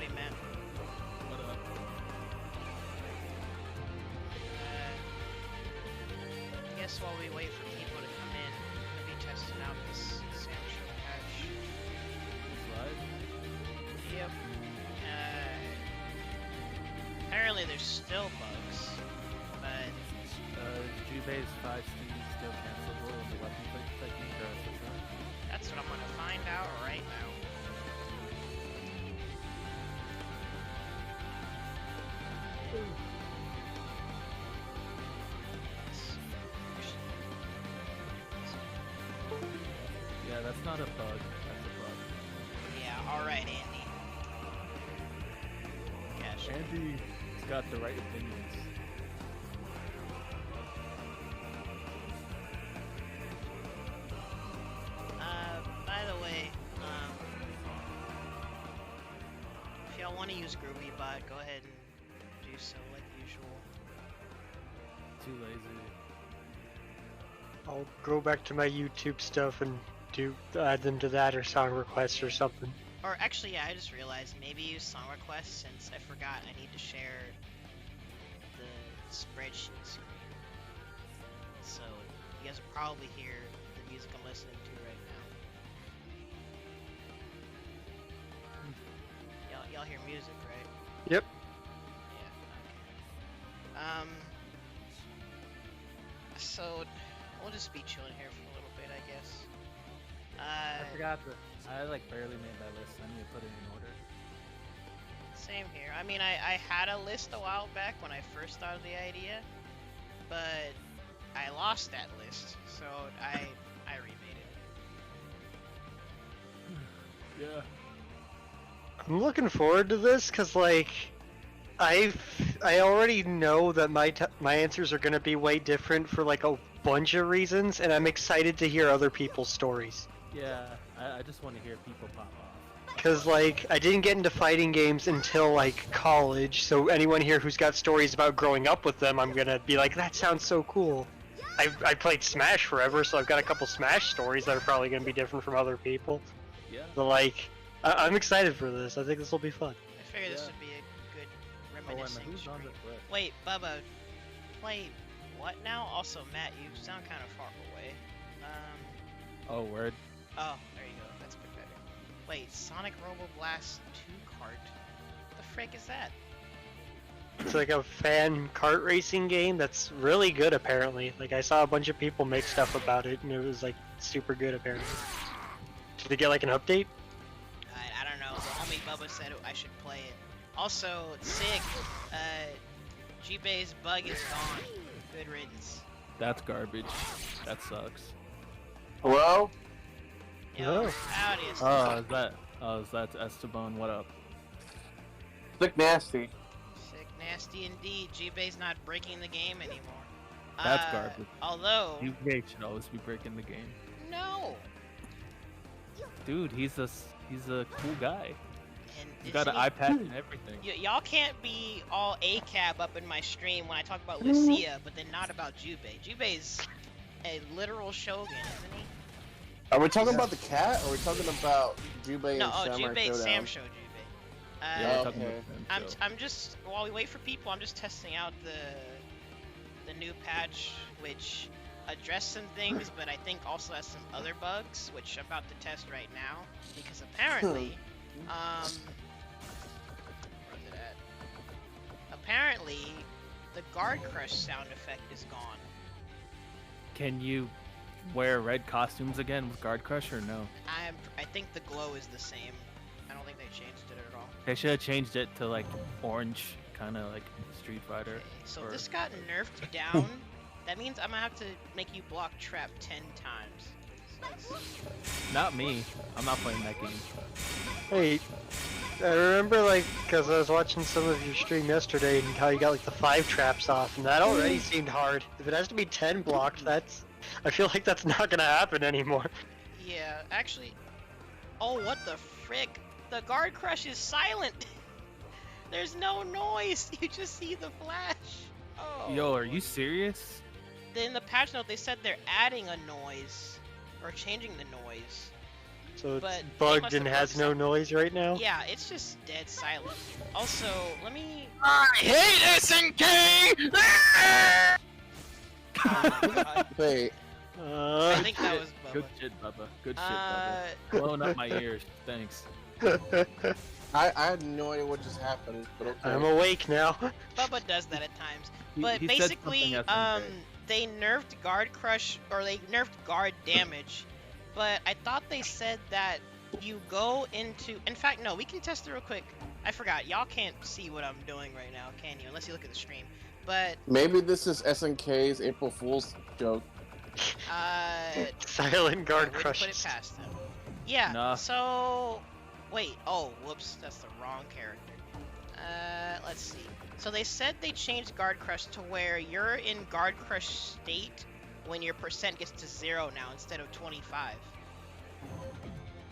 Howdy, Matt. What up? I guess while we wait for people to come in, I'm gonna be testing out this SamSho patch. It's live? Yep. Apparently there's still bugs, but G-Base 5C still cancelable in the weapon click technique or SSO? that's what I'm gonna find out right now. Yeah, that's not a bug. That's a bug. Yeah, alright, Andy. Gosh. Andy's got the right opinions. By the way, if y'all want to use GroovyBot, go ahead and do so like usual. Too lazy. I'll go back to my YouTube stuff and add them to that or song requests or something. Or actually, yeah, I just realized maybe use song requests since I forgot I need to share the spreadsheet screen. So you guys will probably hear the music I'm listening to right now. Y'all hear music, right? Yep. Yeah. Okay. So we'll just be chilling here for a little bit, I guess. I forgot that I barely made my list. I need to put it in order. Same here. I mean, I had a list a while back when I first thought of the idea, but I lost that list, so I remade it. Yeah. I'm looking forward to this because I already know that my answers are gonna be way different for a bunch of reasons, and I'm excited to hear other people's stories. Yeah, I just want to hear people pop off. Because I didn't get into fighting games until college, so anyone here who's got stories about growing up with them, I'm gonna be like, that sounds so cool. I played Smash forever, so I've got a couple Smash stories that are probably gonna be different from other people. Yeah. But I'm excited for this. I think this will be fun. I figured this would be a good reminiscing who's on stream. the list? Wait, Bubba, play what now? Also, Matt, you sound kind of far away. Oh, word. Oh, there you go. That's a bit better. Wait, Sonic Robo Blast 2 kart? What the frick is that? It's a fan kart racing game that's really good apparently. I saw a bunch of people make stuff about it and it was super good apparently. Did they get an update? I don't know. The homie Bubba said I should play it. Also, sick. G-Bay's bug is gone. Good riddance. That's garbage. That sucks. Hello? Yo, Oh. howdy. Is that Esteban? What up? Look nasty. Sick, nasty indeed. G-Bay's not breaking the game anymore. That's garbage. Although, You should always be breaking the game. no. Dude, he's a cool guy. And He's got an iPad and everything. Y'all can't be all ACAB up in my stream when I talk about Lucia, but then not about Jubei. Jubei's a literal shogun, isn't he? Are we talking about the cat, or are we talking about Jubei No, and Samurai Jubei, Showdown? SamSho Jubei. Yeah, we're talking okay. about them, so. I'm just, while we wait for people, I'm just testing out the new patch, which addressed some things, but I think also has some other bugs, which I'm about to test right now, because apparently, where's it at? Apparently, the guard crush sound effect is gone. Can you wear red costumes again with Guard Crush or no? I think the glow is the same. I don't think they changed it at all. They should have changed it to orange, kind of like Street Fighter. Okay, so or- this got nerfed down. That means I'm gonna have to make you block trap 10 times. So Not me. I'm not playing that game. Hey, I remember because I was watching some of your stream yesterday and how you got the 5 traps off, and that already seemed hard. If it has to be 10 blocked, I feel like that's not gonna happen anymore. yeah, actually. Oh, what the frick? The guard crush is silent. There's no noise. You just see the flash. Oh. Yo, are you serious? In the patch note, they said they're adding a noise or changing the noise. So it's But they bugged must and have has bugged no something. noise right now? Yeah, it's just dead silent. Also, let me. I hate SNK! Oh my god. Wait, I think that was Good Bubba. shit, Bubba. Good shit, Bubba. Blowing up my ears. Thanks. I had no idea what just happened, but okay. I'm awake now. Bubba does that at times. He- But he said basically, something SNK. they nerfed guard crush, or they nerfed guard damage. But I thought they said that you go into. In fact, no, we can test it real quick. I forgot. Y'all can't see what I'm doing right now, can you? Unless you look at the stream. But Maybe this is SNK's April Fool's joke. Silent I guard wouldn't crush. put it past them. Yeah. Nah. So wait. Oh, whoops. That's the wrong character. Let's see. So they said they changed guard crush to where you're in guard crush state when your percent gets to 0 now instead of 25.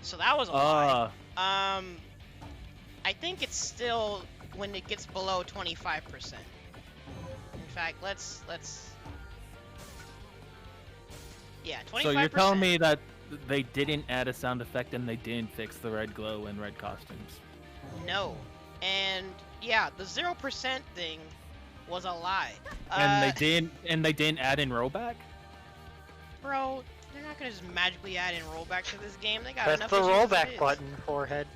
So that was a lie. I think it's still when it gets below 25%. In fact, let's. Yeah, 25%. So you're telling me that they didn't add a sound effect and they didn't fix the red glow and red costumes? No. And yeah, the 0% thing was a lie. And they didn't add in rollback? Bro, they're not gonna just magically add in rollback to this game. They got That's enough the issues as it rollback is. button, forehead.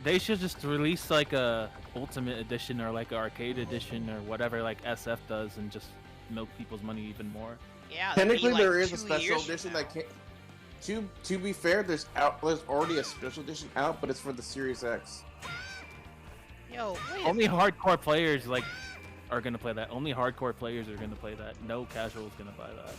They should just release like a Ultimate Edition or like a Arcade Edition or whatever like SF does and just milk people's money even more. Yeah, that'd be Technically, like there is 2 a special years from edition now. that can't. To be fair, there's already a special edition out, but it's for the Series X. Yo, wait. Only hardcore players like are gonna play that. Only hardcore players are gonna play that. No casuals gonna buy that.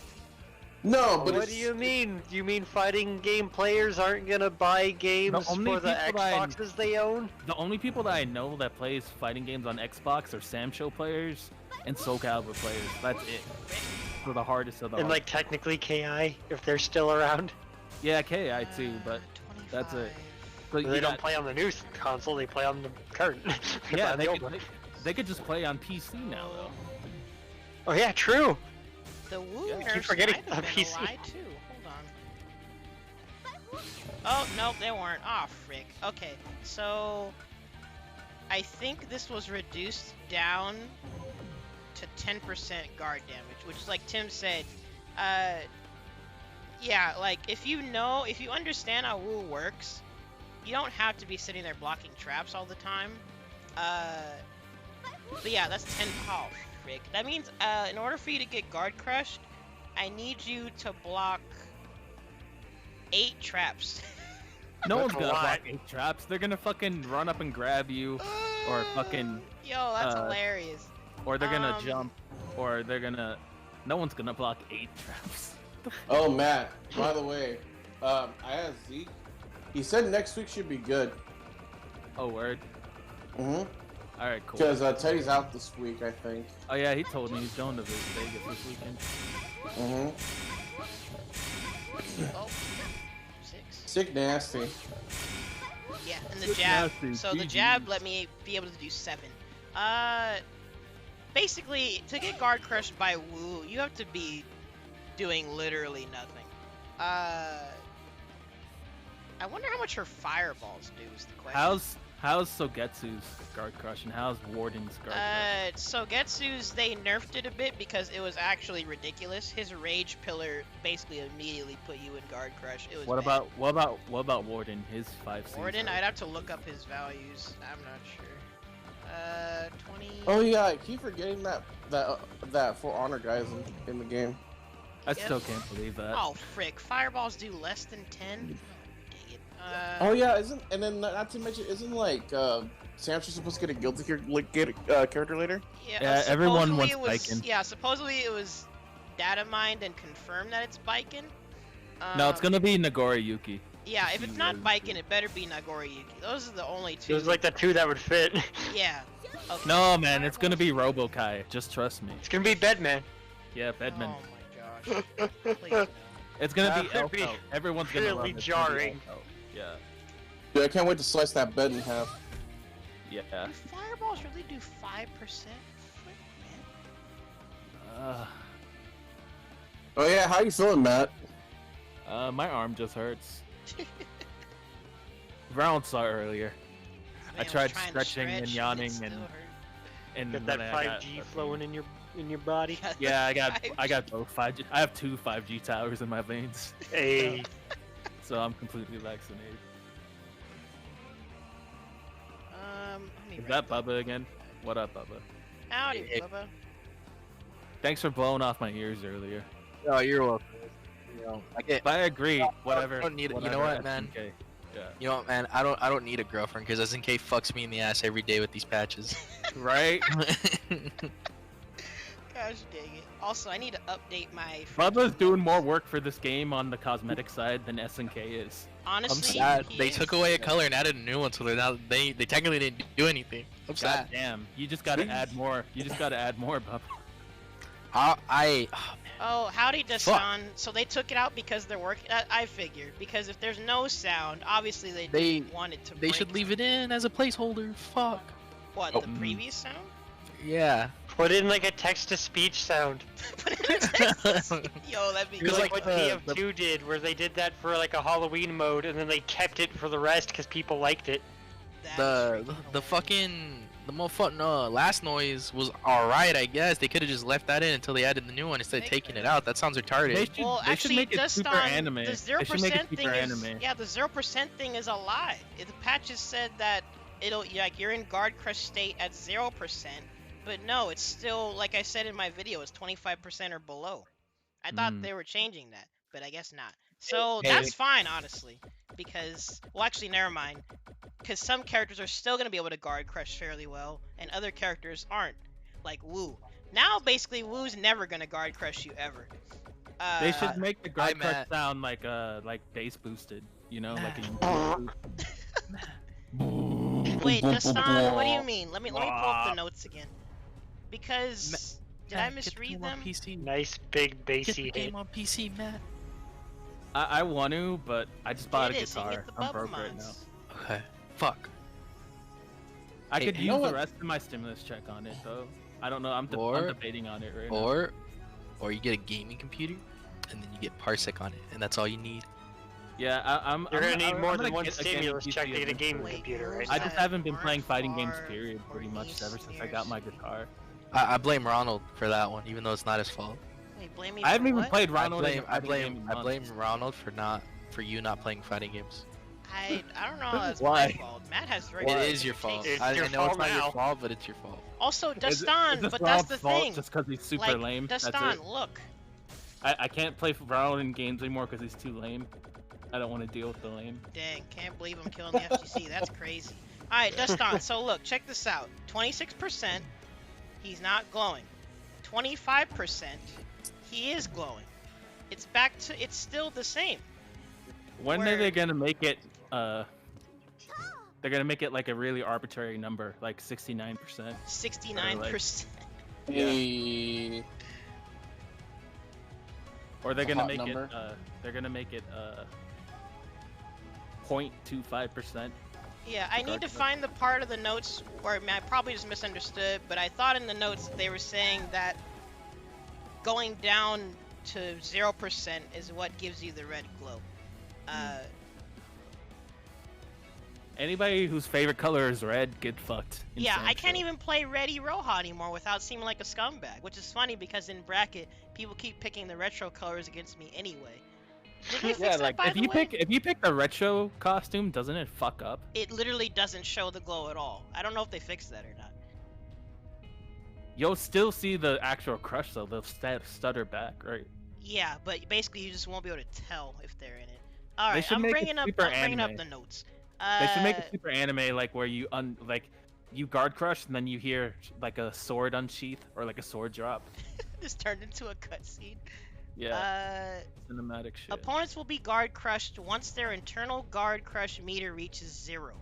No, but What it's, do you mean? You mean fighting game players aren't gonna buy games only for the people that I- Xboxes they own? The only people that I know that plays fighting games on Xbox are SamSho players and Soul Calibur players. That's it. For the hardest of the And hard. like technically KI, if they're still around. Yeah, KI too, but 25. that's it. But They you don't got- play on the new console, they play on the current. Yeah, On the they old could, one. they could just play on PC now though. Oh yeah, true. The Woo Yeah, I nerfs keep forgetting might have on been PC. a lie too. Hold on. Oh no, they weren't. Oh frick. Okay, so I think this was reduced down to 10% guard damage, which, like Tim said, yeah, like if you understand how Woo works, you don't have to be sitting there blocking traps all the time. But yeah, that's 10. Oh, frick. That means, in order for you to get guard crushed, I need you to block 8 traps. No That's one's a gonna lot. block 8 traps. They're gonna fucking run up and grab you, or fucking, Yo, that's uh, hilarious. or they're gonna Um, jump, or they're gonna. No one's gonna block 8 traps. oh Matt. By the way, I asked Zeke. He said next week should be good. Oh word. Mm-hmm. All right, cool. Because Teddy's out this week, I think. Oh yeah, he told me he's going to Vegas this weekend. Mm-hmm. Oh, 6. Sick nasty. Yeah, and the Good jab. nasty, So the GG. jab let me be able to do 7. Basically, to get guard crushed by Woo, you have to be doing literally nothing. I wonder how much her fireballs do is the question. How's Sogetsu's guard crush and how's Warden's guard crush? So Getsu's, they nerfed it a bit because it was actually ridiculous. His rage pillar basically immediately put you in guard crush. It was What bad. about Warden? His 5 Warden? I'd have to look up his values. I'm not sure. 20. Oh yeah, I keep forgetting that For Honor guy's in the game. I still can't believe that. Oh frick! Fireballs do less than 10. Dang it. Oh yeah, not to mention, isn't like SamSho supposed to get a guilty character later? Yeah, everyone supposedly wants it was, Baiken. Yeah, supposedly it was data mined and confirmed that it's Baiken. No, it's gonna be Nagori Yuki. Yeah, if it's not Yuki. Baiken, it better be Nagori Yuki. Those are the only It two. was like the 2 that would fit. Yeah. Okay. No, man, it's gonna be Robo-Kai. Just trust me. It's gonna be Bedman. Yeah, Bedman. Oh my gosh. Please no. It's gonna be That would be Elfo. Everyone's gonna really love it. It's gonna be jarring. Elfo. Yeah. Dude, I can't wait to slice that bed in half. Yeah. Do fireballs really do 5%? Frick, man. Oh yeah, how you feeling, Matt? My arm just hurts. Ronald saw it earlier. Man, I was tried trying to stretching and stretch, it yawning still and hurt. Get then that I got 5G fucking- flowing in your body. Yeah, I got 5G. both 5G. I have 2 5G towers in my veins, Hey, so I'm completely vaccinated. Let me Is write that Bubba again? What up, Bubba? Howdy, Hey. Bubba. Thanks for blowing off my ears earlier. Oh, you're welcome. You know, I get. But I agree. Whatever. I don't need it. You know whatever, what, man? SNK. Yeah. You know what, man? I don't need a girlfriend because SNK fucks me in the ass every day with these patches. Right? Gosh dang it. Also, I need to update my. Bubba's doing more work for this game on the cosmetic side than SNK is. Honestly, I'm sad. he They is. took away a color and added a new one, so they're now they technically didn't do anything. I'm God sad. damn. You just gotta add more. You just gotta add more, Bubba. Oh, howdy, Dasan. So they took it out because they're working. I figured because if there's no sound, obviously they didn't want it to. They should leave it in as a placeholder. Fuck. What, Oh. the previous sound? Yeah. put in like a text-to-speech sound. Yo, that'd be Because good. like what the- TF2 did, where they did that for like a Halloween mode, and then they kept it for the rest because people liked it. That is The freaking fucking motherfucking last noise was alright, I guess. They could have just left that in until they added the new one instead of They taking it could've. out. That sounds retarded. They should, Well, they actually, should make it just super on anime. the They 0% should make it thing super is, anime. yeah, the 0% thing is a lie. The patches said that it'll like you're in guard crush state at 0%, but no, it's still like I said in my video, it's 25% or below. I thought they were changing that, but I guess not. So Hey. that's fine, honestly, because well, actually, never mind, because some characters are still gonna be able to guard crush fairly well, and other characters aren't, like Wu. Now, basically, Wu's never gonna guard crush you ever. They should make the guard I'm crush at- sound like bass boosted, you know, like a Wait, Dastan, what do you mean? Let me pull up the notes again. Because did I Matt, get the misread game on them? PC. Nice big Get bassy the hit. game on PC, Matt. I want to, but I just bought a It is, and guitar. get the I'm Bubba broke right now. mods. Okay. Fuck. I Hey, could you use know the what? rest of my stimulus check on it though. I don't know. I'm Or- debating on it right now. Or you get a gaming computer, and then you get Parsec on it, and that's all you need. Yeah, I'm. You're I'm, gonna need I'm more gonna than one get a gaming stimulus check to get a eventually. gaming Wait, computer, where's right? I that? just haven't been Aren't playing fighting games far period or pretty much these ever since I stairs? got my guitar. I blame Ronald for that one, even though it's not his fault. Wait, blame me I haven't for even what? played Ronald. I blame Ronald for you not playing fighting games. I don't know. That's Why? my fault. Matt has very It good is your fault. taste. It's I your know fault it's not now. your fault, but it's your fault. Also, Is Dastan, this but that's Ronald's the fault thing. Just because he's super Like, lame. That's it. Dastan, look. I can't play Ronald in games anymore because he's too lame. I don't want to deal with the lame. Dang, can't believe I'm killing the FGC. That's crazy. Alright, Dastan, so look, check this out. 26%, he's not glowing. 25%, he is glowing. It's back to, it's still the same. When Where- are they gonna make it? They're gonna make it like a really arbitrary number, like 69%. 69%. Hey, Or they're A gonna hot make number. it. They're gonna make it 0.25%. Yeah, I need to find the part of the notes where I mean, I probably just misunderstood, but I thought in the notes they were saying that going down to 0% is what gives you the red glow. Anybody whose favorite color is red, get fucked. in Yeah, I SamSho. can't even play Ready Roja anymore without seeming like a scumbag, which is funny because in bracket, people keep picking the retro colors against me anyway. Did they fix Yeah, that, like by if the you way? pick the retro costume, doesn't it fuck up? It literally doesn't show the glow at all. I don't know if they fixed that or not. You'll still see the actual crush though. They'll stutter back, right? Yeah, but basically you just won't be able to tell if they're in it. All right, should I'm make it bringing up super I'm bringing up anime. the notes. They should make it super anime, like where you you guard crush and then you hear like a sword unsheath or like a sword drop. This turned into a cutscene. Yeah, cinematic shit. Opponents will be guard crushed once their internal guard crush meter reaches 0.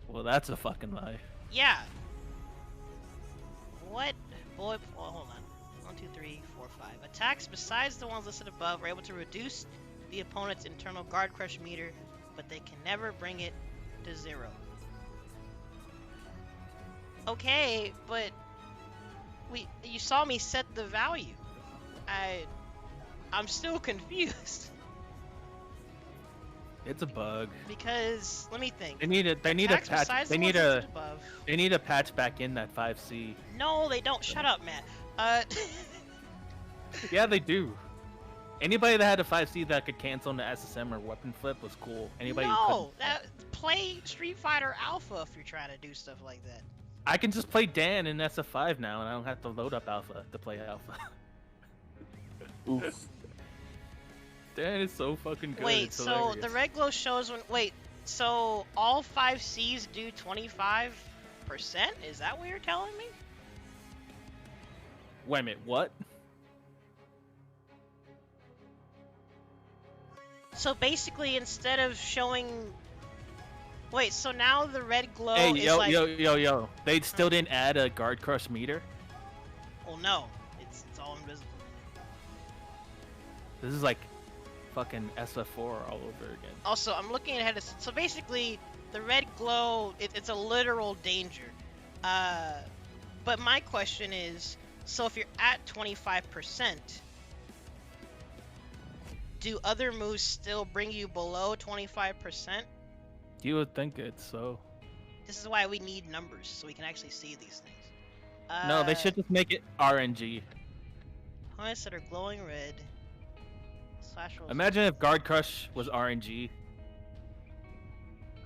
Well, that's a fucking lie. Yeah. What? Boy, oh, hold on. 1, 2, 3, 4, 5. Attacks besides the ones listed above are able to reduce the opponent's internal guard crush meter, but they can never bring it to 0. Okay, but you saw me set the value. I'm still confused. It's a bug. Because let me think. They need a Attacks patch. besides They the need ones a listed above. they need a patch back in that 5C. No, they don't. Shut up, Matt. Uh, Yeah, they do. Anybody that had a 5C that could cancel into SSM or weapon flip was cool. Anybody who no, couldn't. play Street Fighter Alpha if you're trying to do stuff like that. I can just play Dan in SF5 now, and I don't have to load up Alpha to play Alpha. Oof. Dan is so fucking good. Wait, it's so hilarious. the red glow shows when. Wait, so all 5Cs do 25%? Is that what you're telling me? Wait a minute, what? So basically, instead of showing. Wait, so now the red glow Hey, is yo, like. yo. They still didn't add a guard crush meter? Well, no. It's all invisible. This is like fucking SF4 all over again. Also, I'm looking ahead of. So basically, the red glow, it's a literal danger. But my question is, so if you're at 25%, do other moves still bring you below 25%? You would think it's so. This is why we need numbers, so we can actually see these things. No, they should just make it RNG. Points that are glowing red. Slash rolls. Imagine if guard crush was RNG.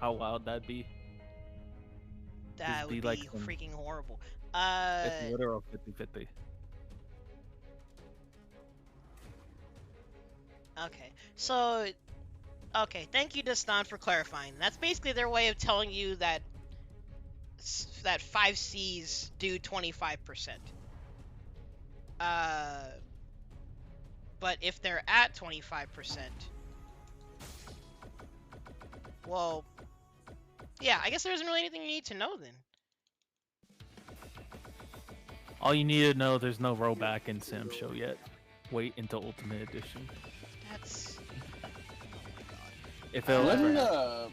How wild that'd be. That just would be be like some- freaking horrible. It's literal 50-50. Okay, so, thank you, Destan, for clarifying. That's basically their way of telling you that 5Cs do 25%. But if they're at 25%, well, yeah, I guess there isn't really anything you need to know then. All you need to know, there's no rollback in SamSho yet. Wait until Ultimate Edition. That's... Oh my god. If it'll Let ever me, happen.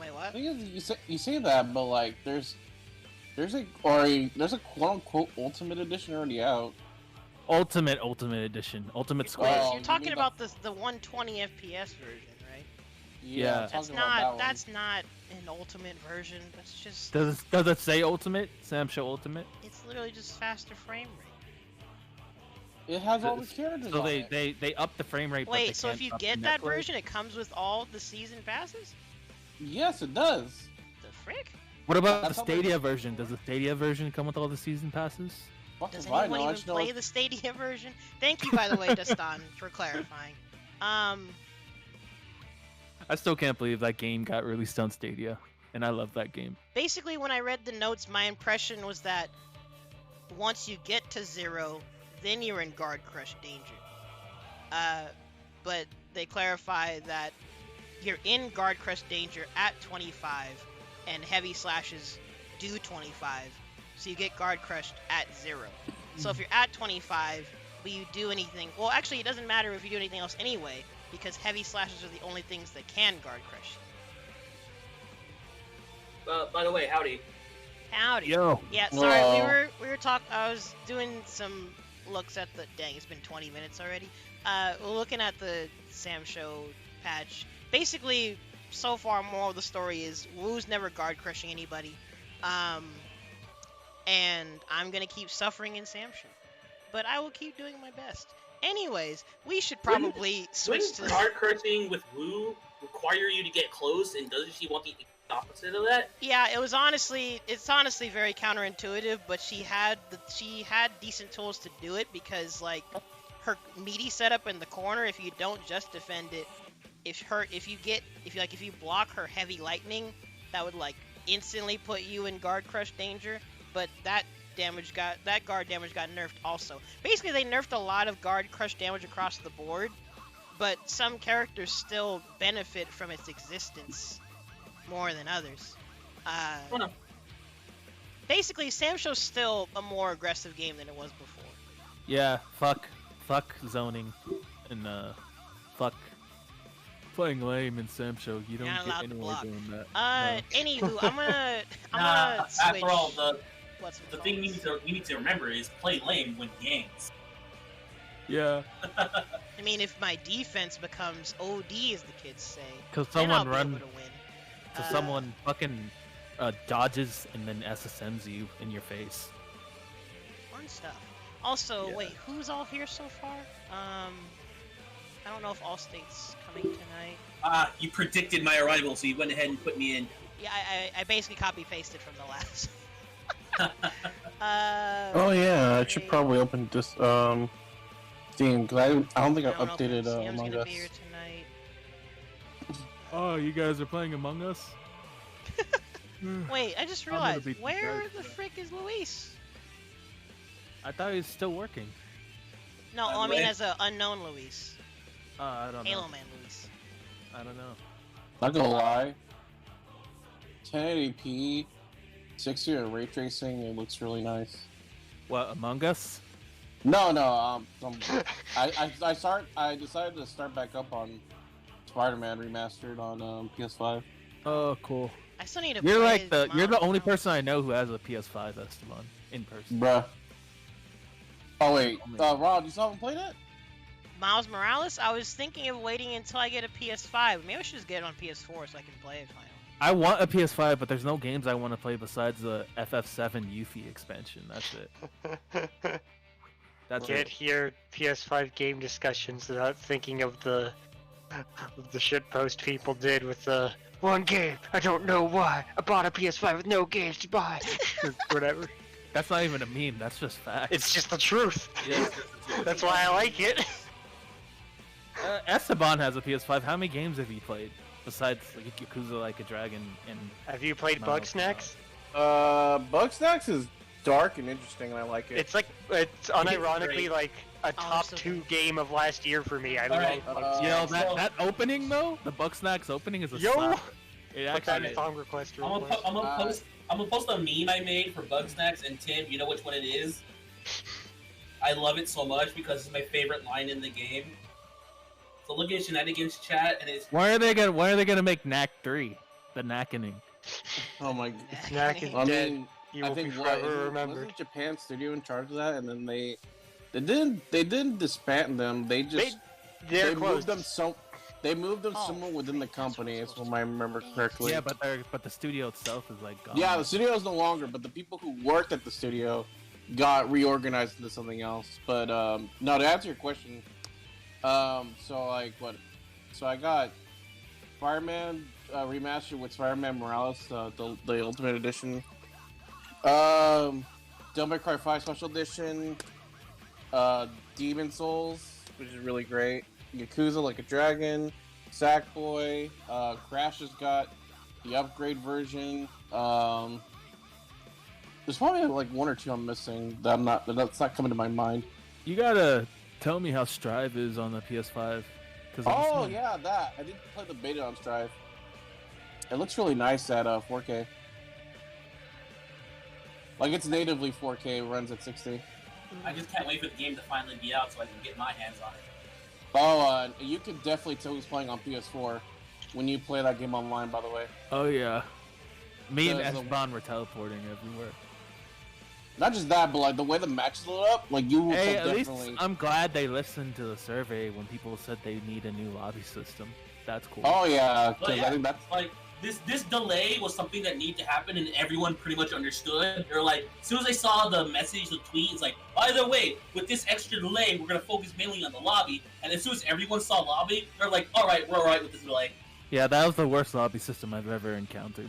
Wait, what? thing is, you say that, but like, there's a quote unquote Ultimate Edition already out. Ultimate Edition. Ultimate Square. Well, You're you talking mean about the 120 FPS version, right? Yeah. I'm That's talking about not that that's not an ultimate version. That's just Does it say Ultimate? SamSho Ultimate? it's literally just faster frame rate. one. It has all the characters So on it. they up the frame rate. but they Wait, so if can't you up the get that network? version, it comes with all the season passes? Yes, it does. The frick? What about That's the how they- Stadia version? Does the Stadia version come with all the season passes? Fuck Does if I anyone know. I even just know play the Stadia version? Thank you, by the way, Destan, for clarifying. I still can't believe that game got released on Stadia, and I love that game. Basically, when I read the notes, my impression was that once you get to 0, then you're in Guard Crush danger. But they clarify that you're in Guard Crush danger at 25, and heavy slashes do 25, so you get Guard Crushed at 0. So if you're at 25, but you do anything, well, actually, it doesn't matter if you do anything else anyway, because heavy slashes are the only things that can Guard Crush you. By the way, howdy. Howdy. Yo. Yeah, sorry, Whoa. we were talking. I was doing some looks at the. Dang, it's been 20 minutes already. We're looking at the SamSho patch. Basically, so far, moral of the story is Wu's never guard crushing anybody, and I'm gonna keep suffering in SamSho, but I will keep doing my best. Anyways, we should probably switch Wouldn't to. card cursing with Wu require you to get close, and doesn't she want the opposite of that? Yeah, it's honestly very counterintuitive, but she had decent tools to do it because like her meaty setup in the corner, if you don't just defend it, if you block her heavy lightning, that would like instantly put you in guard crush danger, but that guard damage got nerfed also. Basically, they nerfed a lot of guard crush damage across the board, but some characters still benefit from its existence more than others. Basically, SamSho's still a more aggressive game than it was before. Yeah, fuck zoning, and fuck playing lame in SamSho. You don't You're not get allowed to anywhere block. doing that. Anywho, I'm gonna switch. After all, What's the thing you need to remember is play lame when games. Yeah, I mean, if my defense becomes OD, as the kids say, because then I'll someone be able to win. to someone fucking dodges and then SSMs you in your face. Fun stuff. Also, Yeah. wait, who's all here so far? I don't know if Allstate's coming tonight. You predicted my arrival, so you went ahead and put me in. Yeah, I basically copy-pasted from the last. Oh yeah, I should great. probably open this Steam because I don't think I don't know if updated Sam's Among gonna Us. be here tonight. Oh, you guys are playing Among Us? Wait, I just I'm gonna realized, be where prepared the for that. frick is Luis? I thought he was still working. No, I'm I mean ready. as a unknown Luis. I don't Halo know. Man Luis. I don't know. Not gonna lie, 1080p, 60 or ray tracing, it looks really nice. What, Among Us? No, I decided to start back up on Spider-Man Remastered on PS5. Oh, cool. I still need to You're play like you're the Miles only Morales. person I know who has a PS5 Esteban in person. Bruh. Oh wait, Rob, you still haven't played it? Miles Morales? I was thinking of waiting until I get a PS5. Maybe I should just get it on PS4 so I can play it finally. I want a PS5, but there's no games I want to play besides the FF7 Yuffie expansion. That's it. That's Get it. here PS5 game discussions without thinking of the shitpost people did with the one game. I don't know why. I bought a PS5 with no games to buy. Or whatever. That's not even a meme. That's just fact. It's just the truth. Yeah. That's why I like it. Esteban has a PS5. How many games have you played besides like Yakuza Like a Dragon and? Have you played No, Bugsnax? Bugsnax is dark and interesting, and I like it. It's unironically great. like a Oh, top so 2 good. game of last year for me. I Alright, love You know Bugsnax. that opening though, the Bugsnax opening is a Yo! slap. It Put that actually in song request I'm real gonna, quick. I'm gonna post a meme I made for Bugsnax, and Tim, you know which one it is? I love it so much because it's my favorite line in the game. So look at Shenanigans chat, and it's Why are they gonna make Knack 3? The Knackening. Oh my. Knack is I dead. mean, You I will be think forever remembered. wasn't Japan studio in charge of that, and then they didn't disband them. They just They're moved closed. them Oh, somewhere within the frick, that's company. what's If I remember correctly. Yeah, but the studio itself is like gone. Yeah, the studio is no longer, but the people who worked at the studio got reorganized into something else. But no, to answer your question, so like what? So I got Spider-Man remastered with Spider-Man Morales, the Ultimate Edition. Devil May Cry 5 Special Edition. Demon Souls, which is really great. Yakuza Like a Dragon. Sackboy. Crash has got the upgrade version. There's probably like 1 or 2 I'm missing that's not coming to my mind. You gotta tell me how Strive is on the PS5. Oh yeah, that I did play the beta on Strive. It looks really nice at 4K. Like it's natively 4K, runs at 60. I just can't wait for the game to finally be out so I can get my hands on it. Oh, you can definitely tell who's playing on PS4 when you play that game online. By the way, Oh yeah. Me and The- Esteban were teleporting everywhere. not just that, but like the way the matches lit up, like you will Hey, at least definitely. I'm glad they listened to the survey when people said they need a new lobby system. That's cool. Oh yeah, 'cause Well, yeah. I think that's Like this delay was something that needed to happen, and everyone pretty much understood. They're like, as soon as they saw the message, the tweet, it's like, by the way, with this extra delay, we're gonna focus mainly on the lobby. And as soon as everyone saw lobby, they're like, all right, we're all right with this delay. Yeah, that was the worst lobby system I've ever encountered.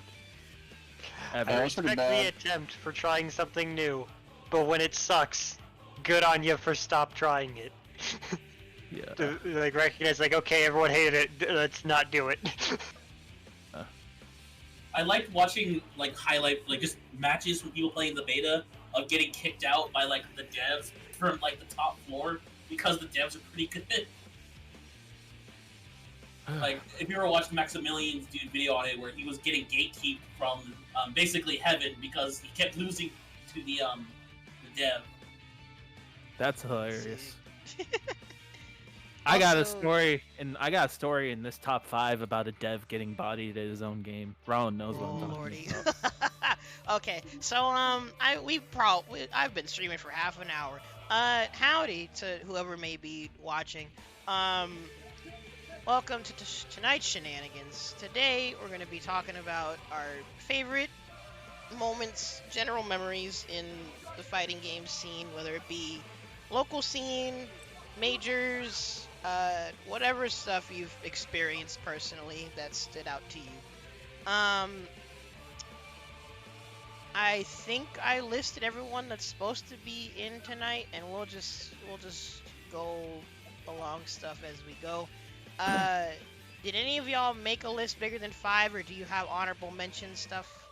Ever. I That was pretty respect the bad. attempt for trying something new, but when it sucks, good on you for stop trying it. Yeah. To, like recognize, like, okay, everyone hated it. Let's not do it. I liked watching like just matches from people playing the beta of getting kicked out by like the devs from like the top floor because the devs are pretty good. Like if you ever watched Maximilian's dude video on it where he was getting gatekeeped from basically heaven because he kept losing to the dev. That's hilarious. I got a Also- story in this top 5 about a dev getting bodied at his own game. Ron knows what I'm Oh talking lordy. about. Okay, so I've been streaming for half an hour. Howdy to whoever may be watching. Welcome to tonight's Shenanigans. Today, we're going to be talking about our favorite moments, general memories in the fighting game scene, whether it be local scene, majors, whatever stuff you've experienced personally that stood out to you. I think I listed everyone that's supposed to be in tonight, and we'll just go along stuff as we go. Did any of y'all make a list bigger than 5, or do you have honorable mention stuff?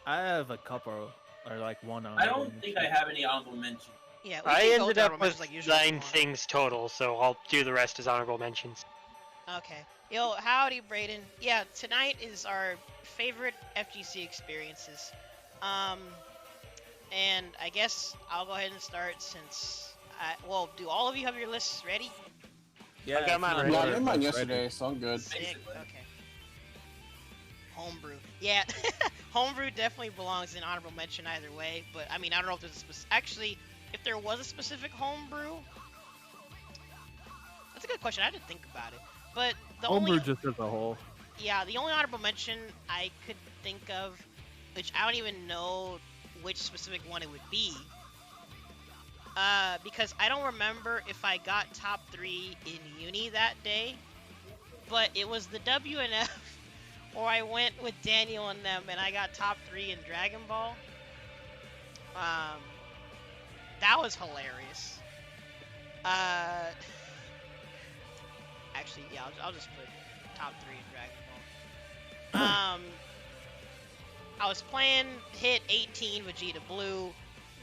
I have a couple, or like one on. I don't think I have any honorable mention. Yeah, we I can go ended with up honorable with mentions like usual. 9 things total, so I'll do the rest as honorable mentions. Okay. Yo, howdy, Brayden. Yeah, tonight is our favorite FGC experiences. And I guess I'll go ahead and start since well, do all of you have your lists ready? Yeah, I got mine ready. Yeah, I order, made mine that's yesterday, ready. so I'm good. Sick. Basically. Okay. Homebrew. Yeah, homebrew definitely belongs in honorable mention either way. But I mean, I don't know if there's actually, if there was a specific homebrew. That's a good question. I didn't think about it. But the Homebrew only, just as a whole. yeah, the only honorable mention I could think of, which I don't even know which specific one it would be, because I don't remember if I got top 3 in uni that day, but it was the WNF where I went with Daniel and them, and I got top 3 in Dragon Ball. That was hilarious. Actually, yeah, I'll just put top 3 in Dragon Ball. I was playing Hit 18 Vegeta Blue.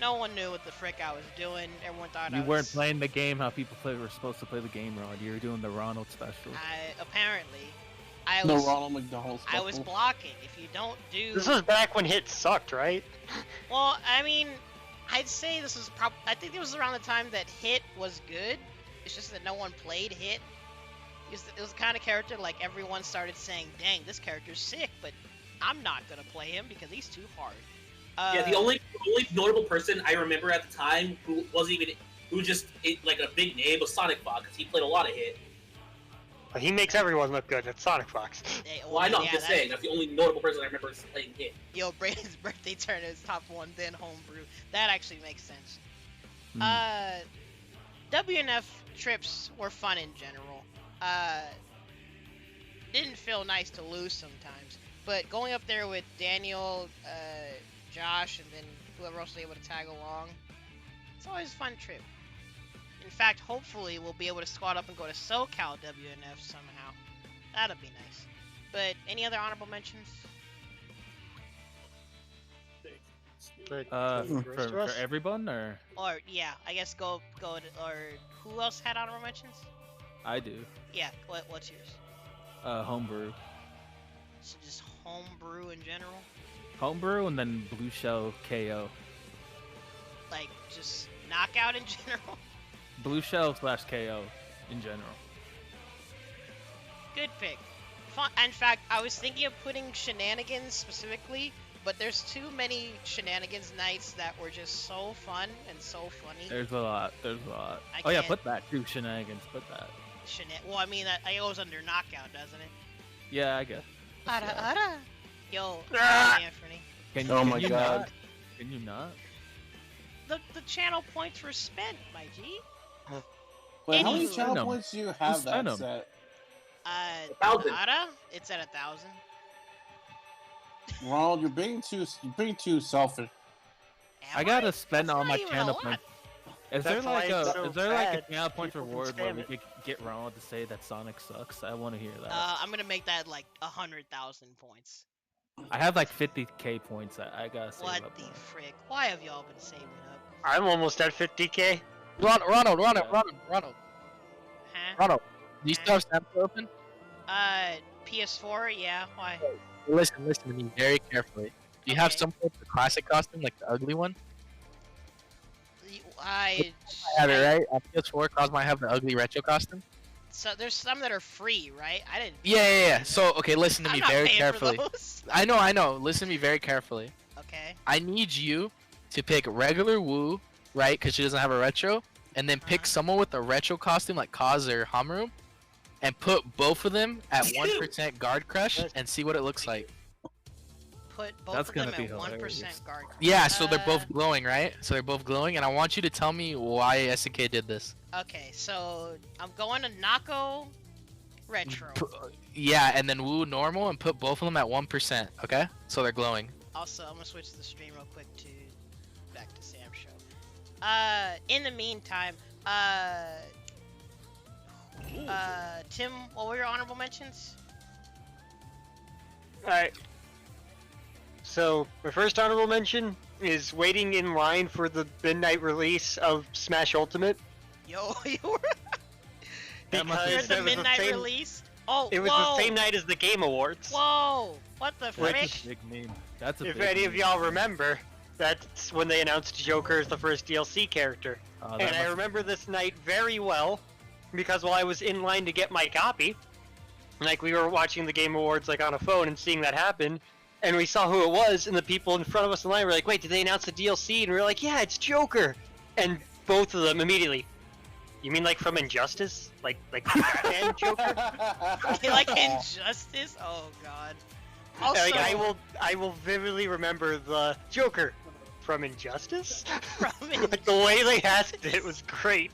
No one knew what the frick I was doing. Everyone thought You weren't playing the game how people were supposed to play the game, Rod. You were doing the Ronald special. I The was Ronald McDonald I was special. blocking. If you don't do, This was back when hits sucked, right? well, I mean, I'd say this was I think it was around the time that Hit was good. It's just that no one played Hit. It was the kind of character like everyone started saying, "Dang, this character's sick," but I'm not gonna play him because he's too hard. Yeah, the only notable person I remember at the time who wasn't even like a big name was Sonic Fox. He played a lot of Hit. But he makes everyone look good. It's Sonic Fox. Well, I know. I'm just saying that's the only notable person I remember playing Hit. Yo, Braden's birthday turn is top 1, then homebrew. That actually makes sense. Hmm. WNF trips were fun in general. Didn't feel nice to lose sometimes, but going up there with Daniel, Josh, and then whoever else was able to tag along, it's always a fun trip. In fact, hopefully we'll be able to squad up and go to SoCal WNF somehow. That'll be nice. But any other honorable mentions? For everyone, or Or yeah, I guess go to, or who else had honorable mentions? I do. Yeah, what's yours? Homebrew. So just homebrew in general? Homebrew and then Blue Shell KO. Like, just knockout in general? Blue Shell / KO in general. Good pick. In fact, I was thinking of putting Shenanigans specifically, but there's too many Shenanigans nights that were just so fun and so funny. There's a lot. I Yeah, can't- put that too. Shenanigans. Put that. Well, I mean, that goes under knockout, doesn't it? Yeah, I guess. Ara. Yo, Anthony. Oh my you God. not? Can you not? The channel points were spent, my G. Wait, how many Anywho. channel Spend 'em. points do you have Just spend that 'em. set? 1,000. Ara, it's at 1,000. Ronald, you're being too selfish. I gotta Am spend That's all not my even a channel lot. points. Is there That's why like it's a so channel bad. point People can reward where spam we it. could get Ronald to say that Sonic sucks? I want to hear that. I'm gonna make that like 100,000 points. I have like 50k points. I gotta save What up the more. frick? Why have y'all been saving up? I'm almost at 50k. Ronald. Huh? Do you still have SamSho open? PS4, yeah. Why? Listen to me very carefully. Do you have Okay. some sort of classic costume, like the ugly one? I I have it right. On PS4, Cause might have the ugly retro costume. So there's some that are free, right? I didn't. Yeah. So okay, listen to I'm me not very paying carefully. For those. I know. Listen to me very carefully. Okay. I need you to pick regular Woo right? Because she doesn't have a retro, and then pick someone with a retro costume like Kaz or Hamurum, and put both of them at 1% guard crush and see what it looks like. Put both That's of them gonna be at 1% hilarious. guard. Yeah, so they're both glowing, right? So they're both glowing, and I want you to tell me why SNK did this. Okay, so I'm going to Nako retro. Yeah, and then Wu normal, and put both of them at 1%. Okay, so they're glowing. Also, I'm gonna switch the stream real quick to back to SamSho. In the meantime, Tim, what were your honorable mentions? Alright. So, my first honorable mention is waiting in line for the midnight release of Smash Ultimate. Yo, you were That must Because have the it was the midnight same- release. Oh, It was whoa, the same night as the Game Awards. Whoa, what the frick? That's a big meme. That's a If big any of meme. y'all remember, that's when they announced Joker as the first DLC character. Oh, that And I must- remember this night very well, because while I was in line to get my copy, like we were watching the Game Awards like on a phone and seeing that happen, and we saw who it was, and the people in front of us in line were like, "Wait, did they announce the DLC?" And we were like, "Yeah, it's Joker!" And both of them immediately, "You mean like from Injustice? Like Batman Joker?" Like Injustice? Oh god. Also, Like, I will vividly remember the Joker from Injustice. From Like the way they asked it was great.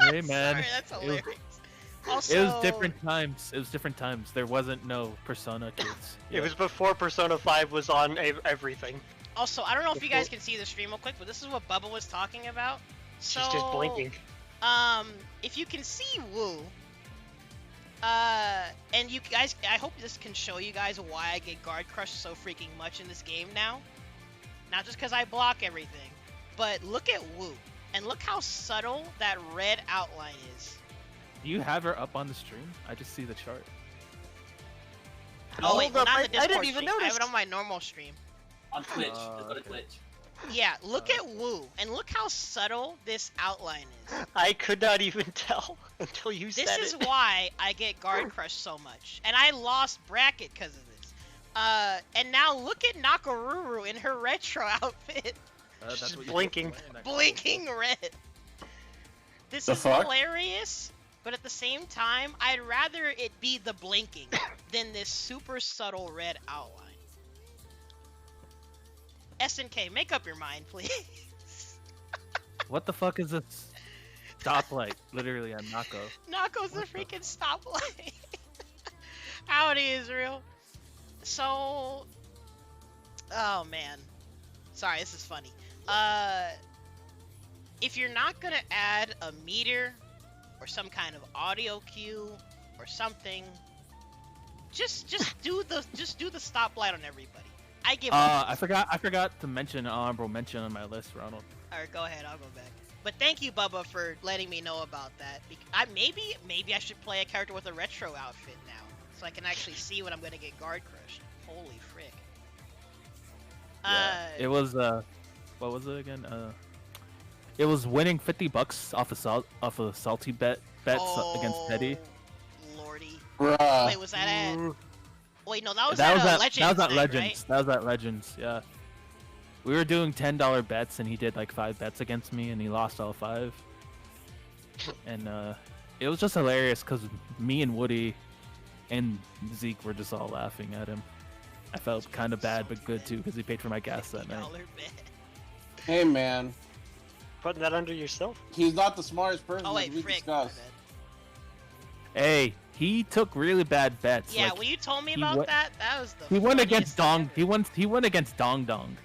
Hey man, Sorry, that's it was- hilarious. Also, it was different times. It was different times. There wasn't no Persona kids. It was before Persona 5 was on everything. Also, I don't know if you guys can see the stream real quick, but this is what Bubba was talking about. So, She's just blinking. If you can see Wu, and you guys, I hope this can show you guys why I get guard crushed so freaking much in this game now. Not just because I block everything, but look at Wu, and look how subtle that red outline is. Do you have her up on the stream? I just see the chart. Oh wait, Hold well, up, not I the Discord didn't even stream. I have notice. it on my normal stream. On Twitch. Oh, Let's go to okay. Twitch. Yeah, look at Wu, and look how subtle this outline is. I could not even tell until you This said is it. why I get guard crushed so much, and I lost bracket because of this. And now look at Nakaruru in her retro outfit, She's what you blinking. get for wearing that. blinking red. This The is fuck? hilarious, but at the same time, I'd rather it be the blinking than this super subtle red outline. SNK, make up your mind, please. What the fuck is this stoplight? Literally on Nako. Nako's a freaking stoplight. Howdy, Israel. So, oh man, sorry, this is funny. If you're not gonna add a meter or some kind of audio cue or something, just do the stoplight on everybody. I give up. I forgot to mention an honorable mention on my list, Ronald. Alright, go ahead, I'll go back. But thank you, Bubba, for letting me know about that. Maybe I should play a character with a retro outfit now, so I can actually see when I'm gonna get guard crushed. Holy frick. It was what was it again? It was winning $50 off a salty bet against Teddy. Lordy. Bruh. Wait, was that at? Ooh. Wait, no, that was That at was at Legends. that was at night, Legends. right? That was at Legends. Yeah. We were doing $10 bets, and he did like 5 bets against me, and he lost all 5. And it was just hilarious because me and Woody and Zeke were just all laughing at him. I felt kind of bad, but good too, because he paid for my gas that night. $50 bet. Hey man, Putting that under yourself? he's not the smartest person Oh as wait, we frick. my discussed. bad. Hey, he took really bad bets. Yeah, like, when you told me he about went- that, that was the. he won funniest against thing Dong. ever. He won against Dong Dong.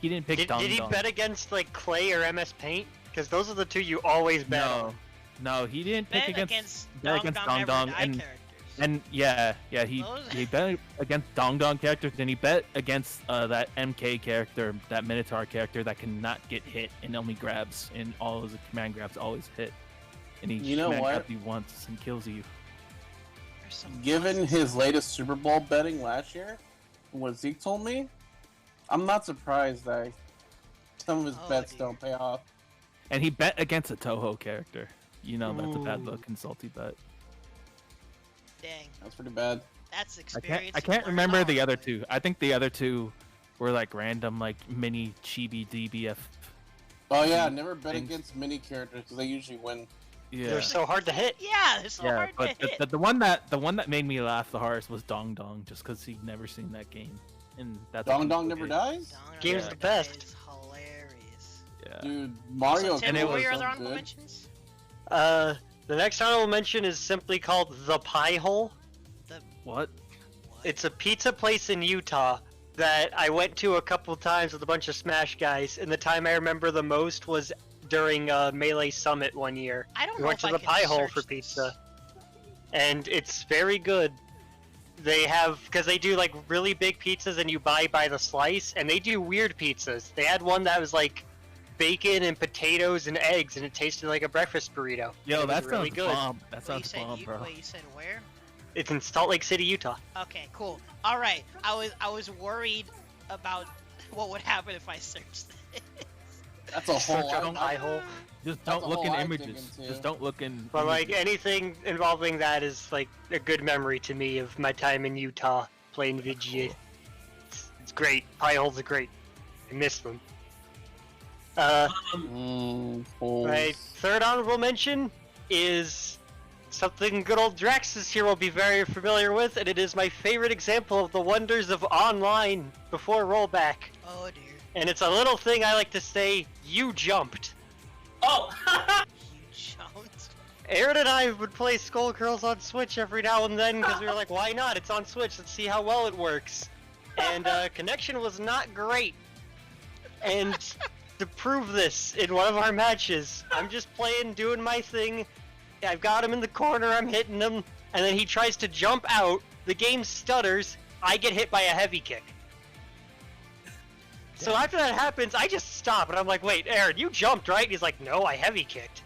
He didn't pick Did Dong he Dong. bet against like Clay or MS Paint? Because those are the two you always bet No, on. no, he didn't pick Bet against Dong against Dong Dong Ever Dong Die and characters. and yeah, he Those- bet against Dong Dong characters. Then he bet against that MK character, that Minotaur character that cannot get hit and only grabs, and all his command grabs always hit. And he You know command what? grabs you once and kills you. There's some Given buses. his latest Super Bowl betting last year, what Zeke told me, I'm not surprised that some of his Oh, bets dear. don't pay off. And he bet against a Toho character. You know that's a bad Ooh. look and salty bet. Dang, That's pretty bad. that's I experience. can't to learn remember the on. other two. I think the other two were like random, like mini chibi DBF Oh yeah, never bet Things- against mini characters because they usually win. Yeah. They're so hard to hit. Yeah, it's so Yeah, hard but to hit. the one that made me laugh the hardest was Dong Dong, just because he'd never seen that game, and that's a Dong Dong peaceful never game. dies. Dong Game's Dong the best. is hilarious. Yeah. Dude, Mario. So, Tim, and it what were was your so other honorable good. mentions? The next honorable mention is simply called The Pie Hole. What? It's a pizza place in Utah that I went to a couple times with a bunch of Smash guys, and the time I remember the most was during Melee Summit one year. I don't We know went if to I the can Pie Hole search for this. pizza, and it's very good. They have, because they do like really big pizzas and you buy by the slice, and they do weird pizzas. They had one that was like bacon and potatoes and eggs, and it tasted like a breakfast burrito. Yo, It was that really sounds good. bomb. That Wait, you sounds said bomb, bro. Wait, you said where? It's in Salt Lake City, Utah. Okay, cool. All right, I was worried about what would happen if I searched this. That's a whole Search up lot. Pie Hole. Just That's don't a look whole in I'd dig images. into. Just don't look in. But like images. anything involving that is like a good memory to me of my time in Utah playing VGA. It's great. Pie holes are great. I miss them. My third honorable mention is something good old Draxus here will be very familiar with, and it is my favorite example of the wonders of online before rollback. Oh dear. And it's a little thing I like to say, you jumped. Oh, You jumped. Aaron and I would play Skullgirls on Switch every now and then because we were like, why not? It's on Switch, let's see how well it works. And connection was not great. And to prove this, in one of our matches, I'm just playing, doing my thing. I've got him in the corner, I'm hitting him, and then he tries to jump out, the game stutters, I get hit by a heavy kick. So after that happens, I just stop, and I'm like, wait, Aaron, you jumped, right? He's like, no, I heavy kicked.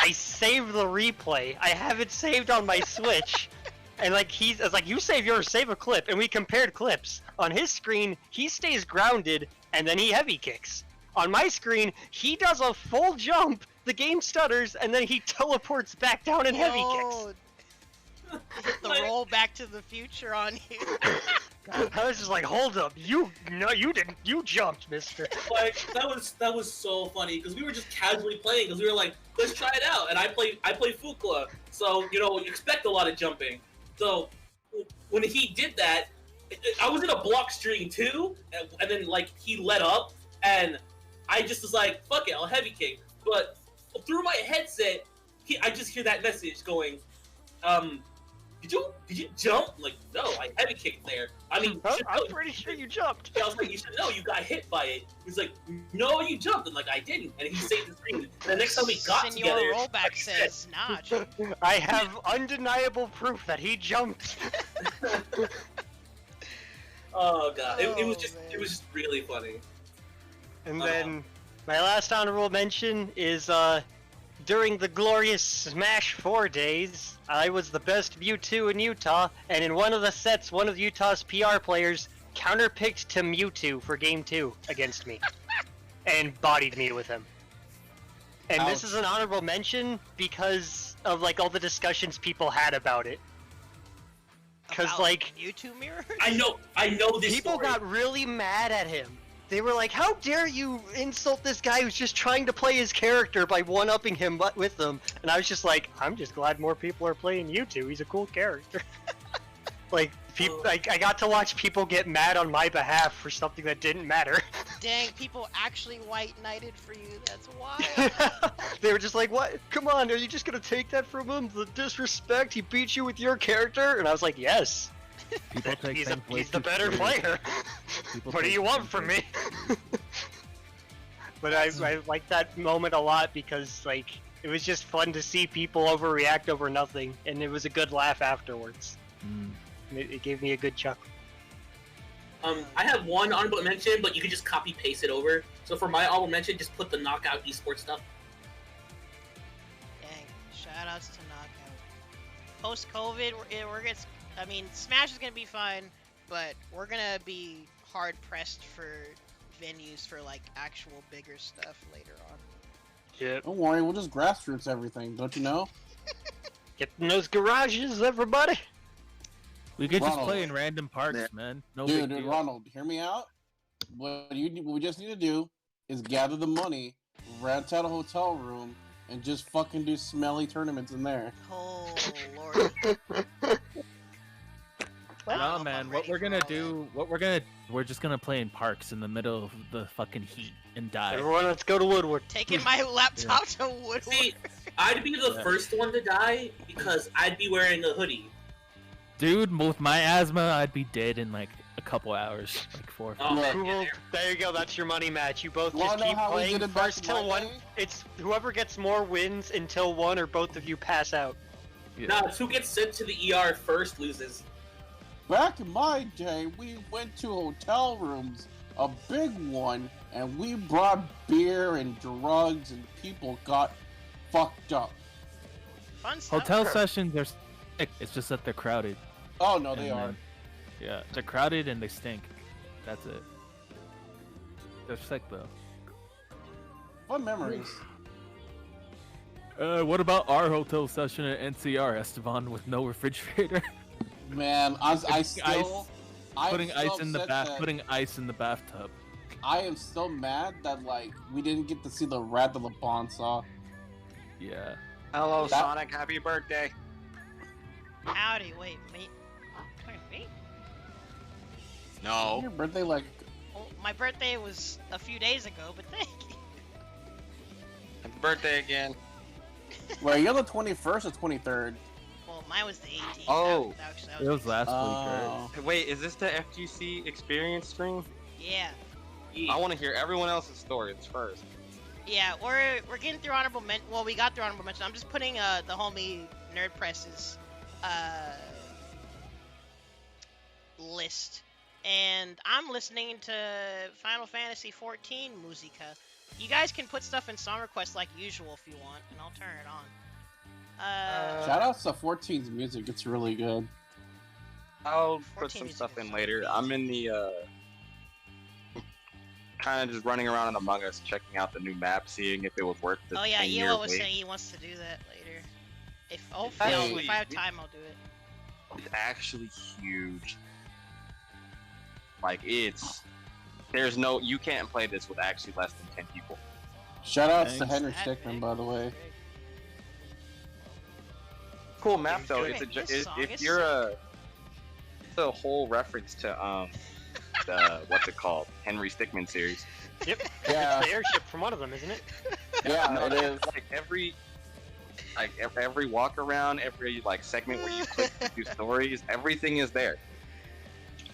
I saved the replay. I have it saved on my Switch. And like I was like, you save yours, save a clip. And we compared clips. On his screen, he stays grounded, and then he heavy kicks. On my screen, he does a full jump, the game stutters, and then he teleports back down and heavy kicks. Hit the roll Back to the Future on you. I was just like, hold up, you didn't, you jumped, mister. like that was so funny because we were just casually playing because we were like, let's try it out. And I play Fukla, so you know you expect a lot of jumping. So when he did that, I was in a block string too, and then like he let up, and I just was like, fuck it, I'll heavy kick. But through my headset, I just hear that message going, did you jump? I'm like, no, I heavy kicked there. I mean, you should I'm know. pretty sure you jumped. I was like, you should know, you got hit by it. He's like, no, you jumped. I'm like, I didn't. And he saved the screen. The next time we got Senor together, Rollback says not. I have undeniable proof that he jumped. oh god, it was Oh, just man. it was just really funny. And then my last honorable mention is during the glorious Smash 4 days, I was the best Mewtwo in Utah, and in one of the sets, one of Utah's PR players counterpicked to Mewtwo for Game 2 against me, and bodied me with him. And this Ouch. is an honorable mention because of like all the discussions people had about it. Because About like YouTube mirrors. I know this people story. got really mad at him. They were like, how dare you insult this guy who's just trying to play his character by one-upping him with them? And I was just like, I'm just glad more people are playing Mewtwo. He's a cool character. Like, I got to watch people get mad on my behalf for something that didn't matter. Dang, people actually white knighted for you. That's wild. They were just like, what? Come on, are you just gonna take that from him? The disrespect? He beat you with your character? And I was like, yes. People take He's, things way he's the too better serious. player. People What do take you want things from way me? But I like that moment a lot because like it was just fun to see people overreact over nothing, and it was a good laugh afterwards. Mm. And it gave me a good chuckle. I have one honorable mention, but you can just copy paste it over. So for my honorable mention, just put the knockout esports stuff. Dang, shout outs to Knockout. Post COVID, I mean, Smash is gonna be fine, but we're gonna be hard pressed for venues for like actual bigger stuff later on. Yeah. Don't worry, we'll just grassroots everything. Don't you know? Get in those garages, everybody. We could just Ronald. play in random parks, man. No dude, big dude, deal. Ronald, hear me out. What we just need to do is gather the money, rent out a hotel room, and just fucking do smelly tournaments in there. Oh lord. I don't know No, if man. I'm What ready we're for gonna all do? We're just gonna play in parks in the middle of the fucking heat and die. Everyone, let's go to Woodward. that. Taking my laptop to Woodward. See, I'd be the Yeah. first one to die because I'd be wearing a hoodie. Dude, with my asthma, I'd be dead in like a couple hours, like 4 or 5. Oh, man, Cool. yeah, There you go. That's your money match. You both Wanna just know keep how we playing did it back first in till my one. day? It's whoever gets more wins until one or both of you pass out. Yeah. No, it's who gets sent to the ER first loses. Back in my day, we went to hotel rooms, a big one, and we brought beer and drugs, and people got fucked up. Fun stuff. Hotel sessions are sick. It's just that they're crowded. Oh no, they And are. then- Yeah, they're crowded and they stink. That's it. They're sick though. Fun memories. What about our hotel session at NCR, Esteban, with no refrigerator? Man, I still putting am so ice in the upset bath, that- putting ice in the bathtub. I am so mad that like we didn't get to see the Rat de la Bonsaw. Yeah. Hello, That- Sonic. Happy birthday. Howdy, wait, me? Me? No. Your birthday like Well, my birthday was a few days ago, but thank you. Happy birthday again. wait, you're the 21st or 23rd? Well, mine was the 18th. Oh. It was last week, Oh. Wait, is this the FGC experience stream? Yeah. I want to hear everyone else's stories first. Yeah, we're getting through honorable mention. Well, we got through honorable mention. I'm just putting the homie Nerdpres's list, and I'm listening to Final Fantasy 14 Musica. You guys can put stuff in song requests like usual if you want, and I'll turn it on. Shout outs to 14's music, it's really good. I'll put 14 some is stuff good in stuff. later. I'm in the kind of just running around in Among Us, checking out the new map, seeing if it was worth the Oh yeah, 10-year Elo was wait. saying he wants to do that later. If hopefully Actually, if I have time, I'll do it. It's actually huge. Like there's no, you can't play this with actually less than 10 people. Shout outs to Thanks. Henry That Stickman, big? by the way. Cool map though. This song If is you're sick. it's a whole reference to the what's it called, Henry Stickmin series. Yep. Yeah. It's the airship from one of them, isn't it? Yeah, No, it is. like every walk around, every like segment where you click to do stories, everything is there.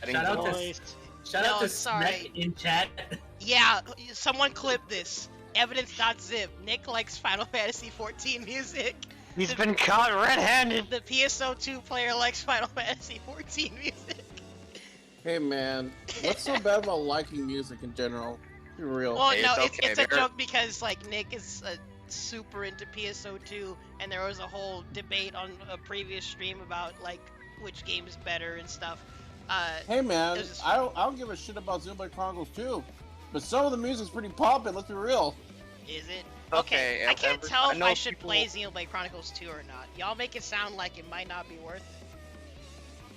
Shout out to- Nice. Shout No, out to sorry. Smack in chat. Yeah, someone clip this. Evidence.zip. Nick likes Final Fantasy 14 music. He's been caught red-handed. The PSO2 player likes Final Fantasy 14 music. Hey man, what's so bad about liking music in general? Be real. Well, It's no, okay, it's a there- joke because like Nick is super into PSO2, and there was a whole debate on a previous stream about like which game is better and stuff. Hey man, It was just- I don't give a shit about Xenoblade Chronicles 2, but some of the music's pretty poppin', let's be real. Is it? Okay, I can't tell I if know I should people- play Xenoblade Chronicles 2 or not. Y'all make it sound like it might not be worth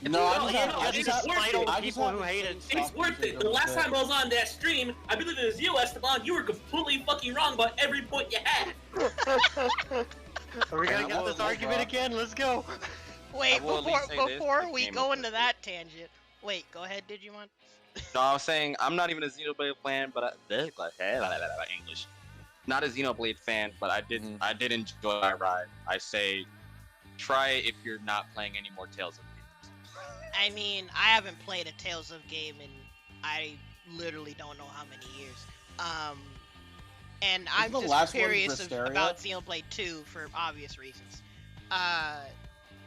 it. No, I no, just no, have, no, I it's just just have, worth it. I just People have who the hate same it. It's soft worth music it. The last upset. time I was on that stream, I believe it was you, Esteban. You were completely fucking wrong about every point you had. Are we gonna Yeah, get I this was argument wrong. again? Let's go. Wait, I will at before least say this, before the we game go was into that tangent. Wait, go ahead, Digimon. No, I was saying I'm not even a Xenoblade fan, but English. Not a Xenoblade fan, but I did enjoy my ride. I say, try it if you're not playing any more Tales of Games. I mean, I haven't played a Tales of game in I literally don't know how many years. And I'm the just last one curious Visteria? about Xenoblade 2 for obvious reasons. I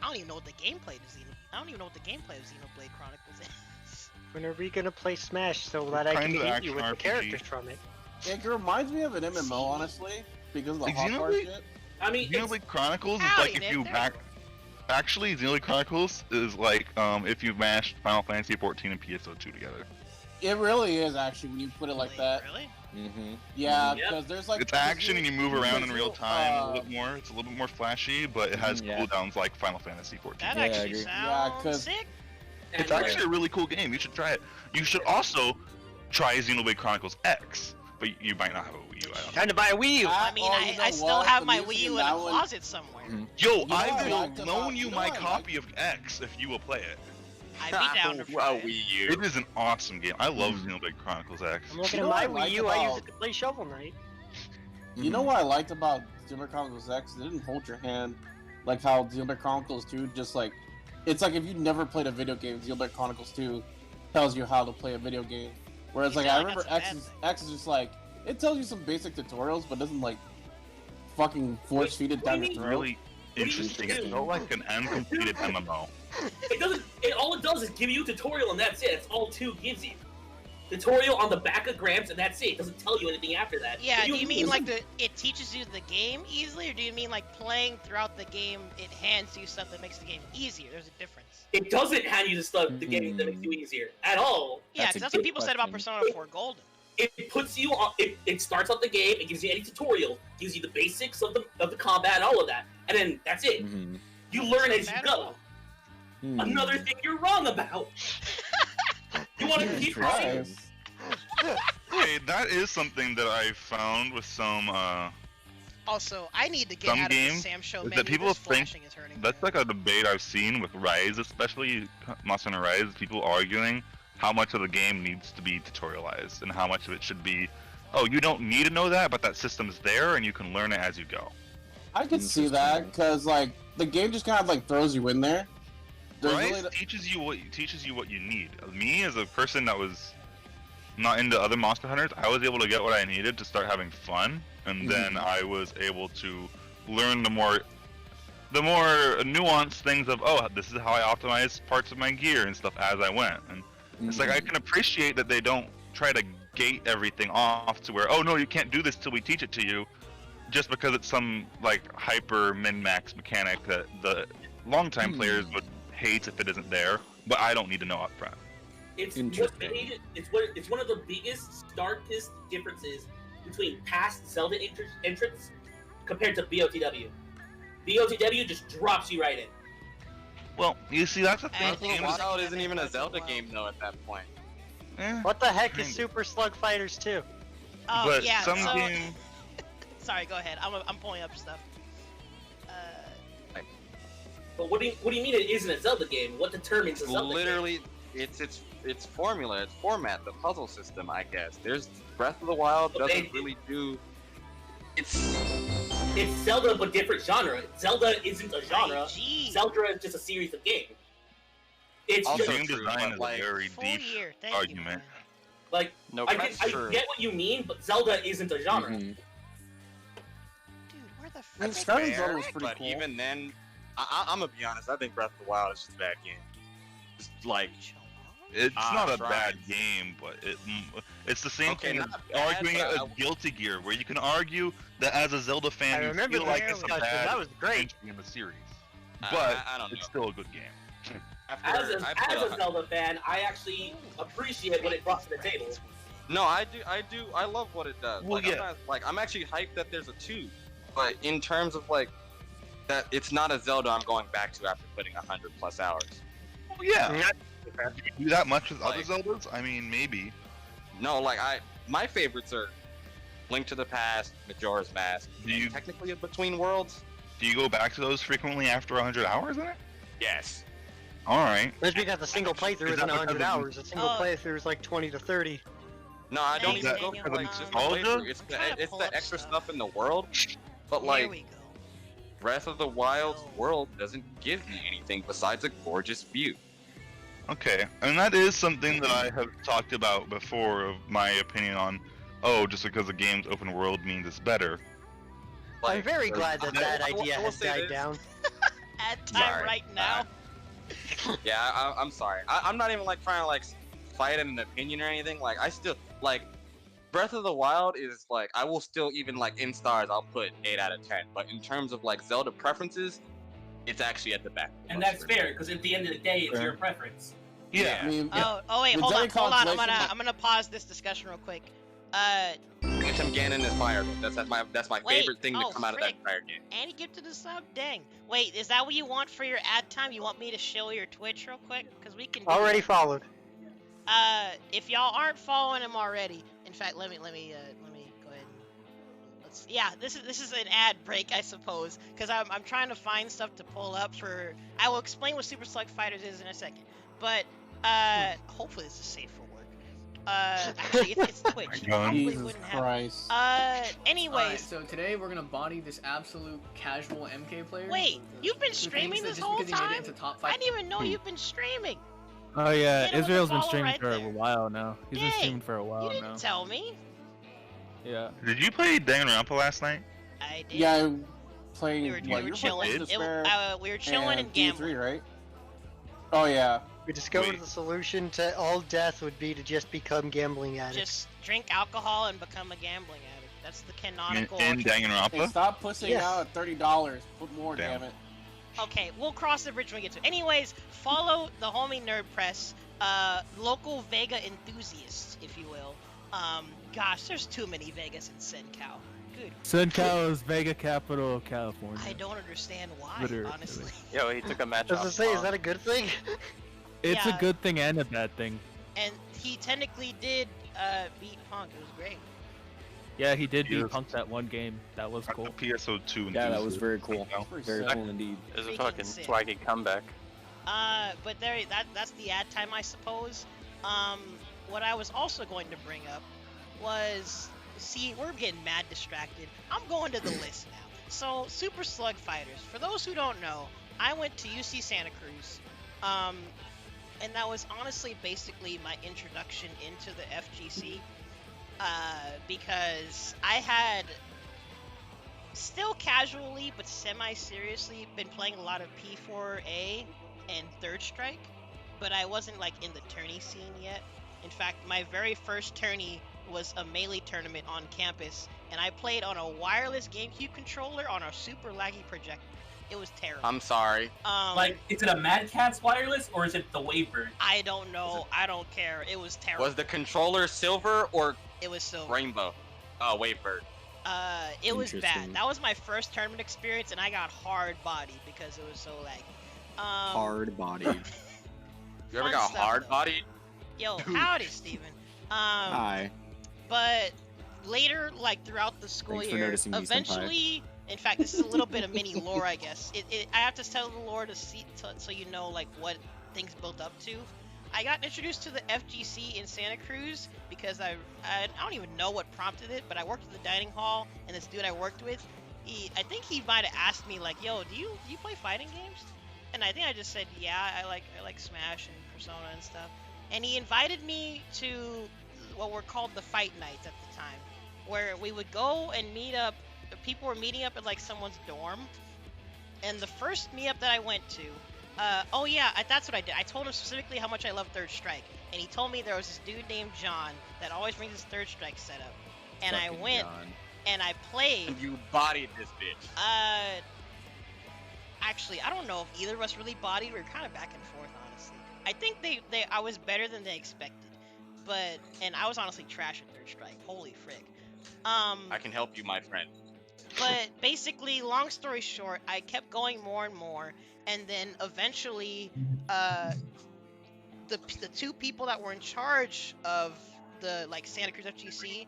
don't even know what the gameplay of Xenoblade Chronicles is. When are we gonna play Smash so that I can Kind of beat you with the action characters RPG. from it? It reminds me of an MMO, honestly, because of the Like hot bar Xenoblade? shit. I mean, it's, Xenoblade Chronicles is Howdy, like if Nick, you there back. you Actually, Xenoblade Chronicles is like if you mashed Final Fantasy 14 and PSO2 together. It really is actually when you put it like Wait, that. Really? Yeah, Yep. because there's like It's action and you move around in real time a uh, little bit more. It's a little bit more flashy, but it has Yeah. cooldowns like Final Fantasy 14. That Yeah, I actually agree. Yeah, sounds 'cause- sick. It's and- actually a really cool game. You should try it. You should also try Xenoblade Chronicles X, but you might not have a Wii U. I don't know. Time to buy a Wii U. I mean, Oh, you know I still what? have The my music Wii in U in a that one- closet somewhere. Yo, You know what I I liked will about- loan you you know my what I copy of X if you will play it. I'd be down to A try it. Wii U. It is an awesome game. I love Xenoblade Chronicles X. I'm looking You at know my what I Wii U. like I use about- it to play Shovel Knight. You know what I liked about Xenoblade Chronicles X? It didn't hold your hand like how Xenoblade Chronicles 2 just like... It's like if you never played a video game, Xenoblade Chronicles 2 tells you how to play a video game. Whereas You like feel I like remember that's a bad X is just like... It tells you some basic tutorials, but doesn't like fucking force feed it What do down you your mean? throat. Really interesting. It felt like an uncompleted MMO. It doesn't. All it does is give you a tutorial, and that's it. That's all 2 gives you. Tutorial on the back of Gramps, and that's it. It doesn't tell you anything after that. Yeah, If do you mean like it teaches you the game easily, or do you mean like playing throughout the game, it hands you stuff that makes the game easier? There's a difference. It doesn't hand you the stuff, the game that makes you easier at all. Yeah, That's because a that's what good people said about question. Persona 4 Golden. It puts you on. It starts out the game. It gives you any tutorial. Gives you the basics of the combat and all of that, and then that's it. Mhm. You learn Not as you bad at go. all. Hmm. Another thing you're wrong about. You want to keep trying? Nice. Hey, that is something that I found with some. Also, I need to get Some out games of the SamSho is menu. that people This think flashing is hurting That's me. like a debate I've seen with Rise, especially Monster Hunter Rise. People arguing how much of the game needs to be tutorialized and how much of it should be. Oh, you don't need to know that, but that system's there and you can learn it as you go. I could see that because like the game just kind of like throws you in there. There's Rise really teaches you what you need. Me as a person that was not into other Monster Hunters, I was able to get what I needed to start having fun, and then I was able to learn the more nuanced things of, oh, this is how I optimize parts of my gear and stuff as I went. And it's like I can appreciate that they don't try to gate everything off to where, oh no, you can't do this till we teach it to you, just because it's some like hyper min-max mechanic that the longtime players would hate if it isn't there, but I don't need to know up front. It's Interesting. it's one of the biggest, starkest differences between past Zelda entrants compared to BOTW. BOTW just drops you right in. Well, you see, that's the thing. I think Games- Wild isn't even a Zelda game though at that point. eh, What the heck is Kinda. Super Slug Fighters 2? Oh, but yeah, some so... game, Sorry, go ahead. I'm pulling up stuff. But what do you mean it isn't a Zelda game? What determines a It's Zelda game? literally, it's formula, it's format, the puzzle system, I guess. There's Breath of the Wild But doesn't really do. It's It's Zelda, but different genre. Zelda isn't a genre. Gee, Zelda is just a series of games. It's Also just game true, design but, is like, a very full deep year. Thank argument. you, man. like no, I that's get true. what you mean, but Zelda isn't a genre. Mhm. Dude, where the And frick? Skyrim Fair, Zelda was pretty but cool. even then, I'm gonna be honest. I think Breath of the Wild is just a bad game. Just like It's Ah, not a trying. bad game, but it's the same Okay, thing as not bad, arguing but it I- with Guilty Gear, where you can argue that as a Zelda fan, I you remember feel the like it's a discussion. bad That was great. entry in the series, I- but I don't know. it's still a good game. As a Zelda fan, I actually appreciate what it brought to the table. No, I do. I love what it does. Well, Like, yeah. I'm actually hyped that there's a 2, but in terms of like that, it's not a Zelda I'm going back to after putting 100+ hours. Well, yeah. Yeah. Do you do that much with other Like- Zeldas? I mean, maybe. No, like my favorites are Link to the Past, Majora's Mask, Do you- and technically a Between Worlds. Do you go back to those frequently after 100 hours in it? Yes. All right. That's because the single playthrough Is isn't that because 100 of- hours. A single Oh. playthrough is like 20 to 30. No, I don't Thanks, even go Daniel. for like just the Nostalgia? playthrough. It's I'm trying to it's pull the up extra stuff. stuff in the world. But Here like we go. Breath of the Wild's world doesn't give me anything besides a gorgeous view. Okay, and that is something that I have talked about before of my opinion on, oh, just because the game's open world means it's better. I'm very glad that that I will idea has say died this. down. Ad time Sorry. right now. Yeah, I'm sorry. I'm not even like trying to like fight an opinion or anything. Like I still like Breath of the Wild is like I will still even like in stars I'll put 8 out of 10. But in terms of like Zelda preferences, it's actually at the back. of the And list that's for me. fair, because at the end of the day, it's Fair. your preference. Yeah. I mean, Oh wait, With hold on. Zelda I'm consolation- gonna pause this discussion real quick. Phantom Ganon is fire. That's my Wait, favorite thing to oh, come out of frick. that entire game. And you get to the sub. Dang. Wait, is that what you want for your ad time? You want me to show your Twitch real quick? Because we can. Do Already that. followed. If y'all aren't following him already, in fact, let me Yeah, this is an ad break, I suppose, because I'm trying to find stuff to pull up for. I will explain what Super Slug Fighters is in a second, but hopefully this is safe for work. Actually, it's Twitch. It probably Jesus wouldn't have. Christ. Anyways. Alright, so today we're gonna body this absolute casual MK player. Wait, you've been who streaming thinks this that whole just because he made time? it into top I 5 didn't even know you've been streaming. Oh yeah, Hit him with Israel's the been follow streaming right for a there. while now. He's been Dang, streaming for a while You didn't now. tell me. Yeah. Did you play Danganronpa last night? I did. Yeah, I played. we were you're chilling. playing Despair We were chilling and gambling. D3, right? Oh yeah. We discovered Wait. the solution to all death would be to just become gambling addicts. Just drink alcohol and become a gambling addict. That's the canonical. In Hey, Danganronpa? stop pussing Yes. out at $30. Put more, Damn. damn it. Okay, we'll cross the bridge when we get to it. Anyways, follow the homie Nerdpress, local Vega enthusiast, if you will. Gosh, there's too many Vegas in SenCal. Good. SunCal is Vega capital of California. I don't understand why, Literally. honestly. Yo, he took a match I was off. to say, is that a good thing? It's Yeah. a good thing and a bad thing. And he technically did beat Punk. It was great. Yeah, he did He beat was- Punk that one game. That was I'm cool. the PSO2 Yeah, that was enthusiast. very cool. Now. Very cool indeed. It was a Freaking fucking sick. swaggy comeback. But that's the ad time, I suppose. What I was also going to bring up was, see, we're getting mad distracted. I'm going to the list now. So, Super Slug Fighters. For those who don't know, I went to UC Santa Cruz. And that was honestly basically my introduction into the FGC. Because I had still casually but semi-seriously been playing a lot of P4A and Third Strike, but I wasn't like in the tourney scene yet. In fact, my very first tourney was a melee tournament on campus, and I played on a wireless GameCube controller on a super laggy projector. It was terrible. I'm sorry. Like, is it a Mad Catz wireless or is it the Wavebird? I don't know. I don't care. It was terrible. Was the controller silver or It was silver. rainbow? Oh, Wavebird. It was bad. Interesting. That was my first tournament experience, and I got hard bodied because it was so laggy. Hard bodied. You ever Fun got stuff, hard though. bodied? Yo, howdy, Steven. Hi. But later, like throughout the school Thanks for year, noticing me, senpai. eventually, in fact, this is a little bit of mini lore, I guess. I have to tell the lore to see, so you know like what things built up to. I got introduced to the FGC in Santa Cruz because I don't even know what prompted it, but I worked at the dining hall, and this dude I worked with, I think he might have asked me like, "Yo, do you play fighting games?" And I think I just said, "Yeah, I like Smash and Persona and stuff." And he invited me to what were called the Fight Nights at the time, where we would go and meet up. People were meeting up at like someone's dorm, and the first meetup that I went to, oh yeah, that's what I did. I told him specifically how much I love Third Strike, and he told me there was this dude named John that always brings his Third Strike setup, and I Fucking went John. and I played. And you bodied this bitch. Actually, I don't know if either of us really bodied. We were kind of back and forth, honestly. I think I was better than they expected, and I was honestly trash at Third Strike. Holy frick. I can help you, my friend. But basically, long story short, I kept going more and more, and then eventually, the two people that were in charge of the like Santa Cruz FGC,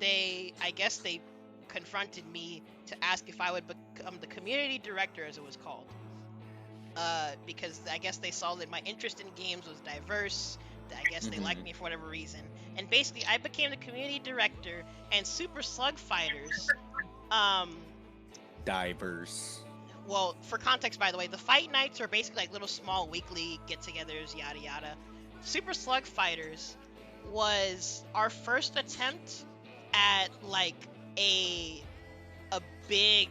I guess they confronted me to ask if I would become the community director, as it was called, because I guess they saw that my interest in games was diverse. I guess they liked me for whatever reason, and basically I became the community director. And Super Slug Fighters, Diverse. well, for context, by the way, the fight nights are basically like little small weekly get-togethers, yada yada. Super Slug Fighters was our first attempt at like a big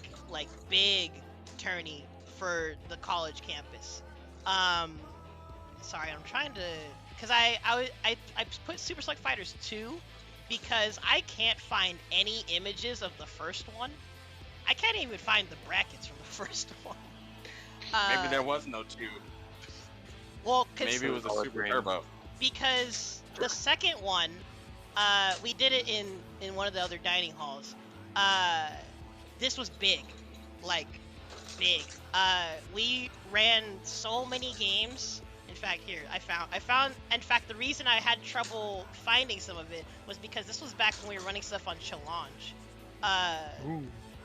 tourney for the college campus. Sorry, I'm trying to, because I put Super Slug Fighters 2 because I can't find any images of the first one. I can't even find the brackets from the first one. Maybe there was no two. Well, Maybe it was a Super Turbo. because the second one, we did it in one of the other dining halls. This was big, like big. We ran so many games. In fact, here I found. In fact, the reason I had trouble finding some of it was because this was back when we were running stuff on Challenge,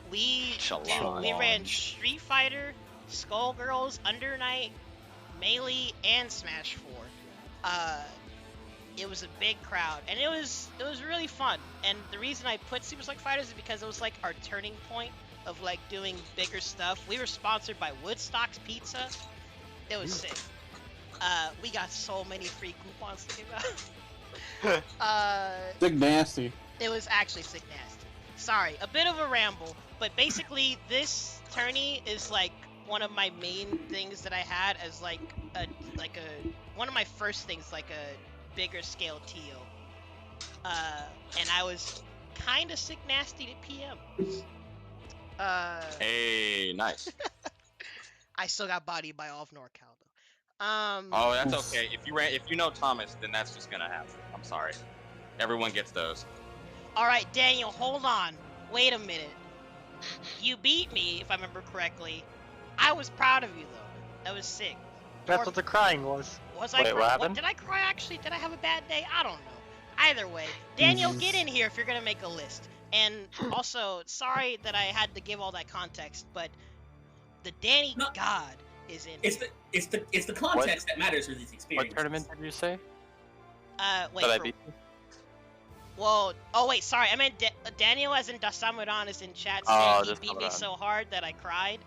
We Challenge. ran Street Fighter, Skullgirls, Under Night, Melee, and Smash 4. It was a big crowd, and it was really fun. And the reason I put Super Select Fighters is because it was like our turning point of like doing bigger stuff. We were sponsored by Woodstock's Pizza. It was sick. We got so many free coupons to give out. Sick nasty. It was actually sick nasty. Sorry, a bit of a ramble, but basically this tourney is like one of my main things that I had as like a one of my first things, like a bigger scale TO. And I was kind of sick nasty to PM. Hey, nice. I still got bodied by all of NorCal though. Oh, that's okay. If you know Thomas, then that's just gonna happen. I'm sorry. Everyone gets those. All right, Daniel, hold on. Wait a minute. You beat me, if I remember correctly. I was proud of you though. That was sick. That's what the crying was. Was I? Did I cry actually? Did I have a bad day? I don't know. Either way, Daniel, get in here if you're gonna make a list. And also, sorry that I had to give all that context, but the Danny God is in. It's the context that matters for these experiences. What tournament did you say? Wait. Well, oh wait, sorry. I meant Daniel, as in Dasamuran, is in chat saying he beat me so hard that I cried.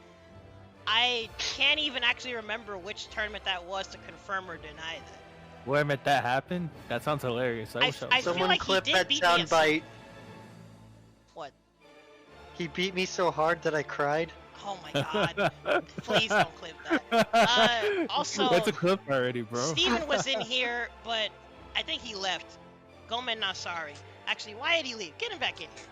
I can't even actually remember which tournament that was to confirm or deny that. Where met that happen? That sounds hilarious. I feel Someone like clip he did that beat me at soundbite. What? He beat me so hard that I cried. Oh my god. Please don't clip that. Also, that's a clip already, bro. Steven was in here, but I think he left. Gomen Nasari. Actually, why did he leave? Get him back in here.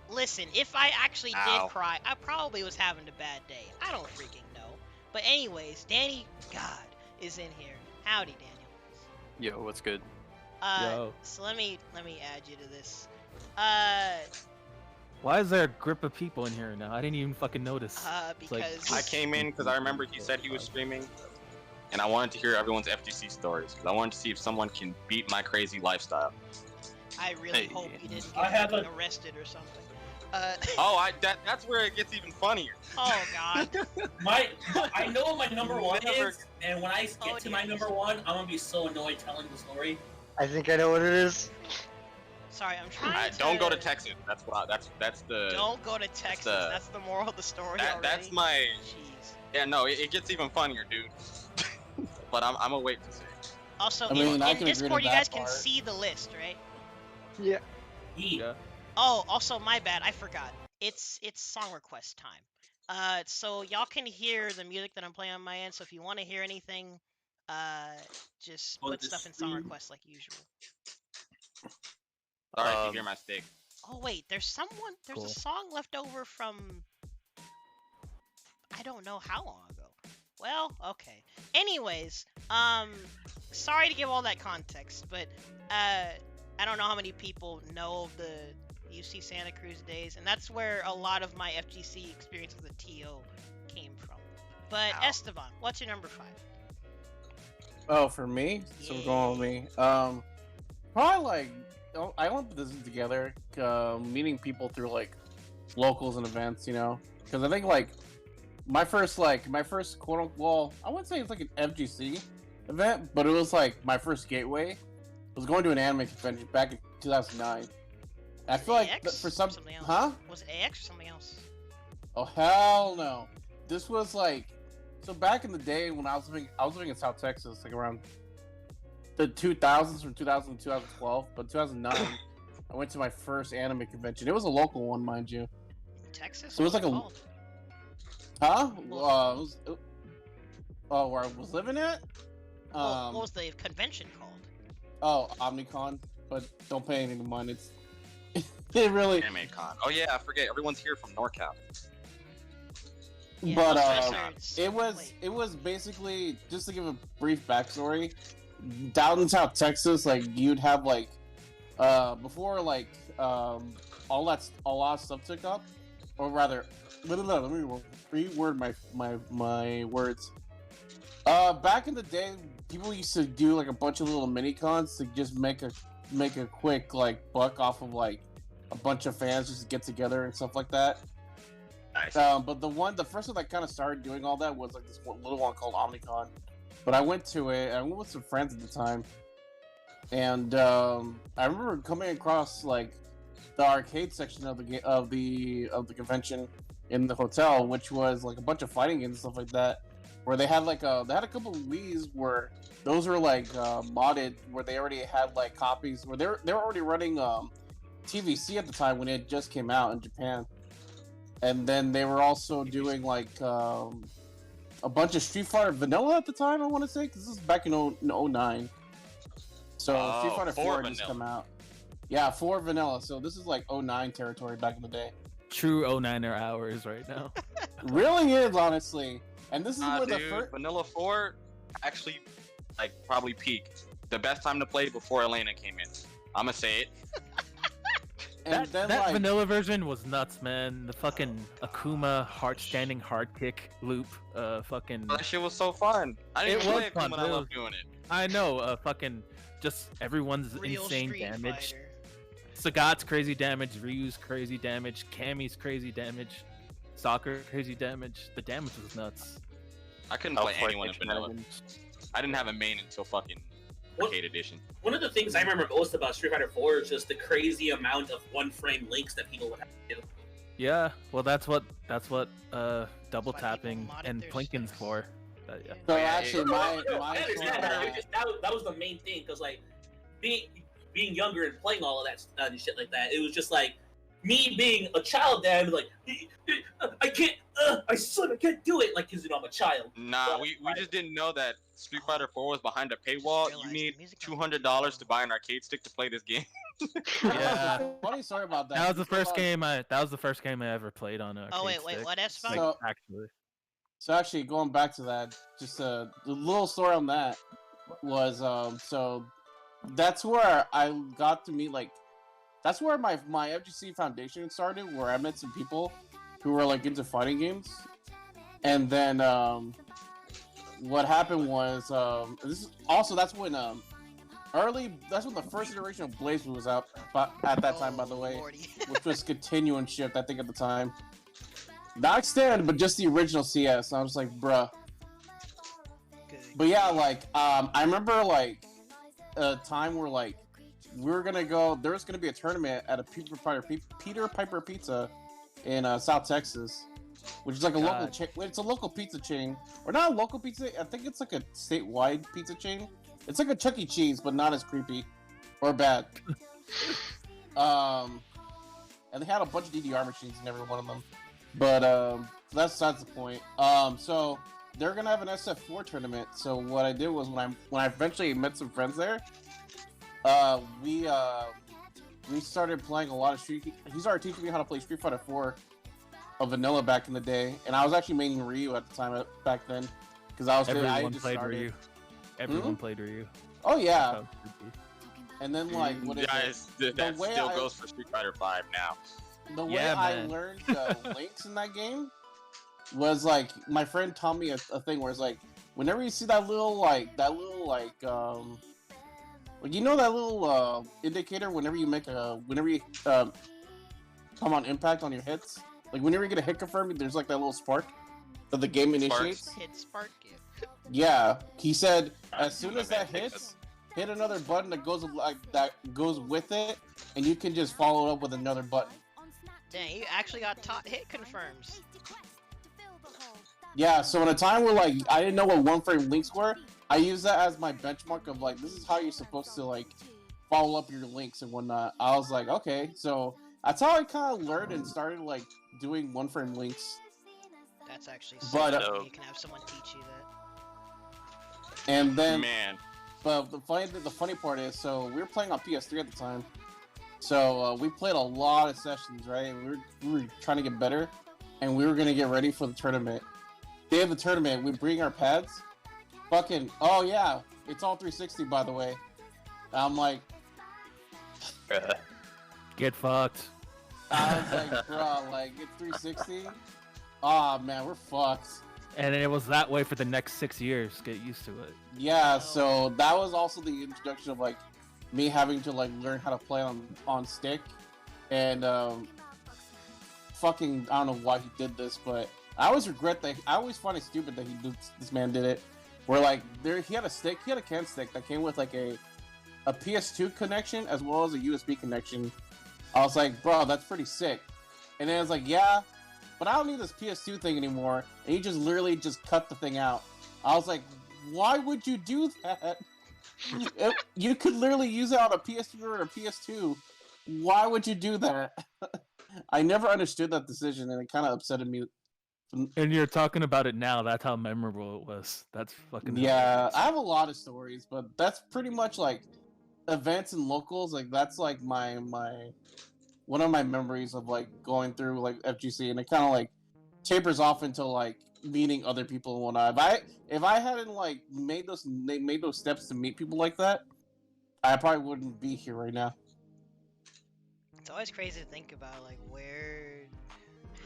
Listen, if I actually did cry, I probably was having a bad day. I don't freaking know. But anyways, Danny God is in here. Howdy, Daniel. Yo, what's good? Yo. So let me add you to this. Why is there a grip of people in here now? I didn't even fucking notice. Because I came in because I remember he said he was streaming, and I wanted to hear everyone's FGC stories because I wanted to see if someone can beat my crazy lifestyle. I really hope you didn't get arrested or something. That's where it gets even funnier. Oh god. I know what my number one is, and when I get to my number one, I'm gonna be so annoyed telling the story. I think I know what it is. Sorry, I'm trying to... Don't go to Texas. That's the... Don't go to Texas. That's the moral of the story already. That's my... Jeez. Yeah, no, it gets even funnier, dude. But I'm gonna wait to see. Also, in Discord, you guys can see the list, right? Yeah. Yeah. Oh, also, my bad. I forgot. It's song request time. So y'all can hear the music that I'm playing on my end. So if you want to hear anything, just put stuff in song request like usual. Sorry if you hear my stick. Oh wait, there's a song left over from I don't know how long ago. Well, okay. Anyways, sorry to give all that context, but I don't know how many people know of the UC Santa Cruz days, and that's where a lot of my FGC experience with the TO came from. But Esteban, what's your number 5? Oh, for me? So we're going with me. Probably like I lumped this together, meeting people through like locals and events, you know, because I think like my first quote unquote, well, I wouldn't say it's like an FGC event, but it was like my first gateway. I was going to an anime convention back in 2009. I feel like for something else. Huh? Was it AX or something else? Oh hell no! This was like, so back in the day when I was living in South Texas, like around the 2000s, from 2000 to 2012. But 2009, I went to my first anime convention. It was a local one, mind you. Texas. So it was like a. Huh? Where I was living at. What was the convention called? Oh, Omnicon, but don't pay any mind. It's it really. Anime Con. Oh yeah, I forget. Everyone's here from NorCal. Yeah, but it was basically, just to give a brief backstory. Down in South Texas, like you'd have like before like a lot of stuff took up, or rather, let me reword my words. Back in the day, people used to do like a bunch of little mini cons to just make a quick like buck off of like a bunch of fans just get together and stuff like that. Nice. But the first one that kind of started doing all that was like this little one called Omnicon. But I went to it, and I went with some friends at the time, and I remember coming across like the arcade section of the convention in the hotel, which was like a bunch of fighting games and stuff like that, where they had a couple of Wii's where those were like modded, where they already had like copies, where they were already running TVC at the time when it just came out in Japan. And then they were also doing like a bunch of Street Fighter Vanilla at the time, I want to say, because this is back in 09. So Street Fighter 4 had just come out. Yeah, 4 Vanilla. So this is like 09 territory back in the day. True 09er hours right now. Really is, honestly. And this is where the dude, first... Vanilla 4 actually like probably peaked. The best time to play before Elena came in. I'ma say it. And That then, like, vanilla version was nuts, man. The fucking Akuma standing hard kick loop, fucking. That shit was so fun. I didn't It play was it, fun, but it I love was- doing it. I know, fucking, just everyone's Real insane Street damage. Fighter. Sagat's crazy damage, Ryu's crazy damage, Kami's crazy damage, Soccer crazy damage. The damage was nuts. I couldn't I'll play play anyone in Vanilla. I didn't have a main until fucking arcade edition. One of the things I remember most about Street Fighter 4 is just the crazy amount of one-frame links that people would have to do. Yeah, well, that's what double Why tapping people modded and their Plinken's shit. for. Yeah. So yeah, actually, my I understand that. It was just, that was the main thing, because like being younger and playing all of that stuff and shit like that, it was just like me being a child then, like I can't, I can't do it, like, because I'm a child. Nah, we just didn't know that Street Fighter 4 was behind a paywall. You Realized need the music $200 to buy an arcade stick to play this game. Yeah. Funny story about that. That was the first game I ever played on a. Oh wait, what S5? So- Actually. So actually, going back to that, just a little story on that was so that's where I got to meet, like, that's where my FGC foundation started, where I met some people who were like into fighting games, and then what happened was this is also that's when the first iteration of Blaze was out at that time, by the way, Lordy. which was continuing shift, I think, at the time. Not extended, but just the original CS. I was like, bruh. Good. But yeah, like, I remember, like, a time where, like, we were gonna go, there was gonna be a tournament at a Peter Piper Pizza in South Texas, which is like a local chain. It's a local pizza chain. Or not a local pizza, I think it's like a statewide pizza chain. It's like a Chuck E. Cheese, but not as creepy or bad. And they had a bunch of DDR machines in every one of them. But that's the point. So they're gonna have an SF4 tournament. So what I did was when I eventually met some friends there, we started playing a lot of Street. He started teaching me how to play Street Fighter 4 of Vanilla back in the day, and I was actually maining Ryu at the time back then because I Everyone just played started. Ryu. Everyone played Ryu. Oh yeah, So creepy. and then like what is it? Guys, that way still I- goes for Street Fighter 5 now. The way Yeah, I man. learned the links in that game was like my friend taught me a thing where it's like whenever you see that little you know that little indicator whenever you come on impact on your hits, like whenever you get a hit confirmed, there's like that little spark that the game initiates. Hit spark it. Yeah, he said as soon as that hits, hit another button that goes with it, and you can just follow it up with another button. Dang, you actually got hit confirms. Yeah, so in a time where like I didn't know what one frame links were, I used that as my benchmark of like this is how you're supposed to like follow up your links and whatnot. I was like, okay, so that's how I kind of learned and started like doing one frame links. That's actually But, sick. You can have someone teach you that. And then, Man, but the funny part is, so we were playing on PS3 at the time, so we played a lot of sessions, right? We were trying to get better, and we were gonna get ready for the tournament. Day of the tournament, we bring our pads. Fucking, oh yeah, it's all 360 by the way. I'm like, Get fucked. I was like, bro, like it's 360. Ah man, we're fucked. And it was that way for the next 6 years. Get used to it. Yeah, so that was also the introduction of like me having to like learn how to play on stick and fucking I don't know why he did this, but I always regret that. I always find it stupid that this man did it. Where like he had a CAN stick that came with like a PS2 connection as well as a USB connection. I was like, bro, that's pretty sick. And then I was like, yeah, but I don't need this PS2 thing anymore. And he just literally just cut the thing out. I was like, why would you do that? You could literally use it on a PS3 or a PS2. Why would you do that? I never understood that decision, and it kind of upsetted me. And you're talking about it now. That's how memorable it was. That's fucking. Yeah, hilarious. I have a lot of stories, but that's pretty much like events and locals. Like that's like my one of my memories of like going through like FGC, and it kind of like tapers off into like meeting other people and whatnot. If I hadn't like made those steps to meet people like that, I probably wouldn't be here right now. It's always crazy to think about, like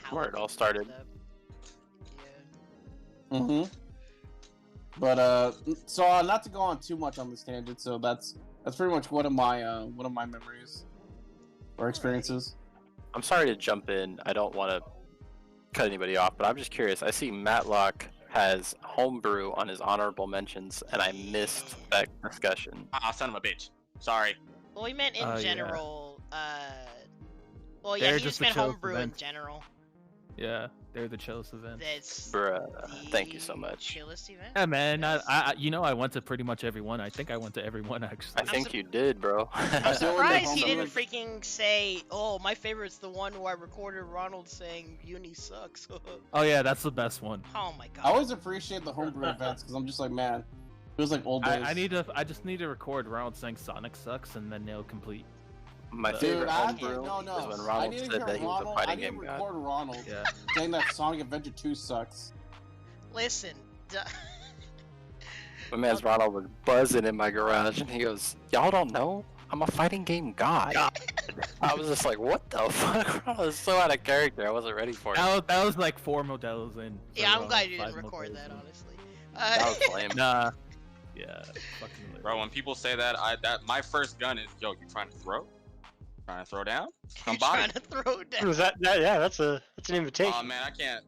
how Where it all started. Yeah. Mm-hmm. But so not to go on too much on this tangent. So that's pretty much one of my memories or experiences. I'm sorry to jump in. I don't want to cut anybody off, but I'm just curious. I see Matlock has homebrew on his honorable mentions, and I missed that discussion. Ah, son of a bitch. Sorry. Well, we meant in general. Well, They're yeah, he just just the meant chillest homebrew event. in general. Yeah, they're the chillest event. That's Bruh, thank you so much. chillest event. Yeah, man. Yes. I went to pretty much every one. I think I went to every one actually. I think you did, bro. I'm surprised he didn't freaking say, "Oh, my favorite's the one where I recorded Ronald saying Uni sucks." Oh yeah, that's the best one. Oh my god. I always appreciate the homebrew events because I'm just like, man, it was like old days. I just need to record Ronald saying Sonic sucks, and then they'll complete. My Dude, favorite I homebrew no. is when I Ronald need to said hear that he was Ronald. a I fighting need to game god. record Ronald Yeah. saying that Sonic Adventure 2 sucks. Listen. My man's Ronald was buzzing in my garage, and he goes, "Y'all don't know? I'm a fighting game god." I was just like, "What the fuck?" Ronald was so out of character. I wasn't ready for it. That was like 4 modelos in. Yeah, I'm so, glad you 5 didn't record modelos that, in. honestly. That was lame. Nah. Yeah. Fucking hilarious. Bro, when people say that, my first gun is, yo, you trying to throw? Trying to throw down? Come trying by. to throw down. Was that? Yeah, that's an invitation. Oh man, I can't.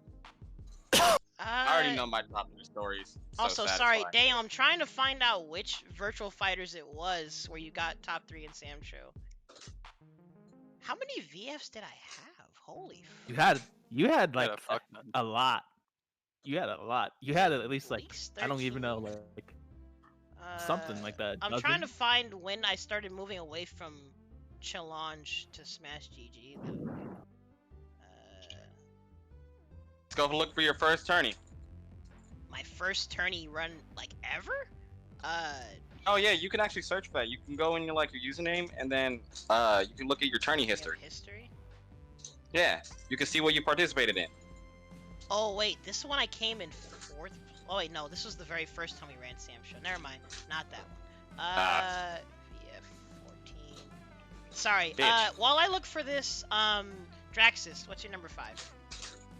I already know my top 3 stories. So Also, satisfying. sorry, Dale, I'm trying to find out which virtual fighters it was where you got top 3 in SamSho. How many VFs did I have? Holy You had like Yeah, fuck none. a lot. You had a lot. You had at least like least I don't even 13. know like something like that. I'm dozen? trying to find when I started moving away from Challenge to Smash GG. Let's go look for your first tourney. My first tourney run like ever? Oh yeah, you can actually search for that. You can go in your username, and then you can look at your tourney history. History? Yeah, you can see what you participated in. Oh wait, this one I came in 4th. Oh wait, no, this was the very first time we ran SamSho. Never mind, not that one. VF14. Sorry. Bitch. While I look for this, Draxus, what's your number 5?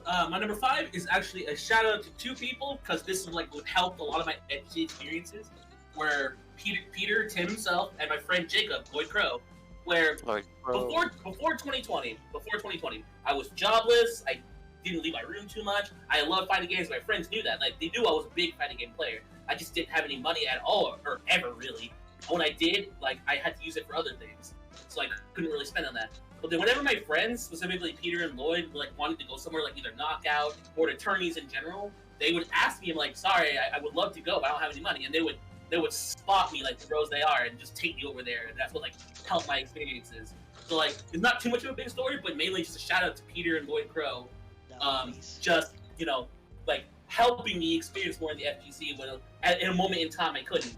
My number 5 is actually a shout out to 2 people because this is like what helped a lot of my FGC experiences. Where Peter, Tim himself, and my friend Jacob, Lloyd Crow, where Like, bro. before 2020, I was jobless. I didn't leave my room too much. I loved fighting games. My friends knew that. Like they knew I was a big fighting game player. I just didn't have any money at all, or ever really. When I did, like I had to use it for other things, so I couldn't really spend on that. But then whenever my friends, specifically Peter and Lloyd, like wanted to go somewhere like either Knockout or to tourneys in general, they would ask me, I'm like, sorry, I would love to go, but I don't have any money, and they would spot me like the pros they are and just take me over there, and that's what like helped my experiences. So like it's not too much of a big story, but mainly just a shout out to Peter and Lloyd Crow, just like helping me experience more in the FGC when in a moment in time I couldn't.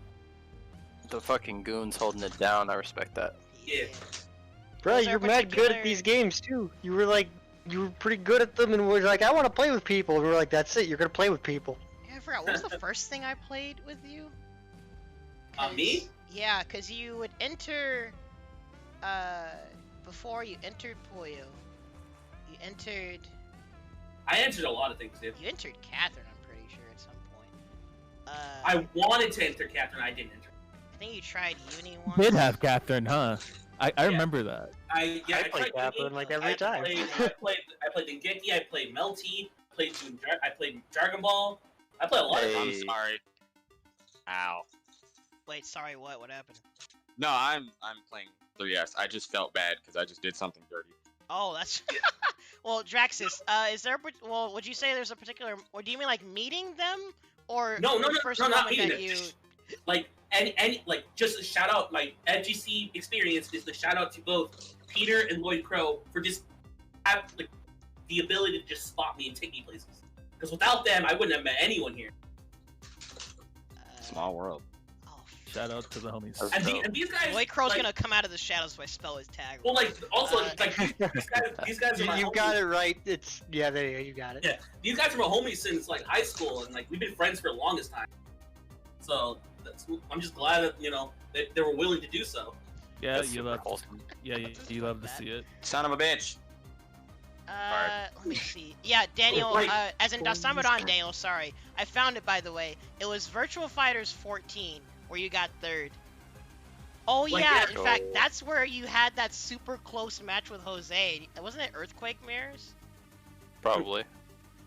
The fucking goons holding it down. I respect that. Yeah. Bro, you're mad good at these games too. You were pretty good at them, and we're like, I want to play with people. And we're like, that's it. You're gonna play with people. Yeah, I forgot. What was the first thing I played with you? Me? Yeah, cause you would enter, before you entered Poyo, you entered. I entered a lot of things, dude. You entered Catherine, I'm pretty sure, at some point. I wanted to enter Catherine, I didn't enter. I think you tried Uni once. Did have Catherine, huh? I remember that. I play Kaplan like every time. I played Dengeki, I played Melty, I played Dragon Ball. I played a lot of I'm games. sorry. Ow. Wait, sorry, what? What happened? No, I'm playing 3S. I just felt bad because I just did something dirty. Oh, that's... Well, Draxus, is there... Well, would you say there's a particular... Or do you mean, like, meeting them? Or No, the first not moment meeting that them. you... Like, like, just a shout out, like, FGC experience is the shout out to both Peter and Lloyd Crow for just have, like, the ability to just spot me and take me places. Because without them, I wouldn't have met anyone here. Small world. Shout out to the homies. And these guys... Lloyd Crow's like, gonna come out of the shadows if I spell his tag. Well, like, also, like, these guys are my You homies. got it right. Yeah, there you go. You got it. Yeah, these guys are my homies since, like, high school, and, like, we've been friends for the longest time. So, I'm just glad that, you know, they were willing to do so. Yeah, That's you super love. wholesome. Yeah, you love to see it. Son of a bitch. Let me see. Yeah, Daniel, Like, as in Dasamadon Daniel, sorry. I found it, by the way. It was Virtual Fighters 14, where you got third. Oh, Like, yeah, yeah. in fact, that's where you had that super close match with Jose. Wasn't it Earthquake Mirrors? Probably.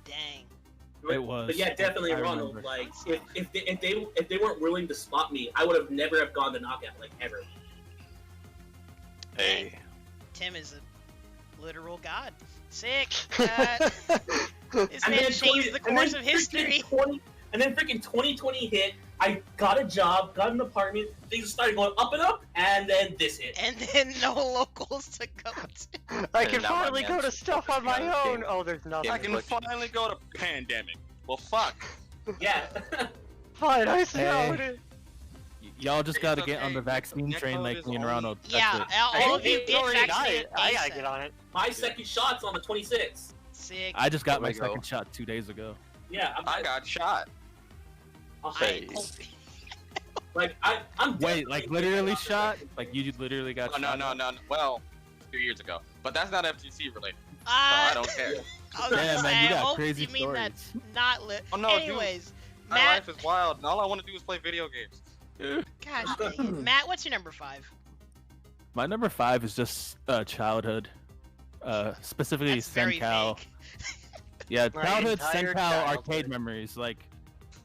Dang. It was. But yeah, definitely I Ronald. remember. Like, if they weren't willing to spot me, I would have never have gone to knockout, like, ever. Hey. Tim is a literal god. Sick. This man changed the course of history. And then freaking 2020 hit. I got a job, got an apartment. Things started going up and up, and then this hit. And then no locals to go to. I can now my finally go man's to stuff on my own. Oh, there's nothing. I can finally go to pandemic. Well, fuck. Yeah. Fine, I see how it is. Y'all just gotta It's get on okay. the vaccine Next train vote like is me and only- Ronald. That's Yeah, it. all of you It's get already got vaccinated it. I gotta ASAP. get on it. My second shot's on the 26th. Sick. I just got my There we go. second shot 2 days ago. Yeah, I got shot. Hey. I'm Wait, like definitely literally after shot? that. Like you literally got Oh, shot? no. Well, 2 years ago. But that's not FGC related. So I I don't care. was Yeah, gonna man, say, you I got hope crazy you mean that's stories. not lit. Oh, no, dude. Anyways, My Matt, life is wild, and all I want to do is play video games. gosh dang it. Matt, what's your number 5? My number 5 is just childhood. Specifically That's very Sencal. vague. Yeah, My childhood entire Sencal childhood. arcade memories. Like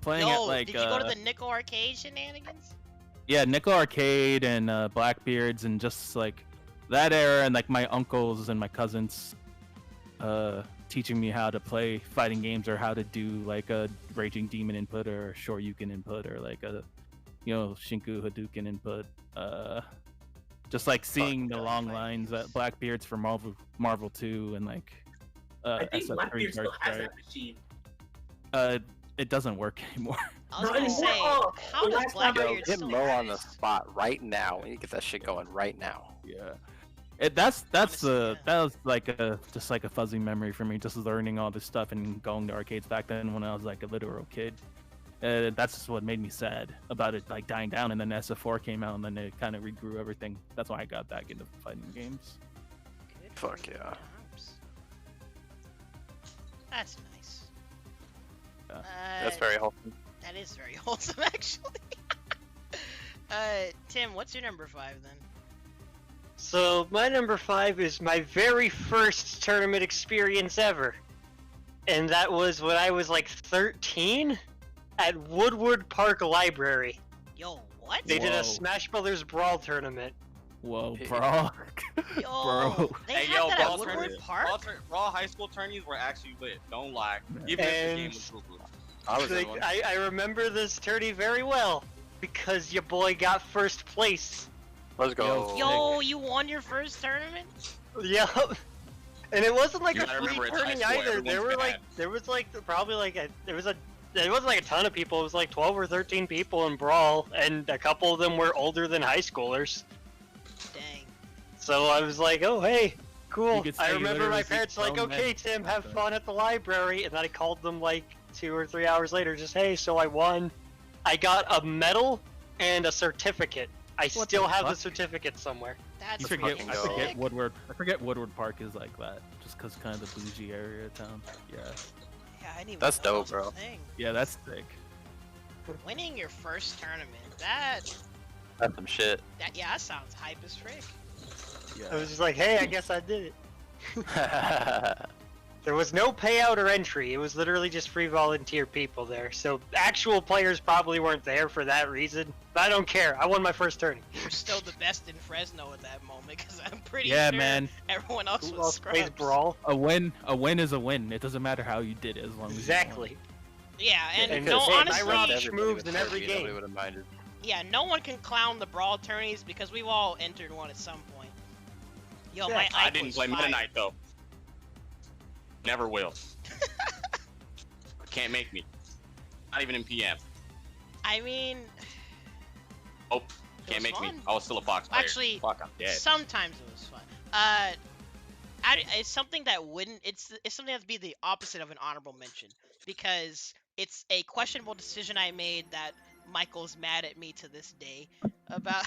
playing Yo, at like did you go to the Nickel Arcade Shenanigans? yeah, Nickel Arcade and Blackbeards and just like that era, and like my uncles and my cousins teaching me how to play fighting games or how to do like a Raging Demon input or a Shoryuken input or like a Shinku Hadouken input. Just like seeing the long lines at Blackbeards for Marvel 2 and like I think SF3 Blackbeard still Dark has Strike. that machine. It doesn't work anymore. I was Not gonna anymore. say, Oh, how the does last time- Yo, Blackbeard get still Mo on the exist? spot right now. We need to get that shit going right now. Yeah. That's Honestly, yeah. that was like just like a fuzzy memory for me, just learning all this stuff and going to arcades back then when I was like a literal kid. That's just what made me sad about it like dying down, and then SF4 came out and then it kind of regrew everything. That's why I got back into fighting games. Good Fuck for you, yeah. Arms. That's nice. Yeah. That's very wholesome. That is very wholesome, actually. Tim, what's your number 5 then? So my number 5 is my very first tournament experience ever, and that was when I was like 13 at Woodward Park Library. Yo, what? They did Whoa. a Smash Brothers Brawl tournament. Whoa, Hey. bro. Yo, Bro. they Hey, had yo, that at Brawl Woodward tournament- Park? Raw high school tourneys were actually lit. Don't lie. Even if the And- game was boo-boo. I was in Like, one. I remember this tourney very well because your boy got first place. Let's go. Yo, you won your first tournament? Yup. And it wasn't like You a gotta free remember, it's high tourney school, either. There everyone's were bad. there was like probably like there wasn't like a ton of people. It was like 12 or 13 people in Brawl, and a couple of them were older than high schoolers. Dang. So I was like, oh hey, cool. You could say I you remember literally my see parents were like, grown men okay Tim, have like that. fun at the library, and then I called them like 2 or 3 hours later, just hey, so I won. I got a medal and a certificate. I What still the have the fuck? certificate somewhere. That's I forget fucking go. Woodward. I forget Woodward Park is like that, just cause kind of the bougie area of town. Yeah. Yeah, I didn't even That's know dope, that was a bro. thing. Yeah, that's sick. Winning your first tournament, that That's some shit. yeah, that sounds hype as frick. I was just like, hey, I guess I did it. There was no payout or entry. It was literally just free volunteer people there. So actual players probably weren't there for that reason. But I don't care. I won my first tourney. You're still the best in Fresno at that moment, because I'm pretty Yeah, sure man. everyone else Who was else plays scrubs. Brawl? A win is a win. It doesn't matter how you did it, as long as Exactly. Yeah, and and no, hey, honestly, I robbed Everybody moves would in serve every you, game. Nobody would have minded. yeah, no one can clown the Brawl tourneys because we've all entered one at some point. Yo, my I Ike didn't was play Meta fire. Knight though. Never will. Can't make me. Not even in PM. I mean, Oh, It can't was make me. fun. I was still a box player. Actually, Fuck, I'm dead. sometimes it was fun. It's something that wouldn't. It's something that would be the opposite of an honorable mention because it's a questionable decision I made that Michael's mad at me to this day about.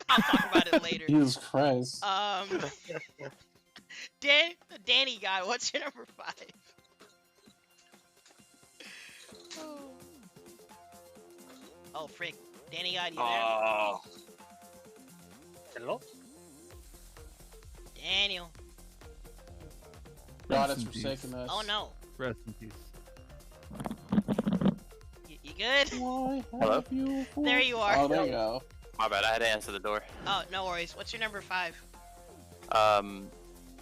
I'll talk about it later. Jesus Christ. Danny guy, what's your number 5? Oh frick, Danny guy, you there? Oh, Hello? Daniel. God Rest has in peace. forsaken us. Oh no, Rest in peace. you good? Hello? There you are. Oh, there you go. My bad, I had to answer the door. Oh, no worries. What's your number 5?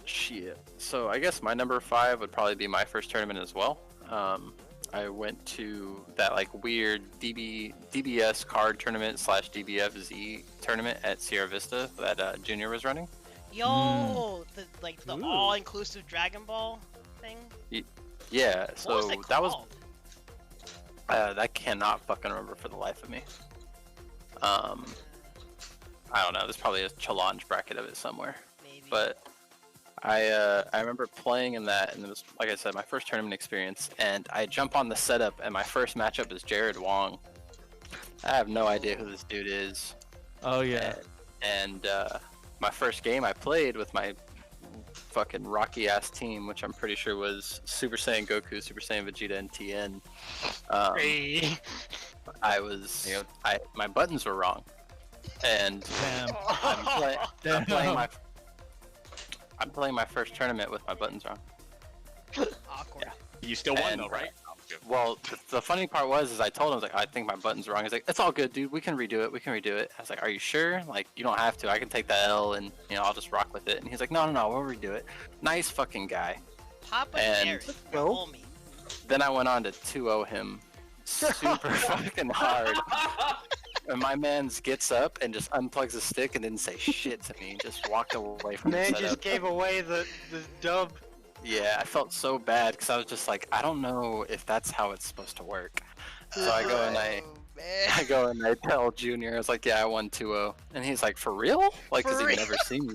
Shit. So I guess my number 5 would probably be my first tournament as well. I went to that like weird DBS card tournament / DBFZ tournament at Sierra Vista that Junior was running. Yo, the all-inclusive Dragon Ball thing. Yeah, What was so it that was called? I cannot fucking remember for the life of me. I don't know. There's probably a challenge bracket of it somewhere. Maybe. But I remember playing in that, and it was, like I said, my first tournament experience. And I jump on the setup, and my first matchup is Jared Wong. I have no idea who this dude is. Oh yeah. And my first game I played with my fucking rocky ass team, which I'm pretty sure was Super Saiyan Goku, Super Saiyan Vegeta, and TN. Hey. My buttons were wrong, and Damn. I'm playing my first tournament with my buttons wrong. Awkward. you still won And- though, right? Well, the funny part was I told him, I was like, I think my button's wrong. He's like, it's all good, dude. We can redo it. I was like, are you sure? Like, you don't have to. I can take the L and, I'll just rock with it. And he's like, no, we'll redo it. Nice fucking guy. Papa And- Jared, No. homie. Then I went on to 2-0 him super fucking hard. And my man gets up and just unplugs the stick and didn't say shit to me. Just walked away from Man the just setup. gave away the dub. Yeah, I felt so bad because I was just like, I don't know if that's how it's supposed to work. So I go and Oh, man. I tell Junior, I was like, yeah, I won 2-0. And he's like, for real? Like, For cause he'd never seen me.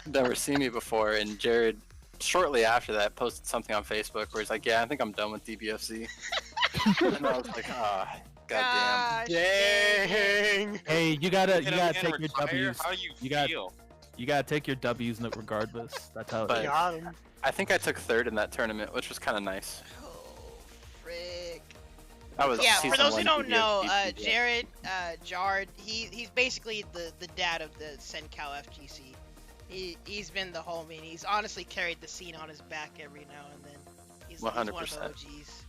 Never seen me before. And Jared, shortly after that, posted something on Facebook where he's like, yeah, I think I'm done with DBFC. And I was like, goddamn. Gosh, Dang. Hey, you gotta Hit him take and your retire? W's. How do you You got- feel? You gotta take your W's regardless. That's how it But- is. Got him. I think I took third in that tournament, which was kind of nice. Oh, frick. That was Yeah, for season those who 1 don't know, DBFC. Jared, Jard, he's basically the dad of the SenCal FGC. He's been the homie, and he's honestly carried the scene on his back every now and then. He's one of the 100%. OGs.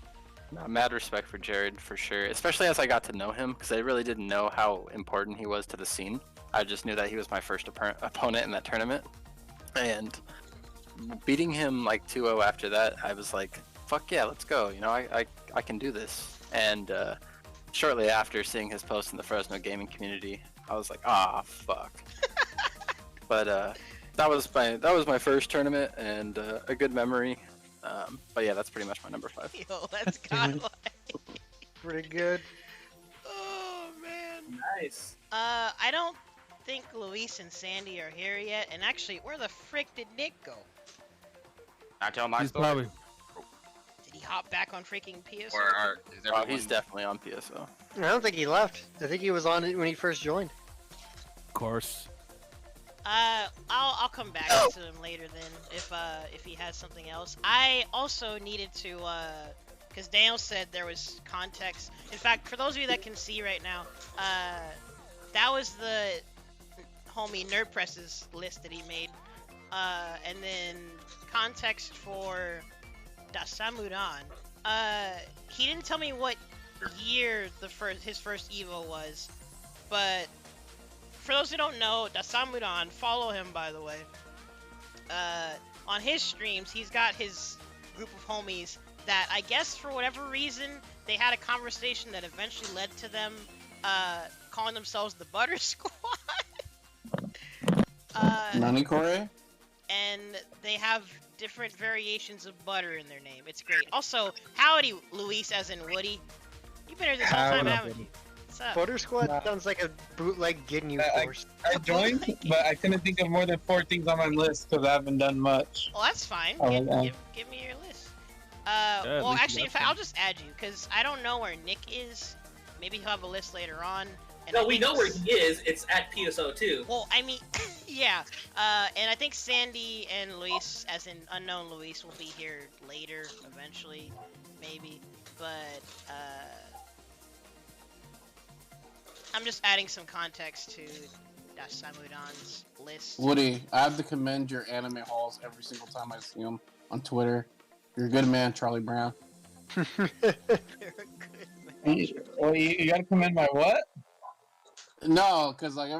No, mad respect for Jared for sure, especially as I got to know him because I really didn't know how important he was to the scene. I just knew that he was my first opponent in that tournament, and beating him like 2-0 after that, I was like, fuck yeah, let's go. I can do this. And shortly after seeing his post in the Fresno gaming community, I was like, fuck. But that was my first tournament and a good memory. But yeah, that's pretty much my number 5. Yo, that's godlike. Pretty good. Oh man. Nice. I don't think Luis and Sandy are here yet, and actually, where the frick did Nick go? I tell my He's story. probably Did he hop back on freaking PS? Or is Oh, everyone... he's definitely on PSO. I don't think he left. I think he was on it when he first joined. of course. I'll come back to him later then if he has something else. I also needed to because Daniel said there was context. In fact, for those of you that can see right now, that was the homie Nerdpres's list that he made. And then context for Dasamuran. He didn't tell me what year his first Evo was, but for those who don't know, Dasamuran, follow him by the way. On his streams, he's got his group of homies that I guess for whatever reason they had a conversation that eventually led to them calling themselves the Butter Squad. Nani Kore? And they have different variations of butter in their name. It's great. Also, howdy, Luis, as in Woody. You've been here this whole time, haven't you? What's up? Butter Squad sounds like a bootleg Ginyu force. I joined, but I couldn't think of more than 4 things on my list because I haven't done much. Well, that's fine. Oh, Give me your list. Well, actually, in fact, I'll just add you because I don't know where Nick is. Maybe he'll have a list later on. And No, we know where he is. It's at PSO2. Well, I mean, yeah. And I think Sandy and Luis, as in unknown Luis, will be here later, eventually, maybe. But I'm just adding some context to Dasamudan's list. Woody, I have to commend your anime hauls every single time I see them on Twitter. You're a good man, Charlie Brown. You're a good man. Well, you gotta commend my what? No, because like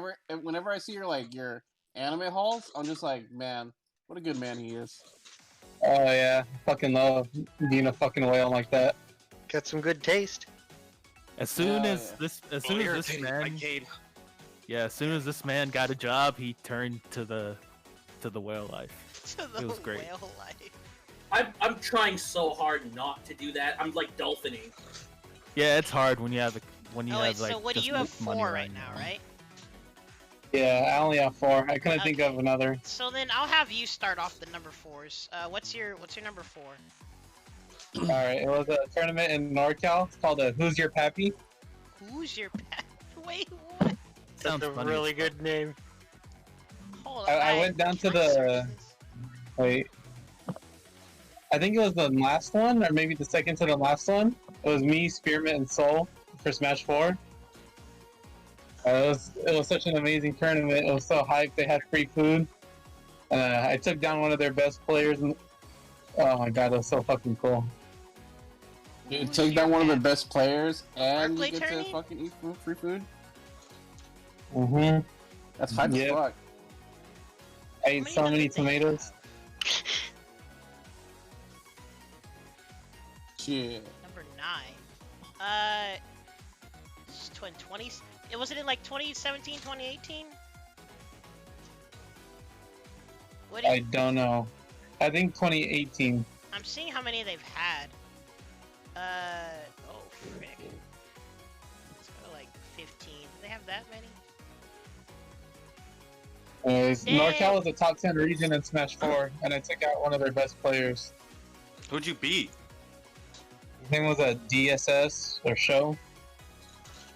whenever I see your anime hauls, I'm just like, man, what a good man he is. Oh yeah, fucking love being a fucking whale like that. Got some good taste. As soon as this man, as soon as this man got a job, he turned to the whale life. It was great. Whale life. I'm trying so hard not to do that. I'm like dolphining. Yeah, it's hard when you have like. So what do just you have money 4 right now, right? Yeah, I only have 4. I couldn't think of another. So then I'll have you start off the number 4s. What's your number 4? All right, it was a tournament in NorCal. It's called Who's Your Pappy? Who's your pappy? Wait, what? That's a really good name. Hold on. I went down to the. Wait. I think it was the last one, or maybe the second to the last one. It was me, Spearmint, and Soul for Smash 4. It was such an amazing tournament. It was so hyped. They had free food. I took down one of their best players. And, oh my god, it was so fucking cool. You take down one of their best players, and Barclay you get tourney? to fucking eat free food? Mm-hmm. That's hype as fuck. I ate so many tomatoes. Shit. Number 9. It's 20s. Was it in like 2017, 2018? What do you... I don't know. I think 2018. I'm seeing how many they've had. Oh frick. Let's go to like 15. Do they have that many? NorCal was a top 10 region in Smash 4, and I took out one of their best players. Who'd you beat? His name was a DSS or show.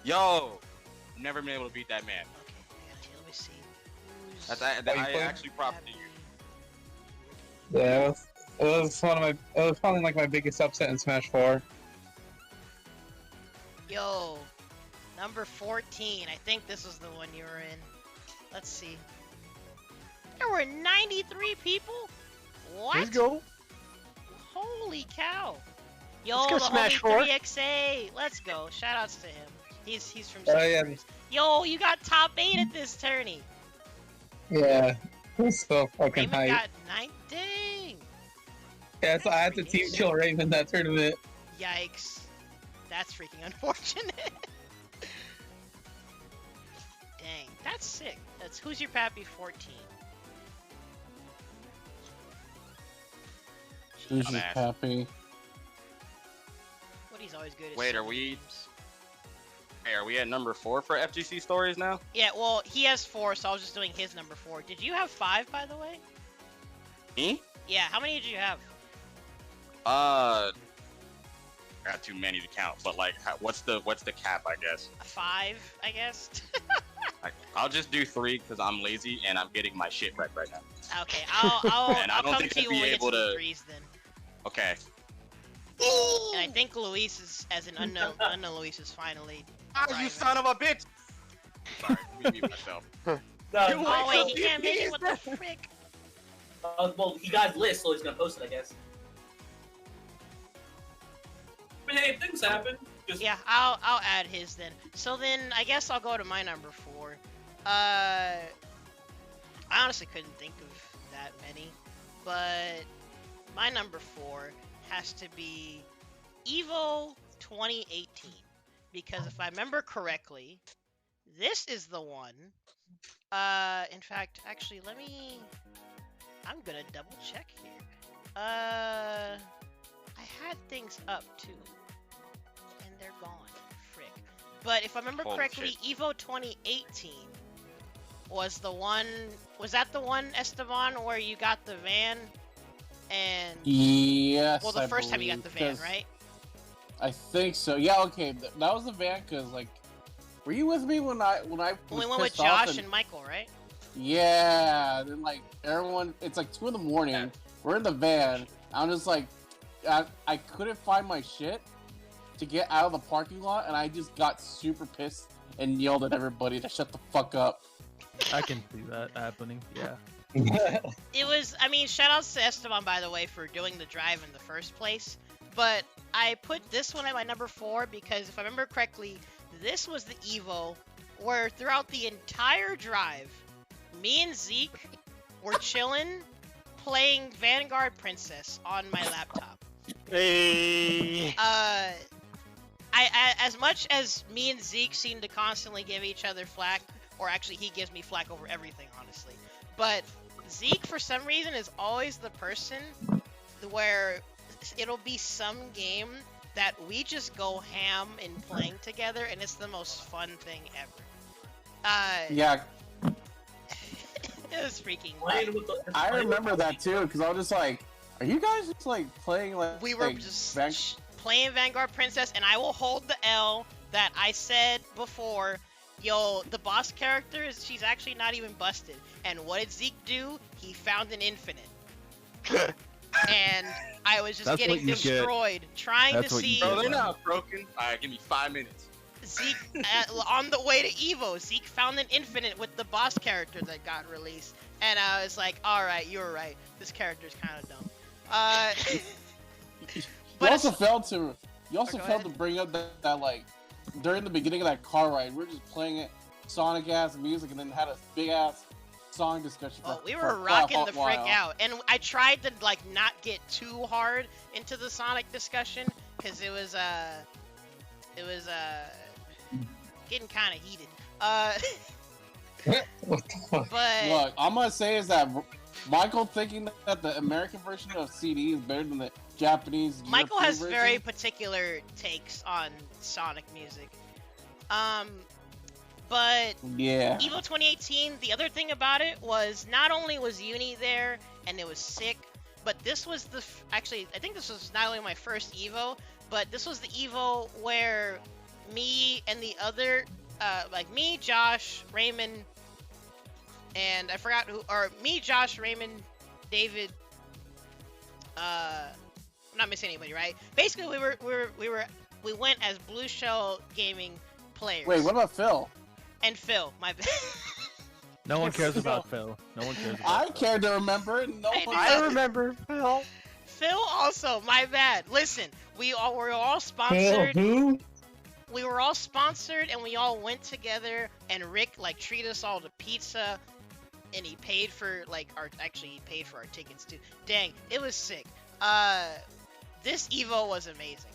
Yo, never been able to beat that man. Okay, let me see. I actually propped you. Yeah, it was probably like my biggest upset in Smash 4. Yo, number 14. I think this was the one you were in. Let's see. There were 93 people? What? Let's go. Holy cow. Yo, Let's go the Smash homie 4. 3XA. Let's go. Shoutouts to him. He's from Oh, yeah. Syracuse. Yo, you got top 8 at this tourney. Yeah, it was so fucking Raven hype. got 9. Dang. Yeah, so I had to team kill Raven that tournament. Yikes. That's freaking unfortunate. Dang, that's sick. That's Who's Your Pappy 14. Who's your pappy? Woody's always good at Wait, are we at number 4 for FGC stories now? Yeah, well, he has 4, so I was just doing his number 4. Did you have 5, by the way? Me? Yeah, how many did you have? I got too many to count, but like, what's the cap? I guess. 5, I guess. I'll just do 3 because I'm lazy and I'm getting my shit right now. Okay, I'll And I I'll don't come think to I'd you be when we get able to the to- 3s then. Okay. And I think Luis is, as an unknown Luis is finally. Ah, you son of a bitch! Sorry, let me mute myself. No, Oh wait, he can't make it. What the frick? well, he got his list, so he's gonna post it, I guess. But hey, things happen. Just... Yeah, I'll add his then. So then I guess I'll go to my number 4. I honestly couldn't think of that many, but my number 4 has to be Evo 2018, because if I remember correctly, this is the one. In fact, actually, I'm gonna double check here. I had things up too, and they're gone. Frick. But if I remember Holy correctly, Evo 2018 was the one. Was that the one, Esteban, where you got the van? And Yes. well, the I first time you got the believe, van, 'cause right? I think so. Yeah. Okay. That was the van, cause like, were you with me when I When we was went with pissed off Josh and Michael, right? Yeah. Then like everyone, it's like 2 in the morning. We're in the van. I'm just like, I couldn't find my shit to get out of the parking lot, and I just got super pissed and yelled at everybody to shut the fuck up. I can see that happening. Yeah. It was, I mean, shout outs to Esteban, by the way, for doing the drive in the first place. But I put this one at my number 4 because if I remember correctly, this was the Evo where throughout the entire drive, me and Zeke were chilling, playing Vanguard Princess on my laptop. Hey. As much as me and Zeke seem to constantly give each other flack, or actually he gives me flack over everything, honestly. But Zeke, for some reason, is always the person where it'll be some game that we just go ham in playing together, and it's the most fun thing ever. Yeah. It was freaking I remember that too, because I was just like, are you guys just like playing like... We were like, just playing Vanguard Princess, and I will hold the L that I said before. Yo, the boss character, she's actually not even busted. And what did Zeke do? He found an infinite. And I was just getting destroyed, trying to see... Bro, they're not broken. Alright, give me 5 minutes. Zeke, on the way to Evo, Zeke found an infinite with the boss character that got released. And I was like, alright, you were right. This character's kind of dumb. You also failed to bring up that like, during the beginning of that car ride, we were just playing it Sonic ass music and then had a big ass song discussion. Oh, we were rocking the frick out, and I tried to like not get too hard into the Sonic discussion because it was getting kind of heated. But look, I'm gonna say is that Michael thinking that the American version of CD is better than the Japanese. Michael European has version. very particular takes on Sonic music. But yeah, Evo 2018, the other thing about it was not only was Uni there and it was sick, but this was actually, I think this was not only my first Evo, but this was the Evo where me and the other, like me, Josh, Raymond, and I forgot who, or me, Josh, Raymond, David, I'm not missing anybody, right? Basically, we went as Blue Shell Gaming players. Wait, what about Phil? And Phil, my bad. No one cares about Phil. No one cares about I Phil. care to remember. No one. I remember Phil. Phil also, my bad. Listen, we were all sponsored. Who? We were all sponsored, and we all went together. And Rick like treated us all to pizza, and he paid for he paid for our tickets too. Dang, it was sick. This Evo was amazing.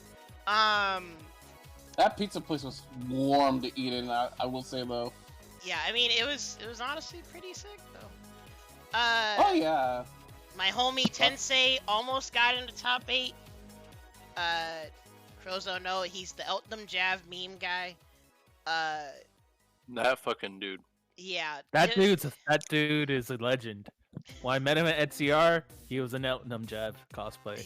That pizza place was warm to eat in. I will say though. Yeah, I mean it was honestly pretty sick though. Oh yeah. My homie Tensei almost got into top 8. Crows don't know, he's the Eltnum Jav meme guy. That fucking dude. Yeah. That dude is a legend. When I met him at ETCR, he was an Eltnum Jav cosplay.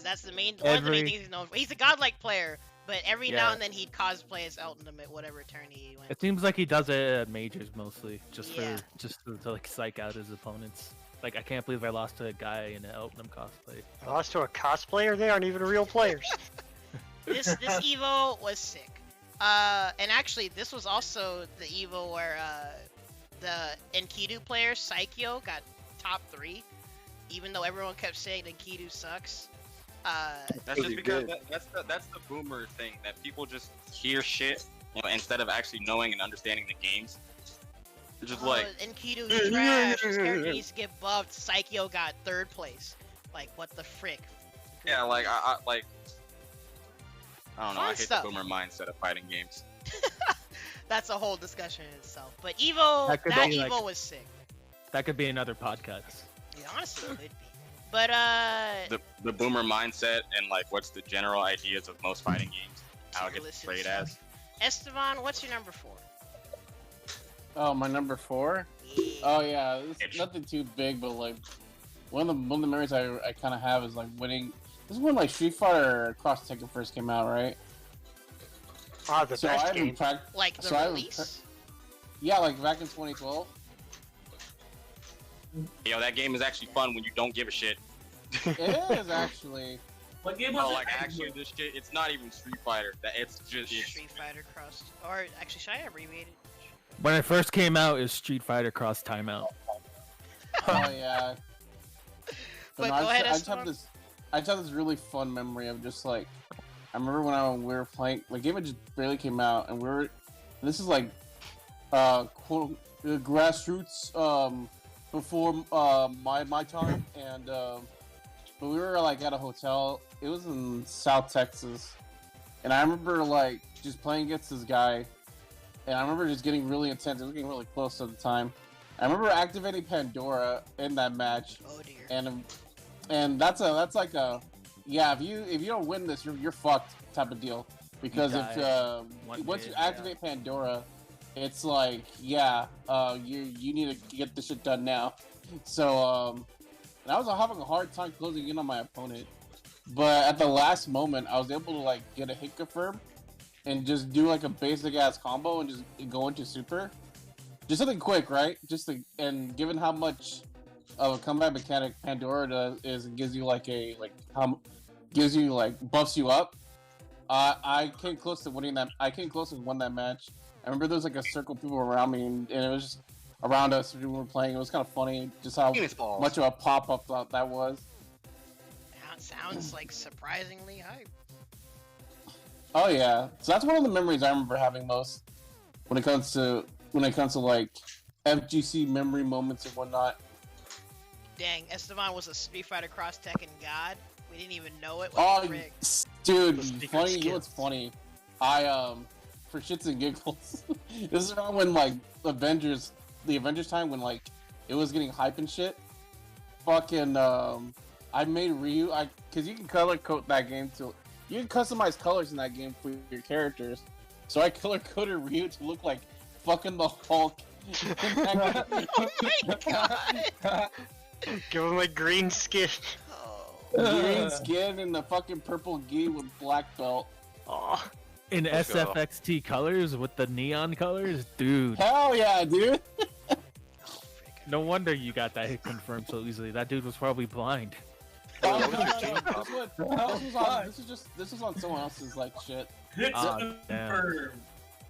That's the main one of the main things he's known for. He's a godlike player, but every now Yeah. and then he'd cosplay as Eltnum at whatever tourney he went. It seems like he does it at majors mostly, just Yeah. to like psych out his opponents. Like, I can't believe I lost to a guy in an Eltnum cosplay. I lost to a cosplayer? They aren't even real players. This Evo was sick. And actually, this was also the Evo where the Enkidu player, Saikyo, got top 3, even though everyone kept saying Enkidu sucks. That's just because that's the boomer thing, that people just hear shit instead of actually knowing and understanding the games. It's just like Enkidu's trash. His character needs to get buffed. Saikyo got 3rd place. Like, what the frick? yeah, like I don't know. Fun I hate stuff. the boomer mindset of fighting games. That's a whole discussion in itself. But Evo, That that could be, Evo like- was sick. That could be another podcast. It honestly could be. But The boomer mindset and like what's the general ideas of most fighting games, how it gets Listen, played so- as. Esteban, what's your number 4? Oh, my number 4. Oh yeah, it's nothing too big, but like one of the memories I kind of have is like winning. This is when like Street Fighter Cross Tekken first came out, right? Ah, the So best I game. Like the So I release? Yeah, like back in 2012. Yo, that game is actually fun when you don't give a shit. It is actually. What game was Oh, it? like actually, this shit. It's not even Street Fighter. That it's just. Street Fighter Cross. Or actually, should I abbreviate it? When it first came out, it was Street Fighter Cross Timeout. Oh yeah. But no, go ahead, I just have Esteban. this. I just have this really fun memory of just like, I remember when we were playing. The game had just barely came out, and we were. This is like, quote grassroots. Before my time, and but we were like at a hotel. It was in South Texas, and I remember like just playing against this guy, and I remember just getting really intense. It was getting really close at the time. I remember activating Pandora in that match, Oh dear. and that's like a yeah. If you don't win this, you're fucked type of deal. Because You if die. One once hit, you activate Pandora, it's like yeah, you need to get this shit done now. So and I was having a hard time closing in on my opponent, but at the last moment, I was able to like get a hit confirm and just do like a basic ass combo and just go into super. Just something quick, right? And given how much of a combat mechanic Pandora does is it gives you buffs you up. I came close to winning that. I came close and won that match. I remember there was like a circle of people around me, and it was just around us when we were playing. It was kind of funny, just how much of a pop up that was. That sounds like surprisingly hype. Oh yeah, so that's one of the memories I remember having most when it comes to like FGC memory moments and whatnot. Dang, Esteban was a Street Fighter Cross Tekken god. We didn't even know it. Oh, What the frick? dude, secret funny. You know skills. what's funny? I for shits and giggles, this is around when like the Avengers time when like it was getting hype and shit. Fucking I made Ryu. Cause you can color code that game to. You can customize colors in that game for your characters. So I color coded Ryu to look like fucking the Hulk. Oh my god! Give him a green skin. Oh. Green skin and the fucking purple gi with black belt. Aw. In Let's go. SFXT colors with the neon colors, dude. Hell yeah, dude! No wonder you got that hit confirmed so easily. That dude was probably blind. Oh, this was on someone else's like shit. Hits Ah, damn. confirmed.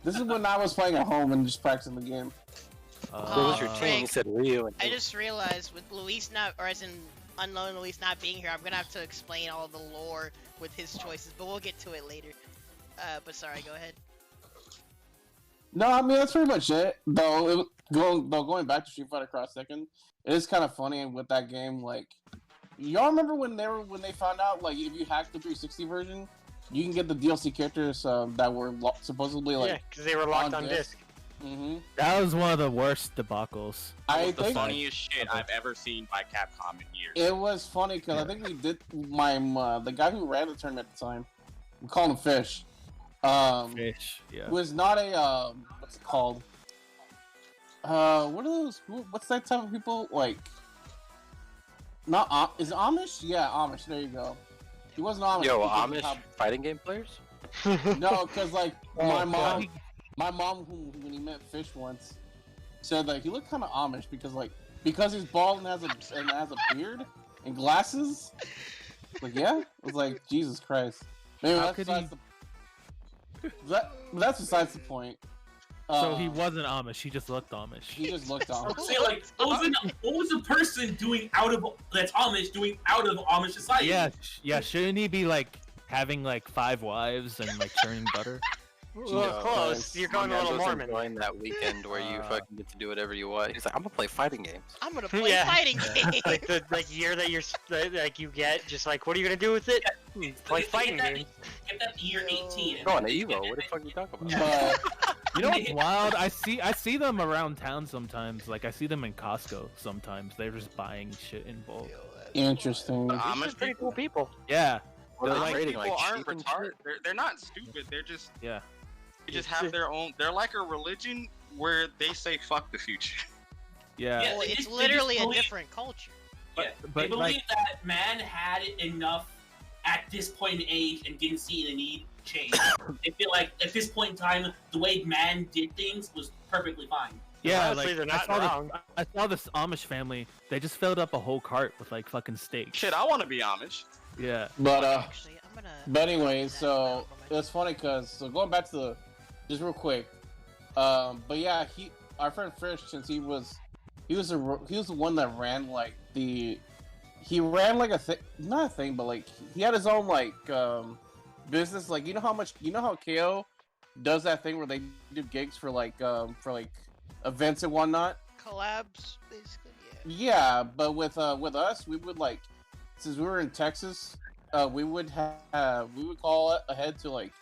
This is when I was playing at home and just practicing the game. What was your Oh, team? You frick. said Ryu. And I just realized with Luis not, or as in unknown Luis not being here, I'm gonna have to explain all the lore with his choices, but we'll get to it later. But sorry, go ahead. No, I mean that's pretty much it. Though going back to Street Fighter Cross Tekken, it is kind of funny with that game. Like, y'all remember when they found out like if you hack the 360 version, you can get the DLC characters that were supposedly like Yeah, because they were locked on disc. Mm-hmm. That was one of the worst debacles. I The think funniest shit I've ever seen by Capcom in years. it was funny because I think we did the guy who ran the tournament at the time. We call him Fish. Fish, yeah. Was not a what's it called? What are those? What's that type of people like? Not is it Amish? Yeah, Amish. There you go. He wasn't Amish. Yo, because of Amish how- fighting game players? No, because like Oh, my mom, who when he met Fish once, said like he looked kind of Amish because he's bald and has a beard and glasses. Like yeah, I was like Jesus Christ. Maybe How that's could besides that's besides the point. So he wasn't Amish. He just looked Amish. He just looked Amish. Say like, what was a person doing that's Amish doing out of Amish society? Yeah. Shouldn't he be like having like 5 wives and like churning butter? Well, close. You're going a little Mormon. Enjoying that weekend where you fucking get to do whatever you want. He's like, I'm gonna play fighting games. I'm gonna play fighting games. Like the year that you get, just like, what are you gonna do with it? Play fighting games. Get that year 18. Going to Evo. What the fuck are you talking about? You know what's wild? I see them around town sometimes. Like I see them in Costco sometimes. They're just buying shit in bulk. Interesting. Amish pretty cool people. Yeah. They're Like, people like aren't sheep and retarded. They're not stupid. They're just yeah. They just have their own. They're like a religion where they say fuck the future. Yeah. Well, it's literally a different culture. But they believe like, that man had enough at this point in age and didn't see the need to change. They feel like at this point in time, the way man did things was perfectly fine. Yeah, honestly, like they're not wrong. I saw this Amish family. They just filled up a whole cart with like fucking steaks. Shit, I want to be Amish. Yeah. But Actually, I'm gonna. But anyway, so it's funny because going back to the just real quick, but yeah, our friend Frisch, since he was the one that ran like he ran like not a thing, but like he had his own like business. Like you know how KO does that thing where they do gigs for like events and whatnot. Collabs, basically. Yeah, but with us, we would like, since we were in Texas, we would call ahead to like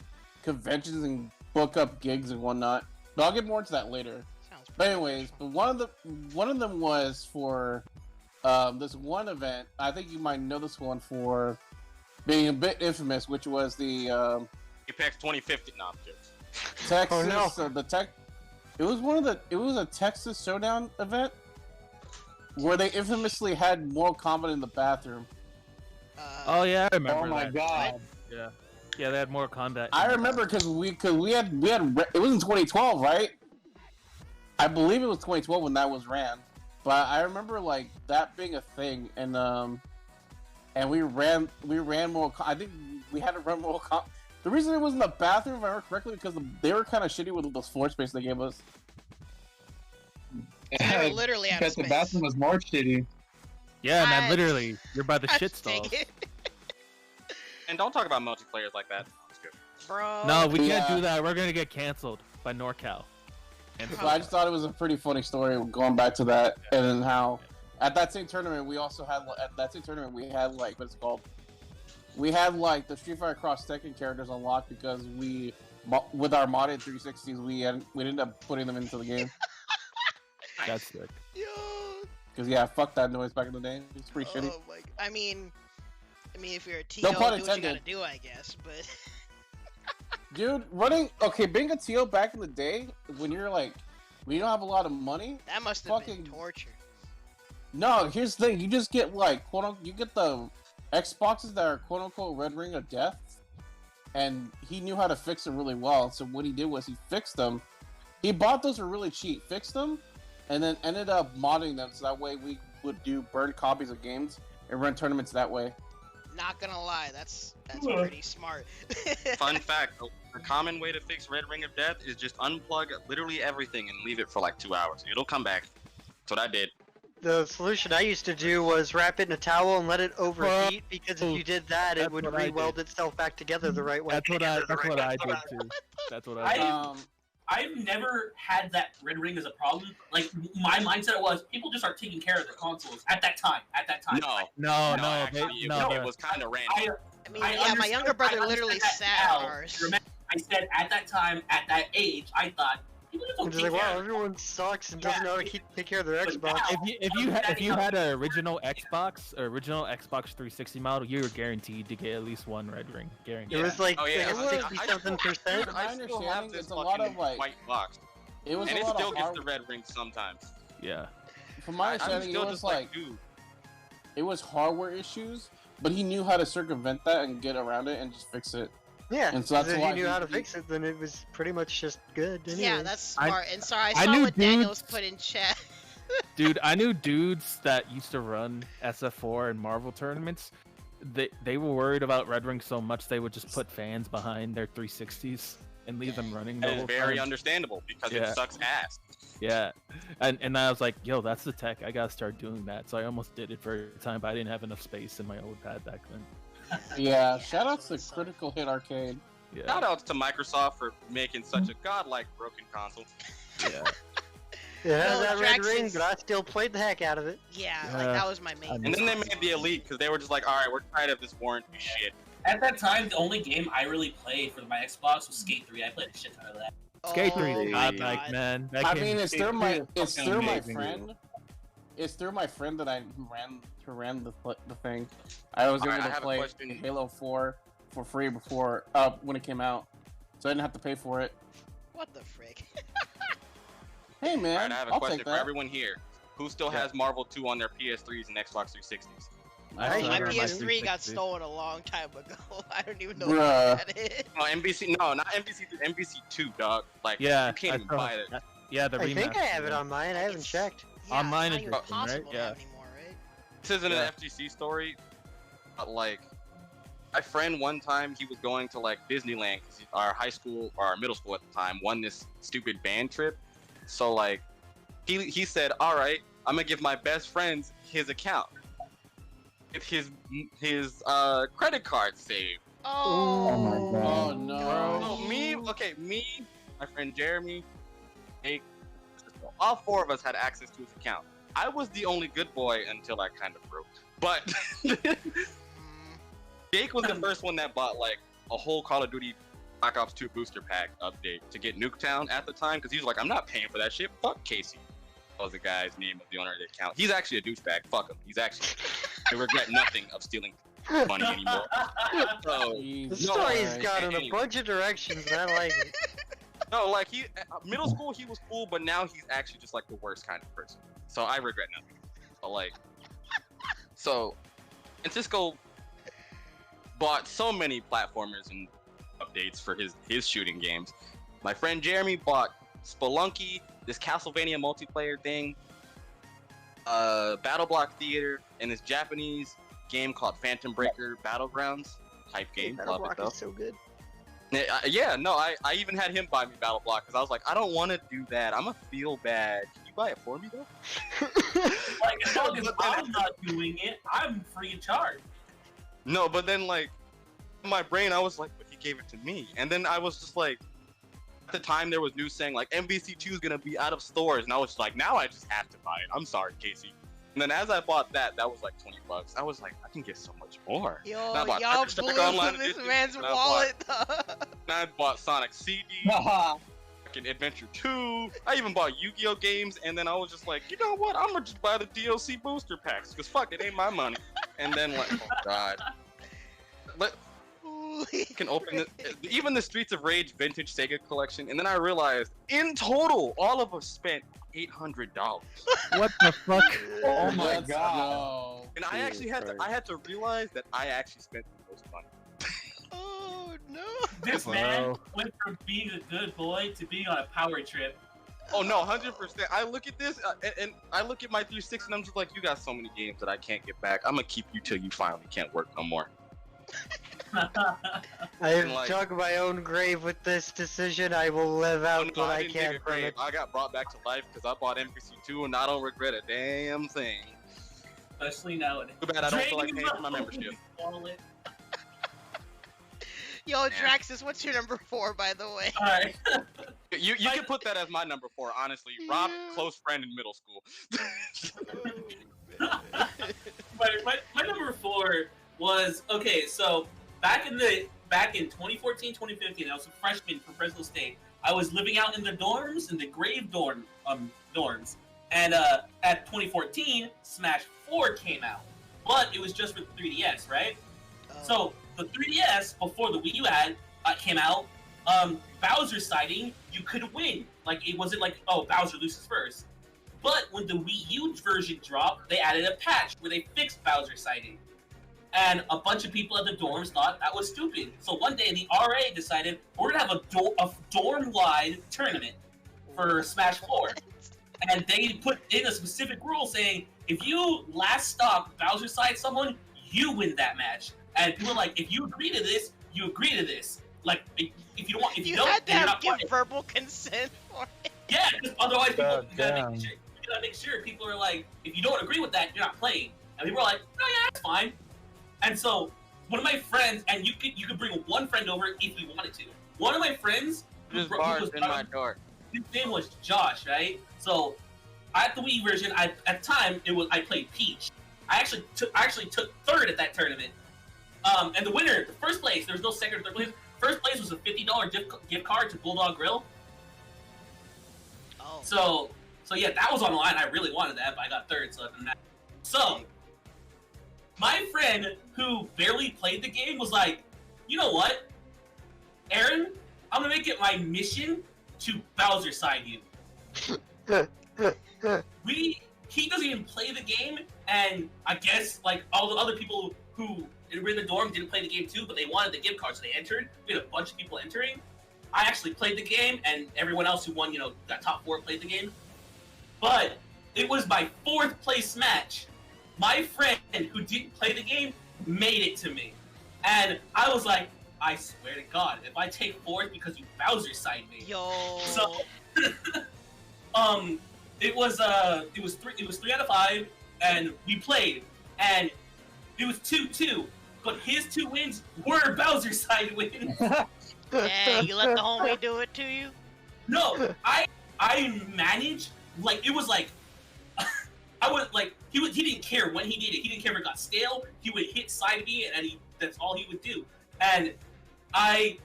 conventions and book up gigs and whatnot. But I'll get more into that later. But anyways, but one of them was for this one event. I think you might know this one for being a bit infamous, which was the Apex 2050. No, I'm joking. Texas. Oh, no. It was a Texas Showdown event where they infamously had Mortal Kombat in the bathroom. Oh yeah, I remember. Oh my that. god. Yeah. Yeah, they had more combat. I remember because we had it was in 2012, right? I believe it was 2012 when that was ran, but I remember like that being a thing, and we ran Mortal Kombat. I think we had to run Mortal Kombat. The reason it was in the bathroom, if I remember correctly, because they were kind of shitty with the floor space they gave us. They were literally out of Because the space. bathroom was more shitty. Yeah, man, I- literally, you're by the shit Dang stall. it. And don't talk about multiplayers like that. It's good. Bro. No, we can't Yeah. do that. We're gonna get canceled by NorCal. And So I just thought it was a pretty funny story going back to that, and then how at that same tournament we also had we had like what's it called? We had like the Street Fighter Cross Tekken characters unlocked because with our modded 360s we ended up putting them into the game. that's sick. Yo. Because yeah, fuck that noise back in the day. It's pretty shitty. Oh my. I mean, if you're a TO, No do pun what you intended. gotta do, I guess. But Dude, being a TO back in the day when you don't have a lot of money. that must have been torture. No, here's the thing: you just get like you get the Xboxes that are quote unquote Red Ring of Death, and he knew how to fix them really well. So what he did was he fixed them. He bought those for really cheap, fixed them, and then ended up modding them so that way we would do burned copies of games and run tournaments that way. Not gonna lie, that's pretty smart. Fun fact: the common way to fix Red Ring of Death is just unplug literally everything and leave it for like 2 hours. It'll come back. That's what I did. The solution I used to do was wrap it in a towel and let it overheat, because if you did that, it That's would what I re-weld did. itself back together the right way. That's what I did too. That's what I did. I've never had that red ring as a problem. Like my mindset was, people just aren't taking care of their consoles at that time. No, actually, it was kind of random. I mean, yeah, my younger brother literally sat on ours. Remember, I said at that time, at that age, I thought people just don't It's take like, care wow, of it. everyone sucks and doesn't know how to take care of their But Xbox. now- If you had an original Xbox 360 model, you were guaranteed to get at least one red ring. Guaranteed. It was like, Oh yeah, like 60-something%. I still have this It's a lot of, fucking like- white box, It was and a it lot still of gets hard- the red ring sometimes. Yeah. From my I'm understanding, still it was just like dude. it was hardware issues, but he knew how to circumvent that and get around it and just fix it. Yeah, And so that's if why you knew he- how to fix it, then it was pretty much just good. Yeah, anyways. that's smart. And sorry, I I saw knew what Daniels dudes- put in chat. Dude, I knew dudes that used to run SF4 and Marvel tournaments. They were worried about red ring so much they would just put fans behind their 360s. and leave them running. That the is whole very time. understandable because it Yeah. sucks ass. Yeah, and I was like, yo, that's the tech. I gotta start doing that. So I almost did it for a time, but I didn't have enough space in my old pad back then. Yeah, shout outs to Critical Hit Arcade. Yeah. Shout outs to Microsoft for making such a godlike broken console. Yeah. It has No, that red Drax ring, is- but I still played the heck out of it. Yeah, like that was my main. And then they made the Elite because they were just like, all right, we're tired of this warranty shit. At that time, the only game I really played for my Xbox was Skate 3. I played a shit ton of that. Skate 3 Oh is my godlike, God. man. That I game mean, is it's through my amazing. friend. It's through my friend that I ran the thing. I was Alright, able I to have a play question. Halo 4 for free before when it came out, so I didn't have to pay for it. What the frick? Hey man, All right, I have a I'll question take for that. everyone here. Who still has Marvel 2 on their PS3s and Xbox 360s? I still My have PS3 got 360. stolen a long time ago. I don't even know Bruh. where that is. No, MVC. No, not MVC. MVC 2, dog. Like, Yeah, you can't I even still- buy it. Yeah, the I think I remaster, have it yeah. on mine. I haven't checked. Yeah, On mine it's it's not even broken, right? possible to Yeah. have anymore, right? This isn't Yeah. an FGC story, but like, my friend one time he was going to like Disneyland because our high school or our middle school at the time won this stupid band trip. So like, he said, all right, I'm gonna give my best friends his account. Get his credit card saved. Oh, my Oh god. no. So me, my friend Jeremy, Jake, all four of us had access to his account. I was the only good boy until I kind of broke. But Jake was the first one that bought like a whole Call of Duty Black Ops 2 booster pack update to get Nuketown at the time because he was like, I'm not paying for that shit. Fuck Casey. That was the guy's name of the owner of the account. He's actually a douchebag. Fuck him. He's actually. I regret nothing of stealing money anymore. So, The Jeez. story's alright. gone in a Anyway. bunch of directions, and I like it. No, like middle school he was cool, but now he's actually just like the worst kind of person. So I regret nothing. But like, Francisco bought so many platformers and updates for his shooting games. My friend Jeremy bought Spelunky, this Castlevania multiplayer thing, Battle Block Theater, and this Japanese game called Phantom Breaker Battlegrounds type game. Battle Love it Block though. is so good. Yeah, no, I even had him buy me Battle Block because I was like, I don't want to do that. I'm gonna feel bad. Can you buy it for me though? Like, as long as I'm not doing it, I'm free of charge. No, but then like, in my brain, I was like, but he gave it to me, and then I was just like, at the time there was news saying like MVC2 is gonna be out of stores, and I was like, now I just have to buy it. I'm sorry, Casey. And then as I bought that was like $20. I was like, I can get so much more. Yo, And I bought y'all Counter-Strike blew Online this Edition, man's and I wallet. And I bought Sonic CD, Haha. fucking Adventure 2. I even bought Yu-Gi-Oh games, and then I was just like, you know what? I'm gonna just buy the DLC booster packs, cause fuck, it ain't my money. And then like, oh god, can open it, even the Streets of Rage Vintage Sega Collection, and then I realized, in total, all of us spent $800. What the fuck? Oh my Let's god. go. And I actually had to realize that I actually spent the most money. Oh no! This man Wow. went from being a good boy to being on a power trip. Oh no, 100%. I look at this and I look at my 360 and I'm just like, you got so many games that I can't get back. I'm gonna keep you till you finally can't work no more. I have Like- dug my own grave with this decision. I will live Oh, out no, what I I didn't dig can a from grave. it. I got brought back to life because I bought MVC2 and I don't regret a damn thing. Especially now. Too bad I don't feel like Draining paying for my my membership. wallet. Yo, Draxus, what's your number 4, by the way? Alright. You can put that as my number 4, honestly. Rob, close friend in middle school. my number 4 was, okay, so back in 2014, 2015, I was a freshman from Fresno State. I was living out in the dorms, in the grave dorms. And at 2014, Smash 4 came out. But it was just for the 3DS, right? So the 3DS, before the Wii U came out, Bowser sighting, you could win. Like, it wasn't like, oh, Bowser loses first. But when the Wii U version dropped, they added a patch where they fixed Bowser sighting. And a bunch of people at the dorms thought that was stupid. So one day the RA decided, we're gonna have a dorm-wide tournament for Smash 4. And they put in a specific rule saying, if you last stop Bowser side someone, you win that match. And people were like, if you agree to this, you agree to this. like if you don't want, if you, You don't, had to then you're have not playing. give verbal consent for it. Yeah, because otherwise people God you gotta, damn. make sure, you gotta make sure people are like, if you don't agree with that, you're not playing. And people are like, no, yeah, that's fine. And so one of my friends, and you could bring one friend over if you wanted to. One of my friends, Just bars in my door. his name was Josh, right? So at the Wii version, at the time I played Peach. I actually took third at that tournament. And the winner, the first place, there was no second or third place. First place was a $50 gift card to Bulldog Grill. Oh. So yeah, that was on the line. I really wanted that, but I got third, so it didn't matter. So my friend who barely played the game was like, you know what, Aaron, I'm gonna make it my mission to Bowser side you. He doesn't even play the game, and I guess like all the other people who were in the dorm didn't play the game too, but they wanted the gift cards, so they entered. We had a bunch of people entering. I actually played the game, and everyone else who won, got top 4 played the game. But it was my 4th place match. My friend who didn't play the game made it to me, and I was like, I swear to God, if I take 4th because you Bowser side me. Yo. So, it was 3 out of 5, and we played, and it was 2-2, but his 2 wins were Bowser side wins. Yeah, you let the homie do it to you? No, I managed, like, it was like, I was like, he didn't care when he did it. He didn't care if it got stale. He would hit side B, and that's all he would do. And I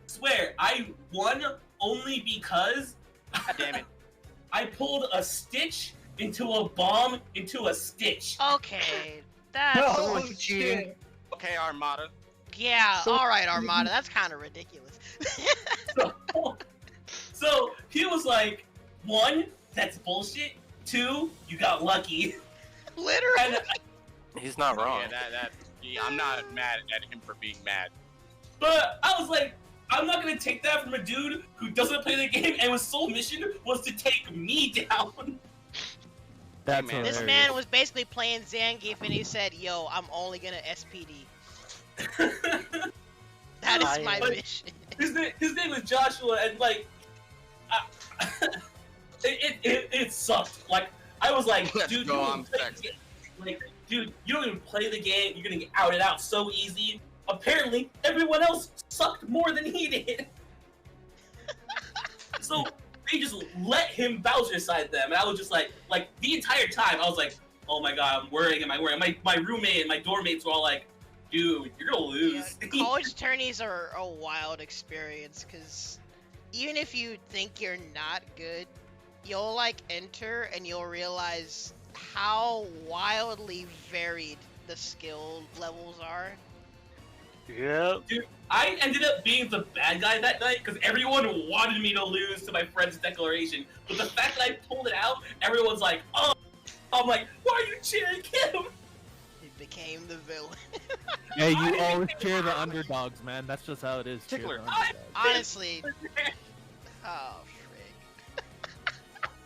swear, I won only because God damn it. I pulled a stitch into a bomb into a stitch. Okay, that's... Oh, shit. Okay, Armada. Yeah, alright, Armada, that's kind of ridiculous. So he was like, 1, that's bullshit. 2, you got lucky. Literally. And He's not wrong. Yeah, I'm not mad at him for being mad. But I was like, I'm not gonna take that from a dude who doesn't play the game and his sole mission was to take me down. That's man. This hilarious. man was basically playing Zangief and he said, yo, I'm only gonna SPD. That is my But mission. His name is Joshua, and like, it sucked. Like, I was like, Let's dude, go, you don't I'm play the game. Like, dude, you don't even play the game. You're gonna get outed out so easy. Apparently, everyone else sucked more than he did. So they just let him Bowser side them, and I was just like the entire time, I was like, oh my god, I'm worrying. Am I worrying? My roommate and my dorm mates were all like, dude, you're gonna lose. Yeah, college tourneys are a wild experience because even if you think you're not good, you'll like enter and you'll realize how wildly varied the skill levels are. Yep. Dude, I ended up being the bad guy that night because everyone wanted me to lose to my friend's declaration. But the fact that I pulled it out, everyone's like, oh. I'm like, why are you cheering him? He became the villain. Hey, you always cheer the underdogs, man. That's just how it is. Cheer Tickler. the underdogs. Honestly. Oh, frick.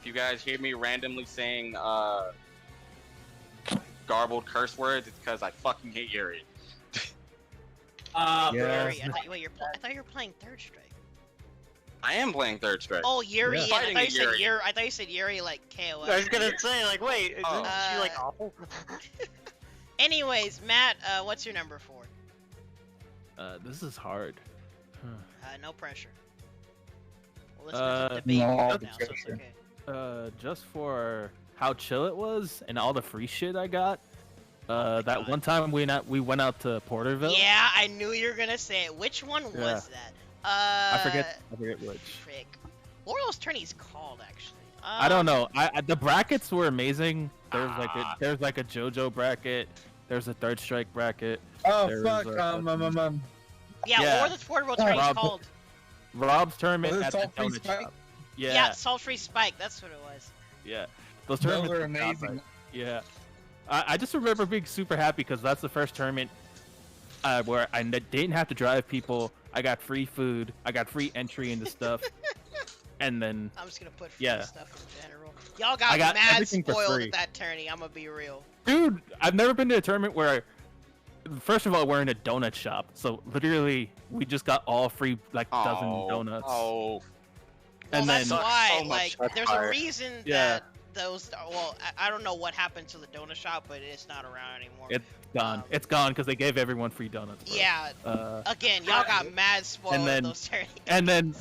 If you guys hear me randomly saying garbled curse words, it's because I fucking hate Yuri. Yeah. Yuri, I thought you were playing Third Strike. I am playing Third Strike. Oh, Yuri. Yeah. I Fighting thought you said Yuri. Yuri. I thought you said Yuri like KOF. I was gonna say, like, wait, isn't Oh. she like awful? Anyways, Matt, what's your number 4? This is hard. No pressure. Well, let's keep debating no right now, so it's pressure. okay. Just for how chill it was and all the free shit I got. That God. one time we went out to Porterville. Yeah, I knew you were gonna say it. Which one was that? I forget which. Frick. What were those tourneys called, actually? I don't know. The brackets were amazing. There's like a JoJo bracket. There's a Third Strike bracket. Oh There's fuck! Yeah, Yeah. what were the Porterville tourneys Rob- called? Rob's tournament Was it at the Salt-Free donut Spike? shop. Yeah, Yeah, Salt-Free Spike. That's what it was. yeah. Those Those tournaments were were amazing. godlike. Yeah. I just remember being super happy because that's the first tournament where I didn't have to drive people. I got free food. I got free entry into stuff. And then, I'm just gonna put free Yeah. stuff in general. Y'all I got got mad everything for spoiled free. at that tourney. I'm gonna be real. dude, I've never been to a tournament where first of all, we're in a donut shop, so literally we just got all free like dozen donuts. Oh. Well, And that's then why, so much. like, there's a reason Yeah. that those. Well, I don't know what happened to the donut shop, but it's not around anymore. it's gone. It's gone because they gave everyone free donuts. Bro. Yeah. Again, y'all got mad spoiled and then- with those turnies. And then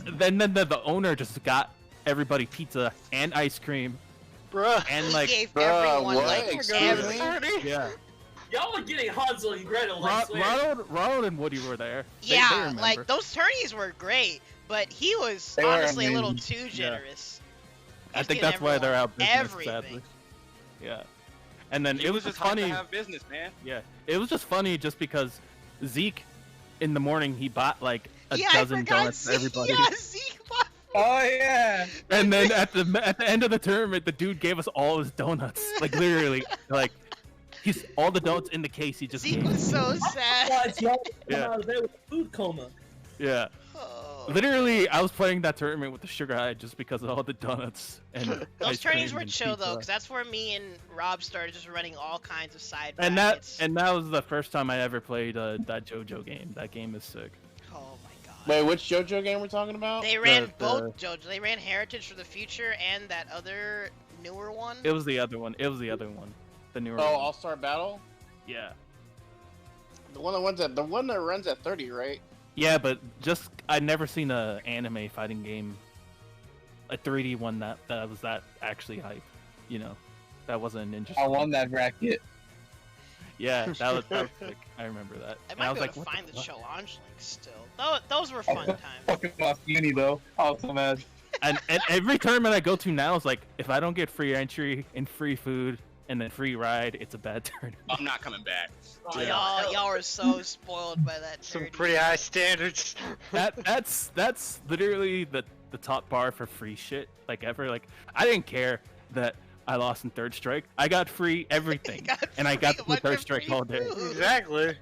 the owner just got everybody pizza and ice cream Bruh. and He like gave bruh, everyone what? like Excuse me? everything. yeah. Y'all are getting Hansel and Gretel, I swear. Ronald and Woody were there. They Yeah, remember. like those turnies were great, but he was They were honestly a little amazing. too generous. I He's think getting that's why they're out business, everything. sadly. Yeah. And then He it was just just funny. hyped to have business, man. Yeah, it was just funny just because Zeke, in the morning, he bought like a Yeah, I dozen forgot donuts for Zeke. everybody. Yeah, Zeke bought- Oh yeah. And then at the end of the tournament, the dude gave us all his donuts. Like literally, like he's all the donuts in the case. He just Zeke gave. was so sad. Guys, y'all come Yeah. out of there with a food coma. Yeah. Oh. Literally, I was playing that tournament with the sugar high just because of all the donuts and Those ice turnies cream were and chill though, pizza. because that's where me and Rob started just running all kinds of side And brackets. that was the first time I ever played that JoJo game. That game is sick. Oh my god. Wait, which JoJo game we're talking about? They ran the- both JoJo. They ran Heritage for the Future and that other newer one. It was the other one. It was the other one. The newer Oh, one. All Star Battle. Yeah. The one that runs at 30, right? Yeah, but just I never seen a anime fighting game, a 3D one that was that actually hype. You know, that wasn't interesting. I won that bracket. Yeah, that was sick. I remember that. I And might I was be like, able to what find the fuck? challenge link still. Those were fun times. Fucking lost uni though. I was so mad. And every tournament I go to now is like, if I don't get free entry and free food and then free ride, it's a bad tournament. I'm not coming back. Oh, Yeah. Y'all were so spoiled by that. Some turd. pretty high standards. That's literally the top bar for free shit like ever. Like I didn't care that I lost in third strike. I got free everything, Got and I got free- the what third the strike free all day. food? Exactly.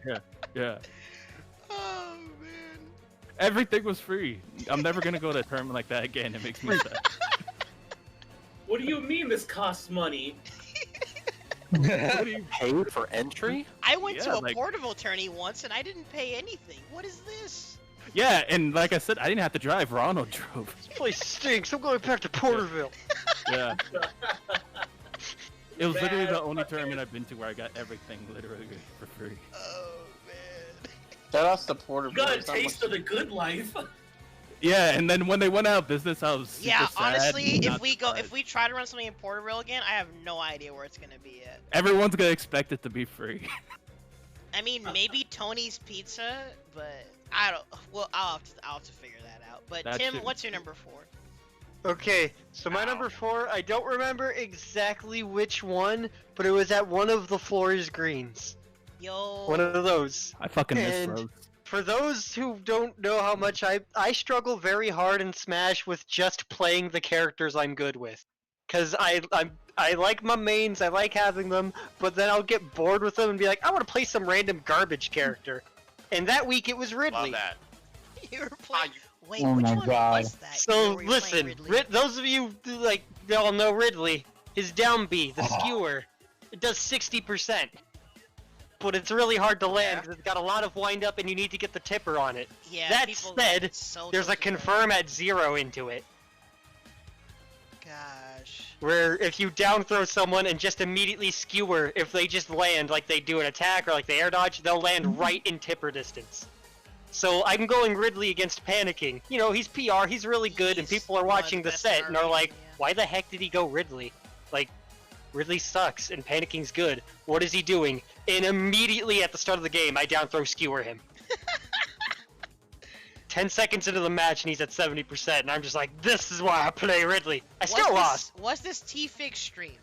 Yeah, Oh man. everything was free. I'm never gonna go to a tournament like that again. It makes me sad. What do you mean this costs money? What do you- Paid for entry? I went Yeah, to a like- portable tourney once and I didn't pay anything. What is this? Yeah, and like I said, I didn't have to drive. Ronald drove. This place stinks. I'm going back to Porterville. Yeah. It was literally Bad the only fucking- tournament I've been to where I got everything literally for free. Oh man. Shout out to Porter. You got a taste of the good life. Yeah, and then when they went out of business, I was super Yeah, sad, honestly, not if we surprised. try to run something in Porterville again, I have no idea where it's gonna be at. Everyone's gonna expect it to be free. I mean, maybe Tony's Pizza, but I don't. Well, I'll have to figure that out. But That Tim, shit- what's your number 4? Okay, so my number 4, I don't remember exactly which one, but it was at one of the floors greens. Yo. One of those. I fucking miss And- Rose. For those who don't know how much I struggle very hard in Smash with just playing the characters I'm good with. Cause I like my mains, I like having them, but then I'll get bored with them and be like, I want to play some random garbage character. And that week it was Love Ridley. that. You were playing. Wait, Oh which my one God. was that? So where you were playing listen, Ridley? those of you who, like they all know Ridley, his down B, the skewer, it does 60%. But it's really hard to land because it's got a lot of wind up and you need to get the tipper on it. Yeah. that people said, so There's a tilted there. confirm at 0 into it. Gosh. Where if you down throw someone and just immediately skewer, if they just land like they do an attack or like they air dodge, they'll land right in tipper distance. So I'm going Ridley against Panicking. You know, he's PR, he's really good, and He's people are one of watching the the best set and are RP, like, yeah. why the heck did he go Ridley? Like, Ridley sucks and Panicking's good. What is he doing? And immediately at the start of the game, I down throw skewer him. 10 seconds into the match and he's at 70%, and I'm just like, this is why I play Ridley. I still lost. Was this T-Fix streamed?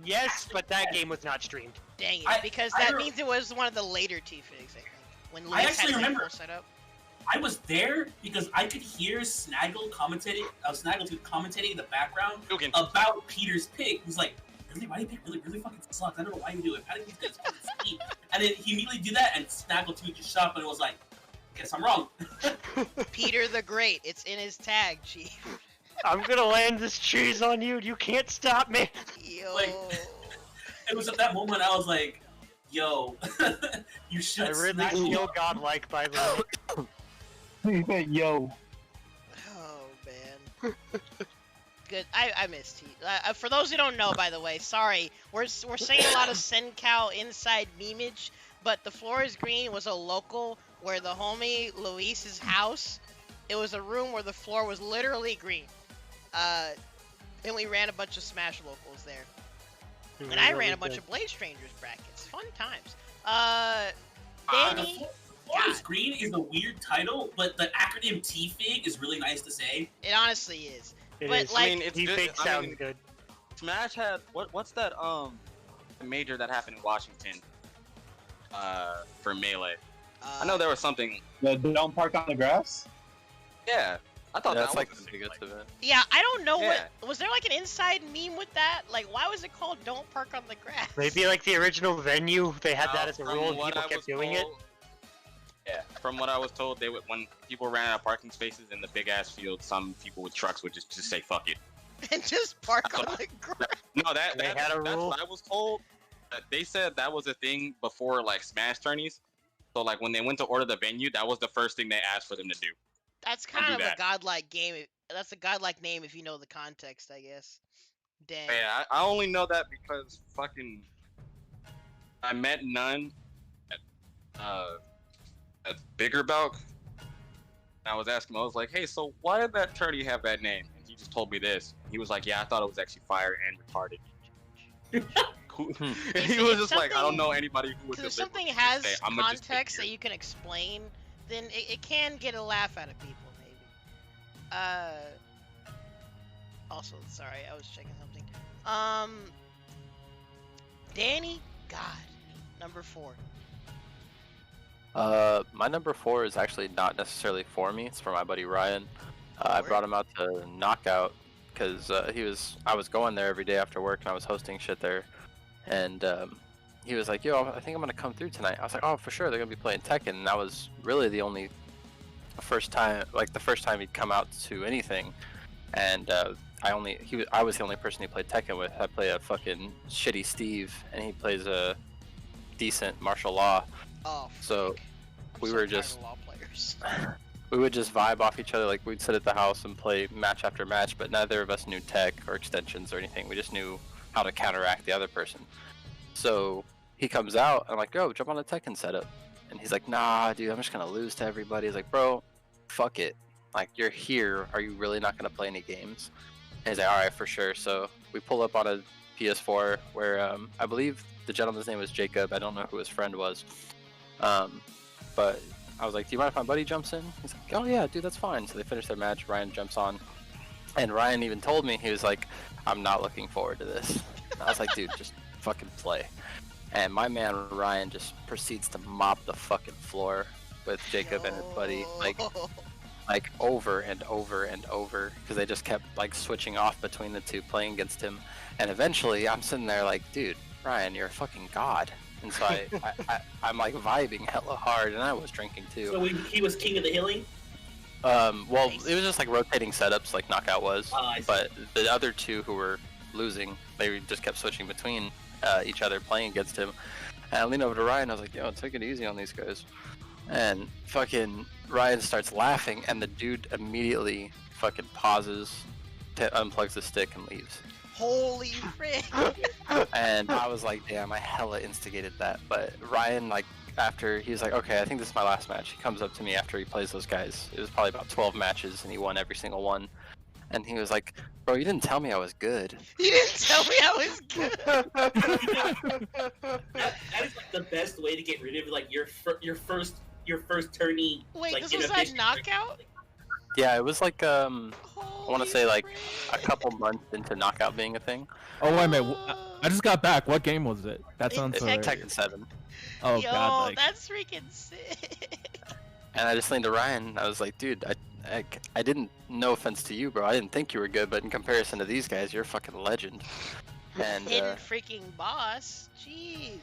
Yes, but that game was not streamed. Dang it, I- because I that re- means it was one of the later T-Figs, I think. When I Luis actually had his remember- full setup. I was there because I could hear Snaggletooth commentating in the background Dugan. about Peter's pick. He's like, really, why do you pick really, really fucking sucks? I don't know why you do it. How do you think it's fucking steep? And then he immediately did that, and Snaggletooth just shut up and was like, guess I'm wrong. Peter the Great, it's in his tag, Chief. I'm gonna land this cheese on you. You can't stop me. Yo. Like- It was at that moment I was like, Yo, you should. I really smash feel it. godlike, by the way. He said, yo. Oh man. Good. I missed Heat. For those who don't know, by the way, sorry, we're saying a lot of Sencow inside memeage, but the floor is green was a local where the homie Luis's house. It was a room where the floor was literally green. And we ran a bunch of Smash locals there. And I ran a bunch of Blade Strangers brackets. Fun times. Danny. Forest Green is a weird title, but the acronym TFIG is really nice to say. It honestly is. It But, is. like, I mean, it's He good. fake I sounds mean, good. Smash had what's that major that happened in Washington for Melee? I know there was something. The Don't Park on the Grass? Yeah, I thought That's that like was the biggest event. Yeah, I don't know Yeah. what was there like an inside meme with that? Like, why was it called "Don't Park on the Grass"? Maybe like the original venue, they had that as a From rule and what people I kept was doing it. told- Yeah, from what I was told, they would when people ran out of parking spaces in the big ass field, some people with trucks would just say fuck it. And just park on the grass. No, that's rule. what I was told. They said that was a thing before like Smash tourneys. So like when they went to order the venue, that was the first thing they asked for them to do. That's Don't kind do of a that. godlike game. That's a godlike name if you know the context, I guess. Dang. But yeah, I only know that because fucking I met None at Bigger Belk. I was asking him, I was like, hey, so why did that tourney have that name? And he just told me this. He was like, yeah, I thought it was actually fire and retarded. He was just like, I don't know anybody who would Because if deliberately something just has say, "I'ma just take context that you can explain, then it can get a laugh out of people, maybe. Also, sorry, I was checking something. Danny, God, number 4. My number 4 is actually not necessarily for me. It's for my buddy Ryan. I brought him out to Knockout because I was going there every day after work and I was hosting shit there, and he was like, "Yo, I think I'm gonna come through tonight." I was like, "Oh, for sure, they're gonna be playing Tekken." And that was really the first time he'd come out to anything, and I was the only person he played Tekken with. I play a fucking shitty Steve, and he plays a decent martial law. Oh, so I'm we so were tired just of law players. we would just vibe off each other. Like we'd sit at the house and play match after match, but neither of us knew tech or extensions or anything. We just knew how to counteract the other person. So he comes out, and I'm like, "Yo, jump on the Tekken setup," and he's like, "Nah, dude, I'm just gonna lose to everybody." He's like, "Bro, fuck it. Like you're here. Are you really not gonna play any games?" And he's like, "All right, for sure." So we pull up on a PS4 where I believe the gentleman's name was Jacob. I don't know who his friend was. But I was like, "Do you mind if my buddy jumps in?" He's like, "Oh yeah, dude, that's fine." So they finish their match. Ryan jumps on, and Ryan even told me, he was like, "I'm not looking forward to this." And I was like, "Dude, just fucking play." And my man Ryan just proceeds to mop the fucking floor with Jacob and his buddy, like over and over and over, because they just kept like switching off between the two playing against him. And eventually, I'm sitting there like, "Dude, Ryan, you're a fucking god." And so I'm like vibing hella hard, and I was drinking too. So he was king of the hilling? Well, it was just like rotating setups, like Knockout was. I see. But the other two who were losing, they just kept switching between each other playing against him. And I leaned over to Ryan, I was like, "Yo, take it easy on these guys." And fucking Ryan starts laughing, and the dude immediately fucking pauses, unplugs the stick, and leaves. Holy frick! And I was like, damn, I hella instigated that. But Ryan, like, after he was like, "Okay, I think this is my last match," he comes up to me after he plays those guys. It was probably about 12 matches, and he won every single one. And he was like, "Bro, you didn't tell me I was good." You didn't tell me I was good. That is like the best way to get rid of like your first tourney. Wait, like, this was at Knockout? Yeah, it was like, I want to say like a couple months into Knockout being a thing. Oh wait a minute, I just got back. What game was it? That sounds It's hilarious. Tekken 7. Oh Yo, god, like that's freaking sick. And I just leaned to Ryan. I was like, "Dude, I didn't. No offense to you, bro. I didn't think you were good, but in comparison to these guys, you're a fucking legend." And Hidden freaking boss. Jeez.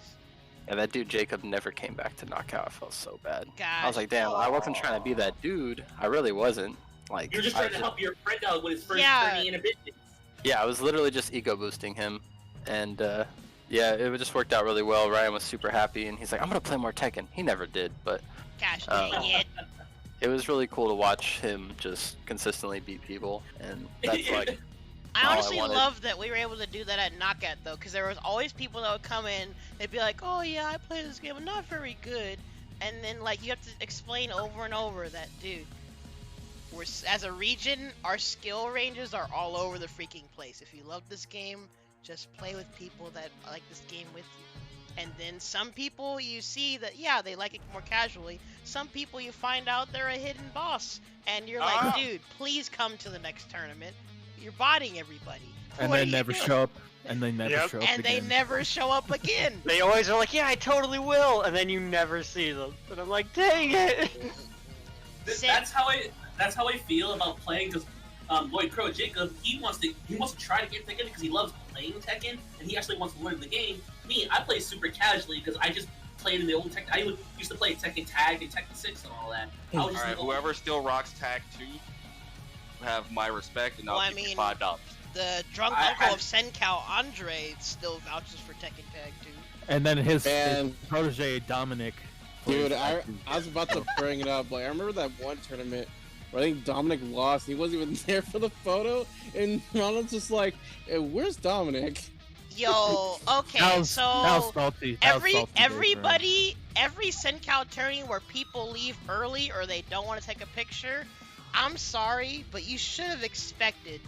yeah, that dude Jacob never came back to Knockout. I felt so bad. Gosh. I was like, damn, I wasn't trying to be that dude. I really wasn't. Like, You're just I trying to help your friend out with his first Yeah. tourney in a business. Yeah, I was literally just ego boosting him, and Yeah, it just worked out really well. Ryan was super happy, and he's like, "I'm gonna play more Tekken." He never did, but Gosh dang it. it was really cool to watch him just consistently beat people, and that's like. I honestly love that we were able to do that at Knockout though, because there was always people that would come in. They'd be like, "Oh yeah, I play this game, I'm not very good," and then like you have to explain over and over that, dude, we're as a region, our skill ranges are all over the freaking place. If you love this game, just play with people that like this game with you. And then some people you see that, yeah, they like it more casually. Some people you find out they're a hidden boss, and you're like, dude, please come to the next tournament. You're botting everybody. And What they are you never doing? show up. And they never show up And they again. never show up again. They always are like, yeah, I totally will, and then you never see them. And I'm like, dang it. That's how I feel about playing. Because Lloyd Crow Jacob, he wants to try to get Tekken because he loves playing Tekken, and he actually wants to learn the game. Me, I play super casually because I just played in the old Tekken. I used to play Tekken Tag and Tekken 6 and all that. Alright, whoever still rocks Tag 2, have my respect, and I'll give you $5. The drunk uncle of Senkow, Andre, still vouches for Tekken Tag 2. And then his Man. protege, Dominic. Dude, plays I that too. was about to bring it up. Like, I remember that one tournament where I think Dominic lost. He wasn't even there for the photo, and Ronald's just like, hey, "Where's Dominic?" Yo, okay, That was so salty. That was salty days for him. everybody, every Senkow tourney where people leave early or they don't want to take a picture, I'm sorry, but you should have expected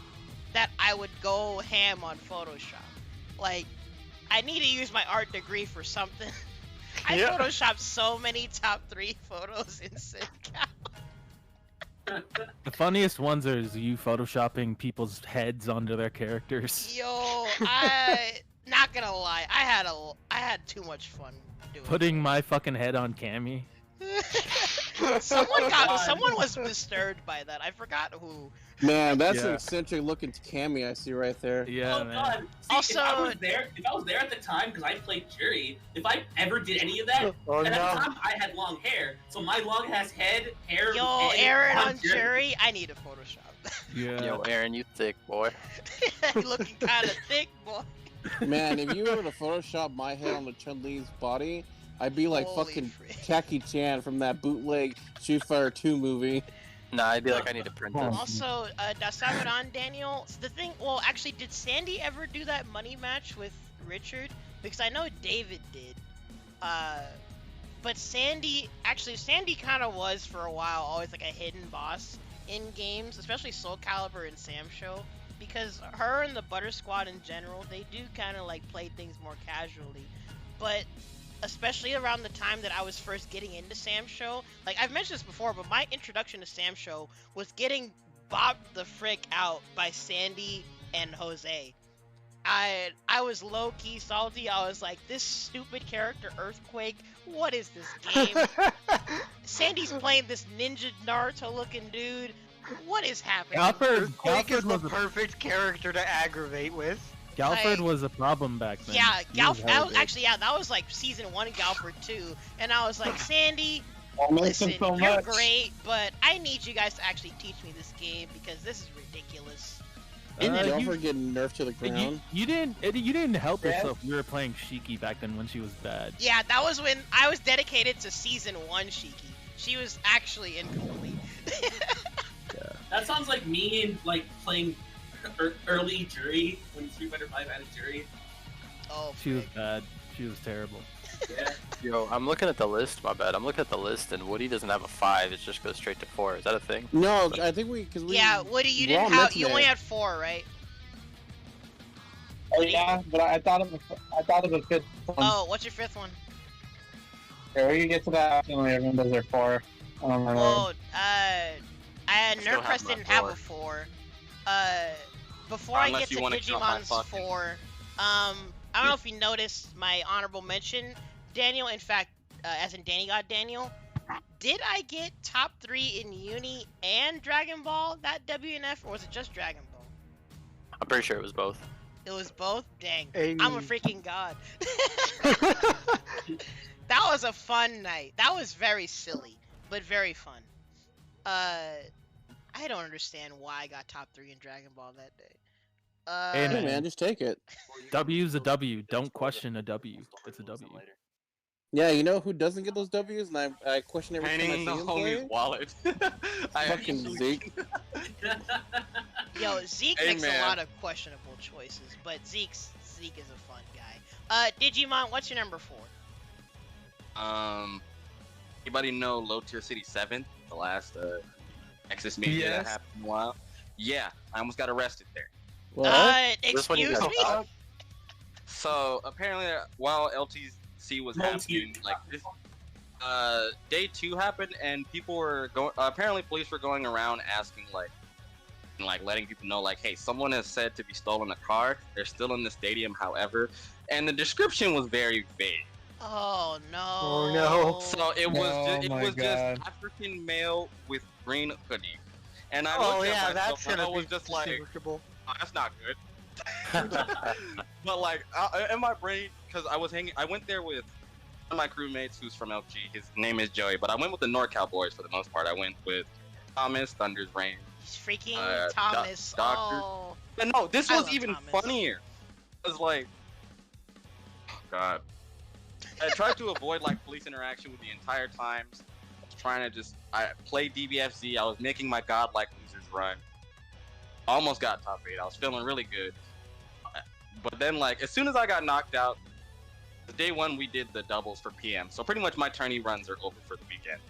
that I would go ham on Photoshop. Like, I need to use my art degree for something. I photoshopped so many top 3 photos in Senkow. The funniest ones are you photoshopping people's heads onto their characters. Yo, I not gonna lie, I had too much fun doing Putting my fucking head on Cammy. Someone was disturbed by that. I forgot who. Man, that's Yeah. an eccentric looking Cammy I see right there. Yeah, Oh man. god. See, Also- if I was there at the time, because I played Jury, if I ever did any of that, Oh, and at no. the time I had long hair, so my long ass hair. Yo, head Aaron on Jury, I need a Photoshop. Yeah. Yo, Aaron, you thick boy. Looking kind of thick, boy. Man, if you were to Photoshop my head on the Chun-Li's body, I'd be like Holy fucking frick. Jackie Chan from that bootleg Street Fighter 2 movie. Nah, I'd be like, I need to print this. Also, Dasamadon Daniel, the thing, well, actually, did Sandy ever do that money match with Richard? Because I know David did. But Sandy kind of was for a while always like a hidden boss in games, especially Soul Calibur and SamSho. Because her and the Butter Squad in general, they do kind of like play things more casually. But especially around the time that I was first getting into SamSho, like I've mentioned this before, but my introduction to SamSho was getting bopped the frick out by Sandy and Jose. I was low-key salty. I was like, this stupid character Earthquake, what is this game? Sandy's playing this ninja Naruto looking dude. What is happening? Quake is the perfect character to aggravate with. Galford was a problem back then. Yeah, He was hella big. actually, yeah, that was like season 1 Galford 2, and I was like, Sandy, I miss listen, him so you're much. great, but I need you guys to actually teach me this game because this is ridiculous. Didn't Uh, Delver you- get nerfed to the ground? You didn't help yourself. You were playing Shiki back then when she was bad. Yeah, that was when I was dedicated to season 1 Shiki. She was actually incomplete. That sounds like me and like playing early Jury when Street Fighter 5 had a Jury. Oh, She was bad. She was terrible. Yeah. Yo, I'm looking at the list, my bad. I'm looking at the list, and Woody doesn't have a 5, it just goes straight to 4. Is that a thing? No, I think we Yeah, Woody, you we're all didn't have. mixing You it. only had 4, right? Oh yeah, but I thought of the fifth one. Oh, what's your 5th one? Okay, we can get to that after everyone does their 4. I don't remember. Well, still have Nerdpress my didn't have a 4. 4. Before I Unless get you to wanna count my Digimon's fucking- 4, I don't know if you noticed my honorable mention, Daniel. In fact, as in Danny got Daniel. Did I get top 3 in Uni and Dragon Ball that WNF, or was it just Dragon Ball? I'm pretty sure it was both. It was both? Dang. Hey. I'm a freaking god. That was a fun night. That was very silly, but very fun. I don't understand why I got top 3 in Dragon Ball that day. Hey, Hey man, just take it. W's a W. Don't question a W. It's a W. Yeah, you know who doesn't get those W's, and I question every time I Painting see the him homie's play? wallet. Fucking Zeke. Yo, Zeke Hey, makes man. a lot of questionable choices, but Zeke is a fun guy. Digimon, what's your number 4? Anybody know Low Tier City 7? The last Nexus media that Yes. happened in a while. Yeah, I almost got arrested there. This one you Excuse got me? caught? So apparently, while LTC was happening, like this, day 2 happened, and people were going. Apparently, police were going around asking, like letting people know, like, hey, someone has said to be stolen a car. They're still in the stadium, however, and the description was very vague. Oh no. Oh no. So it was Oh my just God. African male with green hoodie, and I Oh looked yeah, at myself that's and gonna I was be just like, distinguishable. oh, that's not good. But like in my brain, because I went there with one of my crewmates who's from LG. His name is Joey, but I went with the NorCal boys for the most part. I went with Thomas, Thunder's Reign. He's freaking Uh, Thomas. Doctor. Oh. But no, this I was love even Thomas. funnier. It was like, oh god. I tried to avoid like police interaction with the entire time. I was trying to I played DBFZ. I was making my godlike losers run. Almost got top 8. I was feeling really good. But then like as soon as I got knocked out, the day 1 we did the doubles for PM. So pretty much my tourney runs are over for the weekend.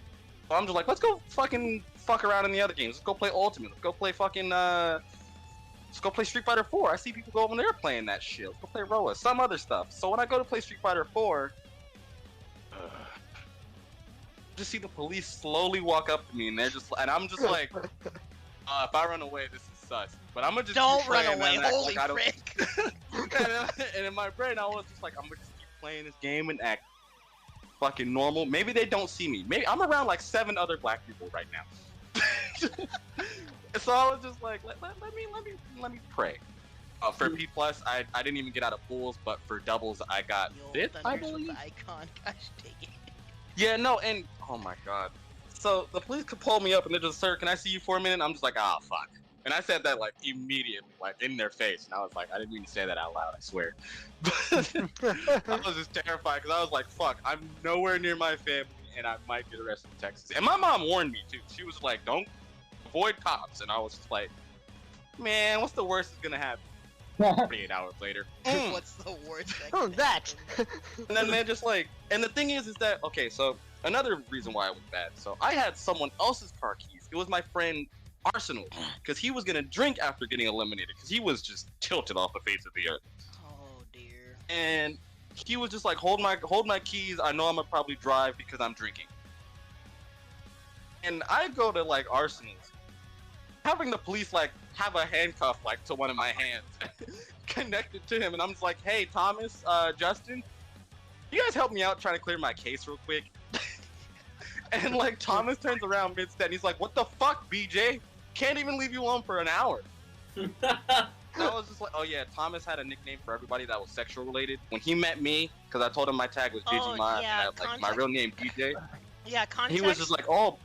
So I'm just like, let's go fucking fuck around in the other games. Let's go play Ultimate. Let's go play fucking let's go play Street Fighter 4. I see people go over there playing that shit. Let's go play Roa, some other stuff. So when I go to play Street Fighter 4, just see the police slowly walk up to me, and I'm just like, if I run away, this is sus. But I'm gonna just Don't keep run playing, away, man, act holy like I don't- frick. and in my brain, I was just like, I'm gonna just keep playing this game and act fucking normal. Maybe they don't see me. Maybe I'm around like 7 other black people right now. So I was just like, let me pray. For P+, I didn't even get out of pools, but for doubles, I got Yo, 5th, I Thunders with believe. the icon. Gosh dang it. Yeah, no, and oh my god. So the police could pull me up and they're just, sir, can I see you for a minute? I'm just like, ah, fuck. And I said that like immediately, like in their face, and I was like, I didn't even say that out loud, I swear. But I was just terrified because I was like, fuck, I'm nowhere near my family, and I might get arrested in Texas. And my mom warned me too. She was like, don't avoid cops, and I was just like, man, what's the worst that's gonna happen? 48 hours later. What's the worst? Oh, that. And then they're just like, and the thing is that, okay, so another reason why it was bad. So I had someone else's car keys. It was my friend Arsenal, because he was gonna drink after getting eliminated, because he was just tilted off the face of the earth. Oh dear. And he was just like, hold my keys. I know I'm gonna probably drive because I'm drinking. And I go to like Arsenal's, having the police like have a handcuff like to one of my hands connected to him, and I'm just like, hey Thomas, Justin, you guys help me out trying to clear my case real quick. And like Thomas turns around mid-step and he's like, what the fuck, BJ? Can't even leave you alone for an hour. And I was just like, oh yeah, Thomas had a nickname for everybody that was sexual related. When he met me, because I told him my tag was Digimon, yeah, and like my real name BJ. Yeah, context. He was just like, oh,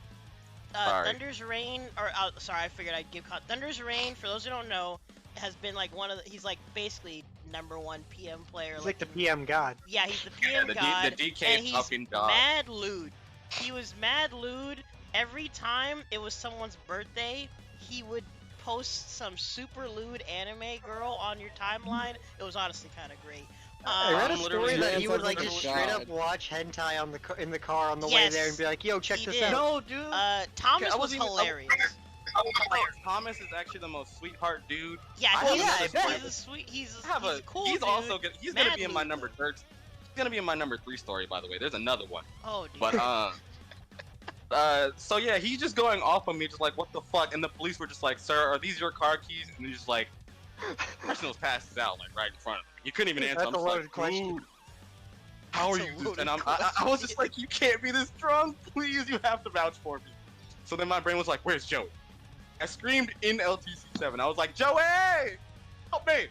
sorry. Thunder's Reign, or sorry, I figured I'd give Thunder's Reign. For those who don't know, has been like he's like basically #1 PM player. He's like the PM god. Yeah, he's the PM the god. DK and he's fucking god. mad lewd. He was mad lewd every time it was someone's birthday. He would post some super lewd anime girl on your timeline. It was honestly kind of great. I read a I'm story literally- that he would like Oh, just God. straight up watch hentai on in the car on the way Yes, there and be like, "Yo, check he this did. out." No, dude. Thomas I was wasn't even- hilarious. Thomas is actually the most sweetheart dude. Yeah, I he's, have another he's story. a sweet. He's I have a cool he's dude. also gonna he's gonna Mad be in my lewd, number though. 3. He's gonna be in my number 3 story, by the way. There's another one. Oh, dude. But so yeah, he's just going off on me, just like, what the fuck? And the police were just like, sir, are these your car keys? And he's just like, Arsenal's passes out like right in front of him. He couldn't even answer. That's I'm a just loaded like, question. dude, how are That's a you? loaded And I was just like, you can't be this drunk. Please, you have to vouch for me. So then my brain was like, where's Joey? I screamed in LTC7. I was like, Joey, help me!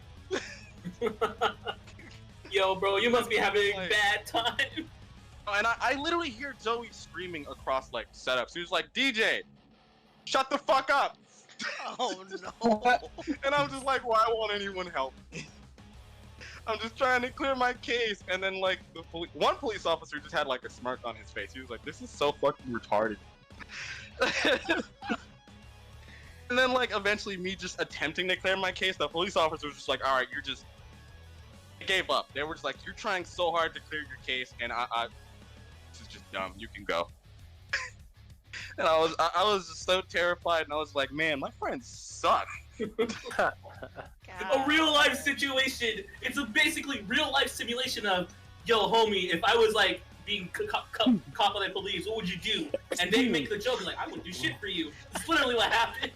Yo, bro, you must be having a Like- bad time. And I literally hear Joey screaming across like setups. He was like, DJ, shut the fuck up. Oh no. And I'm just like, why won't anyone help me? I'm just trying to clear my case, and then like one police officer just had like a smirk on his face. He was like, "This is so fucking retarded." And then like eventually, me just attempting to clear my case, the police officer was just like, "All right, you're just." They gave up. They were just like, "You're trying so hard to clear your case, and I this is just dumb. You can go." And I was just so terrified, and I was like, "Man, my friends suck." A real life situation. It's a basically real life simulation of, yo, homie, if I was like being caught by the police, what would you do? And they make the joke like, I wouldn't do shit for you. It's literally what happened.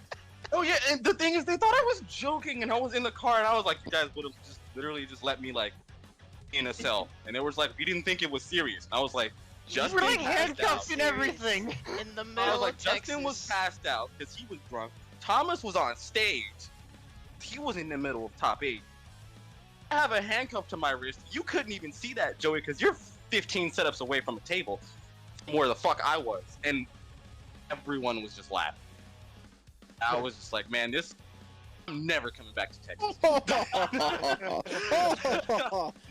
Oh yeah, and the thing is, they thought I was joking, and I was in the car, and I was like, you guys would have just literally just let me like in a cell, and they was like, we didn't think it was serious. I was like, Justin You were like passed handcuffed out. and everything. In the middle I was like, of Texas. Justin was passed out because he was drunk. Thomas was on stage. He was in the middle of top 8. I have a handcuff to my wrist. You couldn't even see that, Joey, because you're 15 setups away from a table from where the fuck I was. And everyone was just laughing. I was just like, man, I'm never coming back to Texas. You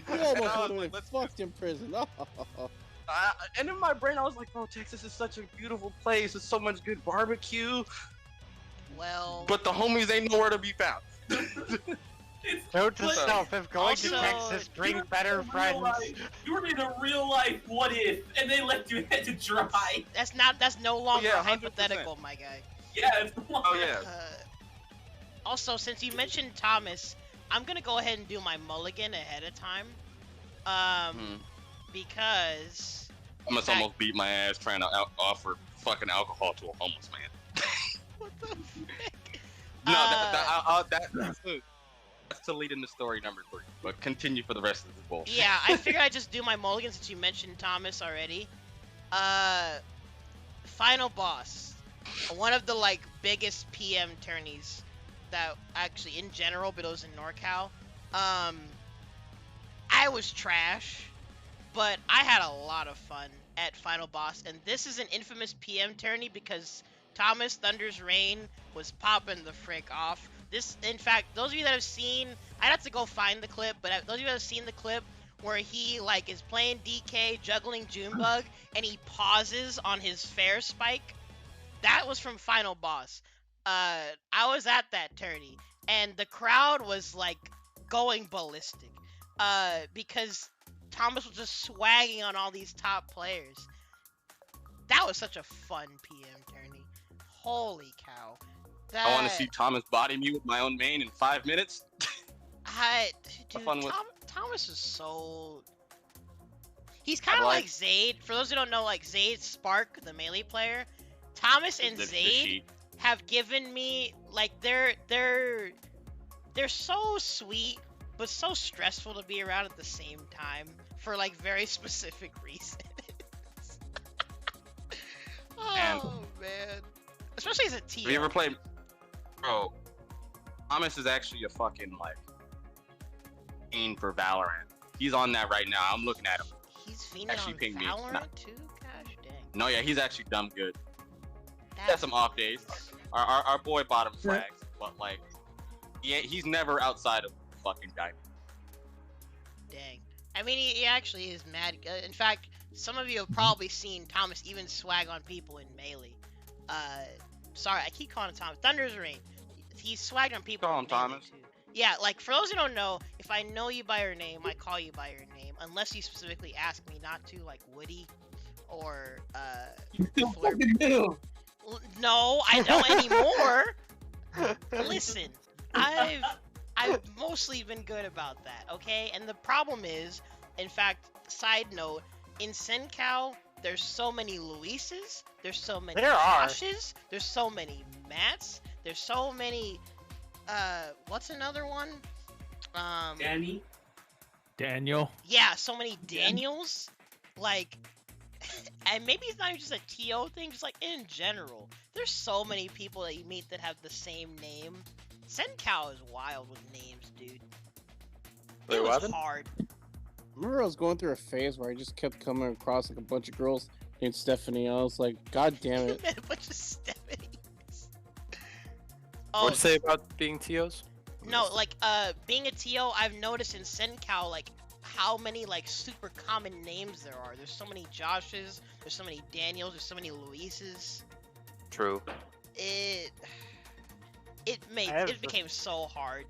almost would have fucked in prison. And in my brain, I was like, "Oh, Texas is such a beautiful place. There's so much good barbecue." Well, but the homies ain't nowhere to be found. Note to self: if going also, to Texas, bring better friends. You were in a real life what if, and they left you head to dry. That's no longer yeah, hypothetical, my guy. Yeah. It's Oh yeah. Also, since you mentioned Thomas, I'm gonna go ahead and do my mulligan ahead of time. Because I must almost beat my ass trying to offer fucking alcohol to a homeless man. what the frick? No, that's to lead into story number 3. But continue for the rest of the bullshit. Yeah, I figured I'd just do my mulligan since you mentioned Thomas already. Final boss, one of the like biggest PM tourneys that actually in general, but it was in NorCal. I was trash, but I had a lot of fun at Final Boss, and this is an infamous PM tourney because Thomas Thunder's Reign was popping the frick off. This, in fact, those of you that have seen, I'd have to go find the clip, but those of you that have seen the clip where he like is playing DK, juggling Junebug, and he pauses on his fair spike, that was from Final Boss. I was at that tourney, and the crowd was like going ballistic, because Thomas was just swagging on all these top players. That was such a fun PM tourney. Holy cow. I want to see Thomas body me with my own main in 5 minutes. Dude, fun with... Thomas is so... He's kind of like Zayd. For those who don't know, like Zayd Spark, the melee player, Thomas and Zayd have given me, like, they're so sweet, but so stressful to be around at the same time for like very specific reasons. Oh man, especially as a team. Have you ever played? Bro, Thomas is actually a fucking like fiend for Valorant. He's on that right now. I'm looking at him. He's fiending actually on Valorant too. Gosh dang. No, yeah, he's actually dumb good. He has some off days. Our boy bottom frags, but like, he's never outside of fucking Diamond. Dang. I mean, he actually is mad. In fact, some of you have probably seen Thomas even swag on people in Melee. Sorry, I keep calling him Thomas. Thunder's Reign. He swagged on people. Call him Thomas. Too. Yeah, like, for those who don't know, if I know you by your name, I call you by your name. Unless you specifically ask me not to, like Woody or, No, I don't anymore. Listen, I've mostly been good about that, okay? And the problem is, in fact, side note, in SenCal, there's so many Luises, there's so many Joshes, there's so many Matts, there's so many, what's another one? Daniel. Yeah, so many Daniels, like, and maybe it's not even just a TO thing, just like in general, there's so many people that you meet that have the same name. SenCal is wild with names, dude. It was hard. I remember I was going through a phase where I just kept coming across like a bunch of girls named Stephanie. I was like, God damn it. Met a bunch of Stephanies. Oh, What'd you say about being TOs? no, like being a TO, I've noticed in SenCal like how many like super common names there are. There's so many Joshes, there's so many Daniels, there's so many Luises. True. It became so hard.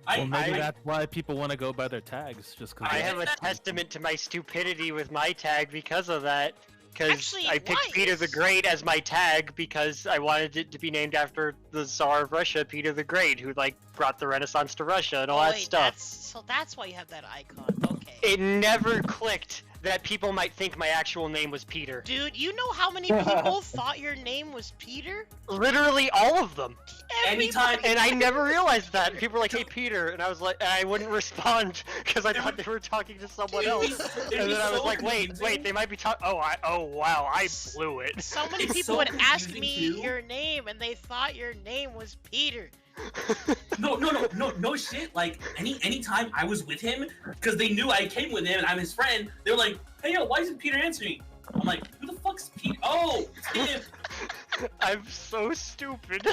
Well, maybe that's why people want to go by their tags, just because. I have a testament to my stupidity with my tag because of that. Because I picked Peter the Great as my tag because I wanted it to be named after the Tsar of Russia, Peter the Great, who like brought the Renaissance to Russia and all that stuff. So that's why you have that icon. Okay. It never clicked that people might think my actual name was Peter. Dude, you know how many people thought your name was Peter? Literally all of them. Anytime, and I never realized that. People were like, "Hey, Peter," and I was like, I wouldn't respond because I thought they were talking to someone else. And then I was like, "Wait, they might be talking." Oh, wow, I blew it. So many people would ask me your name, and they thought your name was Peter. No shit. Like anytime I was with him, because they knew I came with him and I'm his friend, they were like, "Hey, yo, why isn't Peter answering?" I'm like, "Who the fuck's Peter? Oh, it's him." I'm so stupid.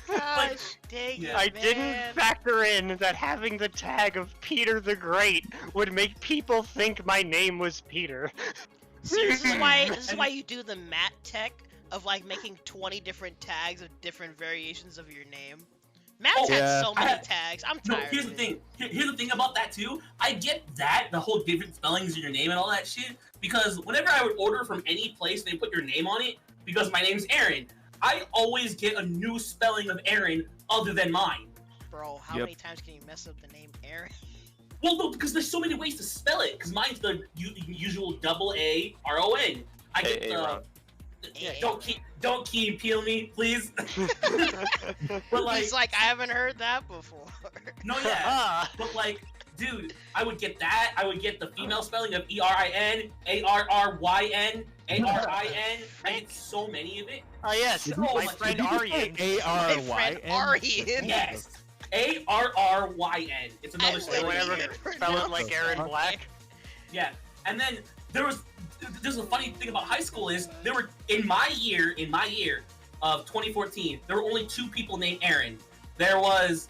Gosh, dang it, I didn't factor in that having the tag of Peter the Great would make people think my name was Peter. See, this is why you do the mat tech of like making 20 different tags of different variations of your name. Matt's had so many tags. I'm tired. No, here's the thing. Here's the thing about that too. I get that, the whole different spellings of your name and all that shit, because whenever I would order from any place, they put your name on it, because my name's Aaron. I always get a new spelling of Aaron other than mine. Bro, how many times can you mess up the name Aaron? Well, no, because there's so many ways to spell it. Because mine's the usual double A-R-O-N. I get the... Don't key and peel me, please. But like, he's like, I haven't heard that before. No, yeah, but like, dude, I would get that. I would get the female spelling of E-R-I-N, A-R-R-Y-N, A-R-I-N. I get so many of it. Oh yes, my friend Aryan. A-R-Y-N. Aryan. Yes, A-R-R-Y-N. It's another spelling. Whenever spell it like Aaron Black. Yeah, and then there's a funny thing about high school is there were in my year of 2014 there were only 2 people named Aaron. There was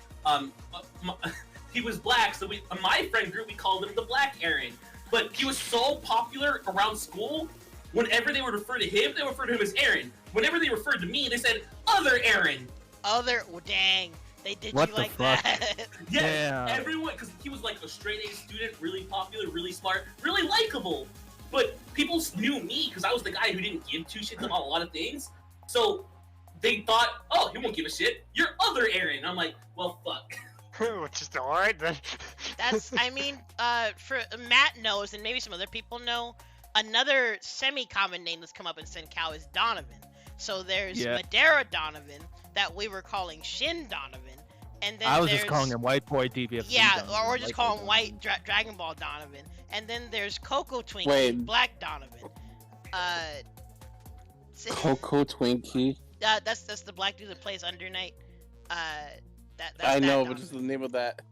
he was black, so my friend group we called him the Black Aaron. But he was so popular around school. Whenever they would refer to him, they referred to him as Aaron. Whenever they referred to me, they said other Aaron. Dang. They did what you like fuck? that. Yeah, everyone, because he was like a straight A student, really popular, really smart, really likable. But people knew me because I was the guy who didn't give 2 shits about a lot of things. So they thought, oh, he won't give a shit. You're other Aaron. I'm like, well, fuck. Which is alright then. I mean, for Matt knows, and maybe some other people know, another semi-common name that's come up in SenCal is Donovan. So there's Madera Donovan that we were calling Shin Donovan. And then I was just calling him White Boy DBFZ. Yeah, Donovan, or just call him White Dragon Ball Donovan. And then there's Coco Twinkie, Wait. Black Donovan. Coco Twinkie. That's the black dude that plays Under Night. I know, but just the name of that.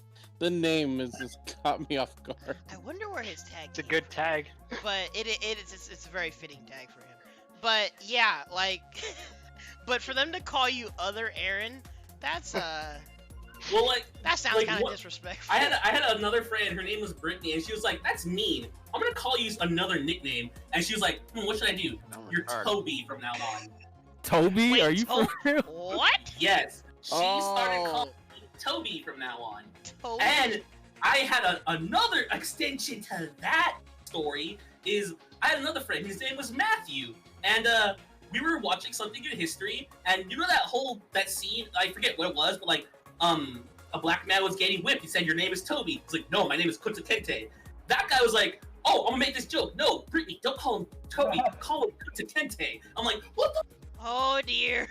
The name has just caught me off guard. I wonder where his tag. It's a good tag. But it's a very fitting tag for him. But yeah, like, but for them to call you Other Aaron, that's Well, like that sounds kind of disrespectful. I had another friend. Her name was Brittany, and she was like, "That's mean. I'm gonna call you another nickname." And she was like, "What should I do?" You're Toby from now on. Toby? Wait, are you for real? What? Yes. She started calling me Toby from now on. Toby. And I had another extension to that story. Is I had another friend. His name was Matthew, and we were watching something in history, and you know that scene. I forget what it was, but like. A black man was getting whipped. He said, "Your name is Toby." He's like, "No, my name is Kutakente." That guy was like, "Oh, I'm gonna make this joke." No, Brittany, don't call him Toby. Call him Kutakente. I'm like, what the? Oh dear.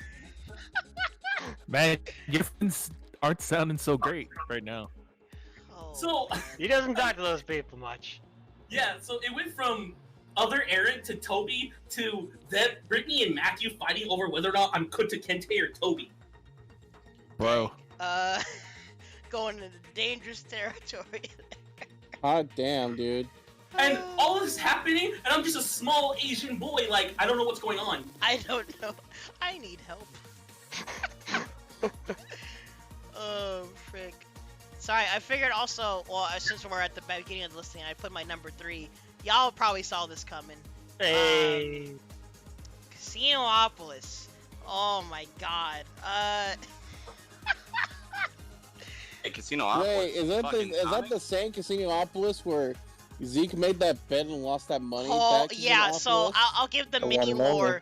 Man, your friends aren't sounding so great right now. Oh. So he doesn't talk to those people much. Yeah, so it went from other Aaron to Toby to Brittany and Matthew fighting over whether or not I'm Kutakente or Toby. Bro. Going into dangerous territory. Hot damn, dude. And all of this happening, and I'm just a small Asian boy, like, I don't know what's going on. I don't know. I need help. Oh, frick. Sorry, I figured also, well, since we're at the beginning of the listing, I put my number 3. Y'all probably saw this coming. Hey. Casinopolis. Oh my god. Hey, Casinopolis. Wait, is that the same Casinopolis where Zeke made that bet and lost that money? Oh, back yeah, so I'll give the mini watermelon. lore.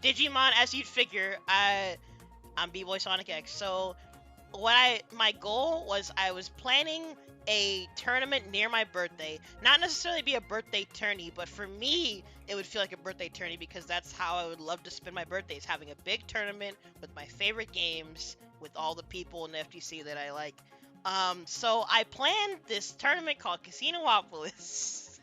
Digimon, as you'd figure, I'm B-Boy Sonic X. So my goal was I was planning a tournament near my birthday. Not necessarily be a birthday tourney, but for me, it would feel like a birthday tourney because that's how I would love to spend my birthdays, having a big tournament with my favorite games, with all the people in the FGC that I like. So I planned this tournament called Casinopolis.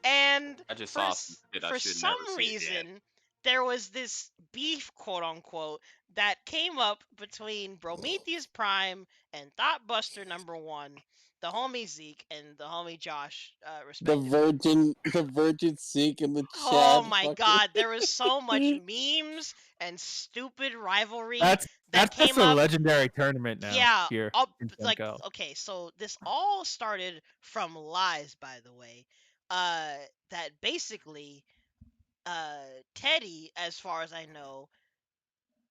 And I just for, saw some shit I for should some never see again. reason, there was this beef, quote unquote, that came up between Prometheus Prime and Thoughtbuster number 1, the homie Zeke and the homie Josh, The respectively. virgin Zeke in the chat. Oh my fucking- god, there was so much memes and stupid rivalry That's that just came a up. legendary tournament now. Yeah, here in like, Senko. okay, so this all started from lies, by the way. That basically, Teddy, as far as I know,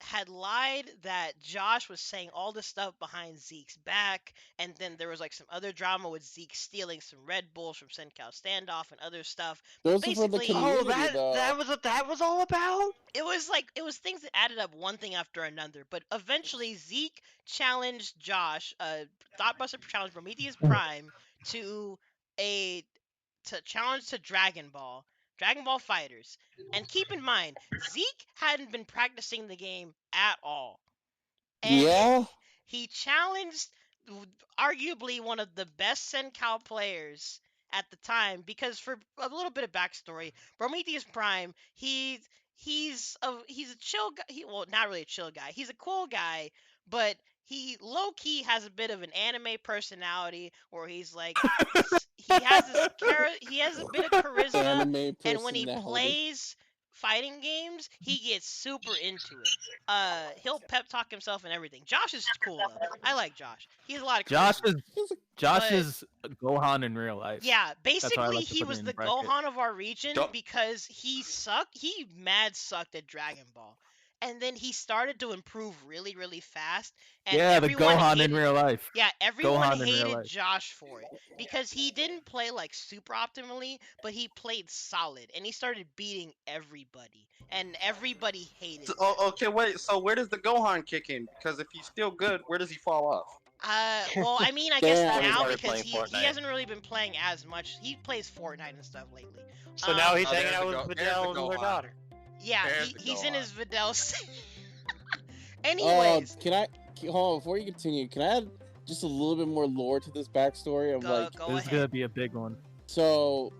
had lied that Josh was saying all this stuff behind Zeke's back, and then there was like some other drama with Zeke stealing some Red Bulls from Sencal Standoff and other stuff. Those are for the community, though. that was what that was all about? It was things that added up one thing after another, but eventually Zeke challenged Josh, Thoughtbuster challenged Prometheus Prime to challenge to Dragon Ball Fighters. And keep in mind, Zeke hadn't been practicing the game at all. And Yeah? he challenged arguably one of the best Sencal players at the time, because for a little bit of backstory, Prometheus Prime, he's a chill guy. Well, not really a chill guy. He's a cool guy, but he low key has a bit of an anime personality where he's like he has a bit of charisma, Anime and when he personality. plays fighting games, he gets super into it. He'll pep talk himself and everything. Josh is cool though. I like Josh. He has a lot of charisma. Josh is Gohan in real life. Yeah, That's why I basically like to he put it was in the bracket. Gohan of our region Don't- because he sucked. He mad sucked at Dragon Ball. And then he started to improve really, really fast. And Yeah, the everyone Gohan in hated, real life. Yeah, everyone Gohan in real hated life. Josh for it because he didn't play like super optimally, but he played solid and he started beating everybody, and everybody hated. So, okay, wait. So where does the Gohan kick in? Because if he's still good, where does he fall off? Well, I mean, I guess Damn. now Started because playing he Fortnite. hasn't really been playing as much. He plays Fortnite and stuff lately. So now he's Oh, hanging there's out the with there's the Videl and their Gohan. daughter. Yeah, There's the he's in Gohan. his Videl stage. Oh, Anyways, hold on, before you continue, can I add just a little bit more lore to this backstory of go, like go This is ahead. gonna be a big one. so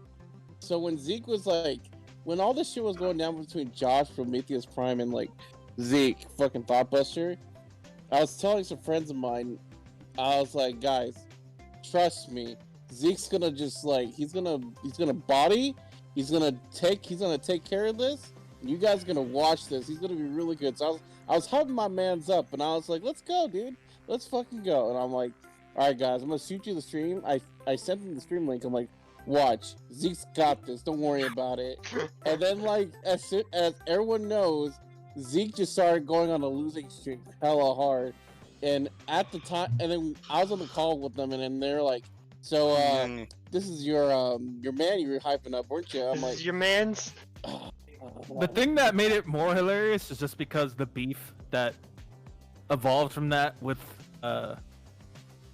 when Zeke was like when all this shit was going down between Josh, Prometheus Prime, and like Zeke, fucking Thoughtbuster, I was telling some friends of mine, I was like, guys, trust me, Zeke's gonna just like he's gonna body, he's gonna take care of this. You guys are gonna watch this. He's gonna be really good. So I was hyping my mans up, and I was like, let's go, dude. Let's fucking go. And I'm like, all right, guys, I'm gonna shoot you the stream. I sent him the stream link. I'm like, watch, Zeke's got this. Don't worry about it. And then like as everyone knows, Zeke just started going on a losing streak hella hard. And at the time, and then I was on the call with them, and then they're like, so this is your man you were hyping up, weren't you? I'm This like, is your man's. The thing that made it more hilarious is just because the beef that evolved from that with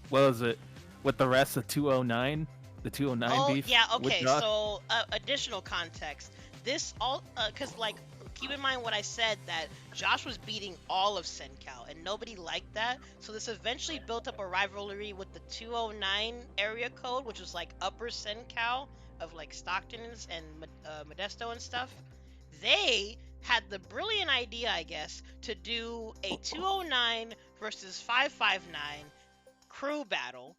what was it? With the rest of 209, the 209 Oh beef. yeah, with okay. Josh. So additional context. This all because like keep in mind what I said, that Josh was beating all of Sencal and nobody liked that. So this eventually built up a rivalry with the 209 area code, which was like upper Sencal of like Stockton and Modesto and stuff. They had the brilliant idea, I guess, to do a 209 versus 559 crew battle,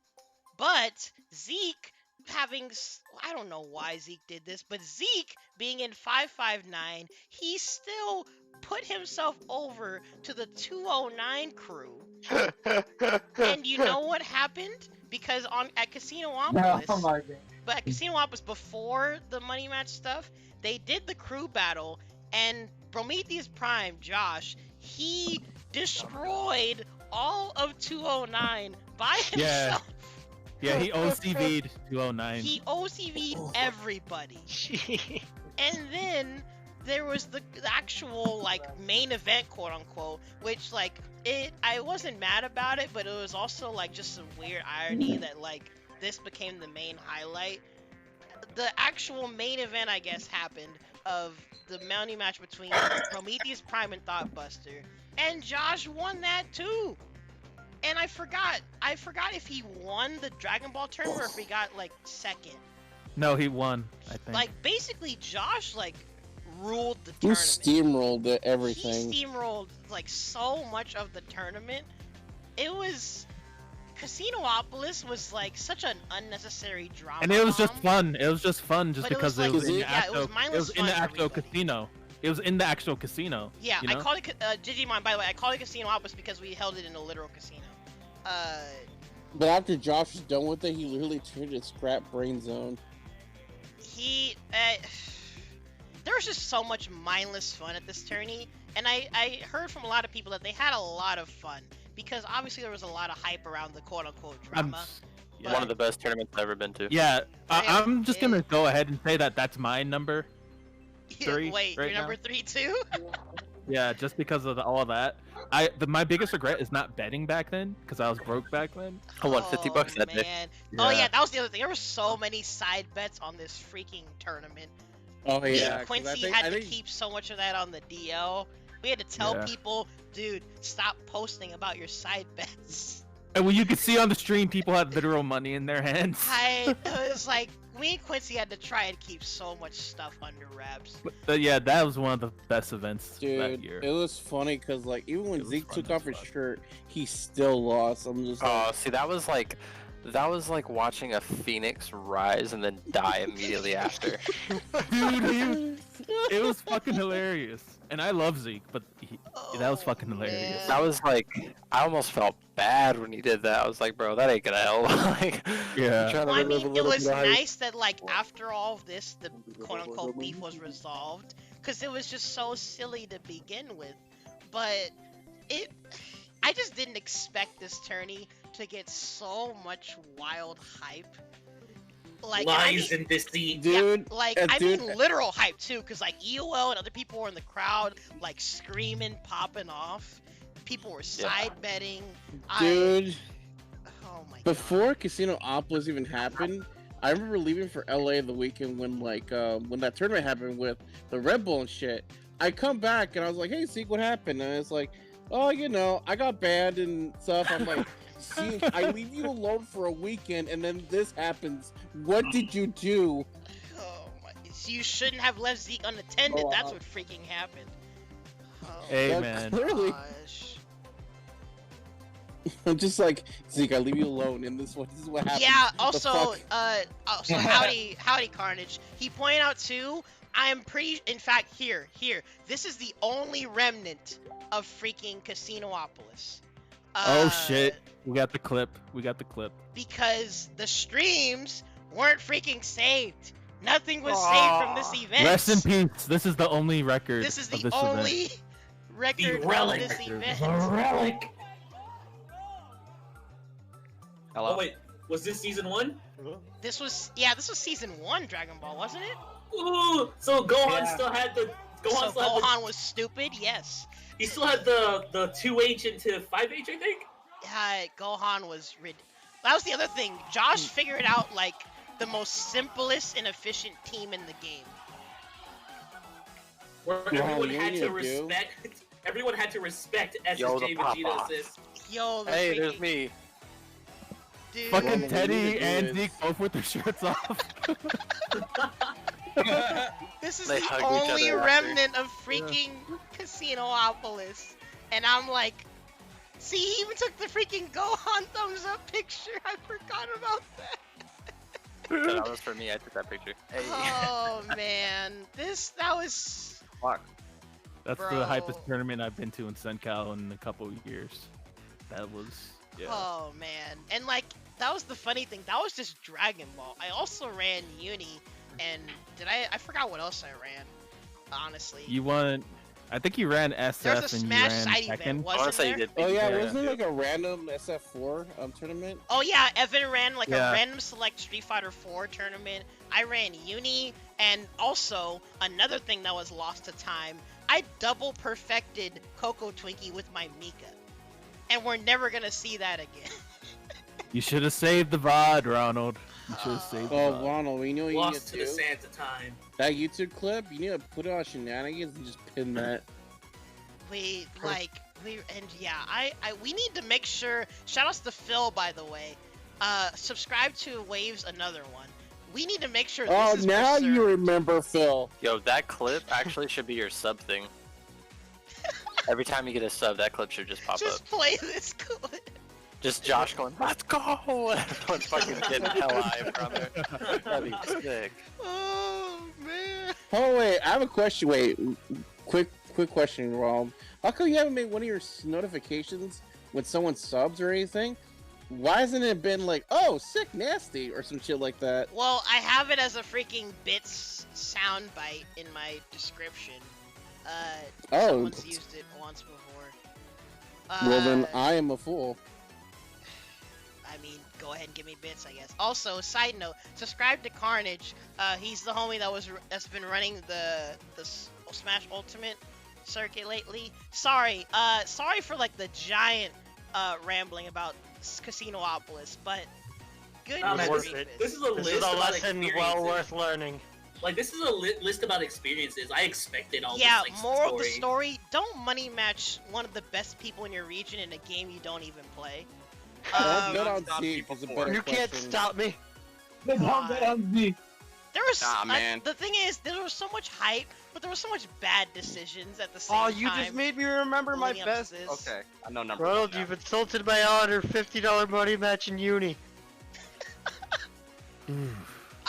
but Zeke I don't know why Zeke did this, but Zeke, being in 559, he still put himself over to the 209 crew. And you know what happened? Because at Casinopolis, Oh my god. but at Casinopolis before the money match stuff, they did the crew battle, and Prometheus Prime, Josh, he destroyed all of 209 by himself. Yeah, he OCV'd 209. He OCV'd everybody. And then there was the actual like main event, quote unquote, which like I wasn't mad about it, but it was also like just some weird irony that like this became the main highlight. The actual main event, I guess, happened of the money match between Prometheus Prime and Thoughtbuster, and Josh won that too. And I forgot if he won the Dragon Ball tournament or if he got like second. No, he won, I think. Like basically Josh like ruled the You tournament. steamrolled everything. He steamrolled like so much of the tournament. It was Casinopolis was like such an unnecessary drama. And it was bomb. just fun. It was just fun just But it because was it was like- in the yeah, it actual was mindless in the fun for actual everybody. casino. It was in the actual casino. Yeah, you know? I called it Digimon. By the way, I called it Casinopolis because we held it in a literal casino. But after Josh was done with it, he literally turned it scrap brain zone. There was just so much mindless fun at this tourney, and I heard from a lot of people that they had a lot of fun because obviously there was a lot of hype around the quote-unquote drama. Yeah. One of the best tournaments I've ever been to. Yeah, I'm just gonna go ahead and say that that's my number 3. Wait, right you're number now. 3 too? Yeah, just because of all of that. My biggest regret is not betting back then because I was broke back then. I won $50 that day. Man. Oh yeah, that was the other thing. There were so many side bets on this freaking tournament. Oh Me yeah, and Quincy had to keep so much of that on the DL. We had to tell Yeah. people, dude, stop posting about your side bets. And when you could see on the stream, people had literal money in their hands. It was like me and Quincy had to try and keep so much stuff under wraps. But yeah, that was one of the best events that Dude, year. it was funny because like even when It was Zeke fun took as off his fuck. shirt, he still lost. I'm just like, Oh, see, that was like watching a phoenix rise and then die immediately after. Dude, it was fucking hilarious. And I love Zeke, but that was fucking hilarious. That was like, I almost felt bad when he did that. I was like, bro, that ain't gonna help. Like, Yeah. trying to Well, I relive a mean, it little was bit of hype. nice that like after all of this, the quote-unquote beef was resolved, because it was just so silly to begin with. But I just didn't expect this tourney to get so much wild hype. Like Lies and deceit. dude, I dude, mean literal hype too, because like EOL and other people were in the crowd, like screaming, popping off. People were side betting. dude. Oh my god. Before Casinopolis even happened, I remember leaving for LA the weekend when when that tournament happened with the Red Bull and shit. I come back and I was like, "Hey, Zeke, what happened?" And it's like, "Oh, you know, I got banned and stuff." I'm like, "Zeke, I leave you alone for a weekend and then this happens. What did you do?" Oh my! So you shouldn't have left Zeke unattended. That's what freaking happened. Oh, Hey, Yeah, man. clearly. gosh. I'm just like, Zeke, I leave you alone, and this is what happened. Yeah. The Also, fuck? howdy, Carnage. He pointed out too. I'm pretty. In fact, here. This is the only remnant of freaking Casinopolis. Oh shit. We got the clip. Because the streams weren't freaking saved. Nothing was saved from this event. Rest in peace. This is the only record This is of the this only event. record The of relic. this event. Relic. Hello? Oh wait, was this season 1? This was season 1 Dragon Ball, wasn't it? Ooh, so Gohan still had the So Gohan was stupid, yes. he still had the 2H into 5H, I think. Gohan was that was the other thing. Josh figured out like the most simplest and efficient team in the game. Where Yeah, everyone you had need to to do. respect. Everyone had to respect Yo, the SSJ pop Vegeta off. assist. Yo, the Hey, freaking there's me. dude. Fucking What we need Teddy to do and is- Zeke both with their shirts off. This is They the hug each only other after. remnant of freaking Casinopolis. And I'm like, see, he even took the freaking Gohan thumbs up picture. I forgot about that. So that was for me. I took that picture. Hey. Oh man, that was. Fuck. That's Bro. the hypest tournament I've been to in SenCal in a couple years. That was yeah. Oh man, and like that was the funny thing. That was just Dragon Ball. I also ran Uni, and I forgot what else I ran. Honestly. You won. I think you ran SF There's a and Smash you ran side Tekken. event, I want wasn't to say you there? did. Oh yeah, Yeah. wasn't there like a random SF4 tournament? Oh yeah, Evan ran like Yeah. a random select Street Fighter 4 tournament. I ran Uni, and also another thing that was lost to time. I double perfected Coco Twinkie with my Mika, and we're never gonna see that again. You should have saved the VOD, Ronald. You should have saved the Oh, VOD. Ronald, we know what you need Lost to to the do. sands of time. That YouTube clip, you need to put it on Shenanigans and just pin that. We need to make sure. Shout outs to Phil, by the way. Subscribe to Waves, another one. We need to make sure. Oh, this is now you preserved. remember, Phil. Yo, that clip actually should be your sub thing. Every time you get a sub, that clip should just pop Just up. play this good. Just Josh going, "Let's go!" Everyone's fucking getting hell high from there. That'd be sick. Oh man. Oh wait, I have a question. Wait, quick question, Rob. How come you haven't made one of your notifications when someone subs or anything? Why hasn't it been like, oh, sick, nasty, or some shit like that? Well, I have it as a freaking bits soundbite in my description. Oh. Someone's used it once before. Well then, I am a fool. I mean, go ahead and give me bits, I guess. Also, side note, subscribe to Carnage. He's the homie that's been running the Smash Ultimate circuit lately. Sorry for like the giant rambling about Casinopolis, but good. Nah, man, Worth it. This is a This list is a about lesson well experiences. worth learning. Like, this is a list about experiences. I expected all Yeah, this, like, moral of the story, don't money match one of the best people in your region in a game you don't even play. Don't bet on stop Zeke people is a for better You can't question. stop me. There was Nah, man. the thing is, there was so much hype, but there was so much bad decisions at the same Oh, time. you just made me remember my leading up to best. this. Okay, I know number Ronald, one you've now. insulted my honor. $50 money match in Uni.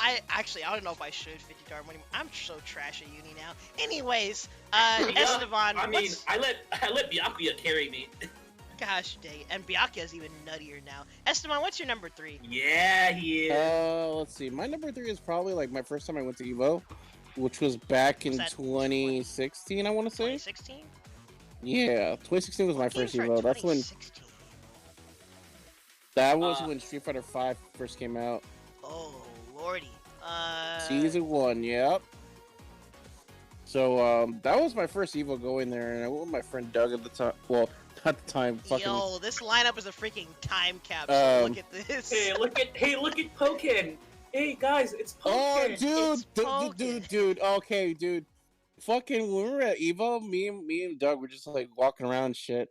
I don't know if I should $50 money. I'm so trash at uni now. Anyways, Yeah, Esteban, I mean, I let Byakuya carry me. gosh dang, and Byakuya's even nuttier now. Esteban, what's your number 3? Yeah, he is. Let's see. My number 3 is probably like my first time I went to Evo, which was back in Was that 2016, I want to say. 2016? Yeah, 2016 was my first Games are Evo. That's when 2016. that was when Street Fighter 5 first came out. Oh lordy. Season 1, yep. So that was my first Evo going there, and I went with my friend Doug at the time. Well, at the time, fucking. Yo, this lineup is a freaking time capsule. Look at this. Hey, look at Pokken. Hey guys, it's Pokken. Oh, dude. Okay, dude. Fucking, when we were at Evo, me and Doug were just like walking around and shit.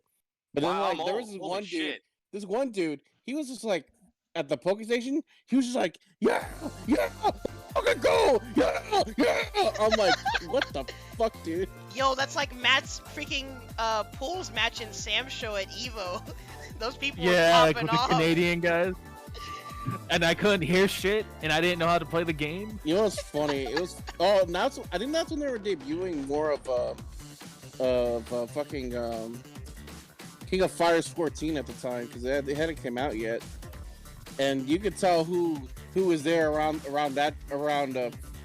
But then Wow, like there was this holy one dude. shit. This one dude, he was just like at the Poke Station. He was just like, yeah, okay, go, yeah. I'm like, what the fuck, dude? Yo, that's like Matt's freaking pools match in SamSho at Evo. Those people Yeah, were like popping with the off. Canadian guys. And I couldn't hear shit, and I didn't know how to play the game. You know what's funny? It was I think that's when they were debuting more of fucking King of Fighters 14 at the time because they hadn't come out yet, and you could tell who was there around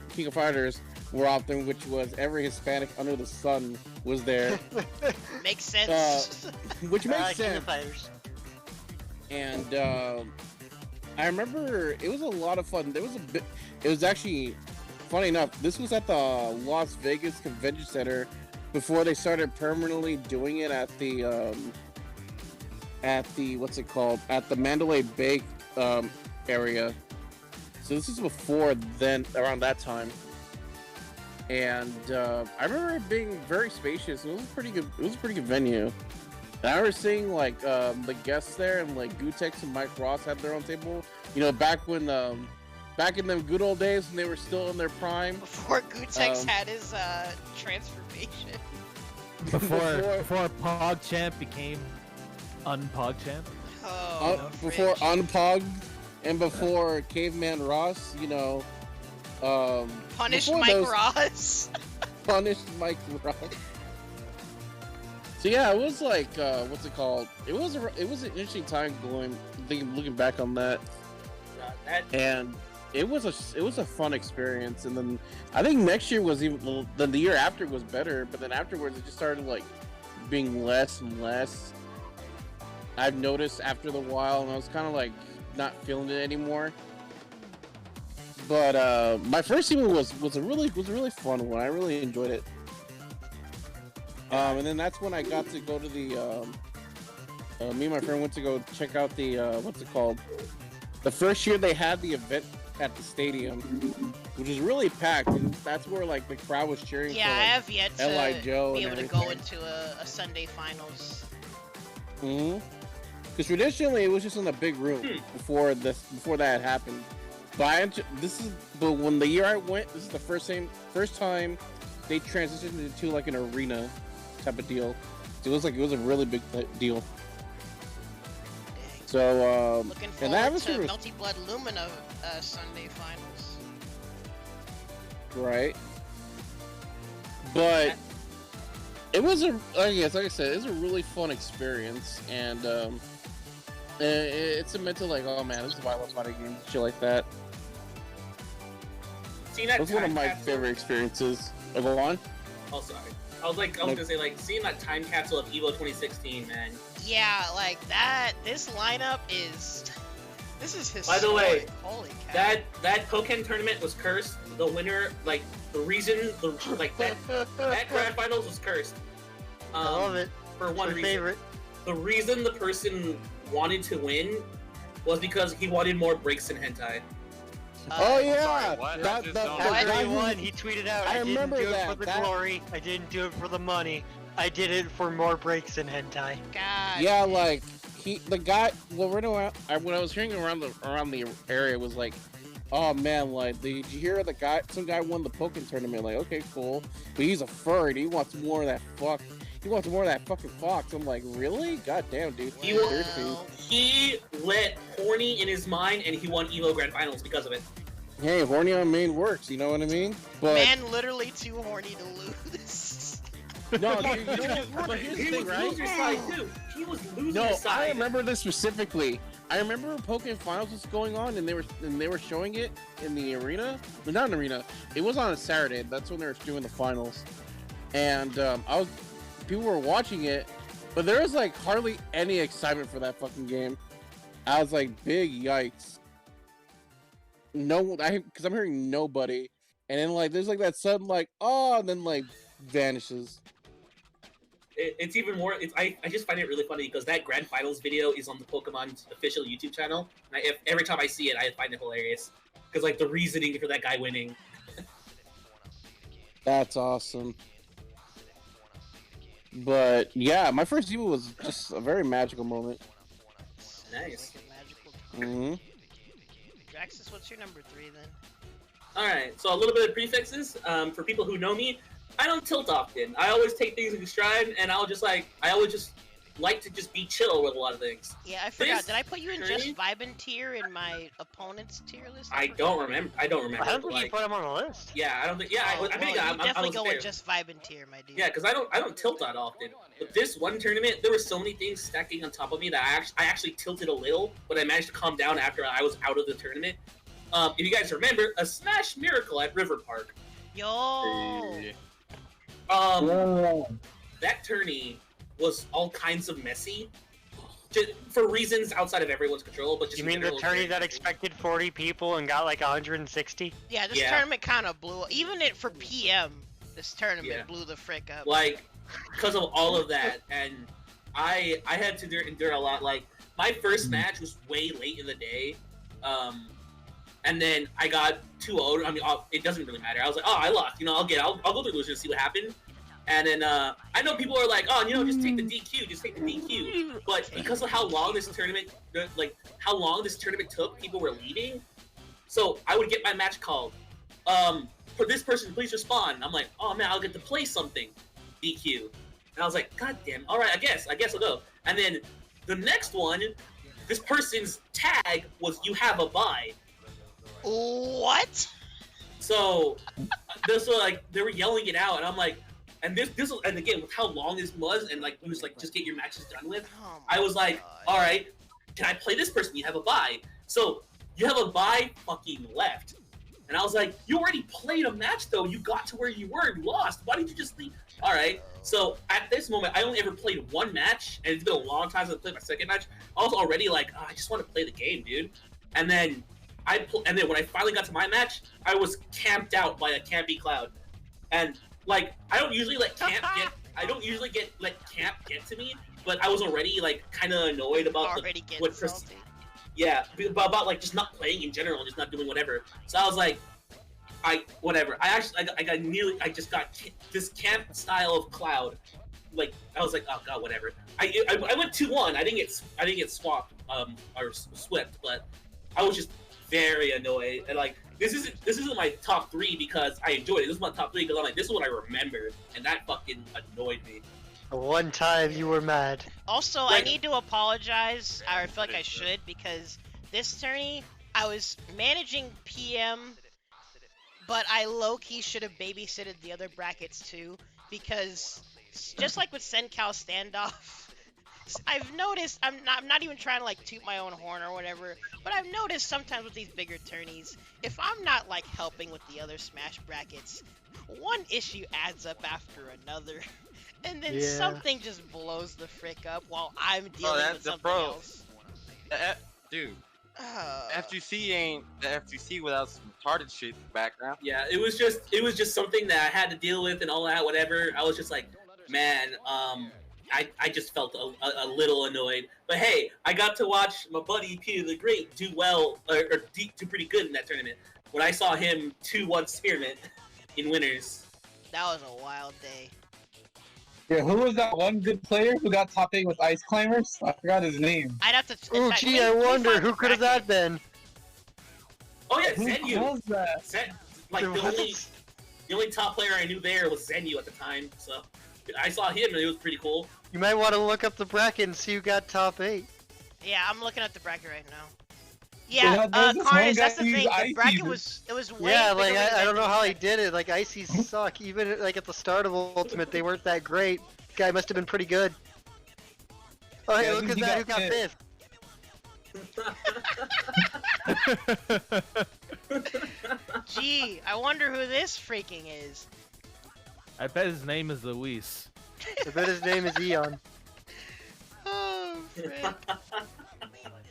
King of Fighters more often, which was every Hispanic under the sun was there. Makes sense. Which makes King sense. of Fighters. And I remember it was a lot of fun. It was actually funny enough. This was at the Las Vegas Convention Center before they started permanently doing it at the what's it called? At the Mandalay Bay area. So this is before then, around that time. And I remember it being very spacious. It was pretty good. It was a pretty good venue. And I remember seeing like the guests there, and like Gutex and Mike Ross had their own table. You know, back in them good old days when they were still in their prime. Before Gutex had his transformation. Before PogChamp became UnPogChamp. Oh, Before Unpog. and before Caveman Ross, you know, Punish before Mike those- Ross. punished Mike Ross. So yeah, it was like what's it called? It was an interesting time looking back on that, and it was a fun experience. And then I think next year was even the year after was better, but then afterwards it just started like being less and less. I've noticed after the while, and I was kind of like not feeling it anymore. But my first season was a really fun one. I really enjoyed it. And then that's when I got to go to the. Me and my friend went to go check out the what's it called? The first year they had the event at the stadium, which is really packed, and that's where like the crowd was cheering. Yeah, for, like, I have yet to L.I. Joe be and able to go everything. into a Sunday finals. Because traditionally it was just in a big room before that had happened. But when the year I went, this is the first time they transitioned into like an arena type of deal. So it was a really big deal. So Looking and forward that to atmosphere was Melty Blood Lumina Sunday finals. right, but it was like I said, it was a really fun experience, and it's a mental like, oh man, this is why I love fighting games, shit like that. Seeing that It was one of time my capsule- favorite experiences. Go on. Oh, sorry. I was gonna say, like, seeing that time capsule of Evo 2016, man. Yeah, like that. This lineup is. This is historic. By the way, Holy cow. that Pokken tournament was cursed. The winner, like, the reason, that grand finals was cursed. I love it. For one my reason. favorite. The reason the person wanted to win was because he wanted more breaks in hentai. Oh yeah, sorry, what? I just don't know. After guy he who- won, he tweeted out, I didn't remember do it that. for the That- glory, I didn't do it for the money, I did it for more breaks in hentai. God. Yeah, like the guy. Well, right around, what I was hearing around the area was like, oh man, like did you hear the guy? Some guy won the Pokken tournament. Like, okay, cool, but he's a furry. He wants more of that fuck. He wants more of that fucking fox. I'm like, really? God damn, dude. Seriously. He let horny in his mind, and he won Evo Grand Finals because of it. Hey, horny on main works. You know what I mean? But Man, literally too horny to lose. no, dude, you know what? But here's the He thing, was right? loser side too. He was loser No, side. I remember this specifically. I remember Pokemon Finals was going on, and they were showing it in the arena. But not an arena. It was on a Saturday. That's when they were doing the finals, and people were watching it, but there was like hardly any excitement for that fucking game. I was like, big yikes. No, because I'm hearing nobody, and then like there's like that sudden like oh, and then like vanishes. It's even more. I just find it really funny because that grand finals video is on the Pokemon's official YouTube channel. And every time I see it, I find it hilarious because like the reasoning for that guy winning. That's awesome. But yeah, my first Evo was just a very magical moment. Nice. Mm-hmm. Draxus, what's your number 3 then? All right, so a little bit of prefixes. For people who know me, I don't tilt often. I always take things in stride, and I always just like to just be chill with a lot of things. Yeah, I forgot. This Did I put you in journey- just Vibin tier in my opponent's tier list? I don't remember. I don't remember. I don't but, think you like, put him on the list. yeah, I don't think. Yeah, Oh, I think well, I you definitely was go there. with just Vibin tier, my dude. Yeah, because I don't tilt that often. But this one tournament, there were so many things stacking on top of me that I actually tilted a little, but I managed to calm down after I was out of the tournament. If you guys remember, a Smash Miracle at River Park. Yo. That tourney was all kinds of messy, just for reasons outside of everyone's control. But just You in mean the general, tourney that expected 40 people and got like 160? Yeah, this Yeah. tournament kind of blew. Even it for PM, this tournament Yeah. blew the frick up. like because of all of that, and I had to endure a lot. Like my first match was way late in the day, and then I got 2-0. I mean, it doesn't really matter. I was like, oh, I lost. You know, I'll go through losers and see what happened. And then I know people are like, oh, you know, just take the DQ, just take the DQ. But because of how long this tournament, took, people were leaving. So I would get my match called. For this person, please respond. And I'm like, oh man, I'll get to play something. DQ. And I was like, god damn. All right, I guess I'll go. And then the next one, this person's tag was "You have a bye." What? So, this was like they were yelling it out, and I'm like, and this was, and again with how long this was, and like it was like just get your matches done with. Oh I was like, all right, can I play this person? You have a bye. So you have a bye. Fucking left. And I was like, you already played a match though. You got to where you were. You lost. Why did you just leave? All right. So at this moment, I only ever played one match, and it's been a long time since I played my second match. I was already like, oh, I just want to play the game, dude. And then and then when I finally got to my match, I was camped out by a campy Cloud. And like, I don't usually let camp get to me, but I was already like kind of annoyed about about like just not playing in general and just not doing whatever. So I was like, I just got this camp style of Cloud. Like I was like, oh god, whatever. I went 2-1. I didn't get swapped or swept, but I was just very annoyed. And like this isn't my top 3 because I enjoyed it. This is my top 3 because I'm like, this is what I remember, and that fucking annoyed me. One time you were mad. Also, I need to apologize, or I feel like I should, because this tourney, I was managing PM, but I low-key should have babysitted the other brackets too, because just like with Sencal Standoff, I've noticed, I'm not even trying to like toot my own horn or whatever, but I've noticed sometimes with these bigger tourneys, if I'm not like helping with the other Smash brackets, one issue adds up after another. And then something just blows the frick up while I'm dealing with something else. Dude, FGC ain't the FGC without some retarded shit in the background. Yeah, it was just something that I had to deal with and all that, whatever. I was just like, man, I just felt a little annoyed. But hey, I got to watch my buddy Peter the Great do well, or do pretty good in that tournament. When I saw him 2-1 Spearmint in winners. That was a wild day. Yeah, who was that one good player who got top 8 with Ice Climbers? I forgot his name. I'd have to. Oh, gee, I wonder who could have that been. Oh yeah, Who Zenyu. was that? The only top player I knew there was Zenyu at the time. So I saw him and it was pretty cool. You might want to look up the bracket and see who got top 8. Yeah, I'm looking at the bracket right now. Yeah, Carnage, that's the thing. The bracket was way yeah, like bigger I don't know how he did it. Like Ices suck. Even like at the start of Ultimate, they weren't that great. Guy must have been pretty good. Oh hey, look at that! Who got fifth? Gee, I wonder who this freaking is. I bet his name is Luis. I bet his name is Eon. Oh, frick.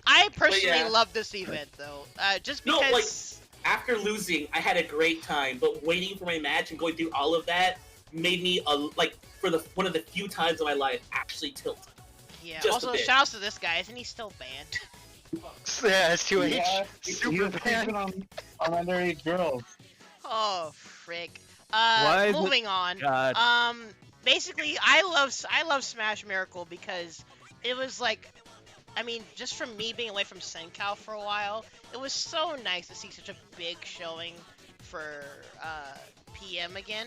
I personally love this event though, just because. No, like after losing, I had a great time, but waiting for my match and going through all of that made me one of the few times in my life actually tilt. Yeah. Just also, shout outs to this guy. Isn't he still banned? Yeah, it's 2H. Yeah, super banned on underage girls. Oh frick. Moving on. God. Basically, I love Smash Miracle because it was like. I mean, just from me being away from Sencal for a while, it was so nice to see such a big showing for PM again.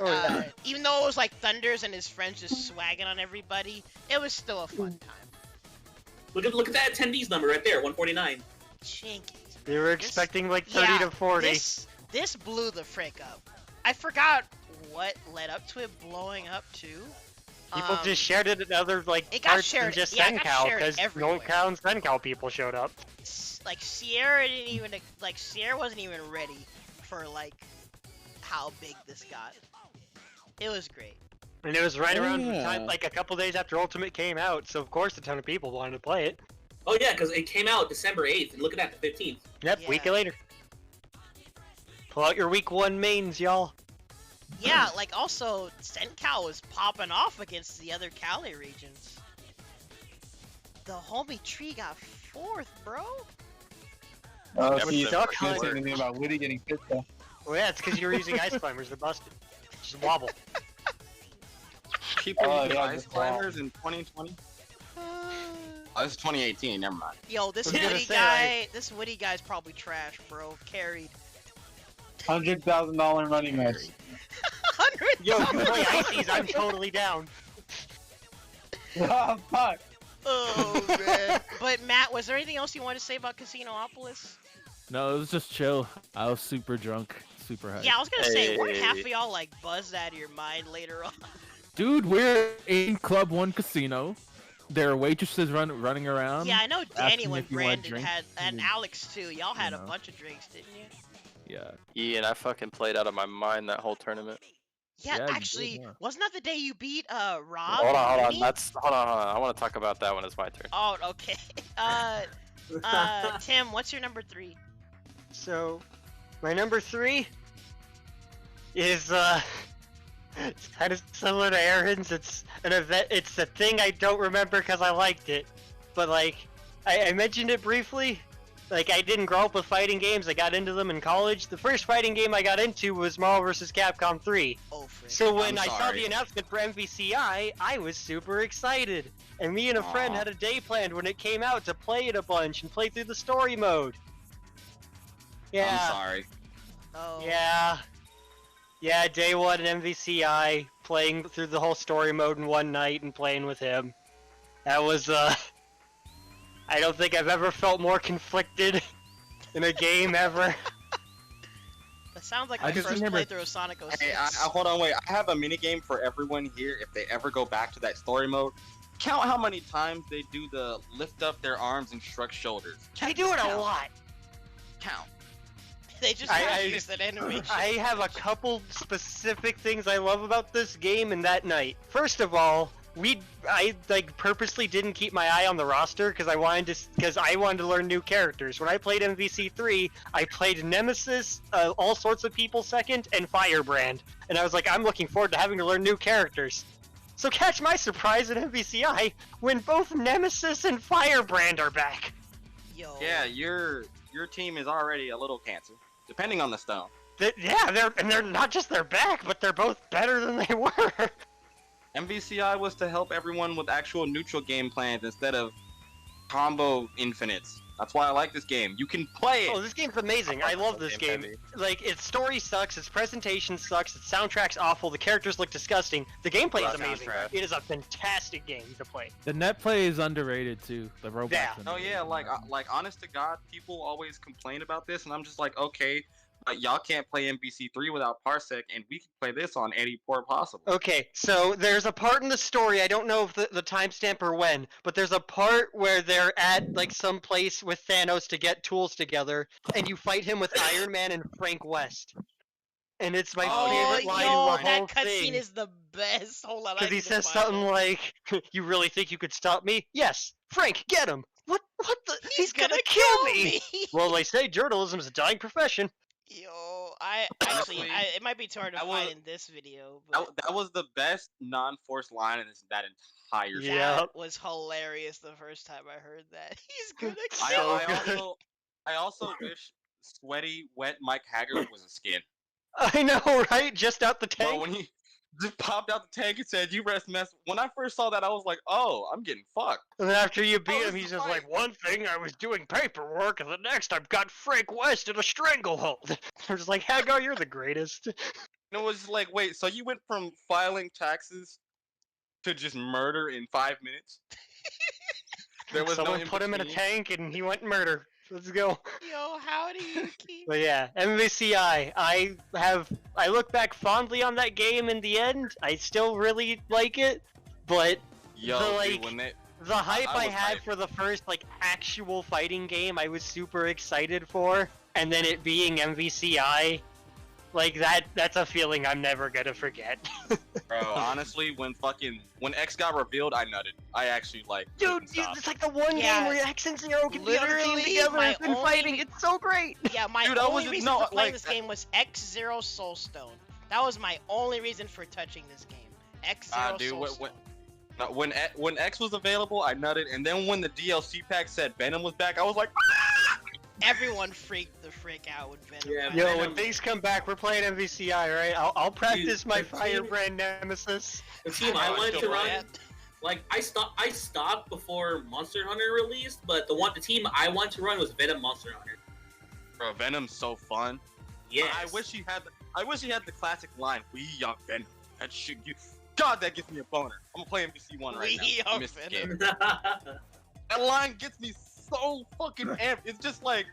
Oh, yeah. Even though it was like Thunders and his friends just swagging on everybody, it was still a fun time. Look at that attendees number right there, 149. Chinkies. They were expecting like 30 to 40. This blew the frick up. I forgot what led up to it blowing up too. People just shared it in other it got parts shared, than just yeah, Sencal, because no Cal and Sencal people showed up. Like Sierra Sierra wasn't even ready for like how big this got. It was great. And it was right around the time, like a couple days after Ultimate came out, so of course a ton of people wanted to play it. Oh yeah, because it came out December 8th, and look at that, the 15th. Yep, week later. Pull out your week 1 mains, y'all. Yeah, like also, Sencal was popping off against the other Cali regions. The homie Tree got 4th, bro. Oh, so you talk anything about Woody getting pissed off. Well, yeah, it's because you were using Ice Climbers. They're busted. Just wobble. People using Ice Climbers in 2020? Oh, this is 2018, never mind. Yo, this Woody guy's probably trash, bro. Carried. $100,000 running match. Yo, you play Ices, I'm totally down. Oh, fuck. Oh man. But Matt, was there anything else you wanted to say about Casinopolis? No, it was just chill. I was super drunk, super high. Yeah, I was gonna say, weren't half of y'all like buzzed out of your mind later on? Dude, we're in Club 1 Casino. There are waitresses running around. Yeah, I know Danny asking when if you want a Brandon drink. had, and Alex too. Y'all had a know. bunch of drinks, didn't you? Yeah. Yeah, and I fucking played out of my mind that whole tournament. Yeah, Yeah, you actually, did, huh? wasn't that the day you beat Rob? Hold on, hold on. Mooney? Hold on. I want to talk about that when it's my turn. Oh, okay. Tim, what's your number 3? So, my number 3 is it's kind of similar to Aaron's. It's an event. It's a thing I don't remember because I liked it, but like I mentioned it briefly. Like, I didn't grow up with fighting games. I got into them in college. The first fighting game I got into was Marvel vs. Capcom 3. Oh, frick. So when I'm I saw sorry. the announcement for MVCI, I was super excited. And me and a friend Aw. had a day planned when it came out to play it a bunch and play through the story mode. Yeah. I'm sorry. Oh. Yeah, day one in MVCI, playing through the whole story mode in one night and playing with him. That was, I don't think I've ever felt more conflicted in a game ever. That sounds like I my just first remember- playthrough of Sonic 06. Hey, hold on, wait. I have a mini game for everyone here. If they ever go back to that story mode, count how many times they do the lift up their arms and shrug shoulders. I do it a lot. Count. They just I- practiced that animation. I have a couple specific things I love about this game and that night. First of all, I like purposely didn't keep my eye on the roster because I wanted to learn new characters. When I played MVC3, I played Nemesis, all sorts of people second, and Firebrand, and I was like, I'm looking forward to having to learn new characters. So catch my surprise at MVCI when both Nemesis and Firebrand are back. Yo. Yeah, your team is already a little cancer, depending on the stone. They're not just they're back, but they're both better than they were. MVCI was to help everyone with actual neutral game plans instead of combo infinites. That's why I like this game. You can play it. Oh, this game's amazing. I love this game. Like, its story sucks, its presentation sucks, its soundtrack's awful, the characters look disgusting. The gameplay is amazing. It is a fantastic game to play. The net play is underrated too. The robots. Yeah. Oh yeah, like honest to God, people always complain about this, and I'm just like, okay, but y'all can't play MVC3 without Parsec, and we can play this on any port possible. Okay, so there's a part in the story, I don't know if the timestamp or when, but there's a part where they're at, like, some place with Thanos to get tools together, and you fight him with Iron Man and Frank West. And it's my favorite line in the whole that cutscene thing. is the best. Hold on, I Because he need to says find something it. like, "You really think you could stop me?" "Yes, Frank, get him." What the? He's gonna kill kill me. me. Well, they say journalism is a dying profession. Yo, I actually, it might be too hard to find in this video, but That was the best non-forced line in that entire show. that was hilarious the first time I heard that. He's gonna kill I also wish sweaty, wet Mike Haggard was a skin. I know, right? Just out the tank. Bro, when he just popped out the tank and said, "You rest mess." When I first saw that, I was like, "Oh, I'm getting fucked." And then after you beat Oh, him, this he's is just right. like, "One thing, I was doing paperwork, and the next, I've got Frank West in a stranglehold." I'm just like, Hagar, you're the greatest. And it was like, wait, so you went from filing taxes to just murder in 5 minutes? There was Someone no put him in a in-between? tank, and he went murder. Let's go. Yo, how do you keep? But yeah, MVCI. I look back fondly on that game in the end. I still really like it, but Yo, the, dude, like, when they, the hype I was had hyped. for the first like actual fighting game, I was super excited for, and then it being MVCI, like that's a feeling I'm never gonna forget. Bro, honestly, when X got revealed, I nutted. I actually Dude, couldn't stop. it's like the one Yeah. game where X and Zero can be on a team Literally, together my and fighting. It's so great. Yeah, my Dude, I only was- reason no, for playing like, this game was X-Zero Soulstone. That was my only reason for touching this game. X-Zero Dude, Soulstone. when X was available, I nutted, and then when the DLC pack said Venom was back, I was like, Everyone freaked the frick out when Venom. Yeah, got Yo, announced. when things come back, we're playing MVCI, right? I'll practice my the team- Firebrand Nemesis. The team I know, wanted still to play run, it. like I stopped before Monster Hunter released, but the team I wanted to run was Venom Monster Hunter. bro, Venom's so fun. Yes. I wish he had the classic line, "We are Venom." That shit, you God, that gives me a boner. I'm gonna play MVC1 right now. I missed the game. That line gets me so fucking amped. It's just like,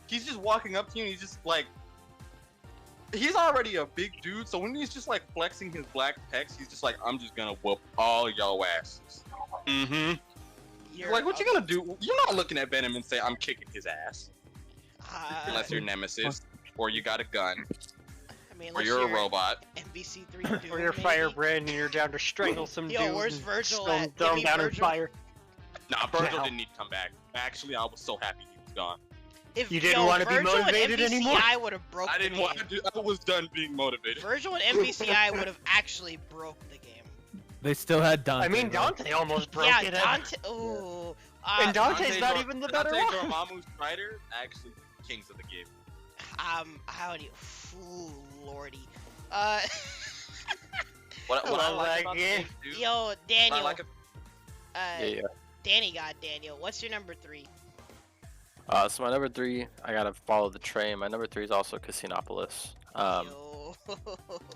he's just walking up to you and he's just like, he's already a big dude, so when he's just like flexing his black pecs, he's just like, I'm just gonna whoop all y'all asses. Like, what you gonna do? You're not looking at Venom and say, I'm kicking his ass. Unless you're Nemesis, or you got a gun, or you're a robot. MVC3 or you're Firebrand and you're down to strangle some dude. Yo, where's Virgil at? Throw him down in fire. Nah, Virgil didn't need to come back. Actually, I was so happy he was gone. If, you didn't want to be motivated anymore? I would have broke I didn't want to do. I was done being motivated. Virgil and MVCI would have actually broke the game. They still had Dante. I mean, Dante almost broke it. Yeah, Dante. Ooh. And Dante's not even the better one. Dante Dormammu's Strider, actually kings of the game. How do you? Ooh, lordy. What I like about the game, dude. Yo, Daniel. Yeah. Danny got Daniel. What's your number 3? So my number 3, I gotta follow the train. My number 3 is also Casinopolis.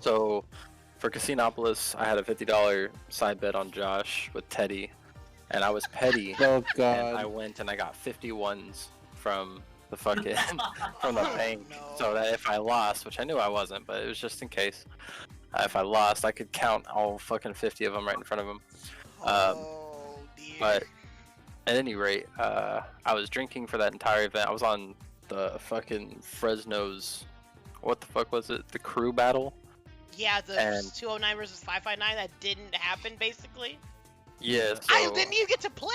So for Casinopolis, I had a $50 side bet on Josh with Teddy, and I was petty. Oh god! And I went and I got 51s from the fucking from the bank, so that if I lost, which I knew I wasn't, but it was just in case, if I lost, I could count all fucking 50 of them right in front of him. But at any rate, I was drinking for that entire event. I was on the fucking Fresno's, what the fuck was it? The crew battle? Yeah, the 209 versus 559 that didn't happen, basically. Yeah. So, I didn't even get to play.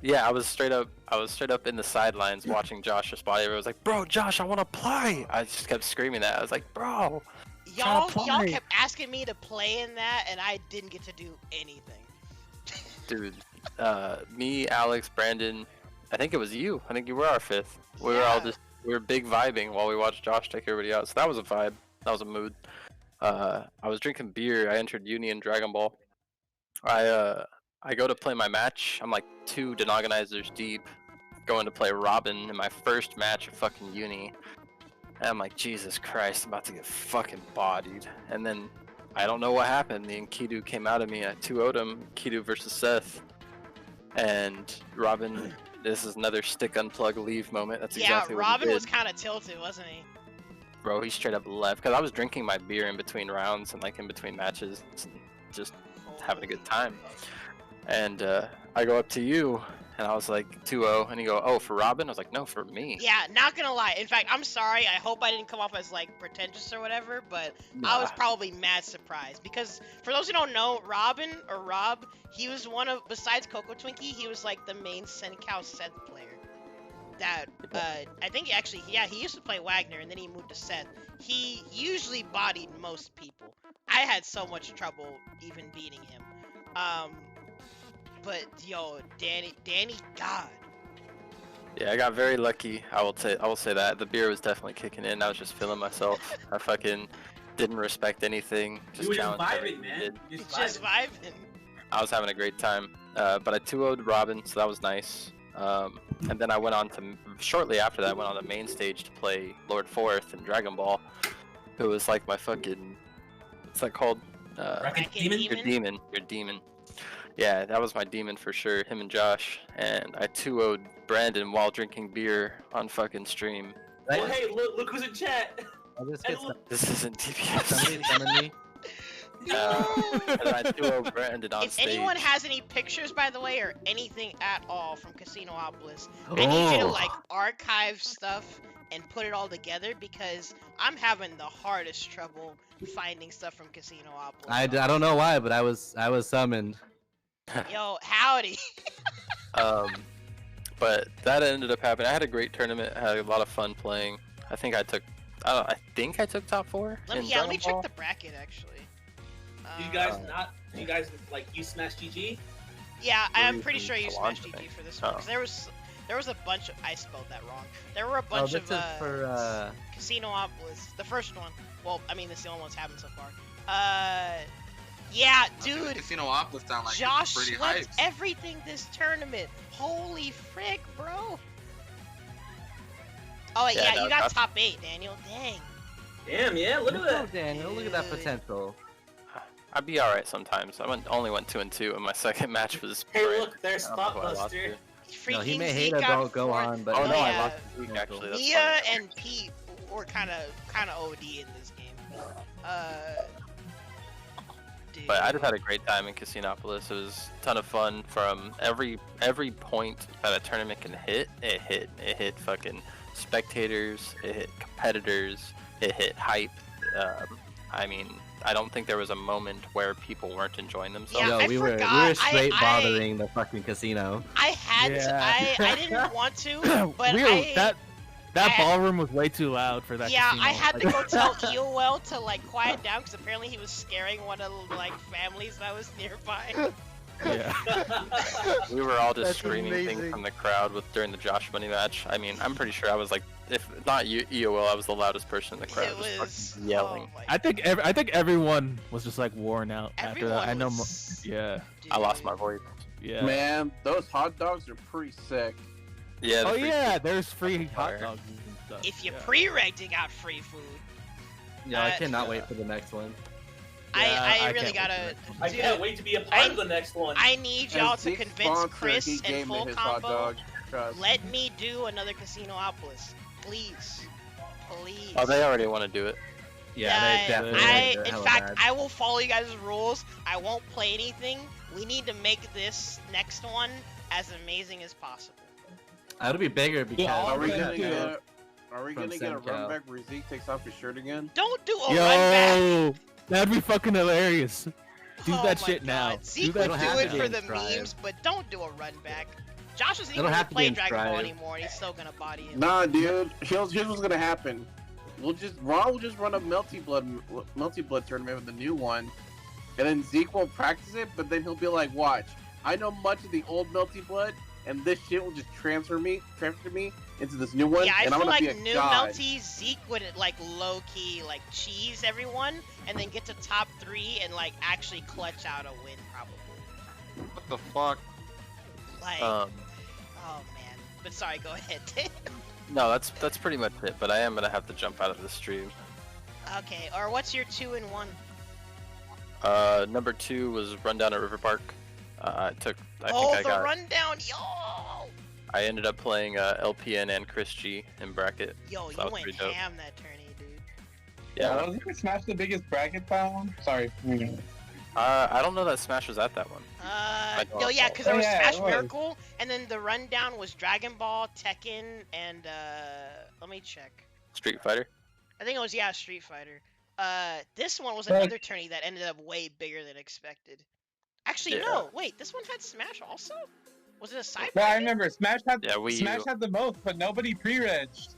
Yeah, I was straight up in the sidelines watching Josh respond. Everyone was like, "Bro, Josh, I want to play." I just kept screaming that. I was like, "Bro, y'all kept asking me to play in that, and I didn't get to do anything." Dude, me, Alex, Brandon, I think it was you. I think you were our 5th. We were big vibing while we watched Josh take everybody out. So that was a vibe. That was a mood. I was drinking beer. I entered Uni in Dragon Ball. I go to play my match. I'm like 2 Denogonizers deep, going to play Robin in my first match of fucking Uni. And I'm like, Jesus Christ, I'm about to get fucking bodied. And then I don't know what happened. The Enkidu came out of me. I 2-0'd him. Enkidu versus Seth. And Robin, this is another stick unplug leave moment. That's exactly what he Robin did. was kind of tilted, wasn't he? Bro, he straight up left. Because I was drinking my beer in between rounds and like in between matches. And just having a good time. And I go up to you, and I was like 2-0, and you go, "Oh, for Robin?" I was like, "No, for me." Yeah, not gonna lie. In fact, I'm sorry. I hope I didn't come off as like pretentious or whatever, but I was probably mad surprised because for those who don't know, Robin or Rob, he was one of, besides Coco Twinkie, he was like the main Senkow Seth player. That I think actually, yeah, he used to play Wagner, and then he moved to Seth. He usually bodied most people. I had so much trouble even beating him. But yo, Danny, God. Yeah, I got very lucky. I will say that the beer was definitely kicking in. I was just feeling myself. I fucking didn't respect anything. Just vibing, man. Just vibing. I was having a great time. But I 2-0'd Robin, so that was nice. And then I went on to shortly after that. I went on the main stage to play Lord Forth in Dragon Ball, who was like my fucking. What's that called? Your demon. Yeah, that was my demon for sure, him and Josh. And I 2-0'd Brandon while drinking beer on fucking stream. Oh, hey, look who's in chat. This isn't TPS. Somebody summon me. And I 2-0'd Brandon on stage. If anyone has any pictures, by the way, or anything at all from Casinopolis, I need you to like archive stuff and put it all together because I'm having the hardest trouble finding stuff from Casinopolis. I don't know why, but I was summoned. Yo, howdy. But that ended up happening. I had a great tournament. I had a lot of fun playing. I think I took top 4. Let me check the bracket actually. Do you guys like you smash GG? Yeah, I'm pretty sure you smashed GG for this one because there was a bunch of, I spelled that wrong. There were a bunch of for Casinopolis, the first one. Well, I mean, this is the only one that's happened so far. Yeah, dude. Casinopolis sound like Josh pretty swept hyped. everything this tournament. Holy frick, bro. Oh, wait, yeah, you got top 8, Daniel. Dang. Damn, yeah, look at that. Daniel, look at that potential. I'd be alright sometimes. Only went 2-2, and my second match was. Hey, Brit. look, there's I don't know who I lost Spotbuster. to. No, he Freaking may hate Zeke it, got but go fourth. on. But Oh no, I yeah. lost to Zeke actually. That's Mia funny. and Pete were kind of OD in this game. Dude. But I just had a great time in Casinopolis. It was a ton of fun. From every point that a tournament can hit, it hit. It hit fucking spectators. It hit competitors. It hit hype. I mean, I don't think there was a moment where people weren't enjoying themselves. Yeah, Yo, I we were forgot. straight bothering the fucking casino. I had Yeah. to. I didn't want to, but that I- ballroom was way too loud for that. Yeah, casino. I had to go tell EOL to like quiet down because apparently he was scaring one of the like families that was nearby. Yeah. We were all just That's screaming amazing. things from the crowd during the Josh Money match. I mean, I'm pretty sure I was like, if not EOL, I was the loudest person in the crowd, It just was fucking yelling. Oh my I think everyone was just like worn out after that. I know. was- Yeah. dude. I lost my voice. Yeah. Man, those hot dogs are pretty sick. Yeah. Oh the free yeah, food. there's free hot Fire. dogs and stuff. If you yeah. pre-regged, you got free food. Yeah, I cannot wait for the next one. Yeah, I I really can't wait gotta. for I Dude, can't wait to be a part of the next one. I need y'all As to Zeke's convince sponsor, Chris he and gave me Full his hot Combo. dog. Trust. Let me do another Casinopolis, please, please. Oh, they already want to do it. Yeah, they definitely. I, did it in hella fact, bad. I will follow you guys' rules. I won't play anything. We need to make this next one as amazing as possible. It'll be bigger because. Are we Yeah. gonna get a From run SamSho. back where Zeke takes off his shirt again? Don't do a run back. Yo, that'd be fucking hilarious. Do Oh that my shit God. now. Zeke Do would that do have it to be for in the Strive. memes, but don't do a run back. Josh doesn't It'll even have to be play in Dragon Ball Strive. anymore, and he's still gonna body him. Nah, dude. Here's what's gonna happen. Ron will just run a multi blood tournament with the new one, and then Zeke won't practice it. But then he'll be like, "Watch, I know much of the old multi blood, and this shit will just transfer me into this new one, Yeah, I and I'm feel gonna like be a new god." Melty, Zeke would like low key like cheese everyone, and then get to top 3 and like actually clutch out a win probably. What the fuck? Like, oh man. But sorry, go ahead. No, that's pretty much it. But I am gonna have to jump out of the stream. Okay, or what's your 2 and 1? Number 2 was Rundown at River Park. I think I The got. rundown, yo! I ended up playing LPN and Chris G in bracket. Yo, so you that was went pretty dope. ham that tourney, dude. Yeah. Wasn't it Smash the biggest bracket that one? Sorry. I don't know that Smash was at that one. No, yeah, because there was Yeah, Smash it was. Miracle, and then the rundown was Dragon Ball, Tekken, and let me check. Street Fighter. I think it was Street Fighter. This one was Like- another tourney that ended up way bigger than expected. Actually, Yeah. no, wait, this one had Smash also? Was it a side? Well, I remember Smash had Yeah, Wii Smash U. had the most, but nobody pre-regged.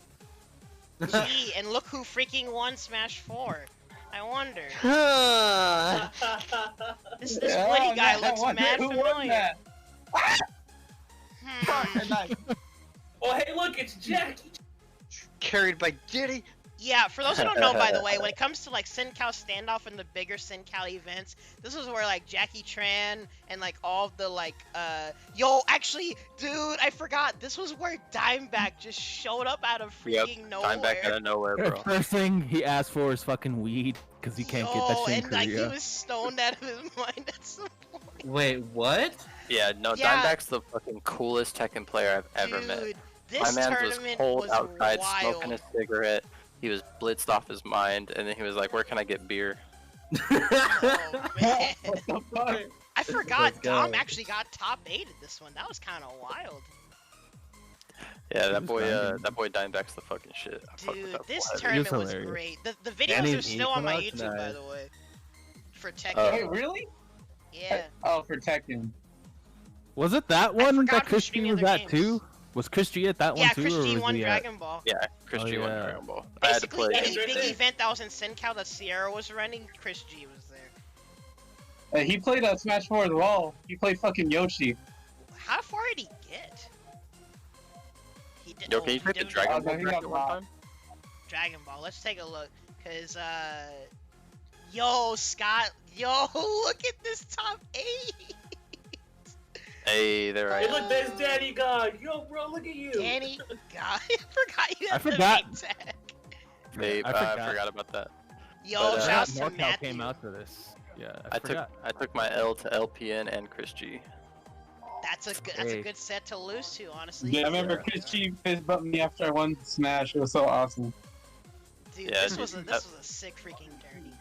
Gee, and look who freaking won Smash 4. I wonder. This Yeah, Woody guy I looks wonder mad who won familiar. that. Oh, hey, look, it's Jackie. Carried by Diddy. Yeah, for those who don't know, by the way, when it comes to like SinCal standoff and the bigger SinCal events, this is where like Jackie Tran and like all of the like actually, dude, I forgot. This was where Dimeback just showed up out of freaking nowhere. Dimeback out of nowhere, bro. First thing he asked for is fucking weed because he can't get that shit in and like he Korea. was stoned out of his mind at some point. Wait, what? Yeah, no, Yeah. Dimeback's the fucking coolest Tekken player I've ever met. Dude, My this man was tournament cold was outside wild. smoking a cigarette. He was blitzed off his mind, and then he was like, "Where can I get beer?" Oh, man. What the fuck? I forgot Let's go. Dom actually got top 8 at this one. That was kind of wild. Yeah, He that was boy, grinding. that boy Dimeback's the fucking shit. I fuck with Dude, that this boy. tournament was hilarious. great. The And videos he- are he still on my came out YouTube, by tonight. the way. For Tekken. Oh. Wait, really? Yeah. Oh, for Tekken. Was it that one forgot that who's Chris G streaming was their at games. too? Was Chris G at that one Yeah, too? Chris or G was won he at- Dragon Ball. Yeah, Chris Oh, G won yeah. Dragon Ball. I had to Basically, play. any Yeah, big right there. event that was in SinCal that Sierra was running, Chris G was there. He played Smash 4 as well. He played fucking Yoshi. How far did he get? He did. Yo, can you he take the did Dragon Oh, Ball no, he bracket got one robbed. time? Dragon Ball. Let's take a look. Cause yo, Scott, yo, look at this top 8. Hey, there I Hey, am. look, there's Daddy God. Yo, bro, look at you. Danny, God, I forgot you I had the forgot. vape tag. Vape, I I forgot. forgot about that. Yo, But, shouts to NorCal Matthew. came out for this. Yeah, I took my L to LPN and Chris G. That's a good set to lose to, honestly. Yeah, I remember Chris G fist bumped me after I won Smash. It was so awesome. Dude, Yeah, this was a sick freaking tourney.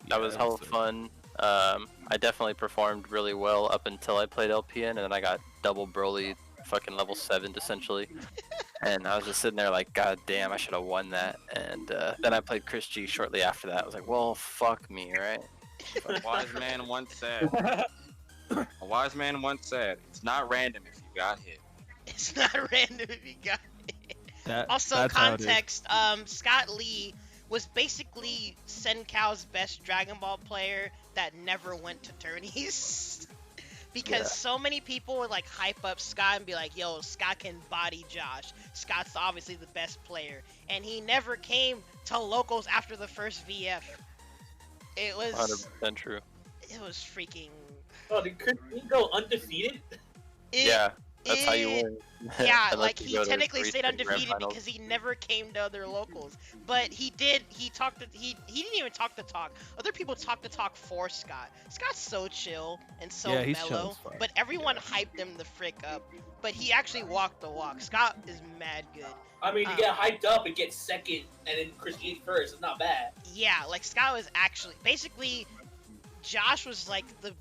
That was hella fun. I definitely performed really well up until I played LPN, and then I got double Broly, fucking level 7 essentially. And I was just sitting there like, God damn, I should have won that. And then I played Chris G shortly after that. I was like, well, fuck me, right? A wise man once said. A wise man once said, "It's not random if you got hit." It's not random if you got hit. Also, that's how it is. context. Scott Lee was basically Senkao's best Dragon Ball player that never went to tourneys. Because so many people would like hype up Scott and be like, yo, Scott can body Josh. Scott's obviously the best player. And he never came to locals after the first VF. It was 100% true. It was freaking... Oh, did Chris Lee go undefeated? Yeah, that's how you win. Yeah, Unless like you he go to technically three stayed straight grand undefeated finals. because he never came to other locals. But he did. He didn't even talk the talk. Other people talked the talk for Scott. Scott's so chill and so Yeah, he's chill mellow. as fuck. But everyone hyped him the frick up. But he actually walked the walk. Scott is mad good. I mean, to get hyped up and get second, and then Chris G first, it's not bad. Yeah, like Scott was actually basically. Josh was like the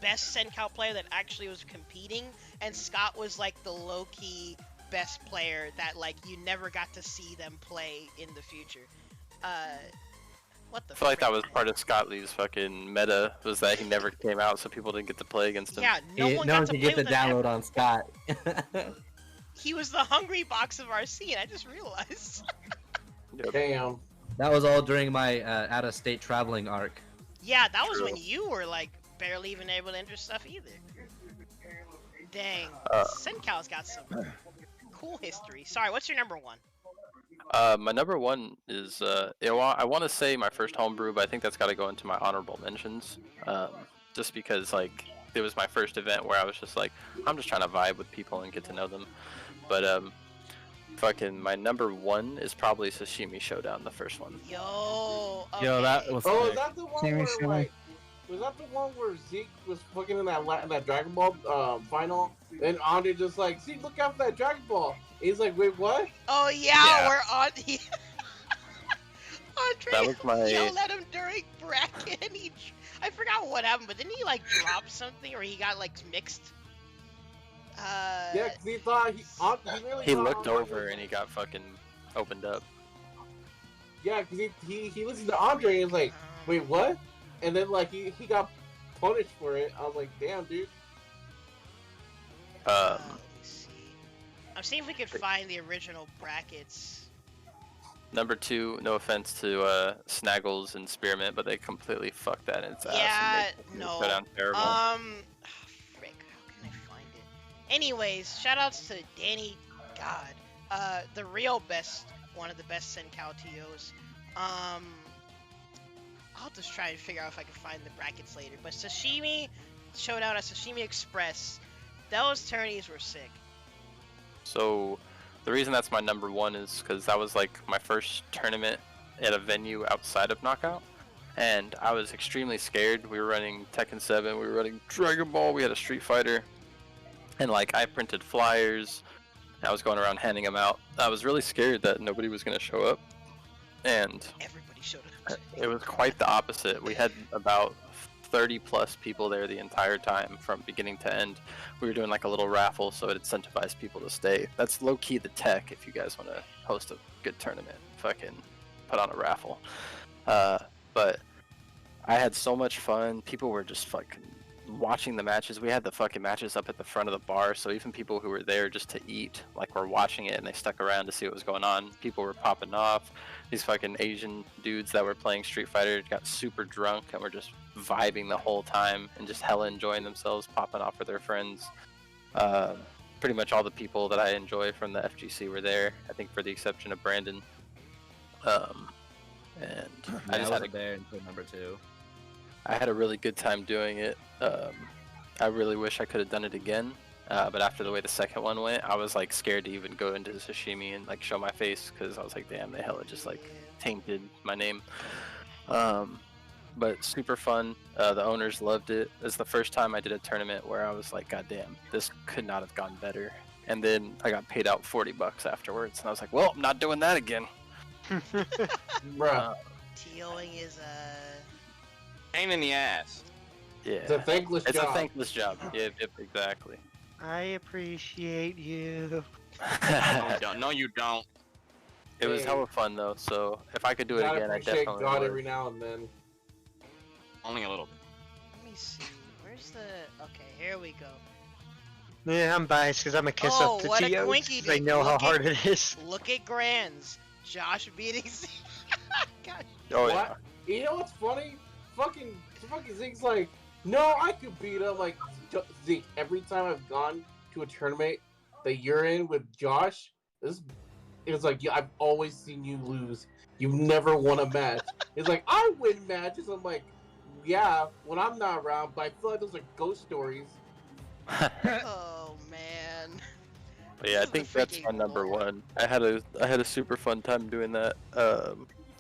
best Senkou player that actually was competing, and Scott was like the low-key best player that like you never got to see them play in the future. What the? I feel like that was part of Scott Lee's fucking meta, was that he never came out, so people didn't get to play against him. Yeah, no one got to play get the with him download ever. on Scott. He was the hungry box of our scene. I just realized. Damn. That was all during my out-of-state traveling arc. Yeah, that was when you were like barely even able to enter stuff either. Dang, Senkou's got some cool history. Sorry, what's your number one? My number one is, I want to say my first homebrew, but I think that's got to go into my honorable mentions. Just because, like, it was my first event where I was just like, I'm just trying to vibe with people and get to know them. But, fucking, my number one is probably Sashimi Showdown, the first one. Yo, Yo, that was Oh, sick. is that the one where, like, was that the one where Zeke was fucking in that Dragon Ball final? And Andre just like, Zeke, look out for that Dragon Ball. And he's like, wait, what? Oh yeah, we're on. That Andre was my- yelled at him during bracket, and I forgot what happened, but didn't he like drop something, or he got like mixed? Yeah, 'cause he thought He looked over and he got fucking opened up. Yeah, because he listened to Andre and was like, wait, what? And then like he got punished for it. I was like, damn, dude. Let me see. I'm seeing if we could find the original brackets. Number two, no offense to Snaggles and Spearmint, but they completely fucked that in its ass. Yeah, and made no. it go down terrible. Frick, how can I find it? Anyways, shoutouts to Danny God. The real best, one of the best Senkou TOs. I'll just try and figure out if I can find the brackets later. But Sashimi Showdown at Sashimi Express, those tourneys were sick. So, the reason that's my number one is because that was like my first tournament at a venue outside of Knockout. And I was extremely scared. We were running Tekken 7, we were running Dragon Ball, we had a Street Fighter. And like, I printed flyers, I was going around handing them out. I was really scared that nobody was going to show up. And everybody showed up. It was quite the opposite. We had about 30 plus people there the entire time from beginning to end. We were doing like a little raffle, so it incentivized people to stay. That's low-key the tech if you guys want to host a good tournament. Fucking put on a raffle. But I had so much fun. People were just fucking watching the matches. We had the fucking matches up at the front of the bar, so even people who were there just to eat, like, were watching it and they stuck around to see what was going on. People were popping off. These fucking Asian dudes that were playing Street Fighter got super drunk and were just vibing the whole time and just hella enjoying themselves, popping off with their friends. Pretty much all the people that I enjoy from the FGC were there, I think, for the exception of Brandon. And I just had a there until number two. I had a really good time doing it. I really wish I could have done it again, but after the way the second one went, I was like scared to even go into Sashimi and like show my face because I was like, damn, they hella just like tainted my name. but super fun. The owners loved it. It's the first time I did a tournament where I was like, God damn, this could not have gone better. And then I got paid out $40 afterwards, and I was like, well, I'm not doing that again. Bruh. TOing is a pain in the ass. Yeah. It's a thankless job. It's a thankless job. Yep, exactly. I appreciate you. No, you don't. No, you don't. It was hella fun though, so if I could do it Gotta again, I appreciate definitely God would. every now and then. Only a little bit. Let me see. Where's the? Okay, here we go. Yeah, I'm biased because I'm a kiss Oh, up to what a TOs. quinky 'Cause I dink. know how Look at- hard it is. Look at Grands. Josh beating. God. Oh What? You know what's funny? Fucking Zeke's like, no, I could beat him. Like, Zeke, every time I've gone to a tournament that you're in with Josh, it's like, yeah, I've always seen you lose. You've never won a match. It's like, I win matches. I'm like, yeah, when I'm not around, but I feel like those are ghost stories. Oh man. But yeah, I think that's my number one. I had a super fun time doing that.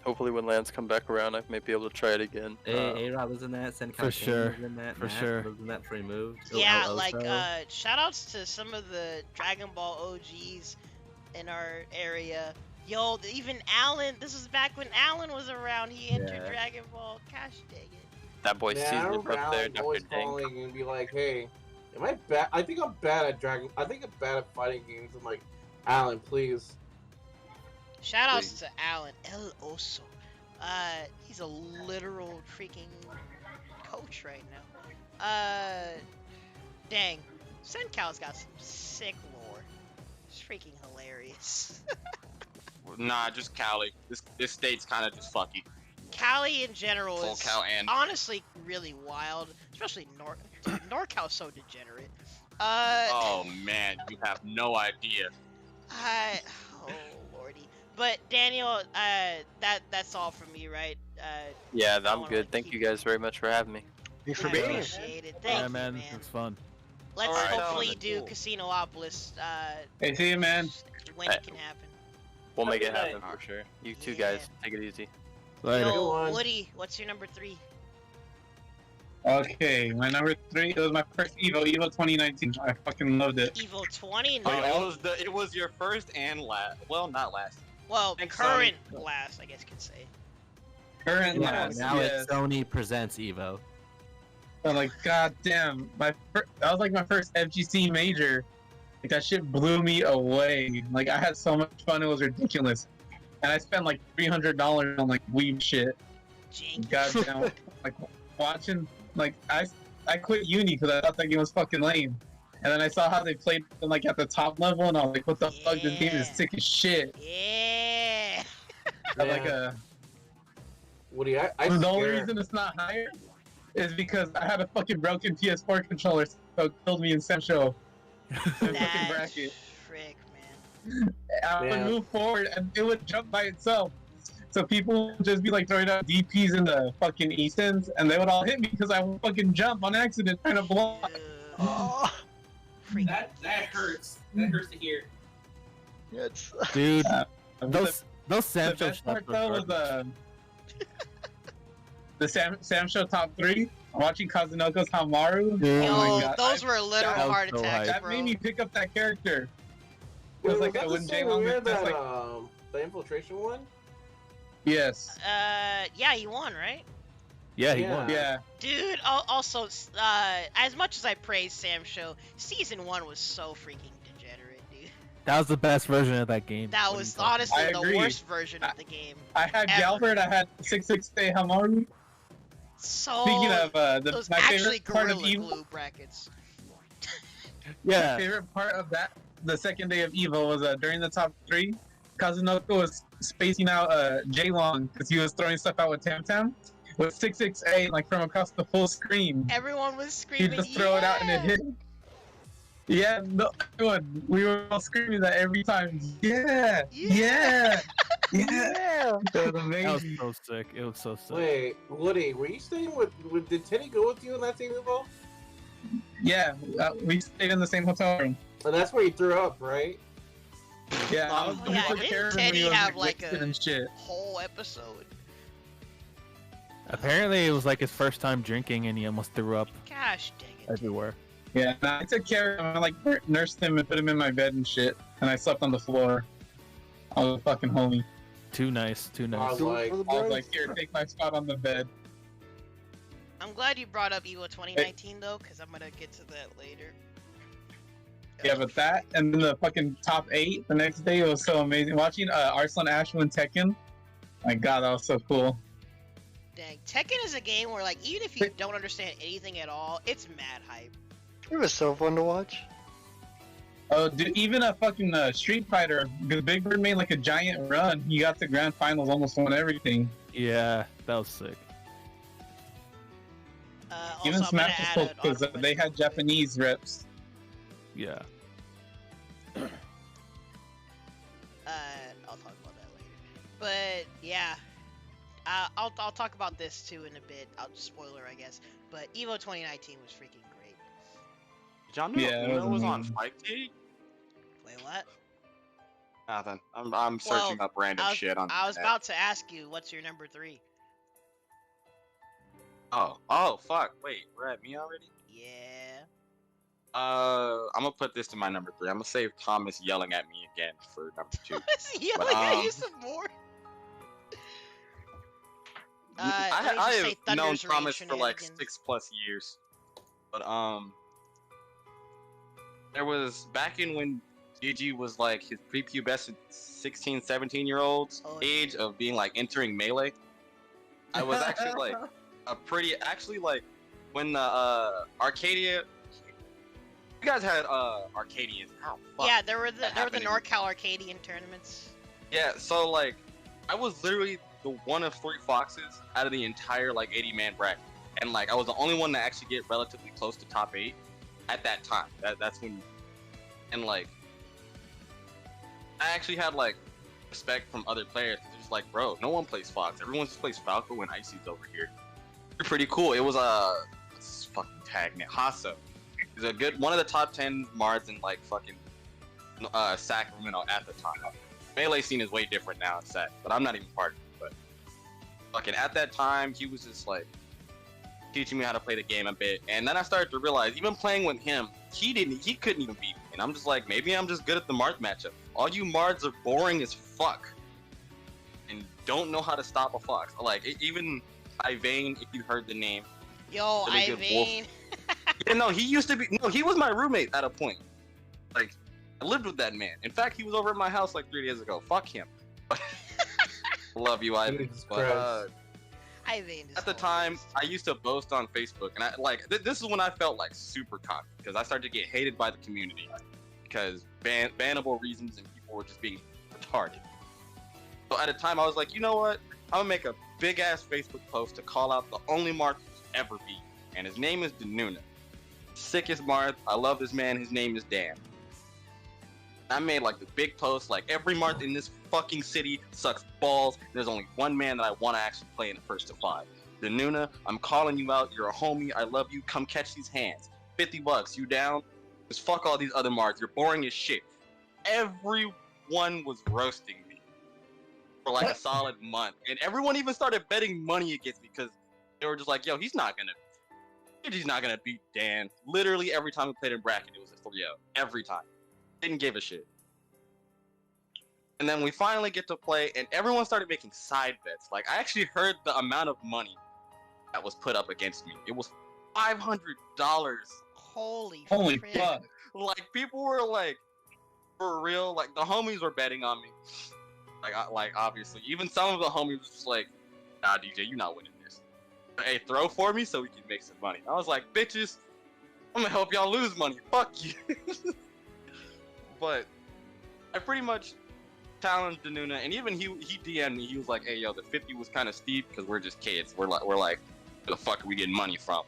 Hopefully when lands come back around, I may be able to try it again. A-Rod was in that. Senkai For Kane sure. was in that. For Mask sure. was in that for removed. Yeah, like shoutouts to some of the Dragon Ball OGs in our area. Yo, even Alan. This was back when Alan was around. He entered Yeah. Dragon Ball. Gosh dang it. That boy Man, I Caesar's remember up there, Alan Dr. always Dang. calling and be like, hey, am I bad? I think I'm bad at I think I'm bad at fighting games. I'm like, Alan, please. Shoutouts to Alan El Oso. He's a literal freaking coach right now. Dang, Senkow's got some sick lore. It's freaking hilarious. Nah, just Cali. This state's kind of just fucky. Cali in general Full is Cal and- honestly really wild, especially NorCal's so degenerate. Oh man, you have no idea. Oh lordy. But Daniel, that's all from me, right? Yeah, I'm good. Thank you guys very much for having me. Thanks I appreciate it. Thank Yeah, you, man, man. it was fun. Let's Alright, hopefully sounds do cool. Casinopolis Hey, see you, man. when it can happen. We'll make Have it a good happen night. for sure. You two Yeah. guys, take it easy. Later. Yo, one. Woody, what's your number 3? Okay, my number 3. It was my first Evo 2019. I fucking loved it. Evo 20? Oh, No. it was your first and last. Well, not last. Well, Thanks, current last, I guess you could say. Current Yeah, last, now yes. it's Sony presents Evo. I'm like, god damn, that was like my first FGC major. Like that shit blew me away. Like I had so much fun, it was ridiculous. And I spent like $300 on like weeb shit. Janky. God damn, like watching, like I quit uni because I thought that game was fucking lame. And then I saw how they played like at the top level, and I was like, what the fuck? This game is Yeah. sick as shit. Yeah. I like a. Woody, I The only scare- reason it's not higher is because I had a fucking broken PS4 controller, so it killed me in SamSho. fucking That bracket. frick, man. I would Yeah. move forward and it would jump by itself. So people would just be like throwing out DPs in the fucking Eastons, and they would all hit me because I would fucking jump on accident trying to block. Oh, Freak. That hurts. That hurts to hear. it's Dude, The those SamSho best part shots were though was garbage. the SamSho top 3. Watching Kazunoko's Hamaru. Dude. Oh my Yo, God. those were literal that was heart so attacks, hype. That bro. made me pick up that character. It Wait, was like that when the Jay same Long year was just that like, the infiltration one? yes, Yeah, he won, right? Yeah, he Yeah. won. yeah. Dude, also, as much as I praise SamSho, Season 1 was so freaking degenerate, dude. That was the best version of that game. That What are was you talking honestly I the agree. worst version of the game. I had Ever. Galbert, I had 668 Hamaru. So, Speaking of those my actually favorite part of Gorilla Evo, Glue brackets. my Yeah. favorite part of that, the second day of Evo was during the top 3. Kazunoko was spacing out Jay Long because he was throwing stuff out with Tam Tam with 668 like from across the full screen. Everyone was He screaming, just throw it out and it hit. Yeah, no, everyone, we were all screaming that every time. Yeah, yeah, yeah. That was That was amazing. so sick. It was so sick. Wait, Woody, were you staying with did Teddy go with you in that same Evo? Yeah, we stayed in the same hotel room. And that's where you threw up, right? Yeah, I was Oh, going yeah, to didn't care when he Teddy was have, like, wasted a- and shit. Whole episode. Apparently, it was like his first time drinking, and he almost threw up Gosh dang it. everywhere. Yeah, and I took care of him. I like nursed him and put him in my bed and shit. And I slept on the floor. I was a fucking homie. Too nice, too I nice. was like, here, take my spot on the bed. I'm glad you brought up Evo 2019 though, because I'm gonna get to that later. Yeah, but that and then the fucking top 8 the next day was so amazing. Watching Arslan Ash win Tekken. My god, that was so cool. Dang, Tekken is a game where like even if you don't understand anything at all, it's mad hype. It was so fun to watch. Oh, dude, even a fucking Street Fighter, the Big Bird made like a giant run. He got to grand finals, almost won everything. Yeah, that was sick. Even Also, I'm gonna Smash was add cool an because honorable they had Japanese reps. Yeah. I'll talk about that later. But yeah, I'll talk about this too in a bit. I'll just spoiler, I guess. But Evo 2019 was freaking great. John know Yeah, it Uno was was on amazing. Fight League? Wait, what? Nothing. I'm searching up random shit on. I was that. about to ask you, what's your number 3? Oh, fuck. Wait, we're at me already? Yeah. I'm gonna put this to my number 3. I'm gonna save Thomas yelling at me again for number 2. Is he yelling at you some more? I have known Thunder's Rage Thomas for like Shenanigans. 6+ years, but there was back in when GG was like his prepubescent 16, 17-year-olds age of being like entering Melee. I was actually like like when the Arcadia. You guys had Arcadians. How? Yeah, there were the NorCal Arcadian tournaments. Yeah, so like, I was literally the one of 3 Foxes out of the entire like 80-man bracket, and like I was the only one to actually get relatively close to top 8 at that time. That's when, and like, I actually had like respect from other players. It's just like, bro, no one plays Fox. Everyone just plays Falco and Icy's over here. They're pretty cool. It was what's his fucking tag name? Hasso. He's a good one of the top 10 Mards in like fucking Sacramento at the time. Melee scene is way different now in Sac, but I'm not even part of it. But fucking at that time, he was just like teaching me how to play the game a bit, and then I started to realize, even playing with him, he couldn't even beat me. And I'm just like, maybe I'm just good at the Mard matchup. All you Mards are boring as fuck, and don't know how to stop a Fox. Like even Ivane, if you heard the name. Yo, really good Ivane. Yeah, no, he used to be. No, he was my roommate at a point. Like, I lived with that man. In fact, he was over at my house like 3 days ago. Fuck him. Love you, Ivan. But Ivane is at the time, I used to boast on Facebook, and I like this is when I felt like super cocky because I started to get hated by the community because bannable reasons and people were just being retarded. So at a time, I was like, you know what? I'm gonna make a big ass Facebook post to call out the only Mark who's ever beat, and his name is Danuna. Sickest Marth. I love this man. His name is Dan. I made like the big post, like every Marth in this fucking city sucks balls. There's only one man that I want to actually play in the first to 5. Danuna, I'm calling you out. You're a homie. I love you. Come catch these hands. $50. You down? Just fuck all these other Marths. You're boring as shit. Everyone was roasting me for like a solid month, and everyone even started betting money against me because they were just like, yo, he's not gonna beat Dan. Literally every time we played in bracket, it was a 3-0. Every time. Didn't give a shit. And then we finally get to play, and everyone started making side bets. Like, I actually heard the amount of money that was put up against me. It was $500. Holy fuck. Like, people were like, for real, like, the homies were betting on me. Like obviously. Even some of the homies was just like, nah, DJ, you're not winning this. Hey, throw for me so we can make some money. I was like, bitches, I'm gonna help y'all lose money. Fuck you. But I pretty much challenged Danuna, and even he DM'd me. He was like, hey, yo, the 50 was kind of steep because we're just kids. We're like, where the fuck are we getting money from?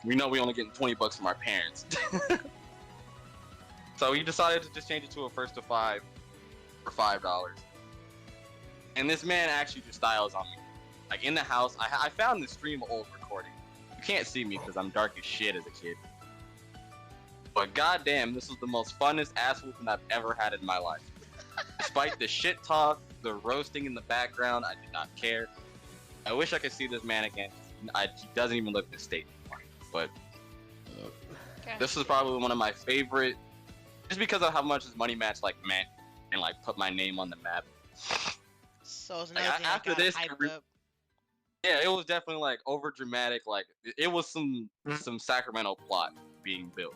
We know we only getting $20 from our parents. So he decided to just change it to a first to 5 for $5. And this man actually just styles on me. Like, in the house, I found the stream old recording. You can't see me because I'm dark as shit as a kid. But goddamn, this was the most funnest ass whooping I've ever had in my life. Despite the shit talk, the roasting in the background, I did not care. I wish I could see this man again. He doesn't even look this state anymore. But this is probably one of my favorite, just because of how much this money match like meant and like put my name on the map. So it's Like, another thing after that got this, hyped up. yeah, it was definitely like over dramatic. Like it was some Sacramento plot being built.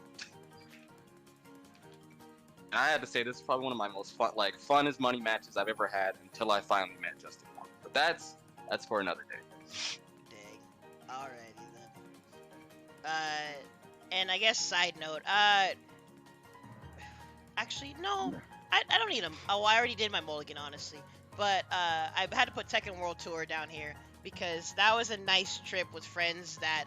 And I had to say this is probably one of my most funnest money matches I've ever had until I finally met Justin Wong. But that's for another day. Dang. Alrighty then. And I guess side note, actually no, I don't need them. Oh, I already did my mulligan, honestly. But I had to put Tekken World Tour down here because that was a nice trip with friends that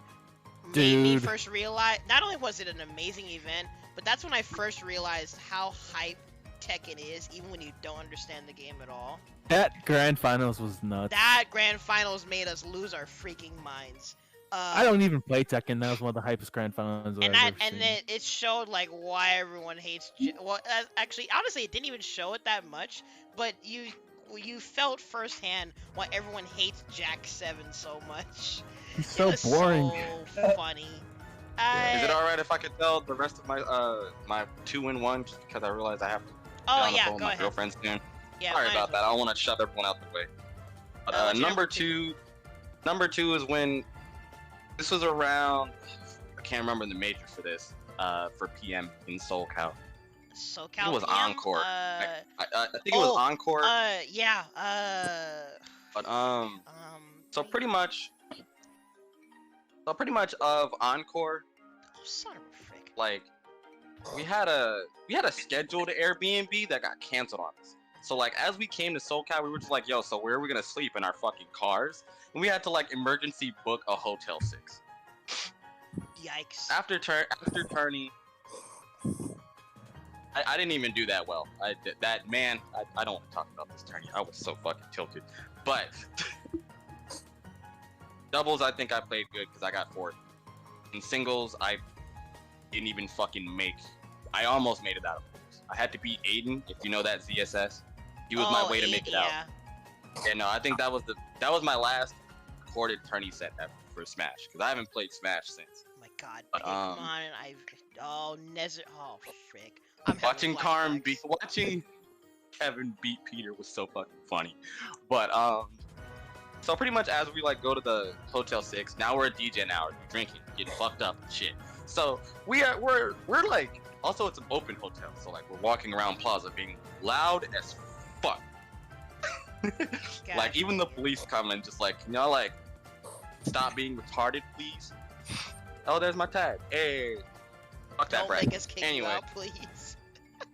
made me first realize. Not only was it an amazing event, but that's when I first realized how hype Tekken is, even when you don't understand the game at all. That grand finals was nuts. That grand finals made us lose our freaking minds. I don't even play Tekken. That was one of the hypest grand finals I've ever seen. It showed like why everyone hates. Well, actually, honestly, it didn't even show it that much. But you felt firsthand why everyone hates Jack 7 so much. He's so boring. So funny. Is it alright if I could tell the rest of my my 2-in-1 just because I realize I have to Oh yeah, go go my ahead. girlfriend soon? Yeah, Sorry about that. I don't want to shove everyone out the way. But number two is when this was around. I can't remember the major for this. For PM in SoCal. SoCal. It was PM? Encore. I think it was Encore. Yeah. But so pretty much of Encore. Oh, son of a frick. Like we had a scheduled Airbnb that got canceled on us. So like as we came to SoCal, we were just like, yo, so where are we gonna sleep? In our fucking cars? And we had to like emergency book a Hotel 6. Yikes. After turning, I didn't even do that well. I don't want to talk about this tourney. I was so fucking tilted. But doubles, I think I played good because I got 4th. In singles, I didn't even fucking make. I almost made it out of pools. I had to beat Aiden, if you know that ZSS. He was my way to make it out. Yeah, no, I think that was my last recorded tourney set ever for Smash because I haven't played Smash since. Oh my god, but, frick. Watching Kevin beat Peter was so fucking funny. But so pretty much as we like go to the Hotel 6, now we're a DJ now, we're drinking, getting fucked up and shit. So we're like, also it's an open hotel, so like we're walking around Plaza being loud as fuck. Like even the police come and just like, you know, like stop being retarded, please. Oh, there's my tag. Hey, fuck that brat. Make us kick anyway, you out, please.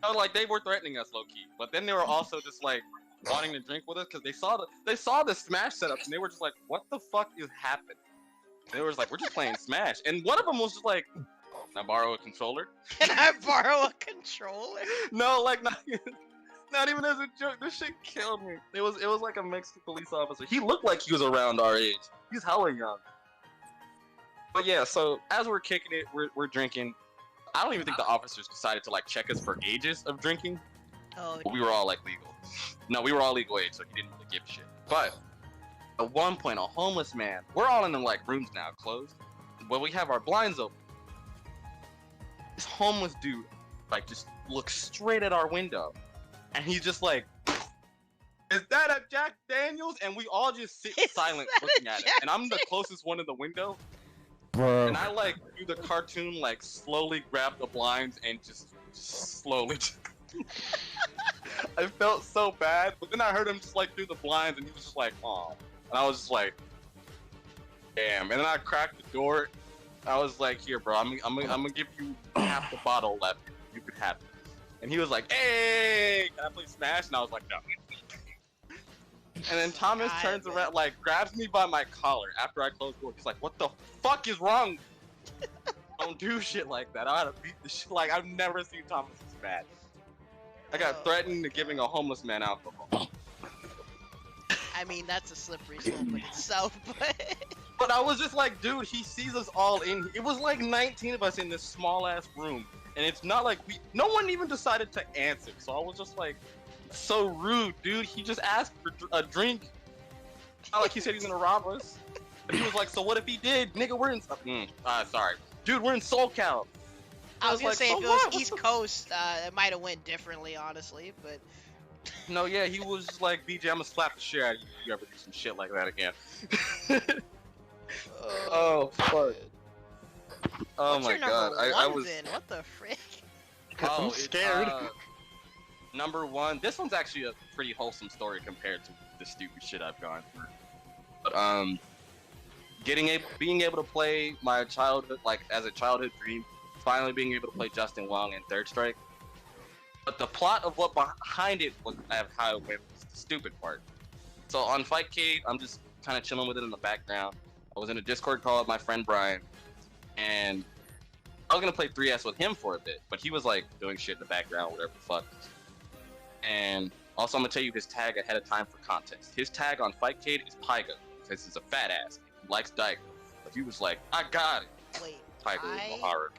No, like they were threatening us low key, but then they were also just like wanting to drink with us because they saw the Smash setup and they were just like, what the fuck is happening? And they were just like, we're just playing Smash, and one of them was just like, can I borrow a controller? Can I borrow a controller? No, like not even as a joke. This shit killed me. It was like a Mexican police officer. He looked like he was around our age. He's hella young. But yeah, so as we're kicking it, we're drinking. I don't even think the officers decided to like check us for ages of drinking. Oh, but we were all like legal. No, we were all legal age, so he didn't really give a shit. But at one point, a homeless man. We're all in the like rooms now, closed. But we have our blinds open. This homeless dude, like, just looks straight at our window, and he's just like, "Is that a Jack Daniels?" And we all just sit silent looking at it. And I'm the closest one to the window. Bro. And I like do the cartoon, like slowly grab the blinds and just slowly. I felt so bad, but then I heard him just like through the blinds, and he was just like, "Oh," and I was just like, "Damn!" And then I cracked the door. I was like, "Here, bro, I'm gonna give you half the bottle left. You could have it." And he was like, "Hey, can I play Smash?" And I was like, "No." And then Thomas turns around, like, grabs me by my collar after I close the door. He's like, "What the fuck is wrong? Don't do shit like that. I had to beat the shit." Like, I've never seen Thomas this bad. I got threatened into giving a homeless man alcohol. I mean, that's a slippery slope in itself, but... But I was just like, dude, he sees us all in. It was like 19 of us in this small-ass room. And it's not like no one even decided to answer. So I was just like, so rude, dude. He just asked for a drink. Not like he said he's gonna rob us. And he was like, so what if he did? Nigga, we're in. Sorry, dude, we're in SoCal. I was gonna like, say so if it what? was East Coast, it might have went differently, honestly. But No, yeah, he was just like, BJ, I'm gonna slap the shit out of you if you ever do some shit like that again. Oh fuck. Oh what's my your number god, one I was. then? What the frick? Oh, I'm scared. Number one. This one's actually a pretty wholesome story compared to the stupid shit I've gone through. But being able to play my childhood, like as a childhood dream, finally being able to play Justin Wong in Third Strike. But the plot of what behind it was how it went was the stupid part. So on Fightcade, I'm just kind of chilling with it in the background. I was in a Discord call with my friend Brian, and I was gonna play 3S with him for a bit, but he was like doing shit in the background, whatever the fuck. And also, I'm gonna tell you his tag ahead of time for context. His tag on Fightcade is Pygo, because he's a fat ass. He likes Daigo. But he was like, I got it. Wait, Pygo is Noharu.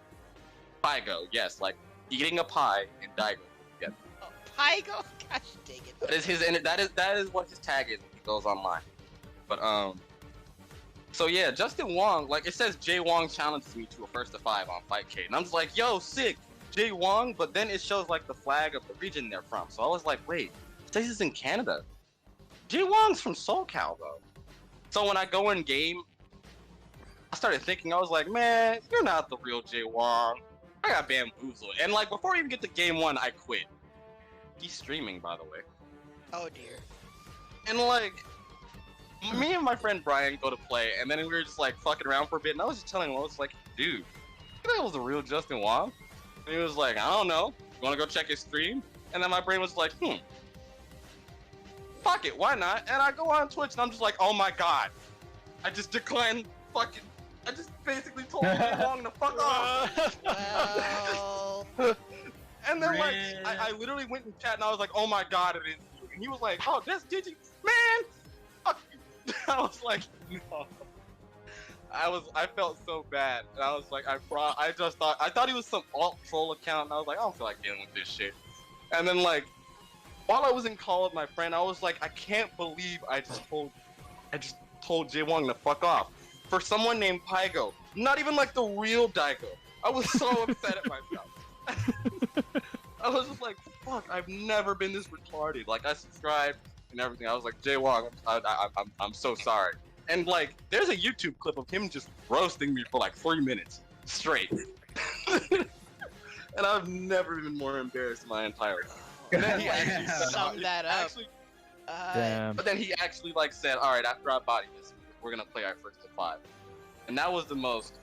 Pygo, yes, like eating a pie and Daigo. Yeah. Oh, Pygo? Gosh dang it. That is his. That is what his tag is when he goes online. But so yeah, Justin Wong, like it says Jay Wong challenged me to a 1st to 5 on Fightcade, and I'm just like, yo, sick, Jay Wong. But then it shows like the flag of the region they're from, so I was like, wait, this is in Canada. Jay Wong's from SoCal though. So when I go in game, I started thinking, I was like, man, you're not the real Jay Wong. I got bamboozled, and like before we even get to game 1, I quit. He's streaming, by the way. Oh dear. And like, me and my friend Brian go to play, and then we were just like fucking around for a bit, and I was just telling him, I was like, dude, you think that was the real Justin Wong? And he was like, I don't know. You wanna go check his stream? And then my brain was like, fuck it, why not? And I go on Twitch, and I'm just like, oh my god. I just declined fucking, I just basically told Jay Wong to fuck off. Well... And then like, I literally went in chat, and I was like, oh my god, it is you. And he was like, oh, that's Digi. Man, fuck you. I was like, no. I felt so bad, and I was like, I thought he was some alt troll account, and I was like, I don't feel like dealing with this shit. And then like, while I was in call with my friend, I was like, I can't believe I just told Jay Wong to fuck off for someone named Pygo, not even like the real Daigo. I was so upset at myself. I was just like, fuck, I've never been this retarded. Like, I subscribed and everything. I was like, Jay Wong, I'm so sorry. And like, there's a YouTube clip of him just roasting me for like 3 minutes straight. And I've never been more embarrassed in my entire life. And then he actually summed that up. Damn. But then he actually like said, all right, after I body this, we're gonna play our 1st to 5. And that was the most.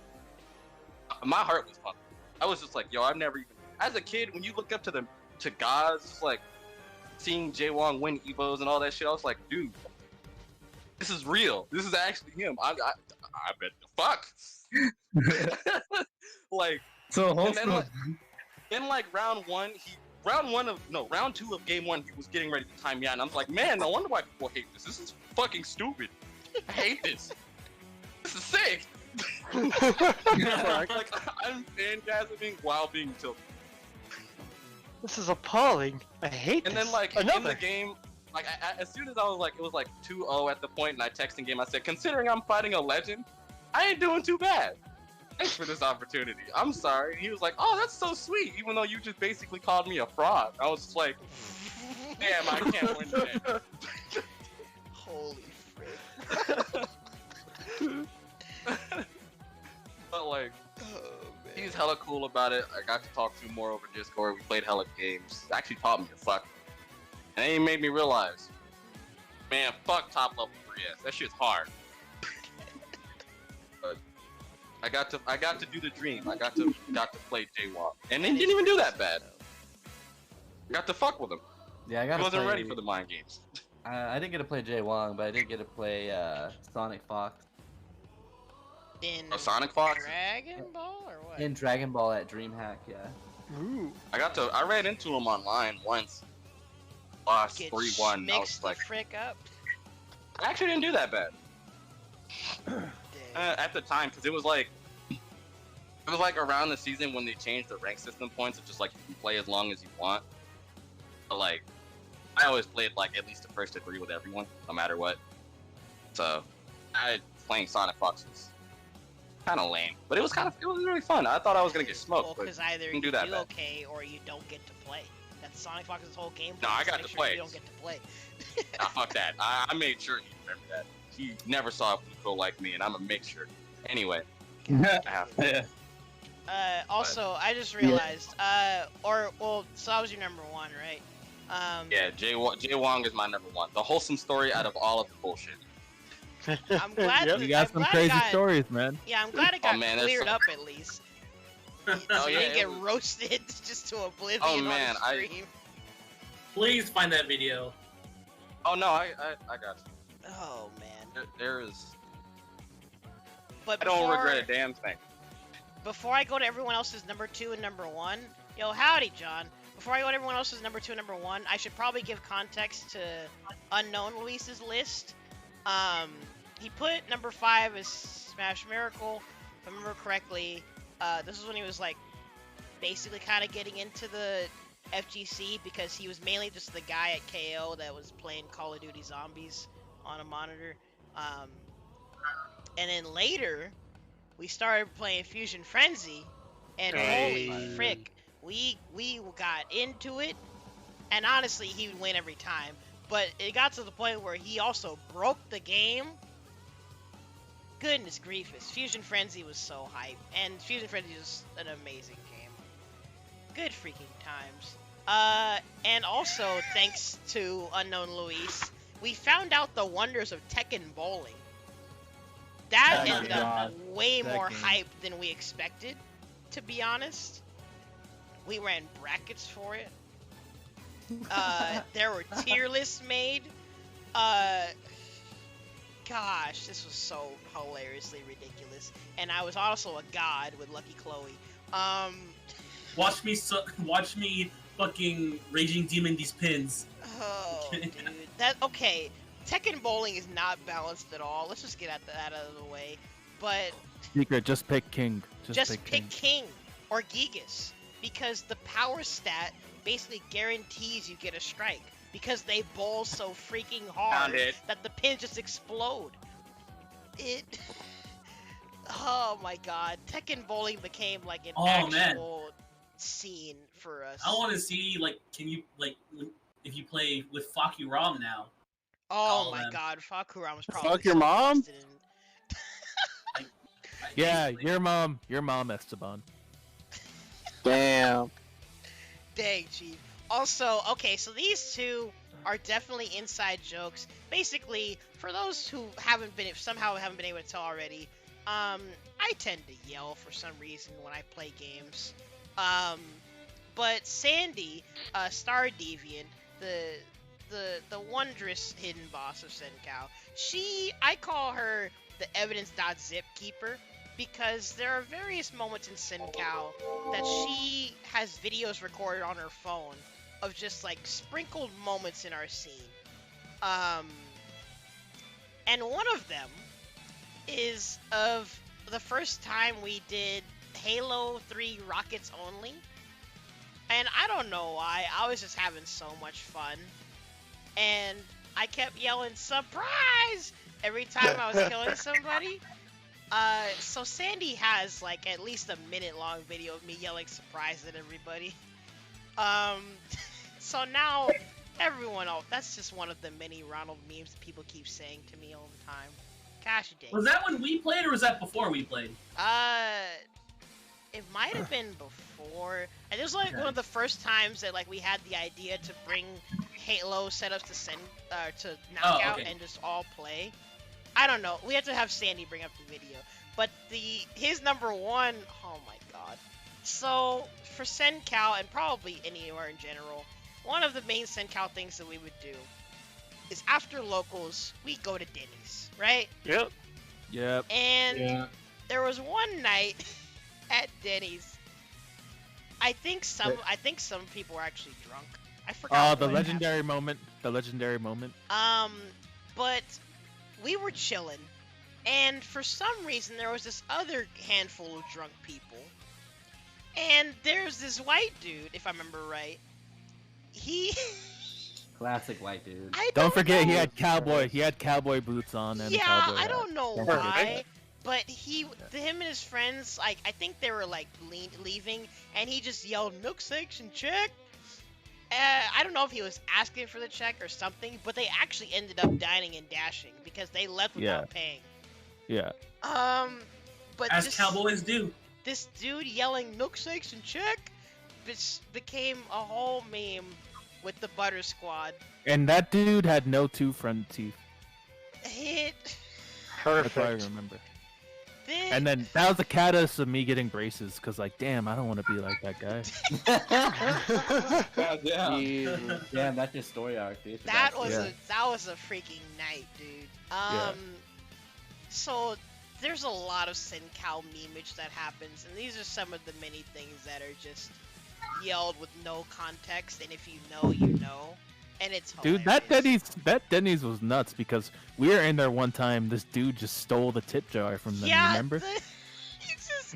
My heart was pumping. I was just like, yo, I've never even. As a kid, when you look up to gods, just like seeing Jay Wong win Evos and all that shit, I was like, dude, this is real. This is actually him. I bet the fuck. Like, so and then like round 2 of game 1, he was getting ready to time me out, and I was like, man, no wonder why people hate this. This is fucking stupid. I hate this. This is sick. Like, I'm fangasming while being tilted. This is appalling. I hate this. And then like in the game, like as soon as I was like, it was like 2-0 at the point, and I texted in game, I said, considering I'm fighting a legend, I ain't doing too bad. Thanks for this opportunity. I'm sorry. And he was like, oh, that's so sweet, even though you just basically called me a fraud. I was just like, damn, I can't win today. Holy frick. But like, he's hella cool about it. I got to talk to him more over Discord. We played hella games. Actually taught me to fuck. And then he made me realize, man, fuck top level 3S. That shit's hard. But I got to do the dream. I got to play J-Walk, and he didn't even do that bad. I got to fuck with him. Yeah, I got. He wasn't ready for the mind games. I didn't get to play Jay Wong, but I did get to play Sonic Fox. In Sonic Fox? Dragon Ball or what? In Dragon Ball at DreamHack, yeah. Ooh. I ran into him online once. Lost 3-1. I was like, frick up. I actually didn't do that bad. At the time, because it was like around the season when they changed the rank system points. It's just like you can play as long as you want. But like, I always played like at least the 1st to 3 with everyone, no matter what. So, playing Sonic Fox was kind of lame, but it was really fun. I thought I was gonna get smoked, Well, but because either didn't you do that do bad. okay or you don't get to play. That's Sonic Fox's whole game. No, I is to got make to sure play. You don't get to play. Nah, fuck that. I made sure he remembered that. He never saw a Fluco like me, and I'm gonna make sure. Anyway, I have to. Also, I just realized, so that was your number one, right? Yeah, Jay Wong is my number one. The wholesome story out of all of the bullshit. I'm glad You got some crazy stories, man. Yeah, I'm glad it got man, that's cleared so up at least. So Oh, you yeah, didn't get it was- roasted just to oblivion Oh, man, on the stream. Please find that video. Oh no, I got you. Oh man. There is. But I don't before- regret a damn thing. Before I go to everyone else's number 2 and number 1, yo, howdy, John. Before I go to everyone else's number 2 and number 1, I should probably give context to Unknown Luis's list. He put number 5 as Smash Miracle, if I remember correctly. This is when he was like basically kind of getting into the FGC because he was mainly just the guy at KO that was playing Call of Duty Zombies on a monitor. And then later, we started playing Fusion Frenzy, and holy frick, we got into it. And honestly, he would win every time. But it got to the point where he also broke the game. Goodness griefus, Fusion Frenzy was so hype, and Fusion Frenzy is an amazing game. Good freaking times. And also, thanks to Unknown Luis, we found out the wonders of Tekken Bowling. That Oh my ended up God. way more Tekken. hype than we expected, to be honest. We ran brackets for it. There were tier lists made. Gosh, this was so hilariously ridiculous. And I was also a god with Lucky Chloe. Watch me fucking raging demon these pins. Oh, dude. Okay. Tekken Bowling is not balanced at all. Let's just get that out of the way. But Secret, just pick King. just pick King or Gigas, because the power stat basically guarantees you get a strike, because they bowl so freaking hard Found it. that the pins just explode. Oh my god, Tekken Bowling became like an actual scene for us. I want to see if you play with Fakuram now. Oh my man. god, Fakuram was probably Fuck your so mom? invested in- Yeah, your mom, Esteban. Damn. Dang, Chief. Also, okay, so these two are definitely inside jokes. Basically, for those who somehow haven't been able to tell already, I tend to yell for some reason when I play games. But Sandy, Star Deviant, the wondrous hidden boss of Senkou, I call her the evidence.zip keeper, because there are various moments in Senkou that she has videos recorded on her phone of just like sprinkled moments in our scene. And one of them is of the first time we did Halo 3 Rockets Only. And I don't know why, I was just having so much fun. And I kept yelling, "Surprise!" every time I was killing somebody. So Sandy has like at least a minute-long video of me yelling "surprise" at everybody. So now everyone else, that's just one of the many Ronald memes that people keep saying to me all the time. Gosh dang. Was that when we played, or was that before we played? It might have been before. And this was like one of the first times that like we had the idea to bring Halo setups to Knockout and just all play. I don't know. We have to have Sandy bring up the video. But his number one, oh my god. So for Senkou, and probably anywhere in general, one of the main Senkou things that we would do is after locals, we go to Denny's, right? Yep. And there was one night at Denny's. I think some people were actually drunk. I forgot. Oh, the what legendary moment. The legendary moment. happened. But we were chilling, and for some reason there was this other handful of drunk people, and there's this white dude, if I remember right. He Classic white dude. Don't forget he know. had cowboy boots on and Yeah, cowboy I hat. don't know Don't why, forget but him and his friends, like, I think they were like leaving, and he just yelled milkshakes and check. I don't know if he was asking for the check or something, but they actually ended up dining and dashing because they left without paying. Yeah. But As cowboys do. This dude yelling milkshakes and check became a whole meme with the Butter Squad. And that dude had no two front teeth. Perfect. That's what I remember. And then that was the catalyst of me getting braces, because, like, damn, I don't want to be like that guy. God damn. Damn, that's your story arc, dude. That was a freaking night, dude. So there's a lot of SinCal memeage that happens, and these are some of the many things that are just yelled with no context, and if you know, you know. And it's hilarious. Dude, that Denny's was nuts, because we were in there one time. This dude just stole the tip jar from them. Yeah, remember?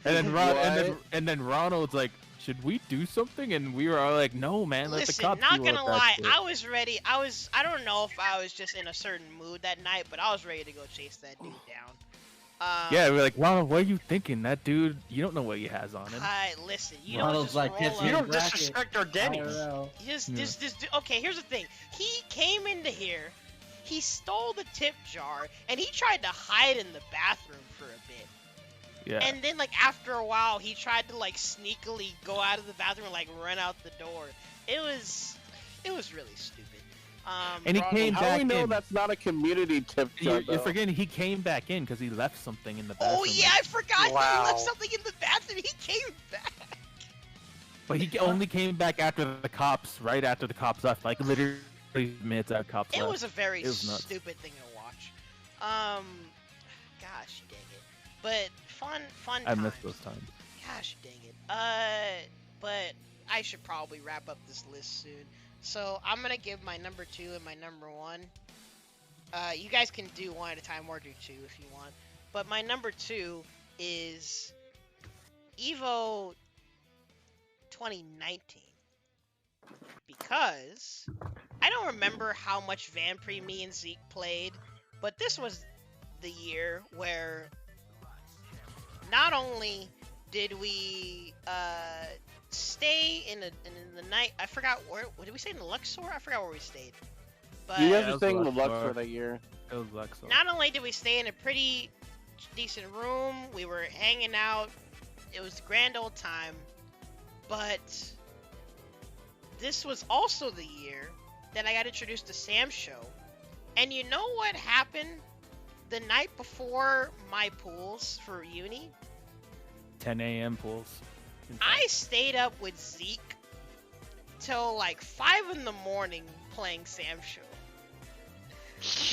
And then Ronald's like, "Should we do something?" And we were all like, "No, man, let the Listen, cops not deal gonna with that lie, shit." I was ready. I don't know if I was just in a certain mood that night, but I was ready to go chase that dude down. Yeah, we're like, Ronald, what are you thinking? That dude, you don't know what he has on him. Listen, you Ronald's don't like, just roll You up. don't disrespect our Denny's. Okay, here's the thing. He came into here, he stole the tip jar, and he tried to hide in the bathroom for a bit. Yeah. And then, like, after a while, he tried to, like, sneakily go out of the bathroom and, like, run out the door. It was really stupid. And he came How back do we know in. that's not a community tip jar? You're forgetting he came back in because he left something in the bathroom. Oh yeah, I forgot he left something in the bathroom. He came back. But he only came back after the cops, right after the cops left, like literally minutes after cops left. It was a very nuts. stupid thing to watch. Gosh dang it. But fun I times. miss those times. Gosh dang it. But I should probably wrap up this list soon. So I'm gonna give my number 2 and my number 1. You guys can do one at a time or do 2 if you want. But my number 2 is Evo 2019. Because I don't remember how much Vampire me and Zeke played, but this was the year where not only did we stay in the night. I forgot where did we stay, in the Luxor? I forgot where we stayed. But You guys were staying in the Luxor that year. It was Luxor. not only did we stay in a pretty decent room, we were hanging out. It was a grand old time. But this was also the year that I got introduced to SamSho. And you know what happened the night before my pools for uni? 10 a.m. pools. I stayed up with Zeke till like 5 in the morning playing SamSho.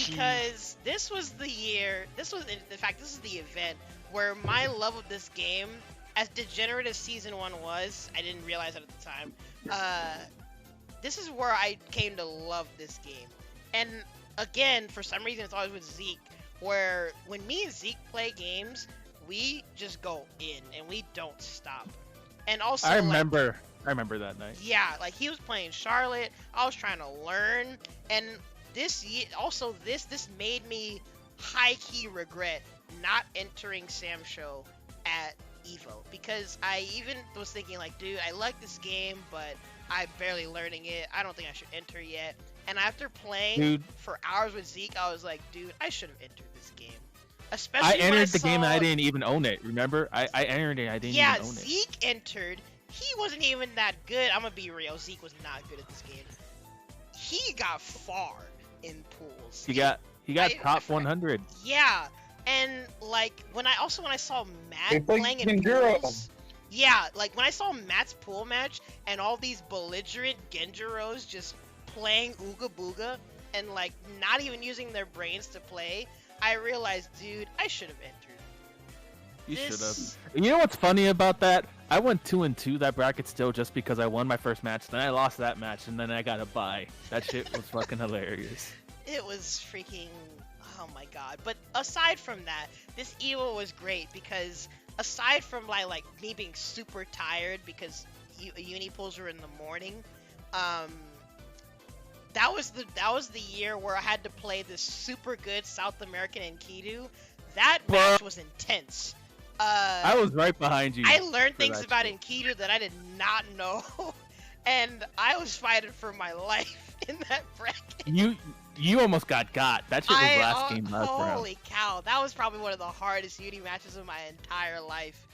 Because this was the year, this is the event where my love of this game, as degenerate as Season 1 was, I didn't realize it at the time, this is where I came to love this game. And again, for some reason it's always with Zeke, where when me and Zeke play games, we just go in and we don't stop. And also, I remember that night. Yeah, like he was playing Charlotte. I was trying to learn, and this made me high key regret not entering SamSho at Evo, because I even was thinking like, dude, I like this game, but I'm barely learning it. I don't think I should enter yet. And after playing for hours with Zeke, I was like, dude, I should have entered this game. Especially I entered the saw... game and I didn't even own it. Remember? I entered it. I didn't even own it. Yeah, Zeke entered. He wasn't even that good. I'm gonna be real. Zeke was not good at this game. He got far in pools. He got top 100. Yeah, and like when I saw Matt playing in Genjuro. pools. Yeah, like when I saw Matt's pool match and all these belligerent Genjuros just playing Ooga Booga and like not even using their brains to play, I realized, dude, I should have entered. You should have. You know what's funny about that? I went 2-2 that bracket still just because I won my first match. Then I lost that match, and then I got a bye. That shit was fucking hilarious. It was freaking, oh my god. But aside from that, this Evo was great because aside from like me being super tired because uni pools were in the morning, that was the year where I had to play this super good South American Enkidu. That match was intense. I was right behind you. I learned for things that about shit. Enkidu that I did not know, and I was fighting for my life in that bracket. You almost got. That shit was last game last round. Holy cow, that was probably one of the hardest Uni matches of my entire life.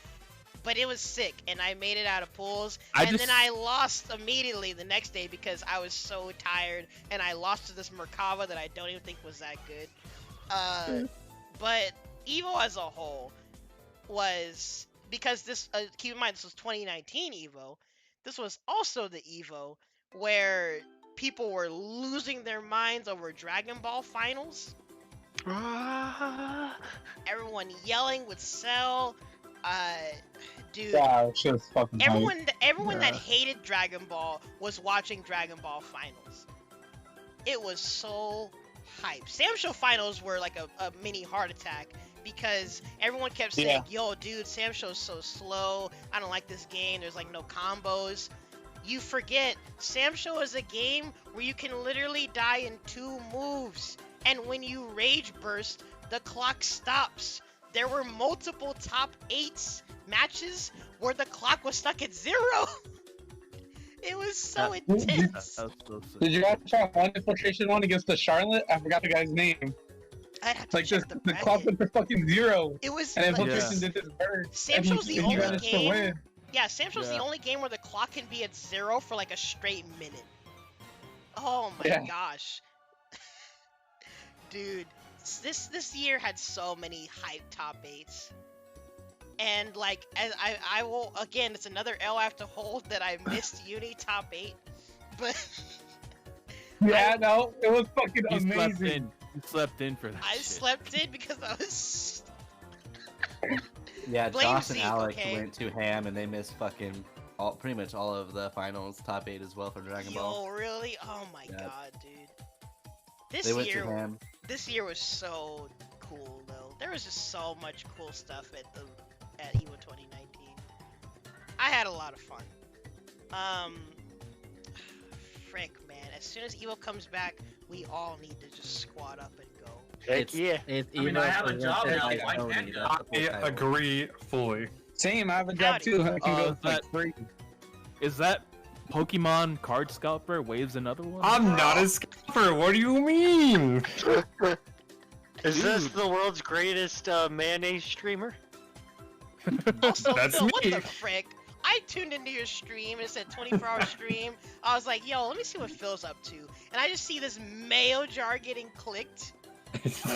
But it was sick, and I made it out of pools, then I lost immediately the next day because I was so tired, and I lost to this Merkava that I don't even think was that good. But Evo as a whole was, because this, keep in mind this was 2019 Evo, this was also the Evo where people were losing their minds over Dragon Ball finals. Everyone yelling with Cell. Dude, Wow, shit was fucking everyone that hated Dragon Ball was watching Dragon Ball finals. It was so hype. SamSho finals were like a mini heart attack because everyone kept saying, yo, dude, SamSho's so slow. I don't like this game. There's like no combos. You forget, SamSho is a game where you can literally die in 2 moves. And when you rage burst, the clock stops. There were multiple top 8s matches where the clock was stuck at 0. It was so intense. Did you guys try one infiltration one against the Charlotte? I forgot the guy's name. I'd have to Like check the clock went for fucking 0. It was and like, infiltration did his bird. SamSho's the only game. Win. Yeah, SamSho's the only game where the clock can be at 0 for like a straight minute. Oh my gosh. Dude, this year had so many hype top 8s. And like, as I will, again, it's another L I have to hold that I missed Uni top 8. But yeah, no, it was fucking amazing. You slept in for that. I slept in because I was. Yeah, Blame Josh and Zeke, Alex okay? went to ham and they missed fucking pretty much all of the finals top 8 as well for Dragon Ball. Yo, really? Oh my god, dude. They went to ham. This year was so cool though. There was just so much cool stuff at EVO 2019. I had a lot of fun. Frick, man. As soon as EVO comes back, we all need to just squat up and go. It's I mean, I have a job now. Why can't you? I agree fully. Same, I have a job too. I can go like free. Is that Pokemon card scalper waves another one? I'm not a scalper. What do you mean? Is this the world's greatest mayonnaise streamer? Also, That's Phil, me. what the frick? I tuned into your stream and it said 24-hour stream. I was like, yo, let me see what Phil's up to. And I just see this mayo jar getting clicked.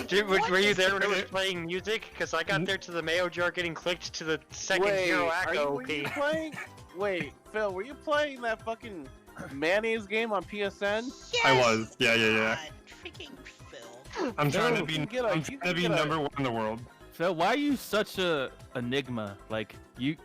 Dude, were you there when it was playing music? Because I got there to the mayo jar getting clicked to the second Hero Echo were you playing? Wait, Phil, were you playing that fucking mayonnaise game on PSN? Yes! I was. Yeah. God, freaking Phil. I'm trying to you be. can get a- I'm you trying can to be get a- number 1 in the world. So why are you such a enigma? Like you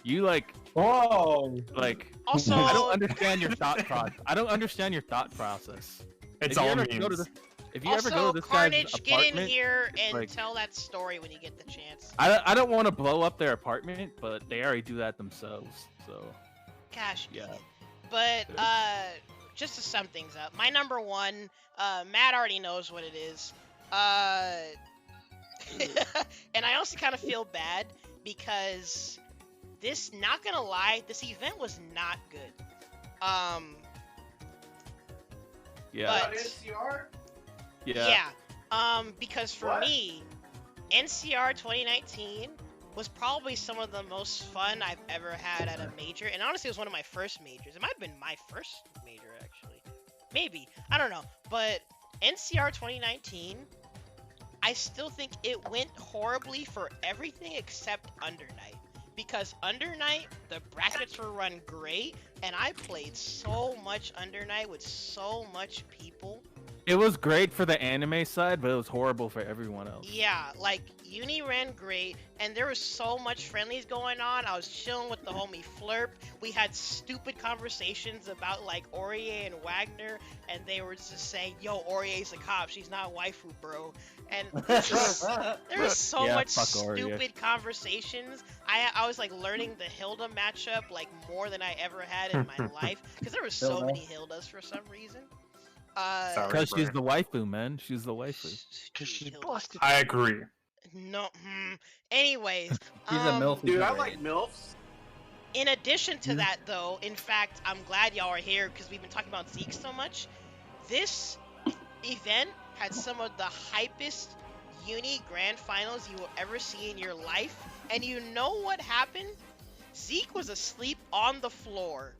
like. Whoa. Like. Also, I don't understand your thought process. I don't understand your thought process. It's If you all ever memes. go to the- If you also, ever go to this Carnage, guy's get in apartment, here and like- tell that story when you get the chance. I don't want to blow up their apartment, but they already do that themselves. So Gosh, yeah. But just to sum things up, my number 1, Matt already knows what it is. And I also kind of feel bad because this, not gonna lie, this event was not good. Yeah. But, Yeah. because for me, NCR 2019 was probably some of the most fun I've ever had at a major, and honestly, it was one of my first majors. It might have been my first major, actually. Maybe. I don't know. But NCR 2019, I still think it went horribly for everything except Undernight. Because Undernight, the brackets were run great, and I played so much Undernight with so much people. It was great for the anime side, but it was horrible for everyone else. Yeah, like, Uni ran great, and there was so much friendlies going on. I was chilling with the homie Flurp. We had stupid conversations about, like, Aurier and Wagner, and they were just saying, yo, Aurier's a cop, she's not waifu, bro. And there was so Yeah, much fuck Aurier. stupid conversations. I was, like, learning the Hilda matchup, like, more than I ever had in my life, because there were so Hilda. many Hildas for some reason. Sorry, Because she's bro. the waifu, man. She's the waifu. Because she's busted. I agree. No. Anyways, She's a MILF. Dude, I like MILFs. in addition to that, though, in fact, I'm glad y'all are here because we've been talking about Zeke so much. This event had some of the hypest uni grand finals you will ever see in your life. And you know what happened? Zeke was asleep on the floor